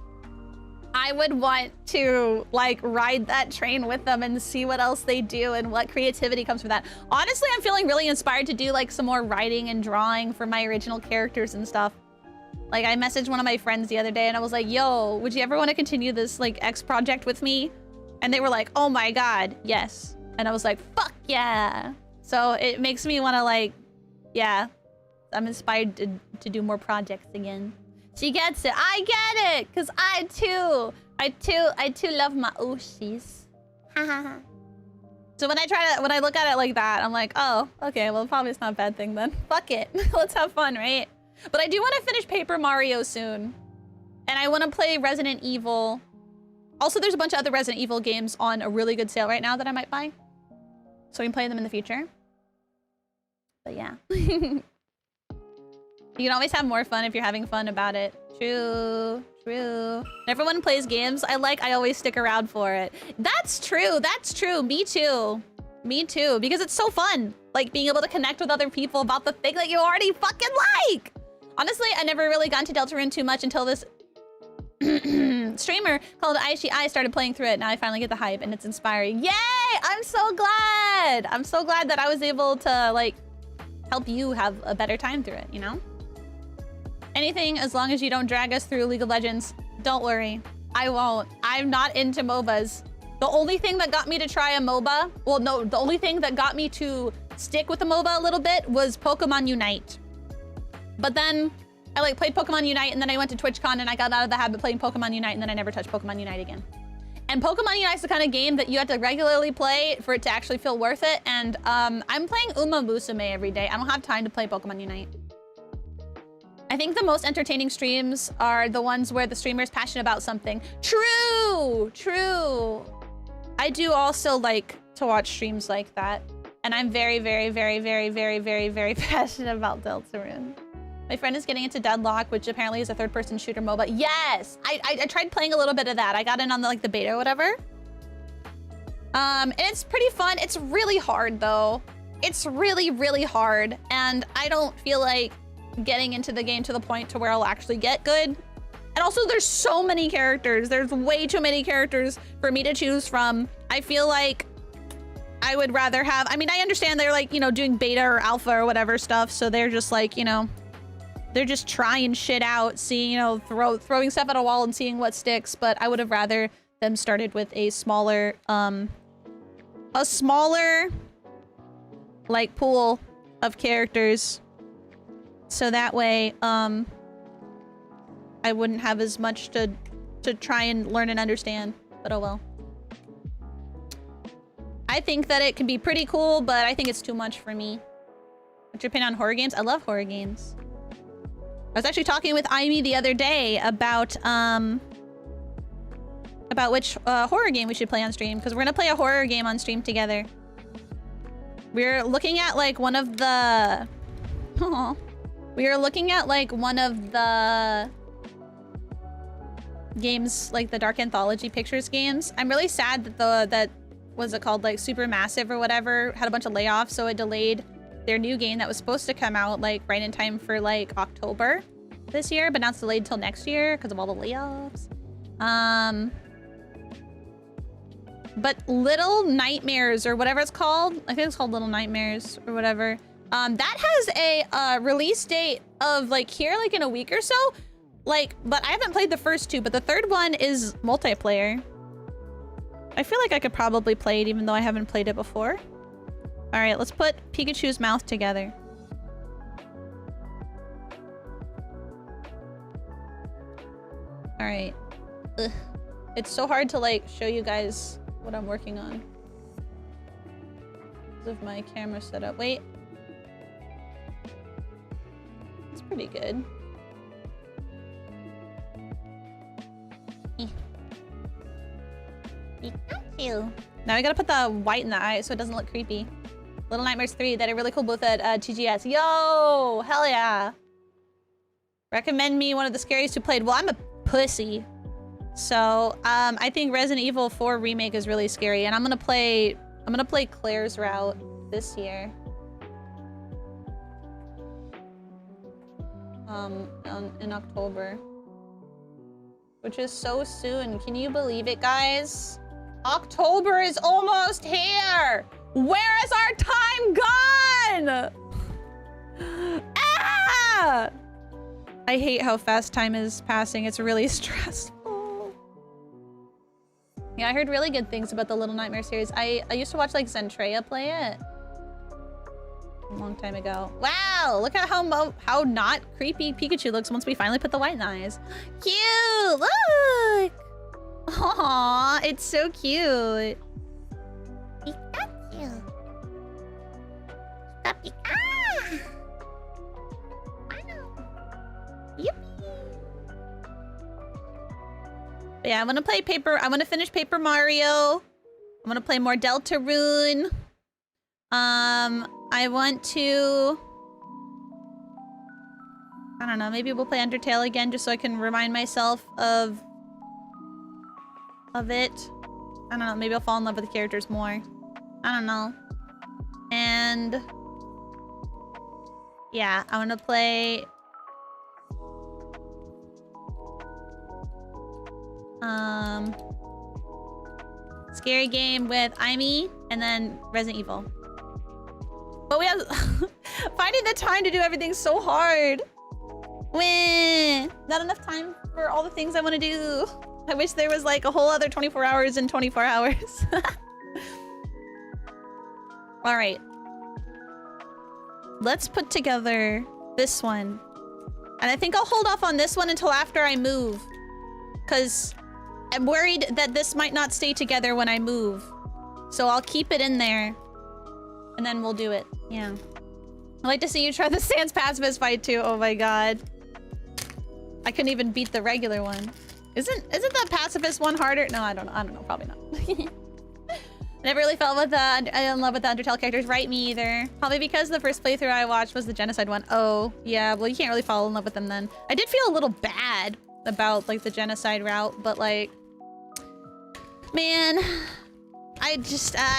I would want to like ride that train with them and see what else they do and what creativity comes from that. Honestly, I'm feeling really inspired to do like some more writing and drawing for my original characters and stuff. Like I messaged one of my friends the other day and I was like, yo, would you ever want to continue this like X project with me? And they were like, oh my God, yes. And I was like, fuck yeah. So it makes me want to like, yeah, I'm inspired to do more projects again. She gets it. I get it, cause I too love my Oshis. So when I look at it like that, I'm like, oh, okay, well probably it's not a bad thing then. Fuck it, let's have fun, right? But I do want to finish Paper Mario soon, and I want to play Resident Evil. Also, there's a bunch of other Resident Evil games on a really good sale right now that I might buy, so we can play them in the future. But yeah. You can always have more fun if you're having fun about it. True. When everyone plays games I always stick around for it. That's true. Me too. Because it's so fun. Like being able to connect with other people about the thing that you already fucking like. Honestly, I never really got into Deltarune too much until this streamer called Aishii Ai started playing through it. Now I finally get the hype and it's inspiring. Yay! I'm so glad that I was able to like help you have a better time through it, you know? Anything as long as you don't drag us through League of Legends, don't worry. I won't. I'm not into MOBAs. The only thing that got me to try a MOBA, well, no, the only thing that got me to stick with the MOBA a little bit was Pokemon Unite. But then I like played Pokemon Unite and then I went to TwitchCon and I got out of the habit of playing Pokemon Unite and then I never touched Pokemon Unite again. And Pokemon Unite's the kind of game that you have to regularly play for it to actually feel worth it. And I'm playing Uma Musume every day. I don't have time to play Pokemon Unite. I think the most entertaining streams are the ones where the streamer is passionate about something. True, true. I do also like to watch streams like that. And I'm very, very, very, very, very, very, very passionate about Deltarune. My friend is getting into Deadlock, which apparently is a third-person shooter MOBA. Yes, I tried playing a little bit of that. I got in on the beta or whatever. And it's pretty fun. It's really hard though. It's really, really hard. And I don't feel like getting into the game to the point to where I'll actually get good. And also there's so many characters. There's way too many characters for me to choose from. I feel like I would rather have, I mean, I understand they're like, you know, doing beta or alpha or whatever stuff. So they're just like, you know, they're just trying shit out, seeing, you know, throwing stuff at a wall and seeing what sticks. But I would have rather them started with a smaller like pool of characters. So that way, I wouldn't have as much to try and learn and understand, but oh well. I think that it can be pretty cool, but I think it's too much for me. What's your opinion on horror games? I love horror games. I was actually talking with Aimee the other day about which horror game we should play on stream, because we're gonna play a horror game on stream together. We're looking at like one of the... We are looking at like one of the games, like the Dark Anthology Pictures games. I'm really sad that that was it called, like Supermassive or whatever, had a bunch of layoffs, so it delayed their new game that was supposed to come out like right in time for like October this year, but now it's delayed till next year because of all the layoffs. But Little Nightmares or whatever it's called, I think it's called Little Nightmares or whatever. That has a release date of like here, like in a week or so. Like, but I haven't played the first two, but the third one is multiplayer. I feel like I could probably play it even though I haven't played it before. All right, let's put Pikachu's mouth together. All right. Ugh. It's so hard to like show you guys what I'm working on because of my camera setup. Wait. It's pretty good. Pikachu. Now we gotta put the white in the eye so it doesn't look creepy. Little Nightmares 3, that a really cool booth at TGS. Yo, hell yeah. Recommend me one of the scariest who played. Well, I'm a pussy. So, I think Resident Evil 4 Remake is really scary, and I'm gonna play Claire's route this year. In October. Which is so soon. Can you believe it, guys? October is almost here! Where is our time gone? Ah! I hate how fast time is passing. It's really stressful. Yeah, I heard really good things about the Little Nightmare series. I used to watch like Zentreya play it a long time ago. Wow, look at how not creepy Pikachu looks once we finally put the white in the eyes. Cute, look! Aww, it's so cute. Pikachu. Pika. Yeah, I'm gonna play I'm gonna finish Paper Mario. I'm gonna play more Deltarune. I want to... I don't know, maybe we'll play Undertale again just so I can remind myself of it. I don't know, maybe I'll fall in love with the characters more. I don't know. And... yeah, I want to play... scary game with Aimee and then Resident Evil. But we have finding the time to do everything so hard. Wah! Not enough time for all the things I want to do. I wish there was like a whole other 24 hours in 24 hours. All right. Let's put together this one. And I think I'll hold off on this one until after I move. Because I'm worried that this might not stay together when I move. So I'll keep it in there. And then we'll do it. Yeah. I'd like to see you try the Sans Pacifist fight too. Oh my god. I couldn't even beat the regular one. Isn't the pacifist one harder? No, I don't know. Probably not. I never really felt in love with the Undertale characters. Right, me either. Probably because the first playthrough I watched was the genocide one. Oh, yeah. Well, you can't really fall in love with them then. I did feel a little bad about like the genocide route, but like, man, I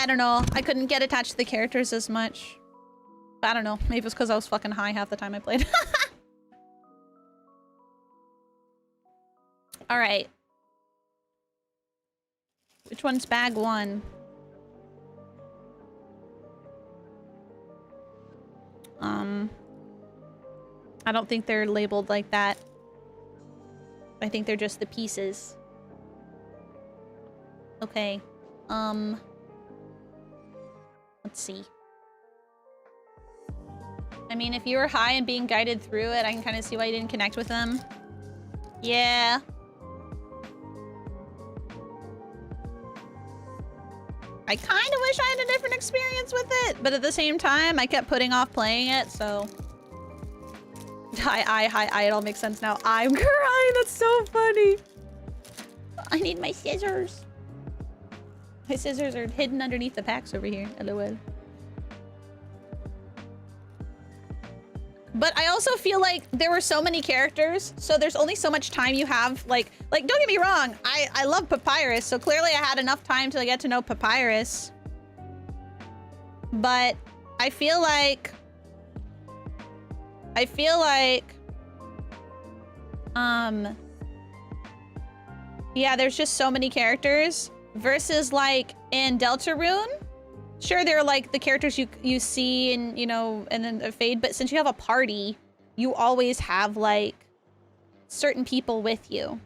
don't know. I couldn't get attached to the characters as much. I don't know. Maybe it was because I was fucking high half the time I played. All right. Which one's bag one? I don't think they're labeled like that. I think they're just the pieces. Okay. Let's see. I mean, if you were high and being guided through it, I can kind of see why you didn't connect with them. Yeah. I kind of wish I had a different experience with it, but at the same time, I kept putting off playing it, so... Hi, it all makes sense now. I'm crying, that's so funny. I need my scissors. My scissors are hidden underneath the packs over here, LOL. But I also feel like there were so many characters, so there's only so much time you have. Like don't get me wrong, I love Papyrus, so clearly I had enough time to get to know Papyrus. But I feel like, yeah, there's just so many characters versus like in Deltarune. Sure, they're like the characters you see and, you know, and then fade, but since you have a party, you always have like certain people with you.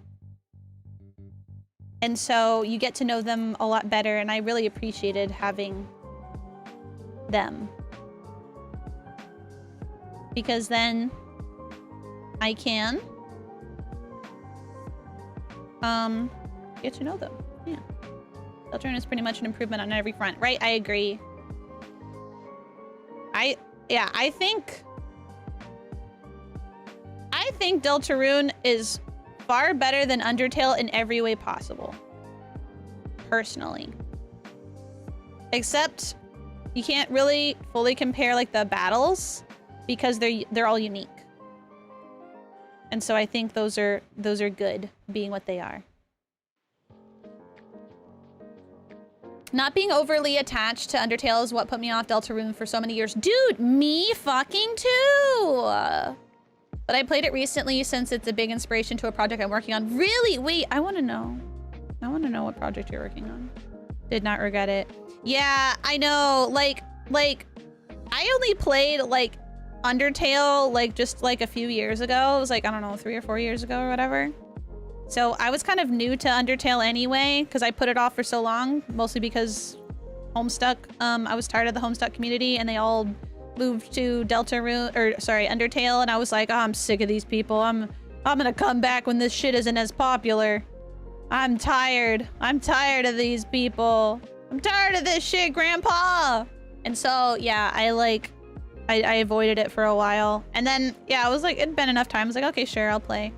And so you get to know them a lot better, and I really appreciated having them. Because then I can get to know them. Yeah. Deltarune is pretty much an improvement on every front, right? I agree. I think Deltarune is far better than Undertale in every way possible. Personally. Except you can't really fully compare like the battles because they're all unique. And so I think those are good being what they are. Not being overly attached to Undertale is what put me off Deltarune for so many years. Dude, me fucking too! But I played it recently since it's a big inspiration to a project I'm working on. Really? Wait, I want to know. I want to know what project you're working on. Did not regret it. Yeah, I know. Like, I only played, like, Undertale, like, just, like, a few years ago. It was, like, I don't know, 3 or 4 years ago or whatever. So I was kind of new to Undertale anyway, because I put it off for so long, mostly because Homestuck, I was tired of the Homestuck community, and they all moved to Undertale, and I was like, oh, I'm sick of these people. I'm gonna come back when this shit isn't as popular. I'm tired. I'm tired of these people. I'm tired of this shit, Grandpa. And so, yeah, I avoided it for a while. And then, yeah, I was like, it'd been enough time. I was like, okay, sure, I'll play.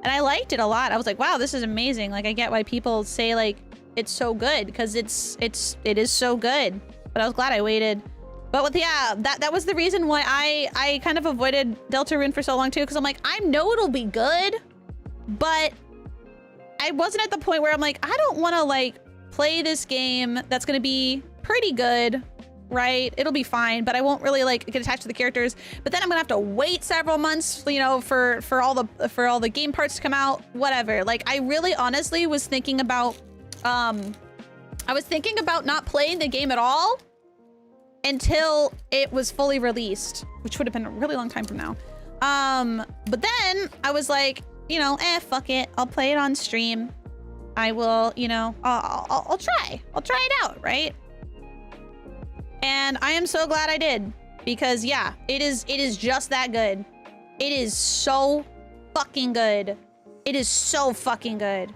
And I liked it a lot. I was like, wow, this is amazing. Like, I get why people say, like, it's so good, because it is so good. But I was glad I waited. But with, yeah, that was the reason why I kind of avoided Deltarune for so long too, because I'm like, I know it'll be good, but I wasn't at the point where I'm like, I don't want to like play this game that's going to be pretty good, right? It'll be fine, but I won't really like get attached to the characters. But then I'm gonna have to wait several months, you know, for all the game parts to come out, whatever. Like, I really honestly was thinking about not playing the game at all until it was fully released, which would have been a really long time from now. But then I was like, you know, fuck it, I'll play it on stream. I will, you know, I'll try. I'll try it out, right? And I am so glad I did, because yeah, it is just that good. It is so fucking good. It is so fucking good.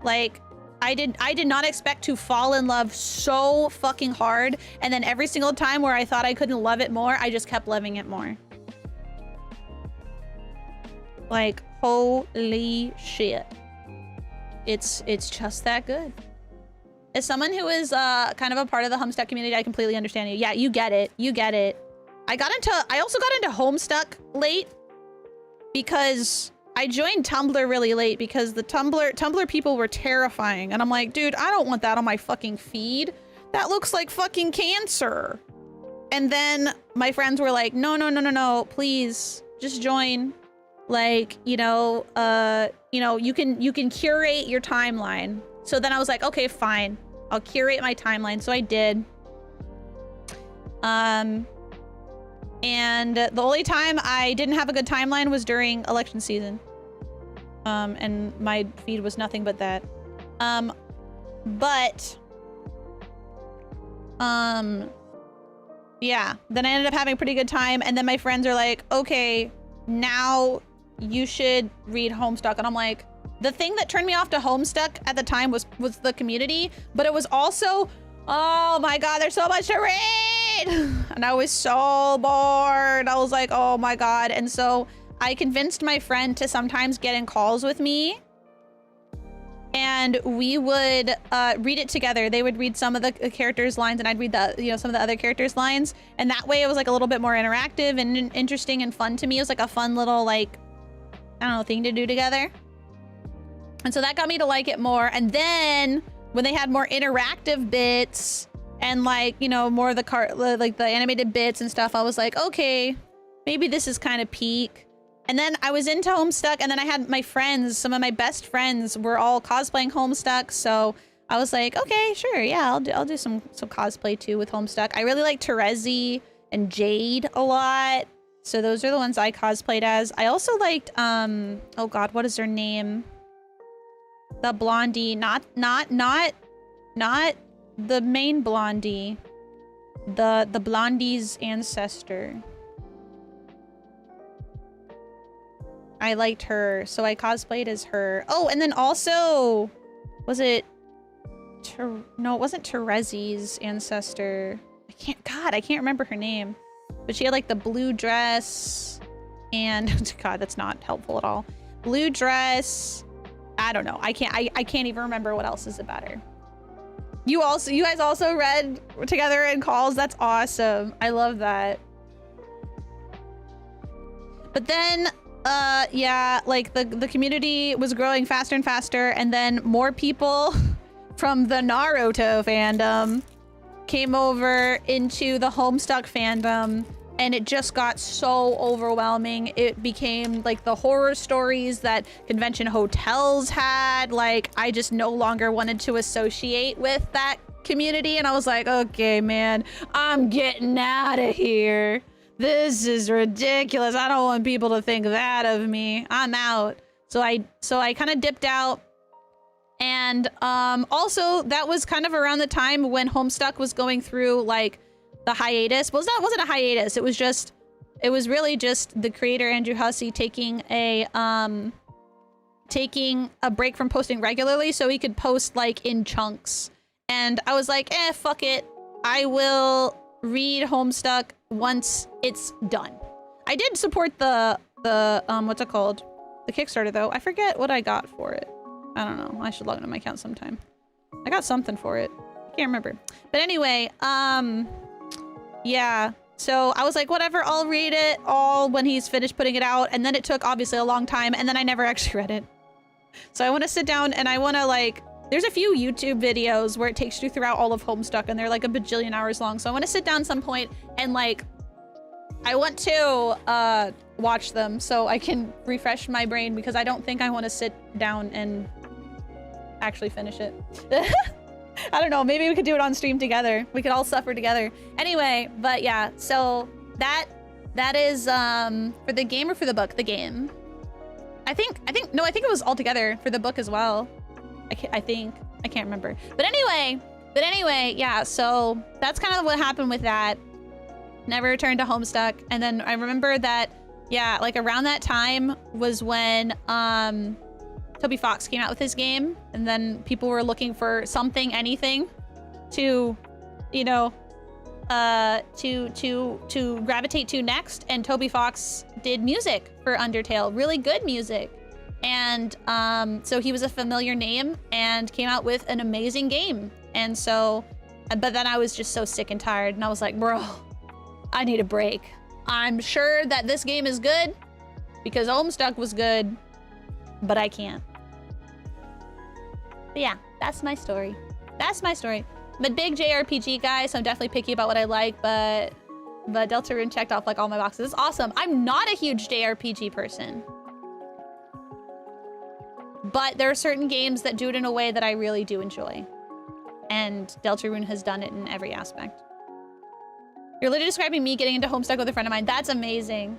Like, I did not expect to fall in love so fucking hard, and then every single time where I thought I couldn't love it more, I just kept loving it more. Like, holy shit. It's just that good. As someone who is kind of a part of the Homestuck community, I completely understand you. Yeah, you get it. You get it. I also got into Homestuck late because I joined Tumblr really late because the Tumblr people were terrifying. And I'm like, dude, I don't want that on my fucking feed. That looks like fucking cancer. And then my friends were like, no, please just join. Like, you know, you can curate your timeline. So then I was like, okay, fine. I'll curate my timeline. So I did. And the only time I didn't have a good timeline was during election season. And my feed was nothing but that. Yeah, then I ended up having a pretty good time. And then my friends are like, okay, now you should read Homestuck. And I'm like, the thing that turned me off to Homestuck at the time was the community, but it was also, oh my god, there's so much to read, and I was so bored. I was like, oh my god. And so I convinced my friend to sometimes get in calls with me, and we would read it together. They would read some of the characters' lines, and I'd read some of the other characters' lines, and that way it was like a little bit more interactive and interesting and fun to me. It was like a fun little, like, I don't know, thing to do together. And so that got me to like it more. And then when they had more interactive bits and, like, you know, more of the like the animated bits and stuff, I was like, okay, maybe this is kind of peak. And then I was into Homestuck, and then I had my friends, some of my best friends were all cosplaying Homestuck. So I was like, okay, sure, yeah, I'll do some cosplay too with Homestuck. I really like Terezi and Jade a lot. So those are the ones I cosplayed as. I also liked, oh god, what is her name? The blondie, not the main blondie. The blondie's ancestor. I liked her, so I cosplayed as her. Oh, and then also, was it? No, it wasn't Terezi's ancestor. I can't remember her name. But she had like the blue dress, and god, that's not helpful at all. Blue dress. I don't know. I can't even remember what else is about her. You guys also read together in calls. That's awesome. I love that. But then, yeah, like the community was growing faster and faster, and then more people from the Naruto fandom came over into the Homestuck fandom, and it just got so overwhelming. It became like the horror stories that convention hotels had. Like, I just no longer wanted to associate with that community, and I was like, okay, man, I'm getting out of here. This is ridiculous. I don't want people to think that of me. I'm out. So I kind of dipped out. And also that was kind of around the time when Homestuck was going through like the hiatus. Well, that wasn't a hiatus. It was really just the creator Andrew Hussey taking a break from posting regularly so he could post like in chunks. And I was like, fuck it. I will read Homestuck once it's done. I did support the what's it called? The Kickstarter though. I forget what I got for it. I don't know. I should log into my account sometime. I got something for it. I can't remember. But anyway, yeah. So I was like, whatever, I'll read it all when he's finished putting it out. And then it took obviously a long time, and then I never actually read it. So I want to sit down and I want to like, there's a few YouTube videos where it takes you throughout all of Homestuck, and they're like a bajillion hours long. So I want to sit down some point and like, I want to watch them so I can refresh my brain, because I don't think I want to sit down and actually finish it. I don't know, maybe we could do it on stream together. We could all suffer together. Anyway, but yeah, so that is for the game or for the book? The game. I think it was all together for the book as well. I think. I can't remember. But anyway, yeah, so that's kind of what happened with that. Never returned to Homestuck. And then I remember that, yeah, like around that time was when Toby Fox came out with his game, and then people were looking for something, anything to, you know, to gravitate to next, and Toby Fox did music for Undertale, really good music. And so he was a familiar name and came out with an amazing game. And so, but then I was just so sick and tired, and I was like, bro, I need a break. I'm sure that this game is good because Homestuck was good, but I can't. But yeah, that's my story. That's my story. But big JRPG guy, so I'm definitely picky about what I like, but Deltarune checked off like all my boxes. It's awesome. I'm not a huge JRPG person, but there are certain games that do it in a way that I really do enjoy. And Deltarune has done it in every aspect. You're literally describing me getting into Homestuck with a friend of mine. That's amazing.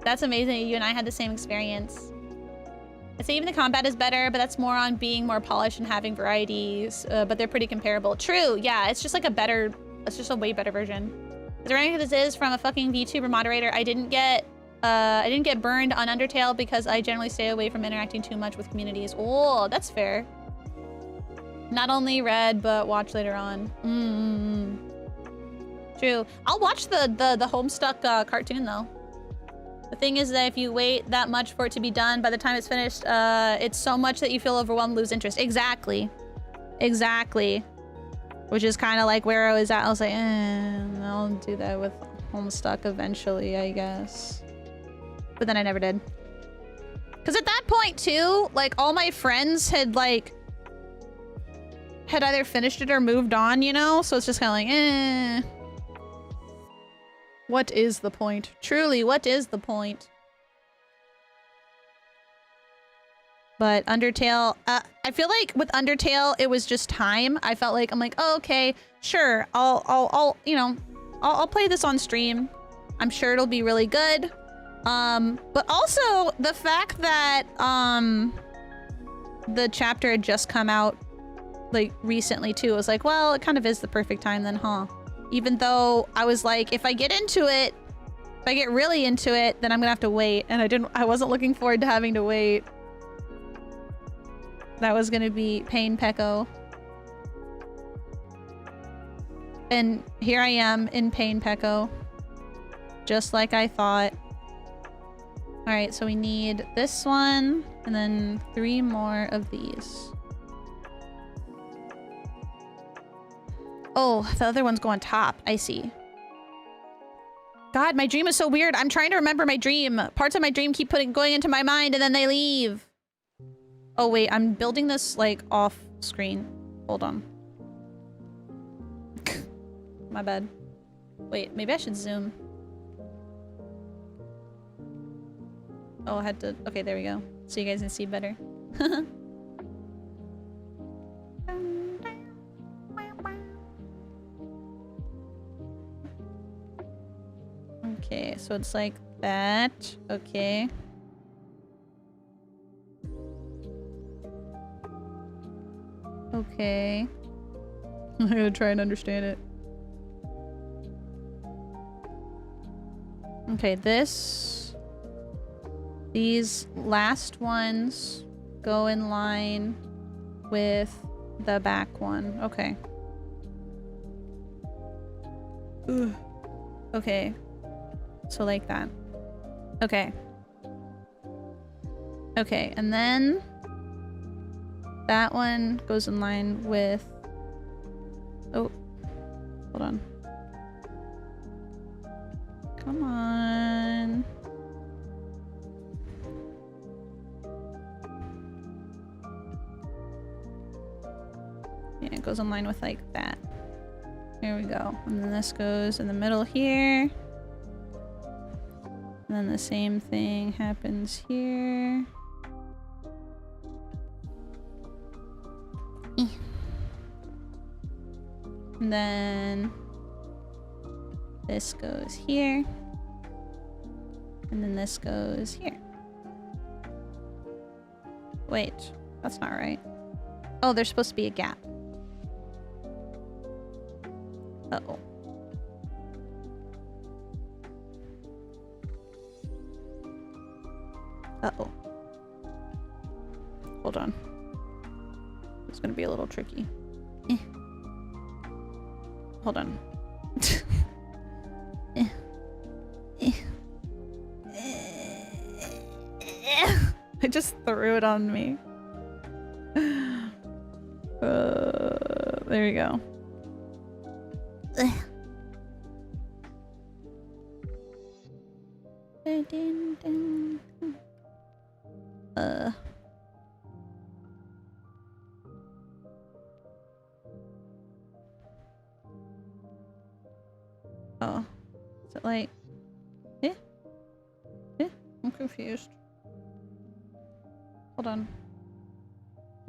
That's amazing. You and I had the same experience. I'd say even the combat is better, but that's more on being more polished and having varieties, but they're pretty comparable. True, yeah, it's just like it's just a way better version. Is there anything this is from a fucking VTuber moderator? I didn't get burned on Undertale because I generally stay away from interacting too much with communities. Oh, that's fair. Not only read, but watch later on. True. I'll watch the Homestuck cartoon though. The thing is that if you wait that much for it to be done, by the time it's finished, it's so much that you feel overwhelmed, lose interest. Exactly. Exactly. Which is kind of like where I was at. I was like, I'll do that with Homestuck eventually, I guess. But then I never did. Because at that point too, like all my friends had either finished it or moved on, you know? So it's just kind of like, What is the point? Truly, what is the point? But Undertale, I feel like with Undertale, it was just time. I felt like, I'm like, oh, okay, sure. I'll play this on stream. I'm sure it'll be really good. But also the fact that, the chapter had just come out like recently too. I was like, well, it kind of is the perfect time then, huh? Even though I was like, if I get really into it, then I'm gonna have to wait. And I wasn't looking forward to having to wait. That was gonna be pain Pecco. And here I am in pain Pecco. Just like I thought. Alright, so we need this one, and then 3 more of these. Oh, the other ones go on top. I see. God, my dream is so weird. I'm trying to remember my dream. Parts of my dream keep going into my mind and then they leave. Oh wait, I'm building this like off screen. Hold on. My bad. Wait, maybe I should zoom. Oh, I had to... Okay, there we go. So you guys can see better. Okay, so it's like that. Okay. Okay. I'm gonna try and understand it. Okay, these last ones go in line with the back one. Okay. Ugh. Okay. So like that. Okay. Okay, and then that one goes in line with... Oh. Hold on. Come on. Yeah, it goes in line with like that. Here we go. And then this goes in the middle here. And then the same thing happens here. And then this goes here. And then this goes here. Wait, that's not right. Oh, there's supposed to be a gap. Uh-oh. Uh-oh. Hold on. It's gonna be a little tricky. Hold on. I just threw it on me. There you go. Oh. Is it like... I'm confused. Hold on.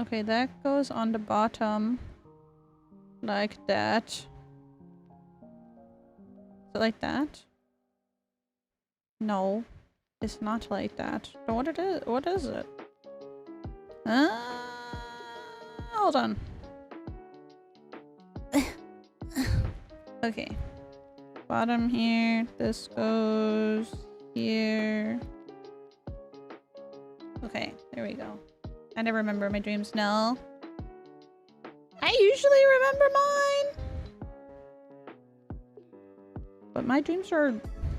Okay, that goes on the bottom. Like that. Is it like that? No. It's not like that. But what is it? Hold on. Okay. Bottom here. This goes here. Okay, there we go. I never remember my dreams. No. I usually remember mine. But my dreams are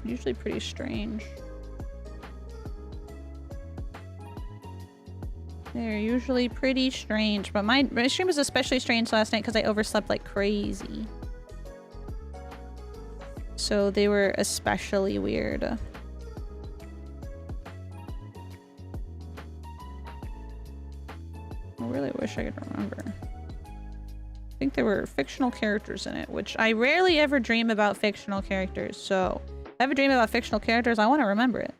usually pretty strange. They're usually pretty strange. But my stream was especially strange last night because I overslept like crazy. So they were especially weird. I really wish I could remember. I think there were fictional characters in it, which I rarely ever dream about fictional characters. So if I have a dream about fictional characters, I want to remember it.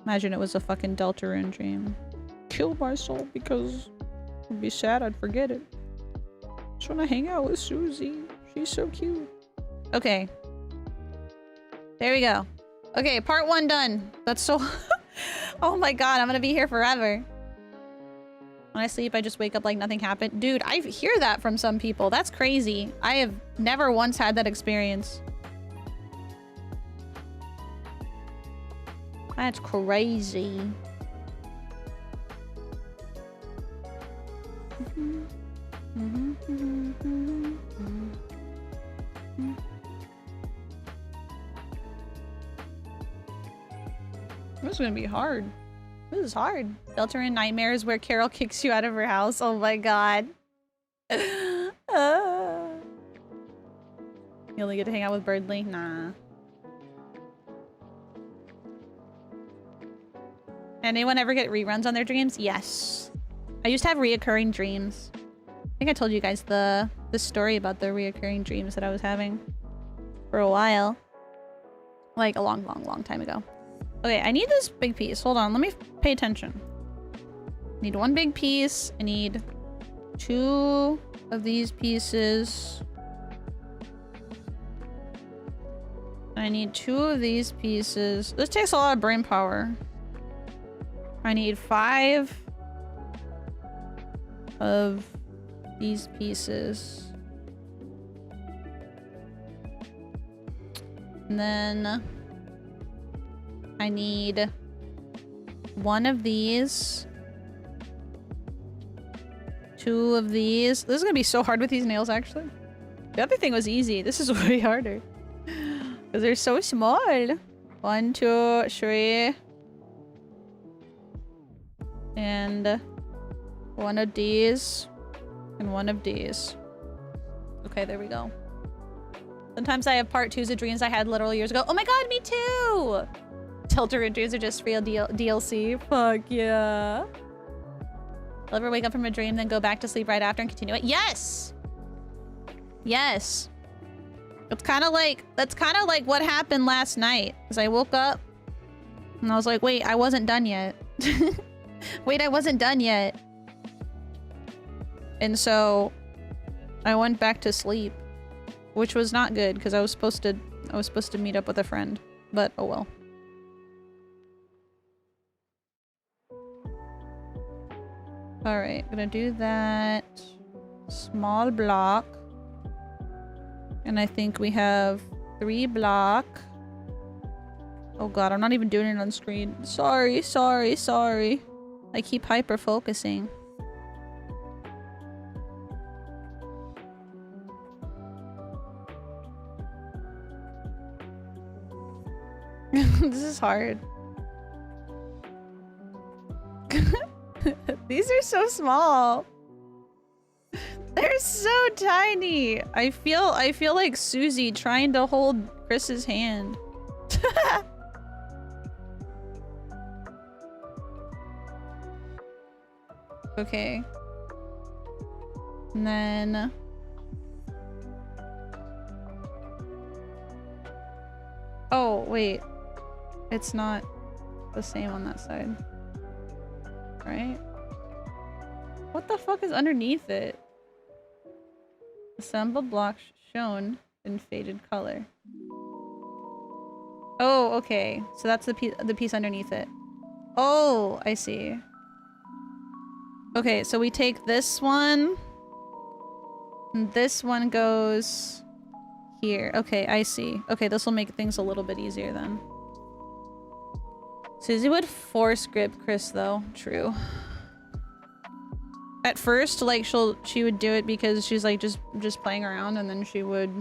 Imagine it was a fucking Deltarune dream. Killed my soul because it'd be sad I'd forget it. Just want to hang out with Susie. She's so cute. Okay. There we go. Okay, part 1 done. That's so... Oh my god, I'm gonna be here forever. When I sleep, I just wake up like nothing happened. Dude, I hear that from some people. That's crazy. I have never once had that experience. That's crazy. This is gonna be hard. This is hard. Deltarune Nightmares where Carol kicks you out of her house. Oh my god. You only get to hang out with Birdly? Nah. Anyone ever get reruns on their dreams? Yes. I used to have reoccurring dreams. I think I told you guys the story about the reoccurring dreams that I was having for a while. Like a long, long, long time ago. Okay, I need this big piece. Hold on, let me pay attention. I need 1 big piece. I need 2 of these pieces. I need 2 of these pieces. This takes a lot of brain power. I need 5 of these pieces. And then I need 1 of these. 2 of these. This is gonna be so hard with these nails, actually. The other thing was easy. This is way harder. Because they're so small. 1, 2, 3. And 1 of these. And 1 of these. Okay, there we go. Sometimes I have part 2s of dreams I had literal years ago. Oh my god, me too! Deltarune dreams are just real DLC. Fuck yeah. I'll ever wake up from a dream, then go back to sleep right after and continue it? Yes! Yes. It's kind of like... That's kind of like what happened last night. Because I woke up and I was like, wait, I wasn't done yet. Wait, I wasn't done yet. And so I went back to sleep, which was not good because I was supposed to meet up with a friend, but oh well. Alright, gonna do that. Small block. And I think we have 3 block. Oh god, I'm not even doing it on screen. Sorry, sorry, sorry. I keep hyper focusing. This is hard. These are so small. They're so tiny. I feel like Susie trying to hold Chris's hand. Okay. And then oh, wait. It's not the same on that side. Right? What the fuck is underneath it? Assembled block shown in faded color. Oh, okay. So that's the piece underneath it. Oh, I see. Okay, so we take this one. And this one goes here. Okay, I see. Okay, this will make things a little bit easier then. Susie would force grip Chris though. True. At first, like she would do it because she's like just playing around, and then she would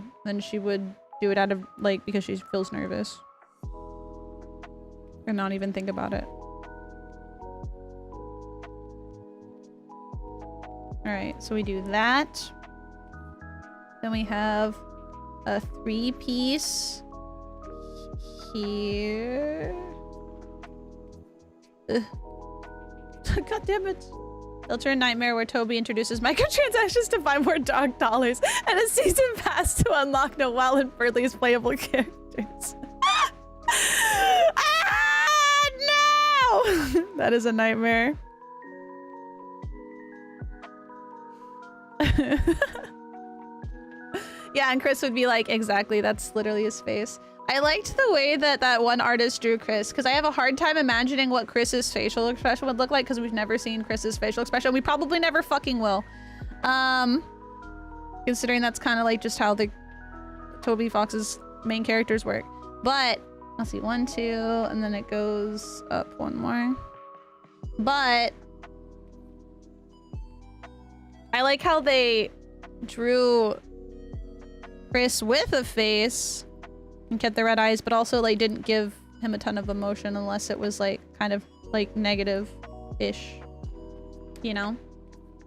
do it out of like because she feels nervous. And not even think about it. Alright, so we do that. Then we have a 3-piece here. Ugh. God damn it. Filter a nightmare where Toby introduces microtransactions to buy more dog dollars and a season pass to unlock Noelle and Furley's playable characters. Ah, no! That is a nightmare. Yeah, and Chris would be like, exactly, that's literally his face. I liked the way that one artist drew Chris, because I have a hard time imagining what Chris's facial expression would look like, because we've never seen Chris's facial expression. We probably never fucking will. Considering that's kind of like just how the Toby Fox's main characters work. But, let's see, 1, 2, and then it goes up 1 more. But I like how they drew Chris with a face and kept the red eyes, but also like didn't give him a ton of emotion unless it was like kind of like negative-ish, you know?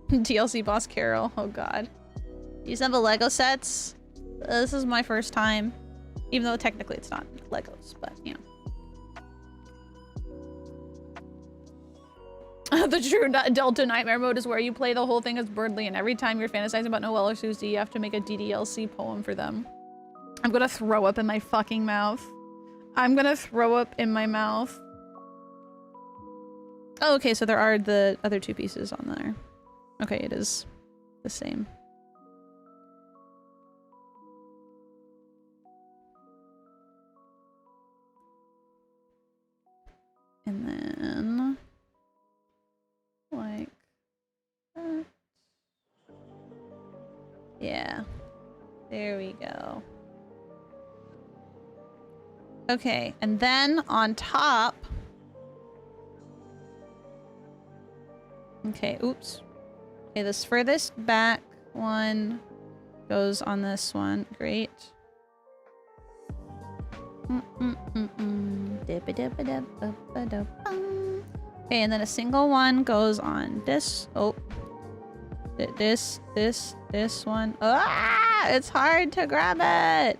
DLC boss Carol, oh god. You assemble Lego sets? This is my first time, even though technically it's not Legos, but you know. The true Delta Nightmare mode is where you play the whole thing as Birdly, and every time you're fantasizing about Noelle or Susie, you have to make a DDLC poem for them. I'm gonna throw up in my fucking mouth. I'm gonna throw up in my mouth. Oh, okay, so there are the other 2 pieces on there. Okay, it is the same. And then like that. Yeah. There we go. Okay, and then on top. Okay, oops. Okay, this furthest back one goes on this one. Great. Okay, and then a single one goes on this. Oh. This one. Ah! It's hard to grab it!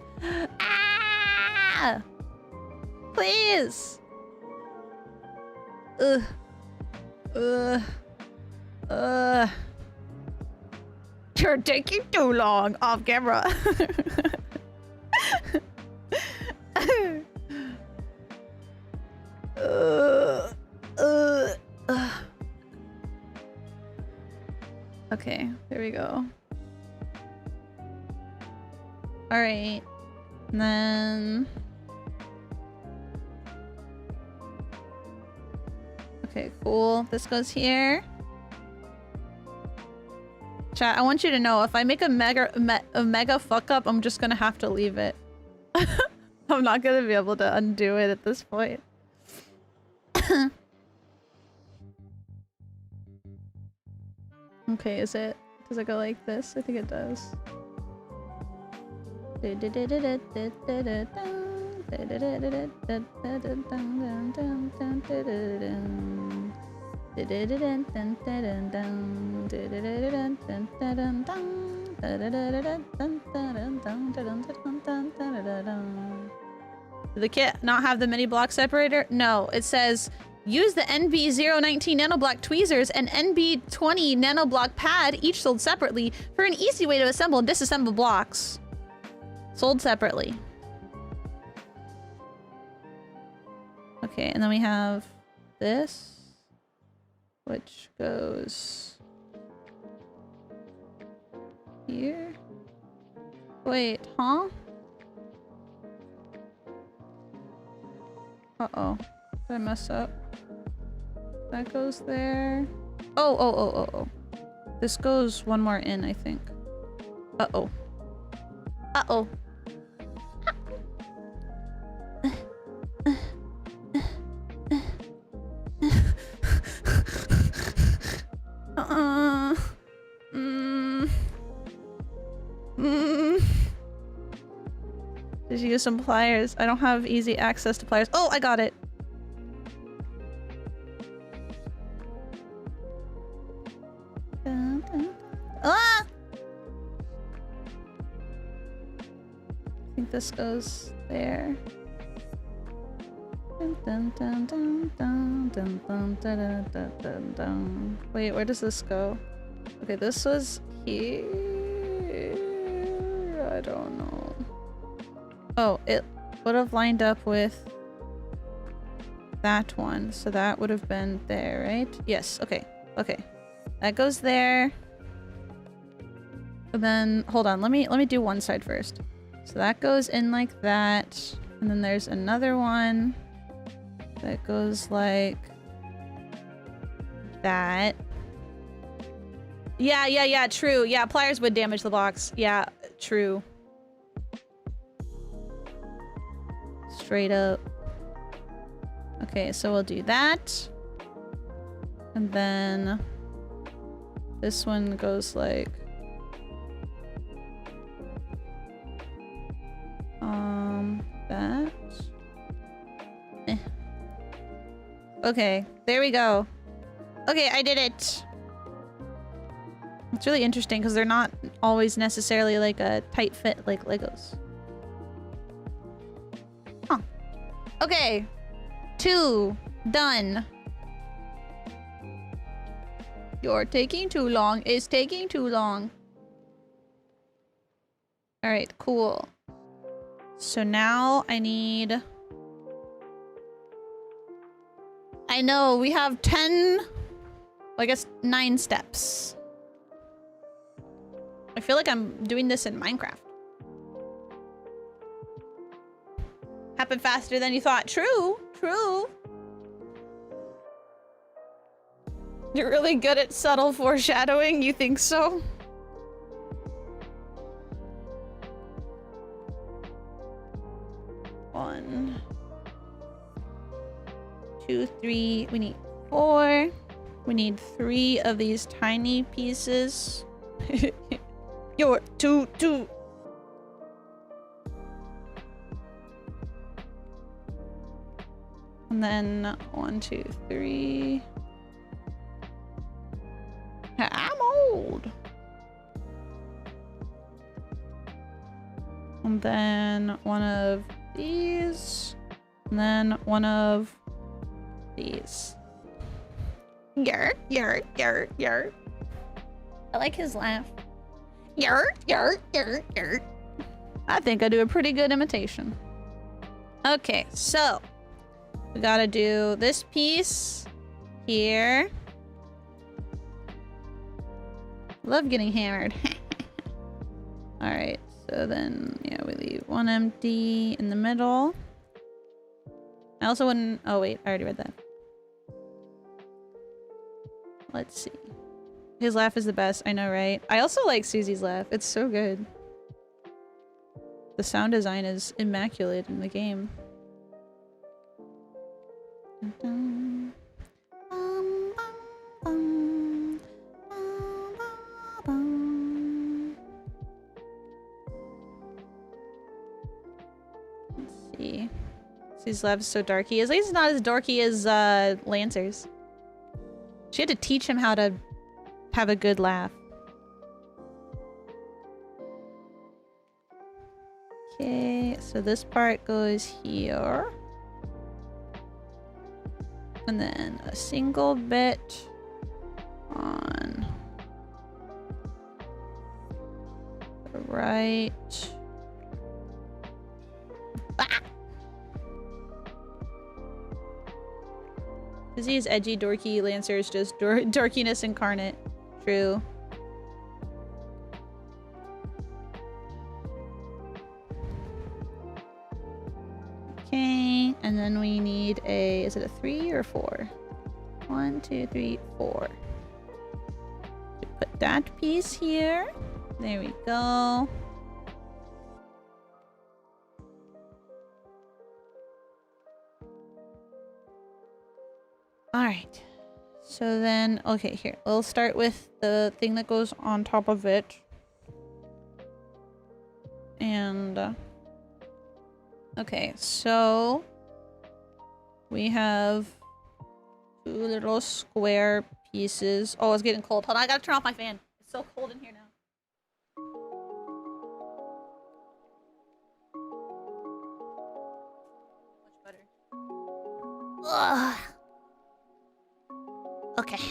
Ah! Please! Ugh. Ugh. Ugh. You're taking too long off camera. Okay, there we go. Alright. And then... Okay, cool. This goes here. Chat, I want you to know if I make a mega fuck up, I'm just gonna have to leave it. I'm not gonna be able to undo it at this point. Okay, does it go like this? I think it does. Did the kit not have the mini block separator? No, it says use the NB019 nanoblock tweezers and NB20 nanoblock pad, each sold separately, for an easy way to assemble and disassemble blocks. Sold separately. Okay, and then we have this, which goes here. Wait, huh? Uh-oh. Did I mess up? That goes there. Oh. This goes one more in, I think. Uh-oh. Uh-oh. Did you use some pliers? I don't have easy access to pliers. Oh, I got it. Ah! I think this goes there. Wait, where does this go? Okay, this was here. I don't know. Oh, it would have lined up with that one, so that would have been there, right? Yes, okay. Okay. That goes there. And then, hold on, let me do one side first. So that goes in like that, and then there's another one that goes like that. Yeah, true. Yeah, pliers would damage the box. Yeah, true. Straight up. Okay, so we'll do that. And then this one goes like that. Okay, there we go. Okay, I did it. It's really interesting because they're not always necessarily like a tight fit like Legos. Huh. Okay. 2. Done. You're taking too long. It's taking too long. Alright, cool. So now I need... I know, we have 10... well, I guess 9 steps. I feel like I'm doing this in Minecraft. Happened faster than you thought. True, true. You're really good at subtle foreshadowing, you think so? One, 2, 3. We need 4. We need 3 of these tiny pieces. You're 2. And then 1, 2, 3. I'm old. And then one of these. And then one of these. Yer, yer, yer, yer. I like his laugh. Yer, yer, yer, yer. I think I do a pretty good imitation. Okay, so we gotta do this piece here. Love getting hammered. Alright, so then, yeah, we leave one empty in the middle. I also wouldn't... oh, wait, I already read that. Let's see. His laugh is the best. I know, right? I also like Susie's laugh. It's so good. The sound design is immaculate in the game. Let's see. Susie's laugh is so dorky. At least it's not as dorky as Lancer's. She had to teach him how to have a good laugh. Okay, so this part goes here. And then a single bit on the right. Ah! Izzy is edgy, dorky, Lancer is just dorkiness incarnate. True. Okay, and then we need a, is it a 3 or 4? 1, 2, 3, 4. Put that piece here. There we go. Alright. So then, okay, here. We'll start with the thing that goes on top of it. And, okay, so we have 2 little square pieces. Oh, it's getting cold. Hold on, I gotta turn off my fan. It's so cold in here now. Much better. Ugh. Okay.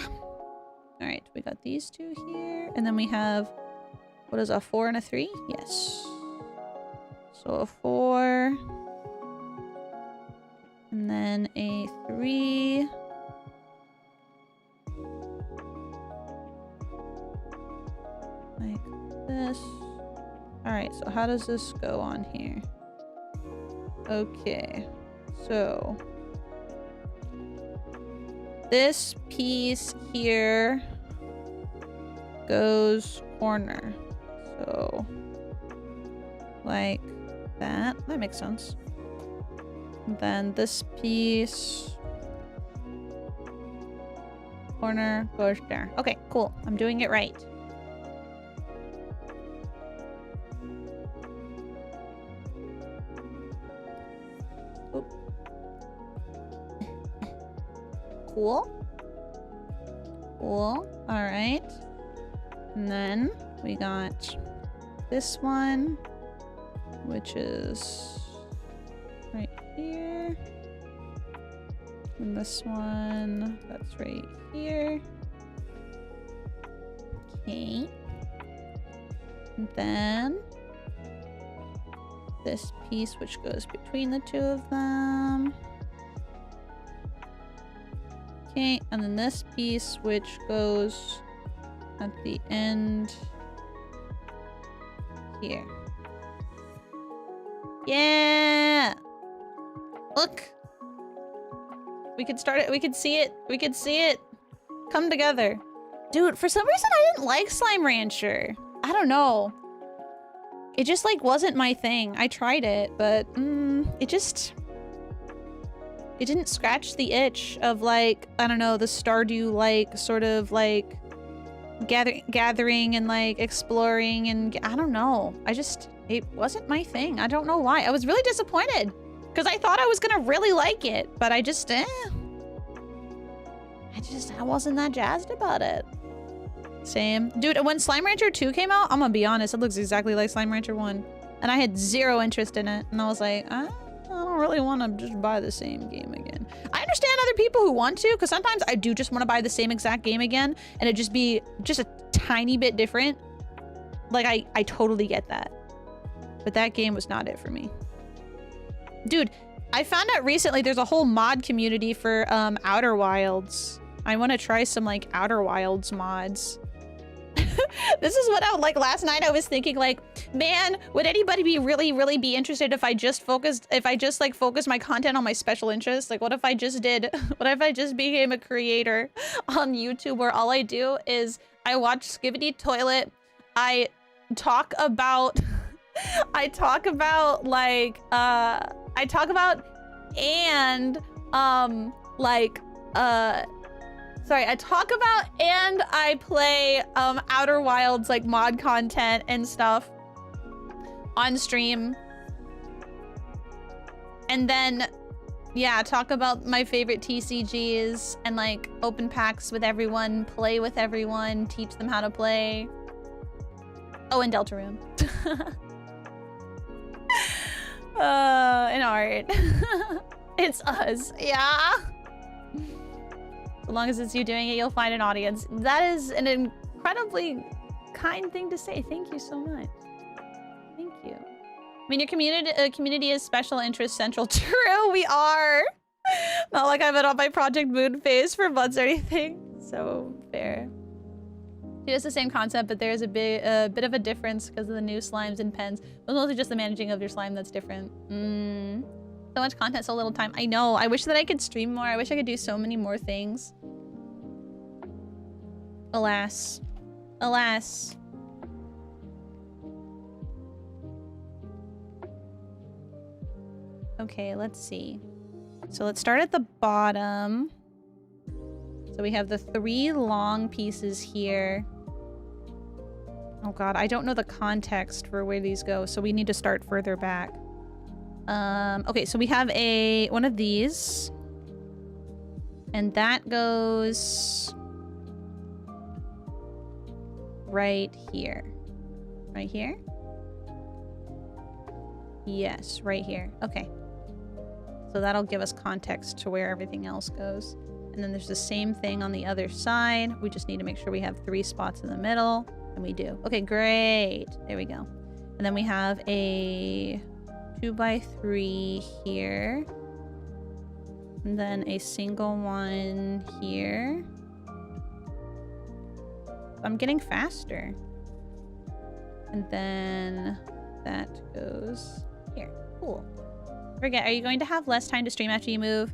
Alright, we got these 2 here. And then we have, what is a 4 and a 3? Yes. So a 4. And then a 3. Like this. Alright, so how does this go on here? Okay. So this piece here goes corner. So like that. That makes sense. And then this piece corner goes there. Okay, cool. I'm doing it right. Oop. Cool. Cool. Alright. And then we got this one, which is right here. And this one, that's right here. Okay. And then this piece, which goes between the 2 of them. Okay, and then this piece, which goes at the end here. Yeah! Look! We could start it. We could see it. We could see it come together. Dude, for some reason I didn't like Slime Rancher. I don't know. It just like wasn't my thing. I tried it, but it just... It didn't scratch the itch of like, I don't know, the Stardew like sort of like gathering and like exploring and I don't know. It wasn't my thing. I don't know why. I was really disappointed because I thought I was gonna really like it, but I wasn't that jazzed about it. Same. Dude, when Slime Rancher 2 came out, I'm gonna be honest, it looks exactly like Slime Rancher 1. And I had 0 interest in it. And I was like, I don't really want to just buy the same game again. I understand other people who want to, because sometimes I do just want to buy the same exact game again and it just be just a tiny bit different. Like, I totally get that. But that game was not it for me. Dude, I found out recently there's a whole mod community for Outer Wilds. I want to try some like Outer Wilds mods. This is what I like last night. I was thinking like, man, would anybody be really be interested if I just focused my content on my special interests? Like, what if I just became a creator on YouTube where all I do is I watch Skibidi Toilet. I talk about I talk about like I talk about and sorry, I talk about and I play Outer Wilds like mod content and stuff on stream. And then yeah, talk about my favorite TCGs and like open packs with everyone, play with everyone, teach them how to play. Oh, and Deltarune. And art. It's us, yeah. As long as it's you doing it, you'll find an audience. That is an incredibly kind thing to say. Thank you so much. Thank you. I mean, your community is special interest central. True, we are. Not like I've been on my Project Moon phase for months or anything. So fair. It is the same concept, but there's a bit of a difference because of the new slimes and pens. It's mostly just the managing of your slime that's different. So much content, so little time. I know. I wish that I could stream more. I wish I could do so many more things. Alas. Alas. Okay, let's see. So let's start at the bottom. So we have the 3 long pieces here. Oh god, I don't know the context for where these go, so we need to start further back. Okay, so we have one of these. And that goes right here. Right here? Yes, right here. Okay. So that'll give us context to where everything else goes. And then there's the same thing on the other side. We just need to make sure we have 3 spots in the middle. And we do. Okay, great. There we go. And then we have a 2x3 here. And then a single one here. I'm getting faster. And then that goes here. Cool. Forget, are you going to have less time to stream after you move?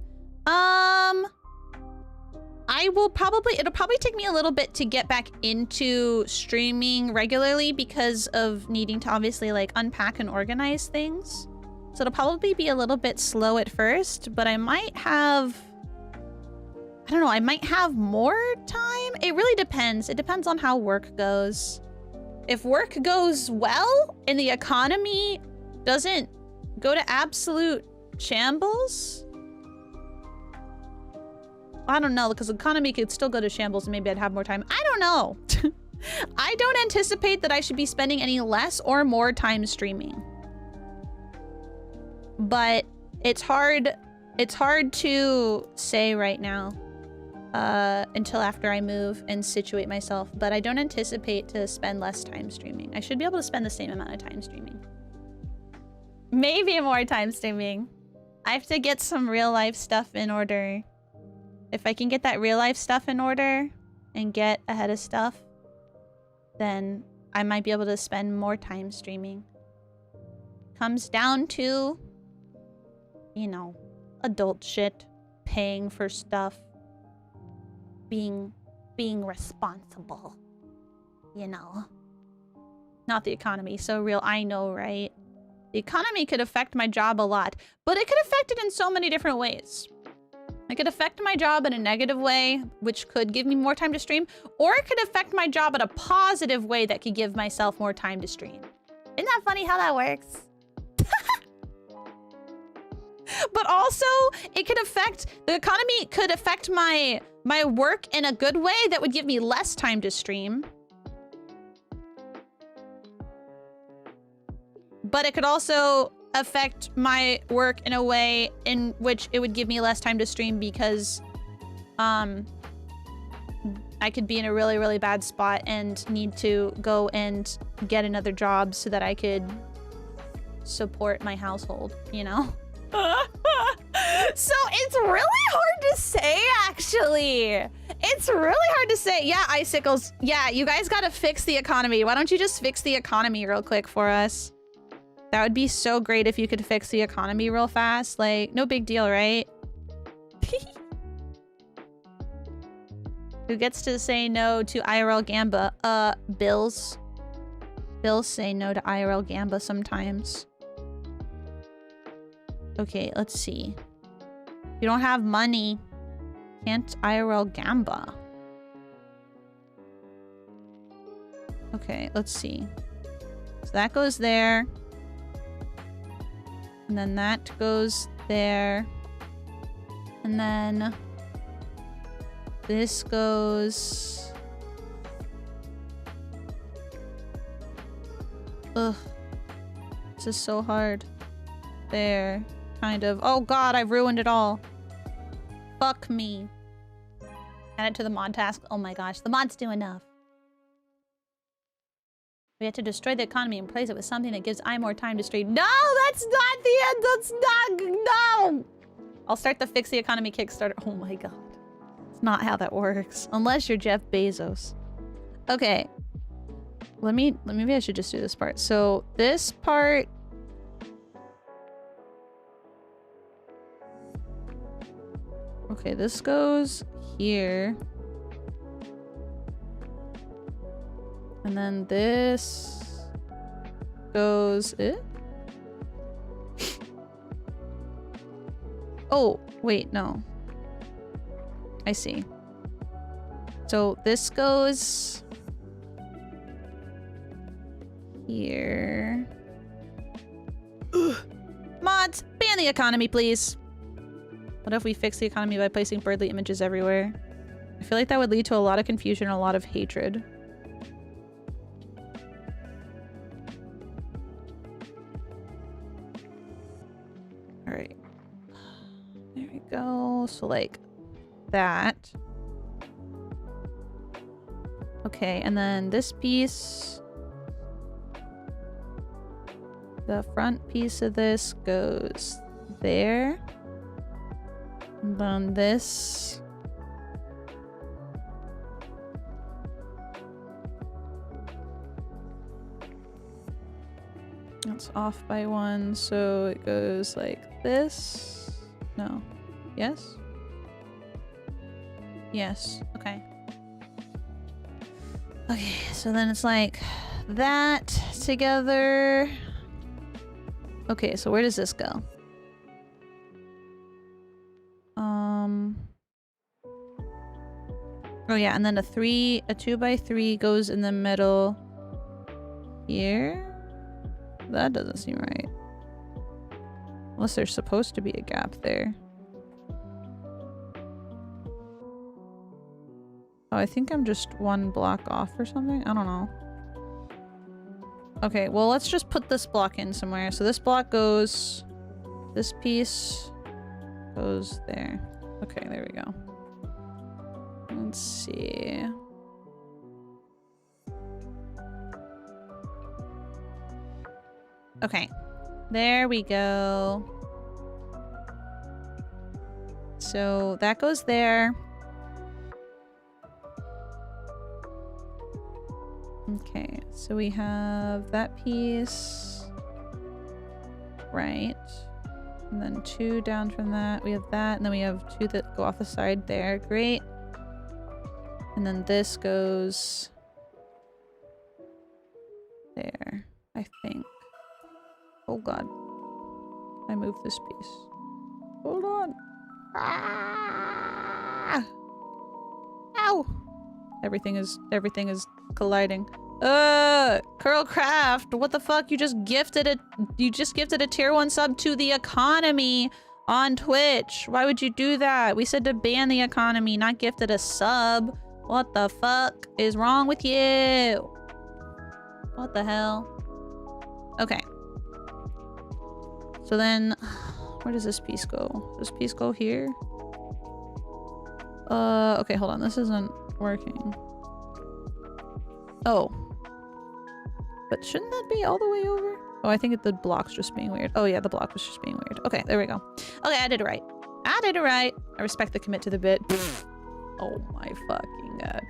I will probably, it'll probably take me a little bit to get back into streaming regularly because of needing to obviously like unpack and organize things. So it'll probably be a little bit slow at first, but I might have, I don't know, I might have more time. It really depends. It depends on how work goes. If work goes well and the economy doesn't go to absolute shambles, I don't know, because the economy could still go to shambles and maybe I'd have more time. I don't know. I don't anticipate that I should be spending any less or more time streaming. But it's hard to say right now until after I move and situate myself. But I don't anticipate to spend less time streaming. I should be able to spend the same amount of time streaming. Maybe more time streaming. I have to get some real life stuff in order. If I can get that real life stuff in order and get ahead of stuff, then I might be able to spend more time streaming. Comes down to, you know, adult shit, paying for stuff, being responsible, you know. Not the economy, so real, I know, right? The economy could affect my job a lot, but it could affect it in so many different ways. It could affect my job in a negative way, which could give me more time to stream, or it could affect my job in a positive way that could give myself more time to stream. Isn't that funny how that works? But also, it could affect, the economy could affect my work in a good way that would give me less time to stream. But it could also affect my work in a way in which it would give me less time to stream because I could be in a really, really bad spot and need to go and get another job so that I could support my household, you know? So it's really hard to say, actually. It's really hard to say. Yeah, Icicles. Yeah, you guys gotta fix the economy. Why don't you just fix the economy real quick for us? That would be so great if you could fix the economy real fast. Like, no big deal, right? Who gets to say no to IRL Gamba? Bills. Bills say no to IRL Gamba sometimes. Okay, let's see. If you don't have money, can't IRL Gamba. Okay, let's see. So that goes there. And then that goes there. And then this goes... Ugh. This is so hard. There. Kind of. Oh god, I've ruined it all. Fuck me. Add it to the mod task. Oh my gosh, the mods do enough. We have to destroy the economy and replace it with something that gives I more time to stream. No, that's not the end. That's not. No. I'll start the Fix the Economy Kickstarter. Oh my god. It's not how that works. Unless you're Jeff Bezos. Okay. Maybe I should just do this part. So this part. Okay, this goes here. And then this goes... Oh, wait, no. I see. So this goes... here. Mods, ban the economy, please. What if we fix the economy by placing birdly images everywhere? I feel like that would lead to a lot of confusion and a lot of hatred. Alright. There we go. So like that. Okay, and then this piece. The front piece of this goes there. And then this. It's off by one, so it goes like this. No. Yes? Yes. Okay. Okay, so then it's like that together. Okay, so where does this go? Oh yeah, and then a 2x3 goes in the middle here. That doesn't seem right. Unless there's supposed to be a gap there. Oh, I think I'm just one block off or something. I don't know. Okay, well, let's just put this block in somewhere. So this block goes... This piece goes there. Okay, there we go. Let's see. Okay, there we go. So that goes there. Okay, so we have that piece. Right. And then 2 down from that. We have that, and then we have 2 that go off the side there. Great. And then this goes there, I think. Oh god. I moved this piece. Hold on. Ah! Ow! Everything is colliding. Curlcraft, what the fuck? You just gifted a tier 1 sub to the economy on Twitch. Why would you do that? We said to ban the economy, not gifted a sub. What the fuck is wrong with you? What the hell? Okay. So then, where does this piece go? Does this piece go here? Okay, hold on. This isn't working. Oh. But shouldn't that be all the way over? Oh, I think the block's just being weird. Oh yeah, the block was just being weird. Okay, there we go. Okay, I did it right. I did it right. I respect the commit to the bit. Oh my fucking god.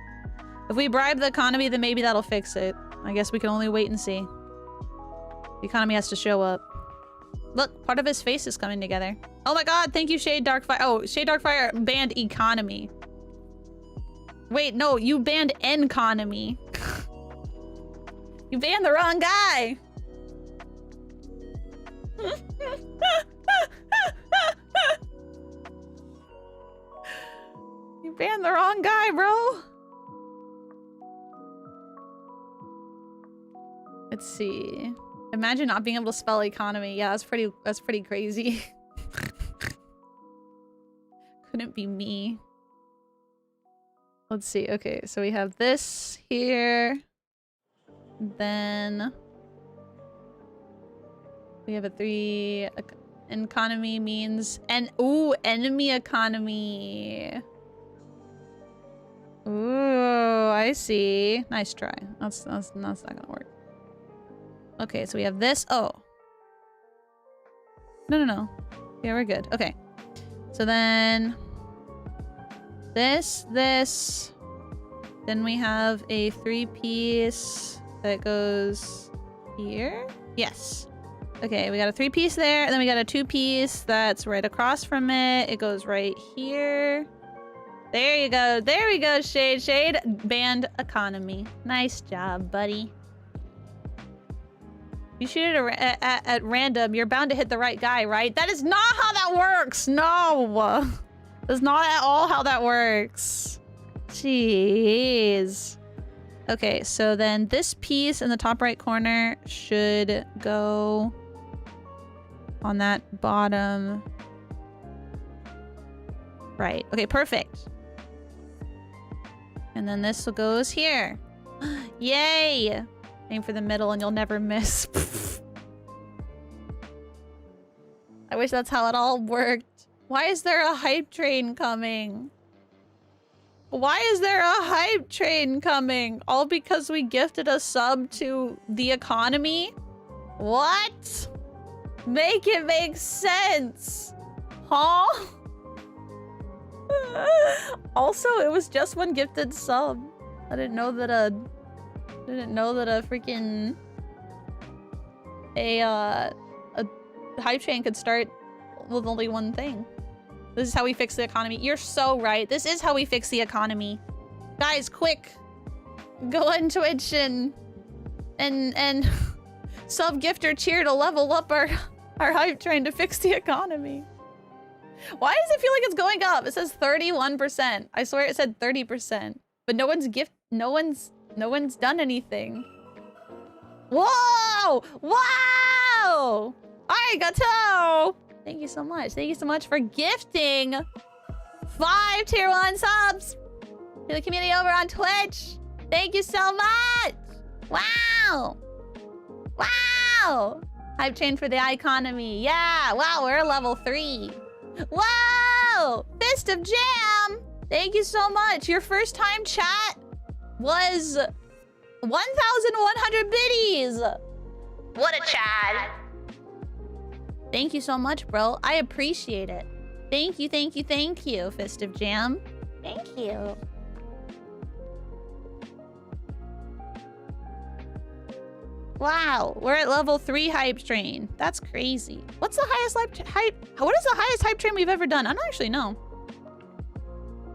If we bribe the economy, then maybe that'll fix it. I guess we can only wait and see. The economy has to show up. Look, part of his face is coming together. Oh my god, thank you, Shade Darkfire. Oh, Shade Darkfire banned economy. Wait, no, you banned economy. You banned the wrong guy. You banned the wrong guy, bro. Let's see. Imagine not being able to spell economy. Yeah, that's pretty crazy. Couldn't be me. Let's see. Okay, so we have this here. Then we have a 3. Economy means enemy economy. Ooh, I see. Nice try. That's not gonna work. Okay, so we have this. Oh. No. Yeah, we're good. Okay. So then this. Then we have a 3-piece that goes here. Yes. Okay, we got a 3-piece there, and then we got a 2-piece that's right across from it. It goes right here. There you go. There we go, Shade. Band economy. Nice job, buddy. You shoot it at random. You're bound to hit the right guy, right? That is not how that works. No. That's not at all how that works. Jeez. Okay, so then this piece in the top right corner should go on that bottom right. Okay, perfect. And then this goes here. Yay! Aim for the middle and you'll never miss. I wish that's how it all worked. Why is there a hype train coming? Why is there a hype train coming? All because we gifted a sub to the economy? What? Make it make sense. Huh? Also, it was just one gifted sub. I didn't know that a freaking a hype train could start with only one thing. This is how we fix the economy. You're so right. This is how we fix the economy. Guys, quick. Go on Twitch and sub gifter cheer to level up our hype train to fix the economy. Why does it feel like it's going up? It says 31%. I swear it said 30%. But no one's done anything. Whoa! Wow! Arigato! Thank you so much. Thank you so much for gifting 5 tier 1 subs to the community over on Twitch. Thank you so much. Wow. Wow. Hype train for the economy. Yeah. Wow, we're level 3. Whoa! Fist of Jam. Thank you so much. Your first time chat was 1,100 biddies. What a chat. Thank you so much, bro. I appreciate it. Thank you, Fist of Jam. Thank you. Wow, we're at level 3 hype train. That's crazy. What's the highest hype? What is the highest hype train we've ever done? I don't actually know.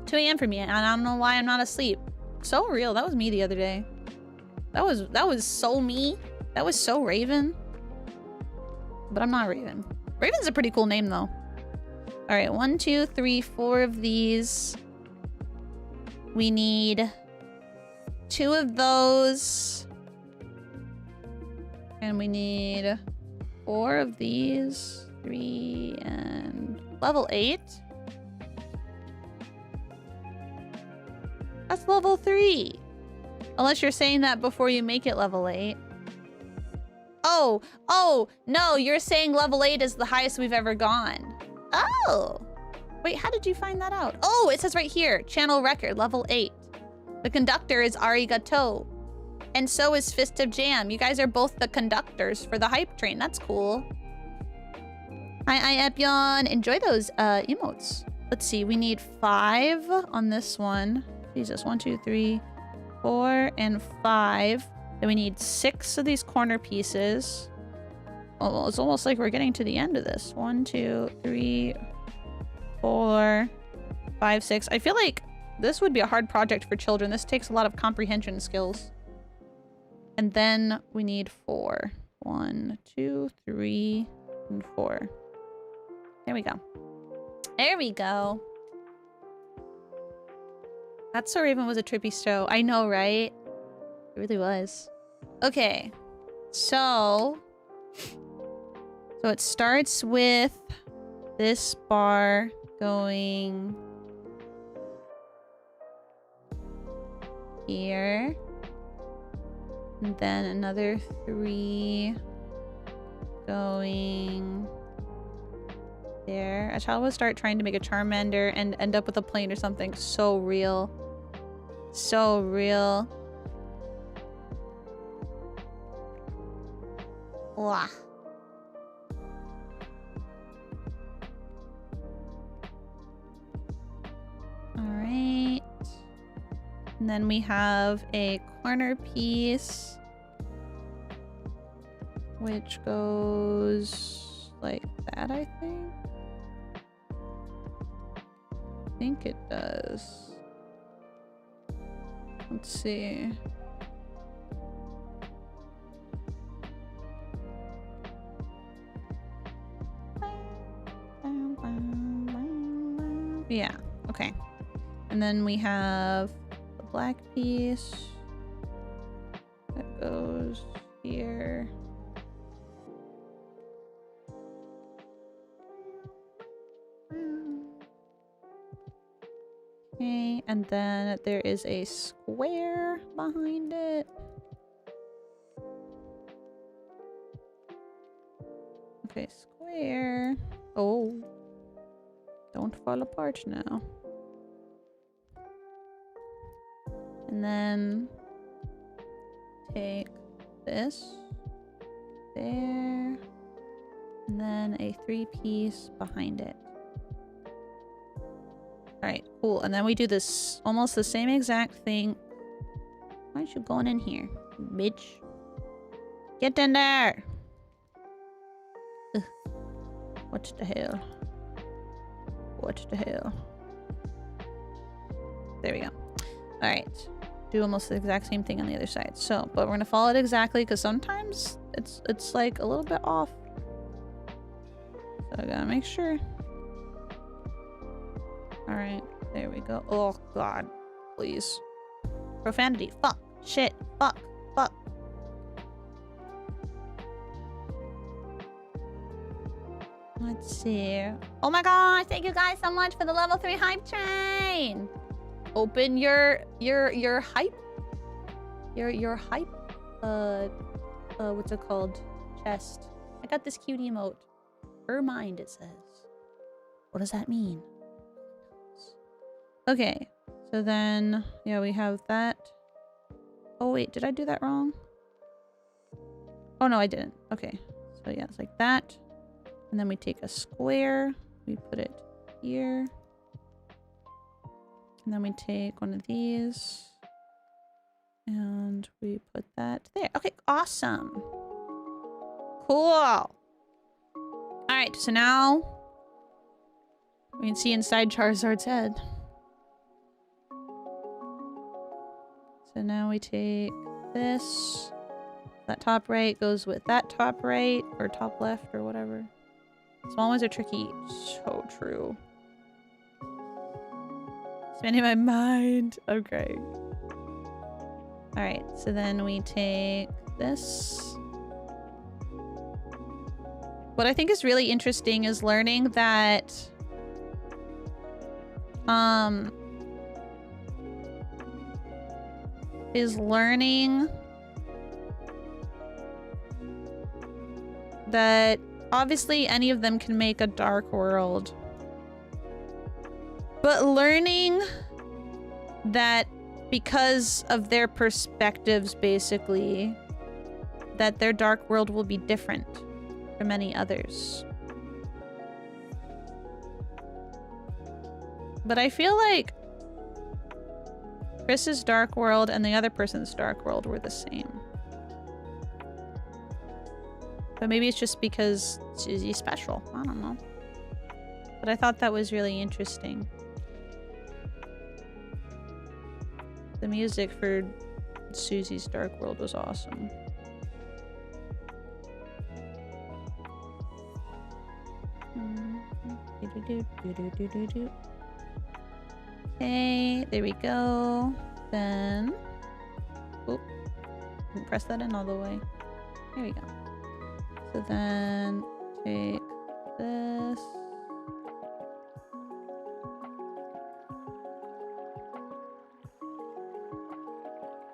2 a.m. for me, and I don't know why I'm not asleep. So real. That was me the other day. That was so me. That was so Raven. But I'm not Raven. Raven's a pretty cool name, though. All right, 1, 2, 3, 4 of these. We need 2 of those. And we need 4 of these. 3 and level 8. That's level 3. Unless you're saying that before you make it level 8. Oh, no, you're saying level 8 is the highest we've ever gone. Oh. Wait, how did you find that out? Oh, it says right here, channel record, level 8. The conductor is Arigato. And so is Fist of Jam. You guys are both the conductors for the hype train. That's cool. Hi, Epyon. Enjoy those emotes. Let's see, we need 5 on this one. Jesus, 1, 2, 3, 4, and 5. Then we need 6 of these corner pieces. Oh, it's almost like we're getting to the end of this. 1, 2, 3, 4, 5, 6. I feel like This would be a hard project for children. This takes a lot of comprehension skills. And then we need 4. 1, 2, 3, and 4. There we go. There we go. That So Raven was a trippy show. I know, right? It really was. Okay. So it starts with this bar going here. And then another 3 going there. A child will start trying to make a Charmander and end up with a plane or something. So real. So real. Wah. Alright. And then we have a corner piece, which goes like that, I think. I think it does. Let's see. Yeah, okay. And then we have the black piece that goes here. Okay, and then there is a square behind it. Okay, square. Oh. Don't fall apart now. And then take this there, and then a 3-piece behind it. Alright, cool. And then we do this almost the same exact thing. Why aren't you going in here, bitch? Get in there! Ugh. What the hell? What the hell? There we go. Alright. Do almost the exact same thing on the other side. So, but we're gonna follow it exactly because sometimes it's like a little bit off. So I gotta make sure. Alright, there we go. Oh god. Please. Profanity. Fuck. Shit. Fuck. Fuck. Let's see. Oh my gosh, thank you guys so much for the level 3 hype train. Open your hype. Your hype. What's it called? Chest. I got this cute emote. Her mind, it says. What does that mean? Okay. So then, yeah, we have that. Oh wait, did I do that wrong? Oh no, I didn't. Okay. So yeah, it's like that. And then we take a square, we put it here. And then we take one of these and we put that there. Okay, awesome. Cool. All right, so now we can see inside Charizard's head. So now we take this. That top right goes with that top right or top left or whatever. Small ones are tricky. So true. Spending my mind. Okay. Alright, so then we take this. What I think is really interesting is learning that obviously any of them can make a dark world. But learning that because of their perspectives, basically, that their dark world will be different from any others. But I feel like Chris's dark world and the other person's dark world were the same. But maybe it's just because she's special. I don't know. But I thought that was really interesting. The music for Susie's Dark World was awesome. Okay, there we go. Then, oop, didn't press that in all the way. There we go. So then, take this.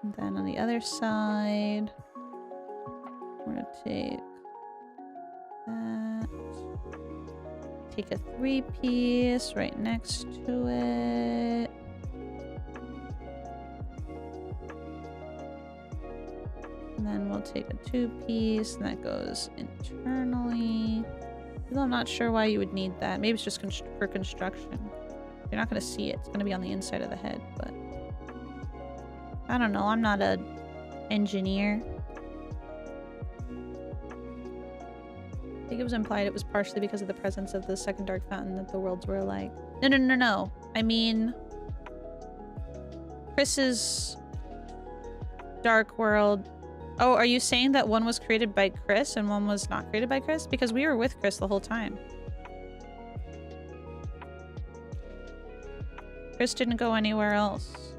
And then on the other side, we're gonna take that. Take a 3-piece right next to it. And then we'll take a 2-piece, and that goes internally. Although I'm not sure why you would need that. Maybe it's just for construction. You're not going to see it. It's going to be on the inside of the head, but... I don't know. I'm not an engineer. I think it was implied it was partially because of the presence of the second Dark Fountain that the worlds were alike. No, no, no, no. I mean... Chris's Dark World... Oh, are you saying that one was created by Chris and one was not created by Chris? Because we were with Chris the whole time. Chris didn't go anywhere else.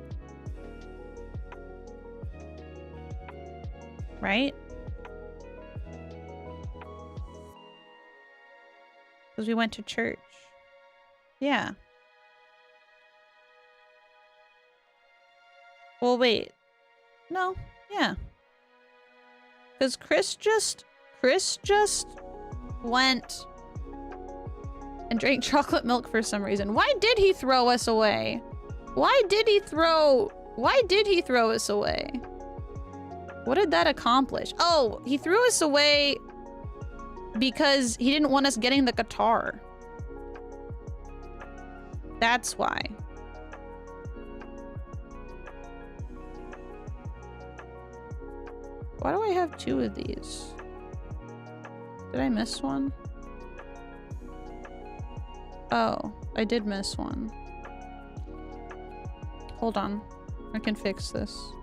Right? Because we went to church. Yeah. Well, wait. No. Yeah. Because Chris just went and drank chocolate milk for some reason. Why did he throw us away? Why did he throw us away? What did that accomplish? Oh, he threw us away because he didn't want us getting the guitar. That's why. Why do I have 2 of these? Did I miss one? Oh, I did miss one. Hold on. I can fix this.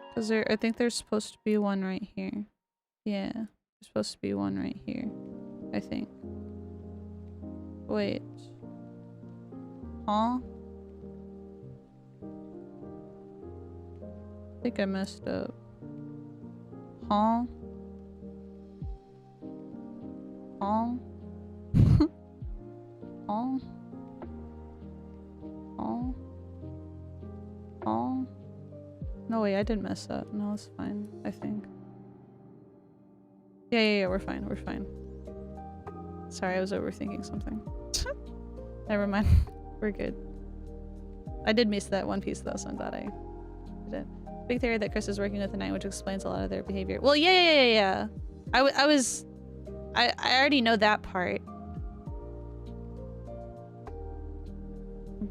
Because I think there's supposed to be one right here. Yeah, there's supposed to be one right here. I think. Wait. Huh? I think I messed up. Huh? Huh? Huh? Huh? Huh? No, wait, I didn't mess up. No, it's fine, I think. Yeah, we're fine, we're fine. Sorry, I was overthinking something. Never mind. We're good. I did miss that one piece though, so I'm glad I did it. Big theory that Chris is working with the Night, which explains a lot of their behavior. Well, yeah. I already know that part.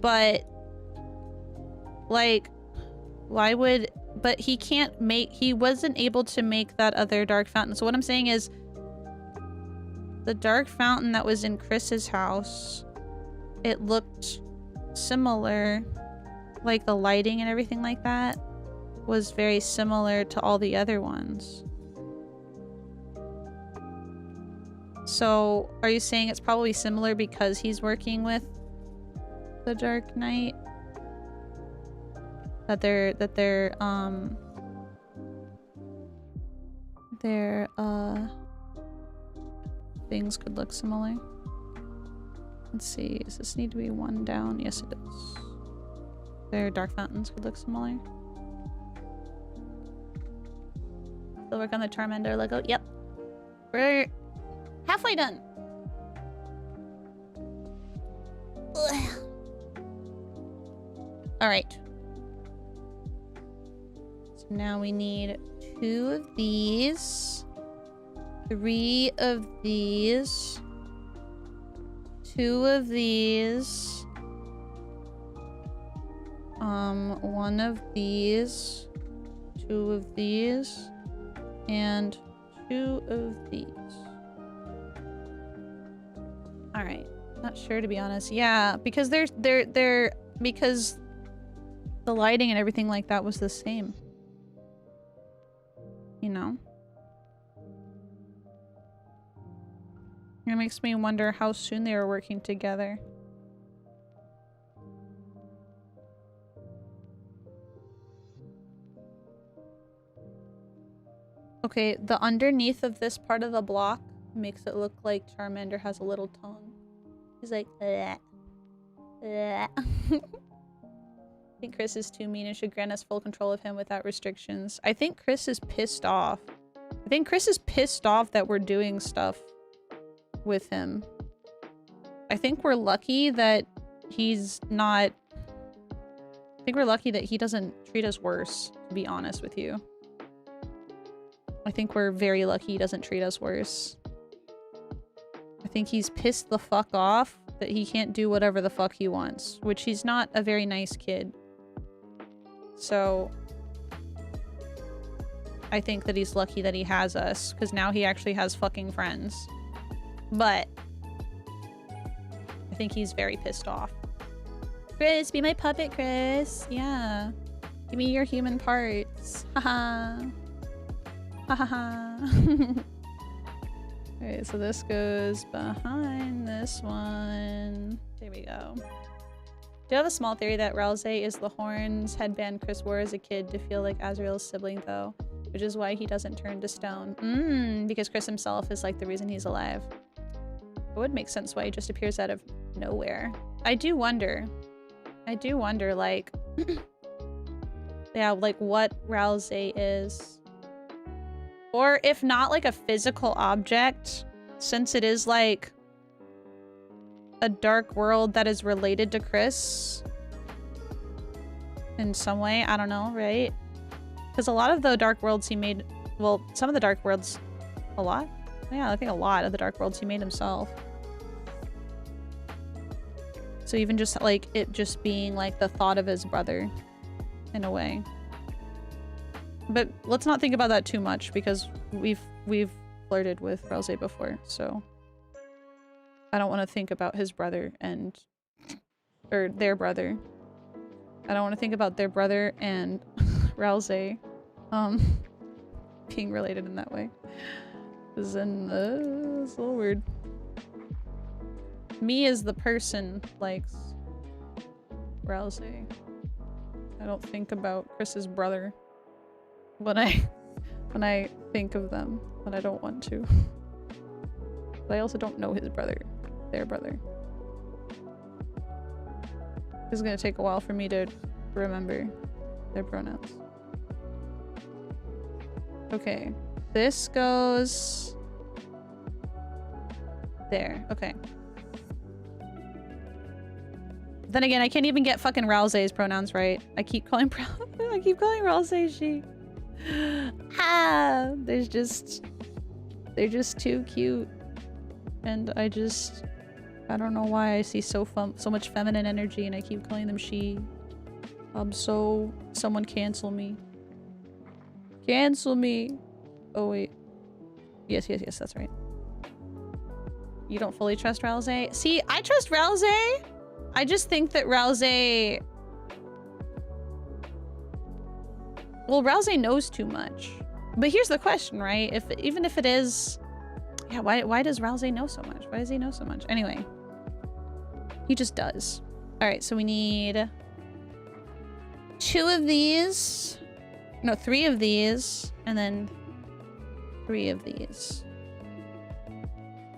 But like, why would... But he can't make... He wasn't able to make that other Dark Fountain. So what I'm saying is, the Dark Fountain that was in Chris's house, it looked similar. Like the lighting and everything like that was very similar to all the other ones. So are you saying it's probably similar because he's working with the Dark Knight? That their things could look similar. Let's see, does this need to be one down? Yes, it does. Their Dark Fountains could look similar. Still work on the Charmander logo? Yep. We're halfway done. Alright. So now we need 2 of these. 3 of these. 2 of these. 1 of these. 2 of these. And 2 of these. Alright. Not sure, to be honest. Yeah, because because the lighting and everything like that was the same. You know? It makes me wonder how soon they were working together. Okay, the underneath of this part of the block makes it look like Charmander has a little tongue. He's like, bleh. Bleh. I think Chris is too mean and should grant us full control of him without restrictions. I think Chris is pissed off. I think Chris is pissed off that we're doing stuff with him. I think we're lucky that he's not... I think we're lucky that he doesn't treat us worse, to be honest with you. I think we're very lucky he doesn't treat us worse. I think he's pissed the fuck off that he can't do whatever the fuck he wants, which he's not a very nice kid. So I think that he's lucky that he has us, because now he actually has fucking friends. But I think he's very pissed off. Chris, be my puppet, Chris. Yeah. Give me your human parts. Haha. Haha. Alright, so this goes behind this one. There we go. Do you have a small theory that Ralsei is the horns headband Chris wore as a kid to feel like Azrael's sibling, though? Which is why he doesn't turn to stone. Because Chris himself is like the reason he's alive. It would make sense why he just appears out of nowhere. I do wonder, like... yeah, like what Ralsei is. Or if not like a physical object, since it is like a dark world that is related to Chris in some way. I don't know, right? Because a lot of the dark worlds he made, well, some of the dark worlds, a lot? Yeah, I think a lot of the dark worlds he made himself. So even just like it just being like the thought of his brother in a way. But let's not think about that too much because we've flirted with Ralsei before, so I don't want to think about his brother and or their brother. I don't want to think about their brother and Ralsei being related in that way. Cause then it's a little weird. Me as the person likes Ralsei. I don't think about Chris's brother when I think of them, but I don't want to. But I also don't know his brother, their brother. It's gonna take a while for me to remember their pronouns. Okay, this goes there. Okay. Then again, I can't even get fucking Ralsei's pronouns right. I keep calling Ralsei she. Ah, they're just too cute, and I don't know why I see so much feminine energy, and I keep calling them she. Someone cancel me. Cancel me. Oh wait. Yes, that's right. You don't fully trust Ralsei? See, I trust Ralsei. I just think that Ralsei... Well, Ralsei knows too much. But here's the question, right? Even if it is... Yeah, why does Ralsei know so much? Why does he know so much? Anyway. He just does. Alright, so we need... 2 of these. No, 3 of these. And then 3 of these.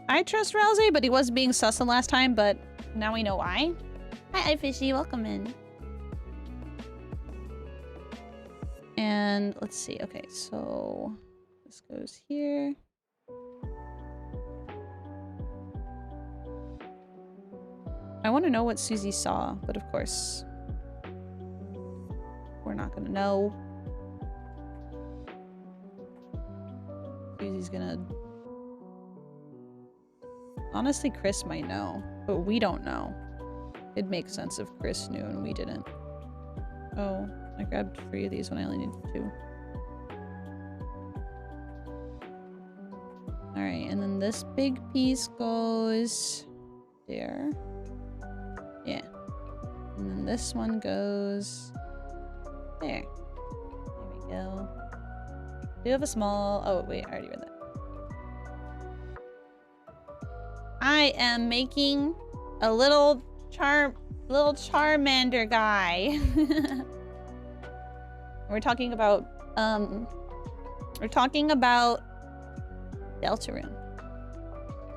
I trust Ralsei, but he was being sus the last time, but now we know why. Hi, Aishii, welcome in. And let's see. Okay, so this goes here. I want to know what Susie saw, but of course, we're not gonna know. Susie's gonna... Honestly, Chris might know, but we don't know. It'd make sense if Chris knew and we didn't. Oh, I grabbed 3 of these when I only needed 2. Alright, and then this big piece goes there. Yeah. And then this one goes there. There we go. Do you have a small... Oh, wait, I already read that. I am making a little Charmander guy. We're talking about Deltarune.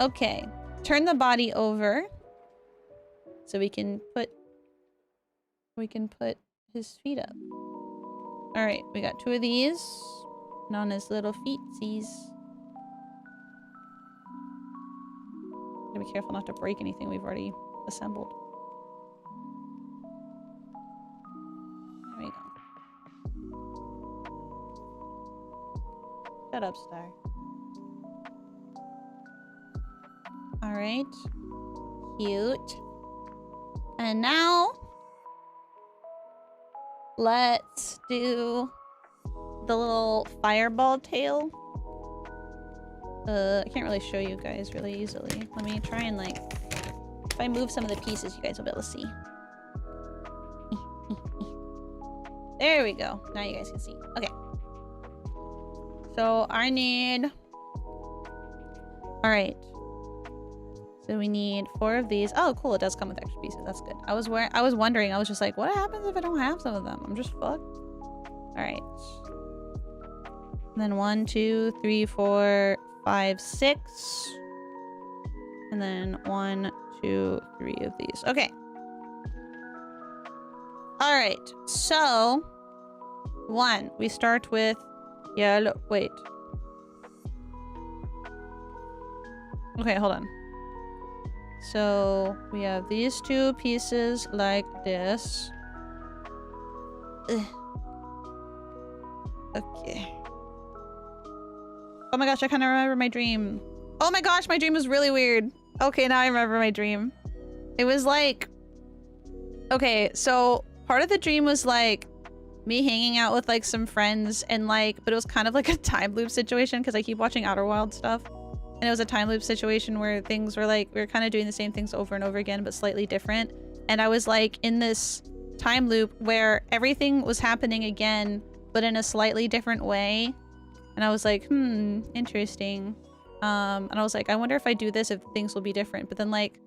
Okay, turn the body over so we can put his feet up. All right, we got 2 of these on his little feetsies. Gotta be careful not to break anything we've already assembled. There we go. Shut up, Star. Alright. Cute. And now... let's do... the little fireball tail. I can't really show you guys really easily. Let me try and like... if I move some of the pieces, you guys will be able to see. There we go. Now you guys can see. Okay. So I need... Alright. So we need 4 of these. Oh, cool. It does come with extra pieces. That's good. I was wondering. I was just like, what happens if I don't have some of them? I'm just fucked. Alright. And then 1, 2, 3, 4, 5, 6. And then 1, 2, 3 of these. Okay. Alright. So, 1. We start with yellow. Wait. Okay, hold on. So, we have these 2 pieces like this. Ugh. Okay. Oh my gosh, I kind of remember my dream. Oh my gosh, my dream was really weird. Okay, now I remember my dream. It was like... okay, so part of the dream was like me hanging out with like some friends and like... but it was kind of like a time loop situation because I keep watching Outer Wild stuff. And it was a time loop situation where things were like... we were kind of doing the same things over and over again but slightly different. And I was like in this time loop where everything was happening again but in a slightly different way. And I was like, interesting. And I was like, I wonder if I do this, if things will be different. But then, like,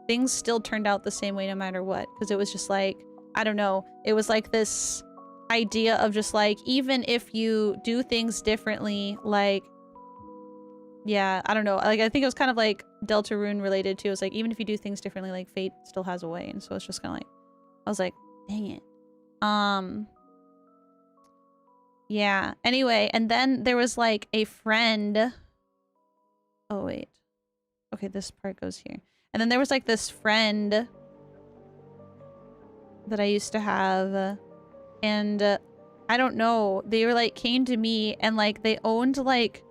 things still turned out the same way no matter what. Because it was just like, I don't know. It was like this idea of just like, even if you do things differently, like, yeah, I don't know. Like, I think it was kind of like Deltarune related too. It was like, even if you do things differently, like, fate still has a way. And so it's just kind of like, I was like, dang it. Yeah, anyway, and then there was like a friend. Oh, wait. Okay, this part goes here. And then there was like this friend that I used to have. And I don't know. They were like, came to me and like they owned like,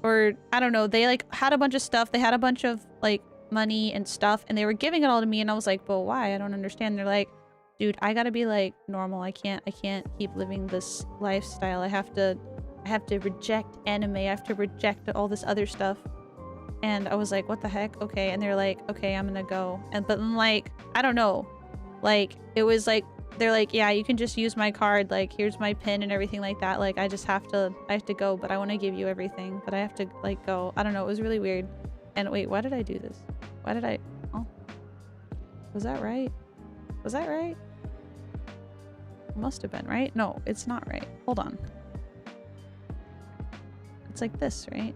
or I don't know. They like had a bunch of stuff. They had a bunch of like money and stuff and they were giving it all to me. And I was like, but why? I don't understand. They're like, dude, I gotta be like normal. I can't keep living this lifestyle. I have to reject anime. I have to reject all this other stuff. And I was like, what the heck? Okay. And they're like, okay, I'm gonna go. And but then like, I don't know. Like, it was like, they're like, yeah, you can just use my card. Like, here's my pin and everything like that. Like, I have to go, but I want to give you everything. But I have to like go. I don't know. It was really weird. And wait, why did I do this? Why did I? Oh, was that right? Was that right? It must have been, right? No, it's not right. Hold on. It's like this, right?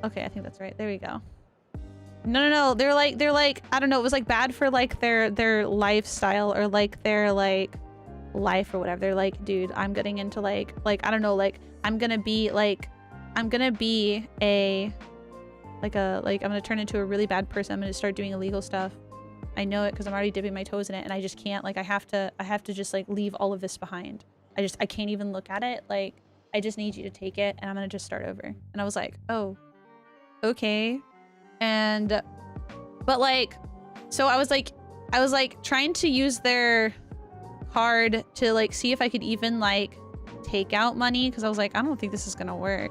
Okay, I think that's right. There we go. No. They're like, I don't know. It was like bad for like their lifestyle or like their like life or whatever. They're like, dude, I'm getting into like, I don't know, like I'm gonna be a, I'm gonna turn into a really bad person. I'm gonna start doing illegal stuff. I know it because I'm already dipping my toes in it and I just can't, like, I have to just like leave all of this behind. I can't even look at it. Like, I just need you to take it and I'm gonna just start over. And I was like, oh, okay. And, but like, so I was like trying to use their card to like see if I could even like take out money because I was like, I don't think this is gonna work.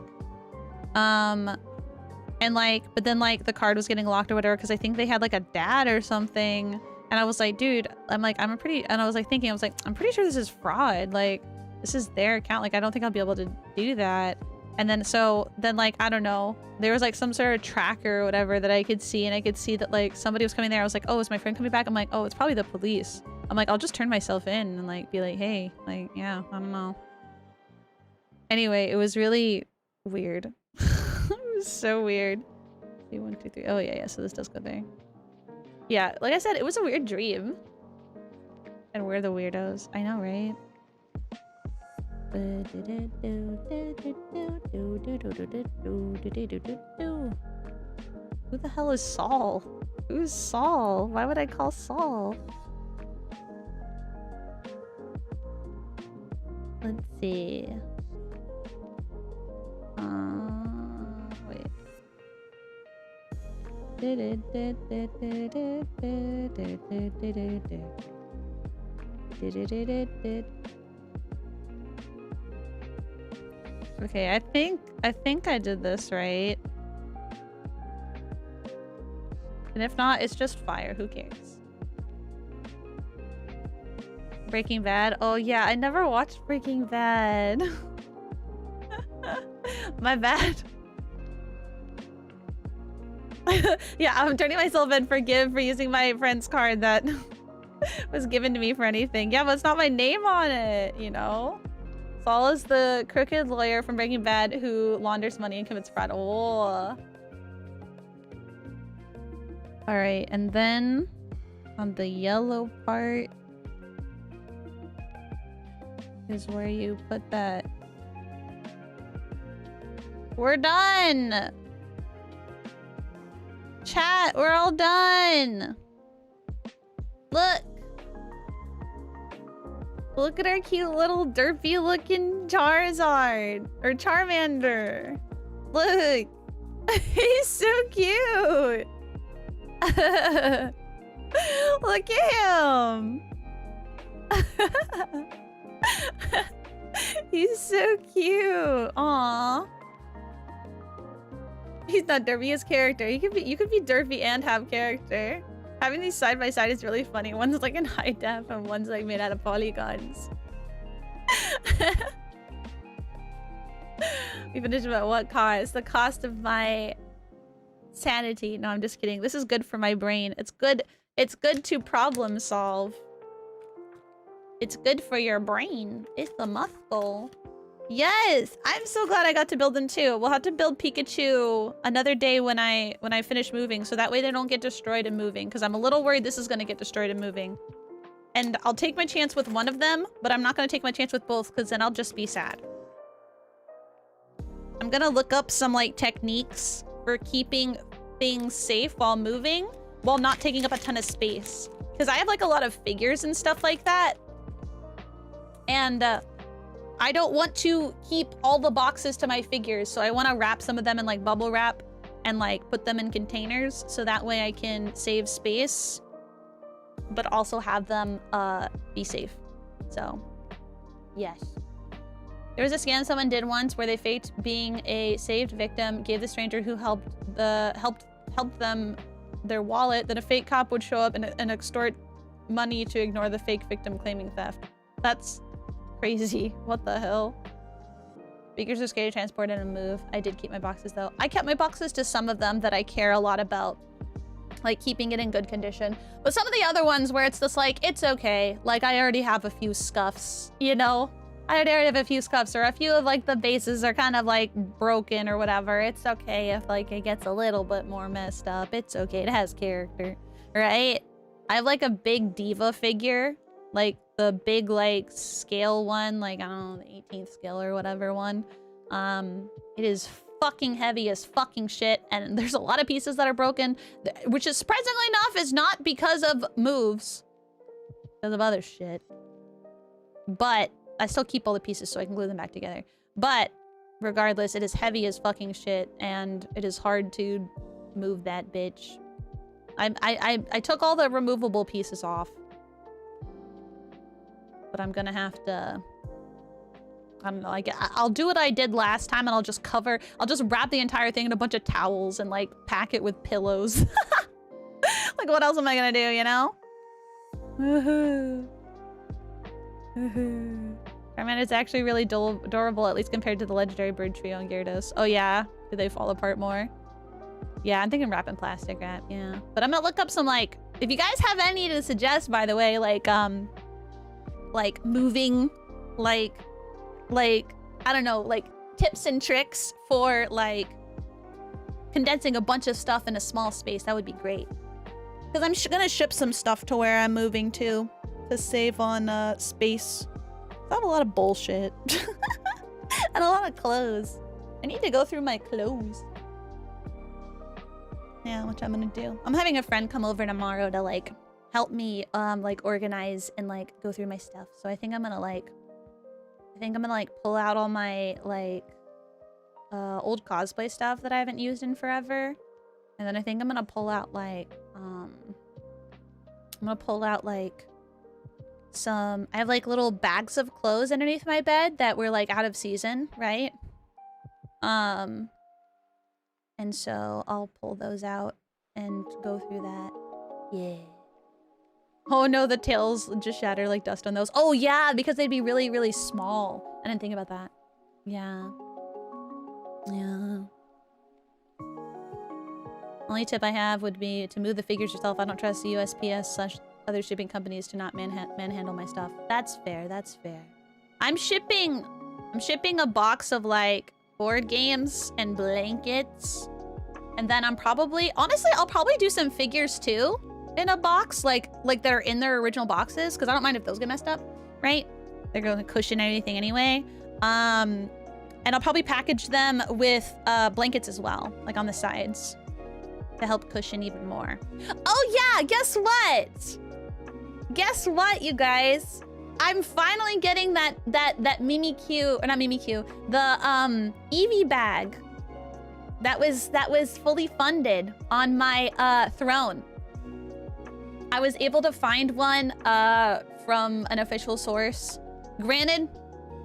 And like, but then like the card was getting locked or whatever because I think they had like a dad or something. And I was like, dude, I'm like, and I was like thinking, I was like, I'm pretty sure this is fraud. Like, this is their account. Like, I don't think I'll be able to do that. And then like, I don't know, there was like some sort of tracker or whatever that I could see, and I could see that like somebody was coming there. I was like, oh, is my friend coming back? I'm like, oh, it's probably the police. I'm like, I'll just turn myself in and like be like, hey, like, yeah, I don't know. Anyway, it was really weird. It was so weird. 3, 1, 2, 3. Oh yeah, so this does go there. Yeah, like I said, it was a weird dream. And we're the weirdos. I know, right? Who the hell is Saul? Who's Saul? Why would I call Saul? Let's see. Wait. Okay, I think I did this right. And if not, it's just fire. Who cares? Breaking Bad? Oh yeah, I never watched Breaking Bad. My bad. Yeah, I'm turning myself in for using my friend's card that was given to me for anything. Yeah, but it's not my name on it, you know? Saul is the crooked lawyer from Breaking Bad who launders money and commits fraud. Oh. Alright, and then on the yellow part is where you put that. We're done! Chat, we're all done! Look! Look at our cute little derpy looking Charizard! Or Charmander! Look! He's so cute! Look at him! He's so cute! Aww. He's not derpy, his character. You could be derpy and have character. Having these side by side is really funny. One's like in high def and one's like made out of polygons. We finished about what cost? The cost of my sanity. No, I'm just kidding. This is good for my brain. It's good to problem solve. It's good for your brain. It's the muscle. Yes! I'm so glad I got to build them too. We'll have to build Pikachu another day when I finish moving, so that way they don't get destroyed in moving, because I'm a little worried this is going to get destroyed in moving. And I'll take my chance with one of them, but I'm not going to take my chance with both, because then I'll just be sad. I'm going to look up some like techniques for keeping things safe while moving, while not taking up a ton of space. Because I have like a lot of figures and stuff like that. And I don't want to keep all the boxes to my figures, so I want to wrap some of them in like bubble wrap and like put them in containers, so that way I can save space, but also have them be safe. So, yes. There was a scam someone did once where they faked being a saved victim, gave the stranger who helped them their wallet, then a fake cop would show up and extort money to ignore the fake victim claiming theft. That's crazy. What the hell? Figures are scary to transport and move. I did keep my boxes though. I kept my boxes to some of them that I care a lot about, like keeping it in good condition. But some of the other ones where it's just like, it's okay. Like I already have a few scuffs, you know? I already have a few scuffs, or a few of like the bases are kind of like broken or whatever. It's okay if like it gets a little bit more messed up. It's okay. It has character, right? I have like a big diva figure, like the big like scale one, like I don't know, the 18th scale or whatever one. It is fucking heavy as fucking shit, and there's a lot of pieces that are broken, which is surprisingly enough is not because of moves, because of other shit. But I still keep all the pieces so I can glue them back together. But regardless, it is heavy as fucking shit, and it is hard to move that bitch. I took all the removable pieces off, but I'm gonna have to I don't know. I'll do what I did last time, and I'll just wrap the entire thing in a bunch of towels and like pack it with pillows. Like, what else am I gonna do, you know? Charmander's actually really adorable, at least compared to the legendary bird trio and Gyarados. Oh yeah? Do they fall apart more? Yeah, I'm thinking wrap in plastic wrap, yeah. But I'm gonna look up some, like, if you guys have any to suggest, by the way, like moving, like, I don't know, like tips and tricks for like condensing a bunch of stuff in a small space, that would be great. Because I'm gonna ship some stuff to where I'm moving to save on space. I have a lot of bullshit. And a lot of clothes. I need to go through my clothes. Yeah, which I'm gonna do. I'm having a friend come over tomorrow to like help me like organize and like go through my stuff. So I think I'm gonna like pull out all my like old cosplay stuff that I haven't used in forever. And then I think I'm gonna pull out like some, I have like little bags of clothes underneath my bed that were like out of season, right? And so I'll pull those out and go through that. Yeah. Oh no, the tails just shatter like dust on those. Oh yeah, because they'd be really, really small. I didn't think about that. Yeah. Yeah. Only tip I have would be to move the figures yourself. I don't trust the USPS/other shipping companies to not manhandle my stuff. That's fair, that's fair. I'm shipping a box of like board games and blankets. And then I'm probably, honestly, I'll probably do some figures too in a box, like that are in their original boxes, because I don't mind if those get messed up, right? They're going to cushion anything anyway. And I'll probably package them with blankets as well, like on the sides, to help cushion even more. Oh yeah, guess what? Guess what, you guys? I'm finally getting that Mimikyu, or not Mimikyu, the Eevee bag. That was fully funded on my throne. I was able to find one from an official source. Granted,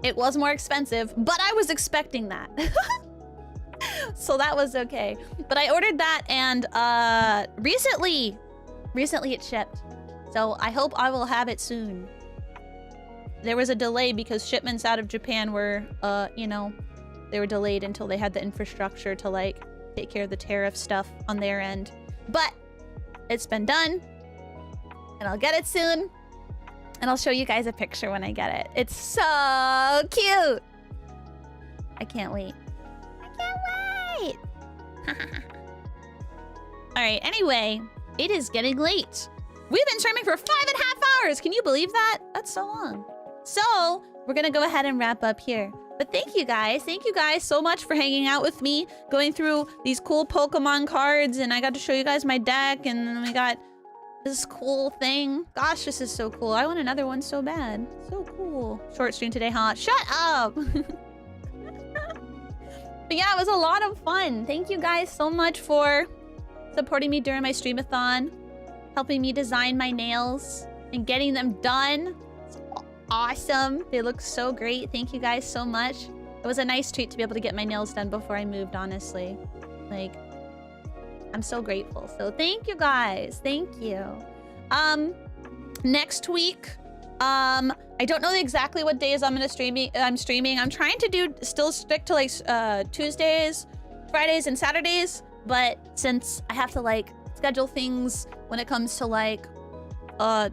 it was more expensive, but I was expecting that. So that was okay. But I ordered that, and recently it shipped. So I hope I will have it soon. There was a delay because shipments out of Japan were, you know, they were delayed until they had the infrastructure to like take care of the tariff stuff on their end. But it's been done, and I'll get it soon. And I'll show you guys a picture when I get it. It's so cute. I can't wait. I can't wait. All right, anyway, it is getting late. We've been streaming for 5.5 hours. Can you believe that? That's so long. So we're gonna go ahead and wrap up here. But thank you guys so much for hanging out with me, going through these cool Pokemon cards, and I got to show you guys my deck, and then we got this cool thing. Gosh, this is so cool. I want another one so bad. So cool. Short stream today, huh? Shut up! But yeah, it was a lot of fun. Thank you guys so much for supporting me during my streamathon, helping me design my nails, and getting them done. It's awesome. They look so great. Thank you guys so much. It was a nice treat to be able to get my nails done before I moved, honestly. Like, I'm so grateful. So thank you guys. Thank you. Next week, I don't know exactly what days I'm streaming. I'm trying to still stick to like Tuesdays, Fridays, and Saturdays. But since I have to like schedule things when it comes to like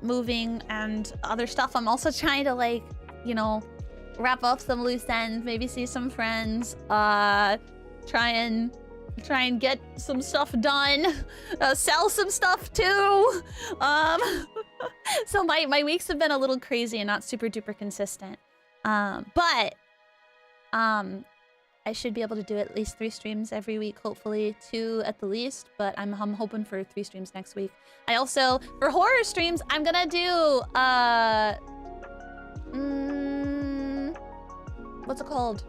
moving and other stuff, I'm also trying to like, you know, wrap up some loose ends, maybe see some friends, try and get some stuff done, sell some stuff too. So my weeks have been a little crazy and not super duper consistent. But I should be able to do at least 3 streams every week, hopefully 2 at the least, but I'm hoping for 3 streams next week. I also, for horror streams, I'm gonna do, what's it called?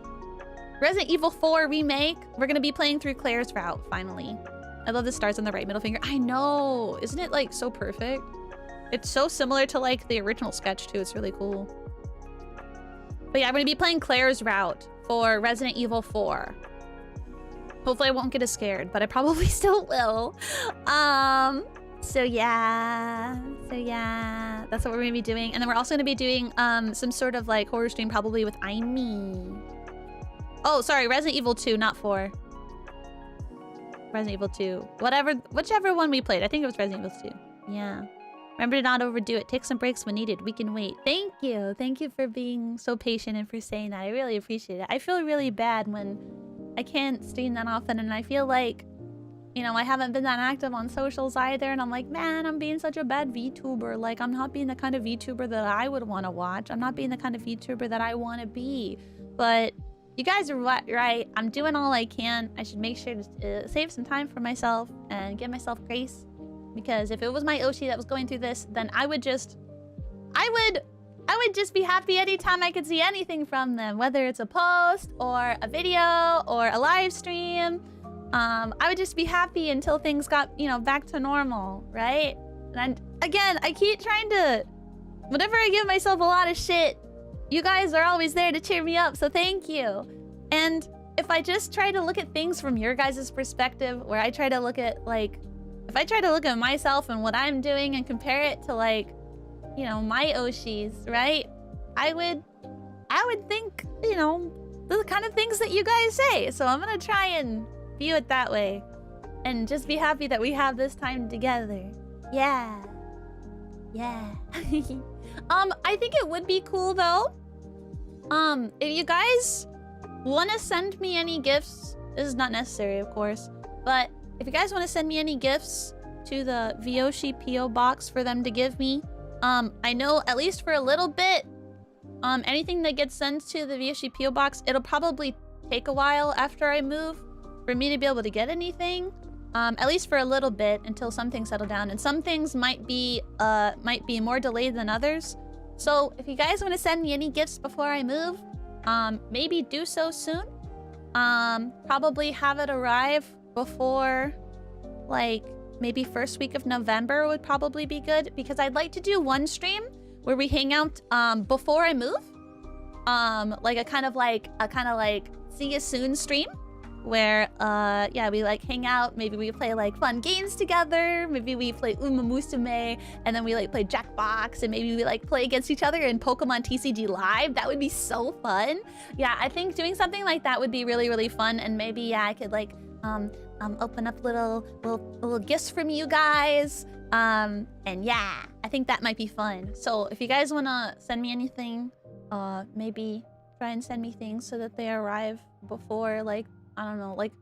Resident Evil 4 Remake. We're gonna be playing through Claire's route, finally. I love the stars on the right middle finger. I know! Isn't it, like, so perfect? It's so similar to, like, the original sketch, too. It's really cool. But yeah, I'm gonna be playing Claire's route for Resident Evil 4. Hopefully I won't get as scared, but I probably still will. So yeah, that's what we're gonna be doing. And then we're also gonna be doing some sort of like horror stream probably with Aimee. Oh, sorry, Resident Evil 2, not 4. Resident Evil 2. Whichever one we played. I think it was Resident Evil 2. Yeah. Remember to not overdo it. Take some breaks when needed. We can wait. Thank you. Thank you for being so patient and for saying that. I really appreciate it. I feel really bad when I can't stream that often, and I feel like, you know, I haven't been that active on socials either, and I'm like, man, I'm being such a bad VTuber. Like, I'm not being the kind of VTuber that I would want to watch. I'm not being the kind of VTuber that I want to be. But you guys are right. I'm doing all I can. I should make sure to save some time for myself and give myself grace. Because if it was my Oshi that was going through this, then I would just be happy anytime I could see anything from them. Whether it's a post or a video or a live stream. I would just be happy until things got, you know, back to normal, right? And again, I keep trying to... Whenever I give myself a lot of shit, you guys are always there to cheer me up, so thank you. And if I just try to look at things from your guys' perspective, where I try to look at, like... If I try to look at myself and what I'm doing and compare it to, like, you know, my Oshis, right? I would think, you know, the kind of things that you guys say. So I'm gonna try and view it that way. And just be happy that we have this time together. Yeah. Yeah. I think it would be cool, though. If you guys want to send me any gifts, this is not necessary, of course, but if you guys want to send me any gifts to the Vyoshi PO box for them to give me, I know at least for a little bit, anything that gets sent to the Vyoshi PO box, it'll probably take a while after I move for me to be able to get anything. At least for a little bit until some things settle down, and some things might be more delayed than others. So if you guys want to send me any gifts before I move, maybe do so soon. Probably have it arrive before, like, maybe first week of November would probably be good, because I'd like to do one stream where we hang out before I move. Like a kind of like see you soon stream, where yeah, we like hang out, maybe we play like fun games together, maybe we play Uma Musume, and then we like play Jackbox, and maybe we like play against each other in Pokemon TCG Live. That would be so fun. Yeah, I think doing something like that would be really, really fun, and maybe, yeah, I could like open up little gifts from you guys. And yeah, I think that might be fun. So if you guys want to send me anything, maybe try and send me things so that they arrive before, like, I don't know, like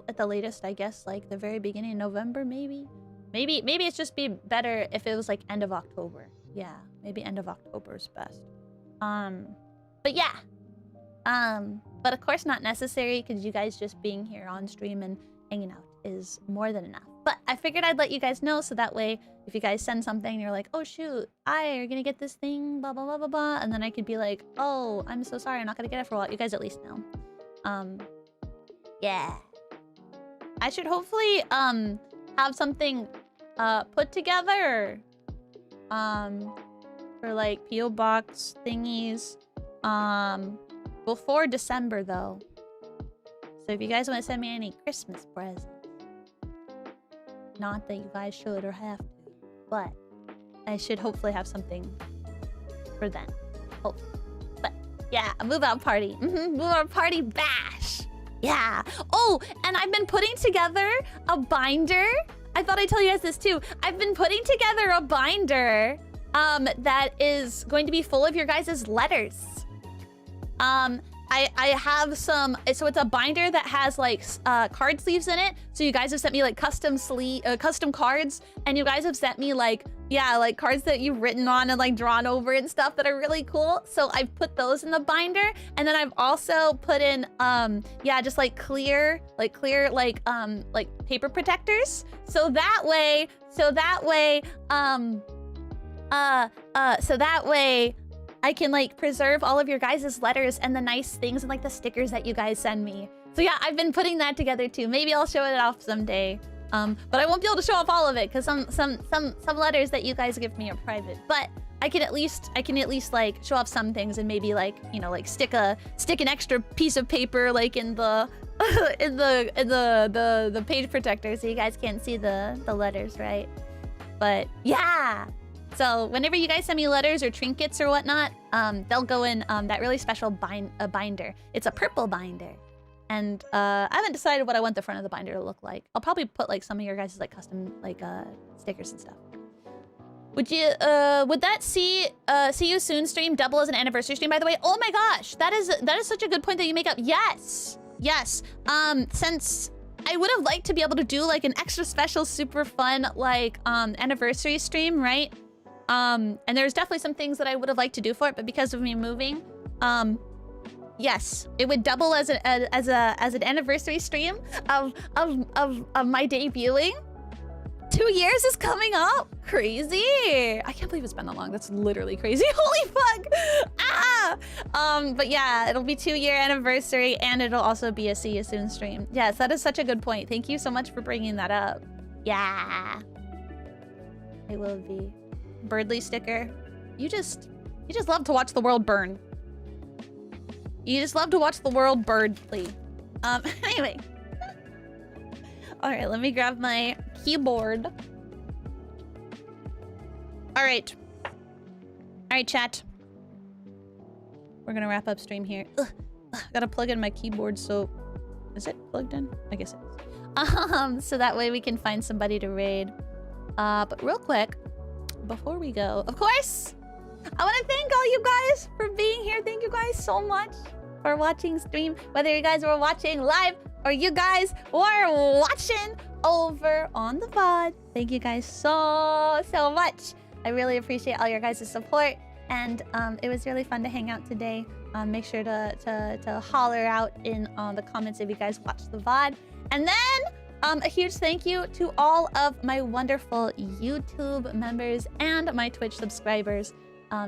at the latest, I guess, like the very beginning of November, maybe it's just be better if it was like end of October. Yeah, maybe end of October is best. But yeah, but of course not necessary, because you guys just being here on stream and hanging out is more than enough. But I figured I'd let you guys know, so that way if you guys send something and you're like, oh shoot, you're gonna get this thing, blah blah blah blah blah, and then I could be like, oh, I'm so sorry, I'm not gonna get it for a while. You guys at least know. Yeah, I should hopefully have something put together for like PO box thingies before December, though. So if you guys want to send me any Christmas presents, not that you guys should or have to, but I should hopefully have something for then. Hopefully. But yeah, a move out party. Move out party bash. Yeah. Oh, and I've been putting together a binder. I thought I'd tell you guys this too. I've been putting together a binder that is going to be full of your guys' letters. I have some, so it's a binder that has like card sleeves in it. So you guys have sent me like custom cards, and you guys have sent me like, yeah, like cards that you've written on and like drawn over and stuff that are really cool. So I've put those in the binder, and then I've also put in yeah, just like clear paper protectors. So that way I can like preserve all of your guys' letters and the nice things and like the stickers that you guys send me. So yeah, I've been putting that together too. Maybe I'll show it off someday. But I won't be able to show off all of it because some letters that you guys give me are private. But I can at least like show off some things and maybe like, you know, like stick an extra piece of paper like in the the page protector so you guys can't see the letters, right? But yeah. So whenever you guys send me letters or trinkets or whatnot, they'll go in that really special binder. It's a purple binder. And I haven't decided what I want the front of the binder to look like. I'll probably put like some of your guys' like custom like stickers and stuff. Would that see you soon stream double as an anniversary stream, by the way? Oh my gosh, that is such a good point that you make up. Yes. Since I would have liked to be able to do like an extra special, super fun like anniversary stream, right? And there's definitely some things that I would have liked to do for it, but because of me moving, yes, it would double as an anniversary stream of my debuting. 2 years is coming up. Crazy. I can't believe it's been that long. That's literally crazy. Holy fuck. But yeah, it'll be 2-year anniversary and it'll also be a see you soon stream. Yes, that is such a good point. Thank you so much for bringing that up. Yeah. It will be. Birdly sticker. You just love to watch the world burn. You just love to watch the world birdly. Anyway. All right, let me grab my keyboard. All right, chat. We're gonna wrap up stream here. Gotta plug in my keyboard, so... Is it plugged in? I guess it is. So that way we can find somebody to raid. But real quick, before we go, of course, I want to thank all you guys for being here. Thank you guys so much for watching stream. Whether you guys were watching live or you guys were watching over on the VOD. Thank you guys so much. I really appreciate all your guys' support. And it was really fun to hang out today. Make sure to holler out in the comments if you guys watched the VOD. And then a huge thank you to all of my wonderful YouTube members and my Twitch subscribers.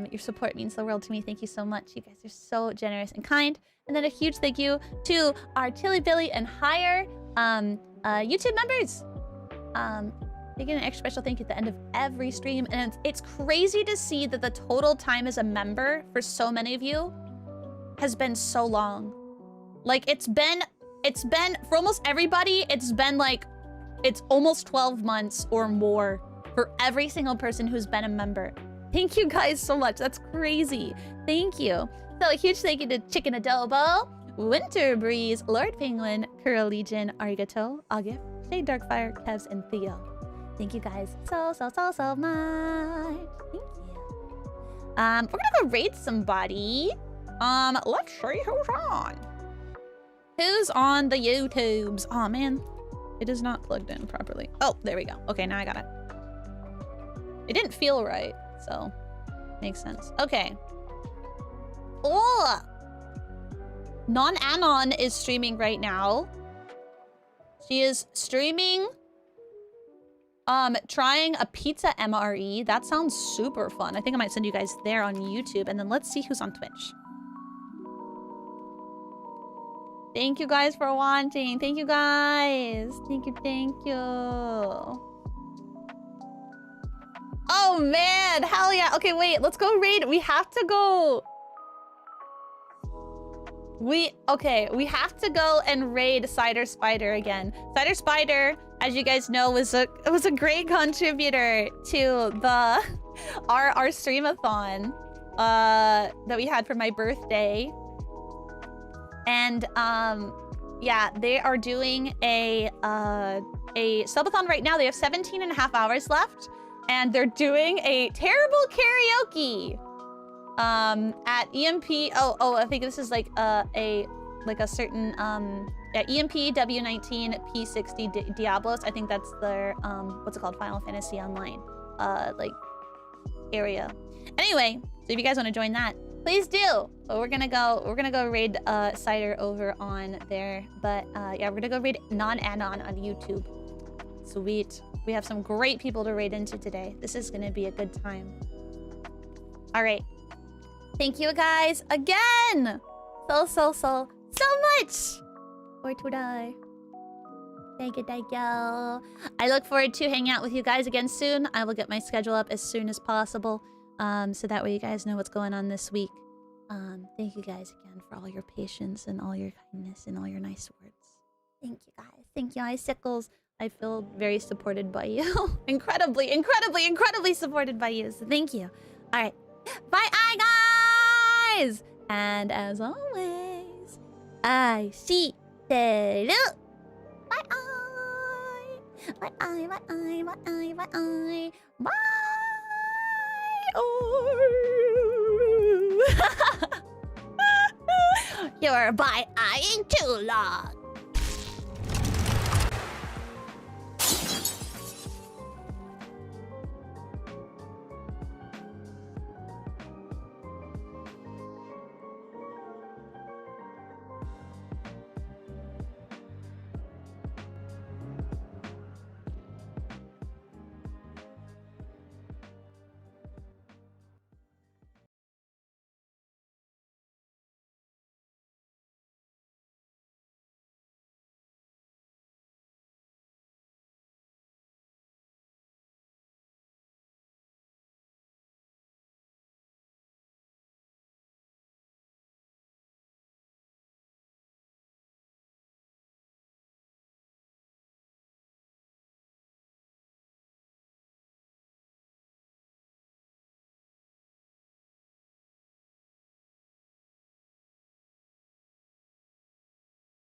Your support means the world to me. Thank you so much. You guys are so generous and kind. And then a huge thank you to our Tilly Billy and higher YouTube members. They get an extra special thank you at the end of every stream. And it's crazy to see that the total time as a member for so many of you has been so long. Like it's been for almost everybody, it's been like, it's almost 12 months or more for every single person who's been a member. Thank you guys so much. That's crazy. Thank you. So a huge thank you to Chicken Adobo, Winter Breeze, Lord Penguin, Curl Legion, Arigato, Agif, Shade Darkfire, Kevs, and Theo. Thank you guys so much. Thank you. We're gonna go raid somebody. Let's see who's on. Who's on the YouTubes? Oh man, it is not plugged in properly. Oh, there we go. Okay, now I got it. It didn't feel right, so makes sense. Okay. Oh, Non-Anon is streaming right now. She is streaming, trying a pizza MRE. That sounds super fun. I think I might send you guys there on YouTube, and then let's see who's on Twitch. Thank you guys for watching. Thank you guys. Thank you. Oh man, hell yeah. Okay, wait, let's go raid. We have to go. We have to go and raid Cider Spider again. Cider Spider, as you guys know, was a great contributor to the our streamathon that we had for my birthday. And yeah, they are doing a subathon right now. They have 17.5 hours left, and they're doing a terrible karaoke at EMP. Oh, I think this is like a certain EMP W19 P60 Diablos. I think that's their what's it called, Final Fantasy Online like area. Anyway, so if you guys want to join that, please do. But we're gonna go raid Cider over on there. But yeah, we're gonna go raid Non-Anon on YouTube. Sweet. We have some great people to raid into today. This is gonna be a good time. All right. Thank you guys again so much for today. Thank you. I look forward to hanging out with you guys again soon. I will get my schedule up as soon as possible. so that way you guys know what's going on this week. Thank you guys again for all your patience and all your kindness and all your nice words. Thank you guys. Thank you, Icicles. I feel very supported by you. incredibly supported by you. So thank you. All right. Bye, guys. And as always, I see you. Bye. Bye. Bye. You're bye-eyeing too long.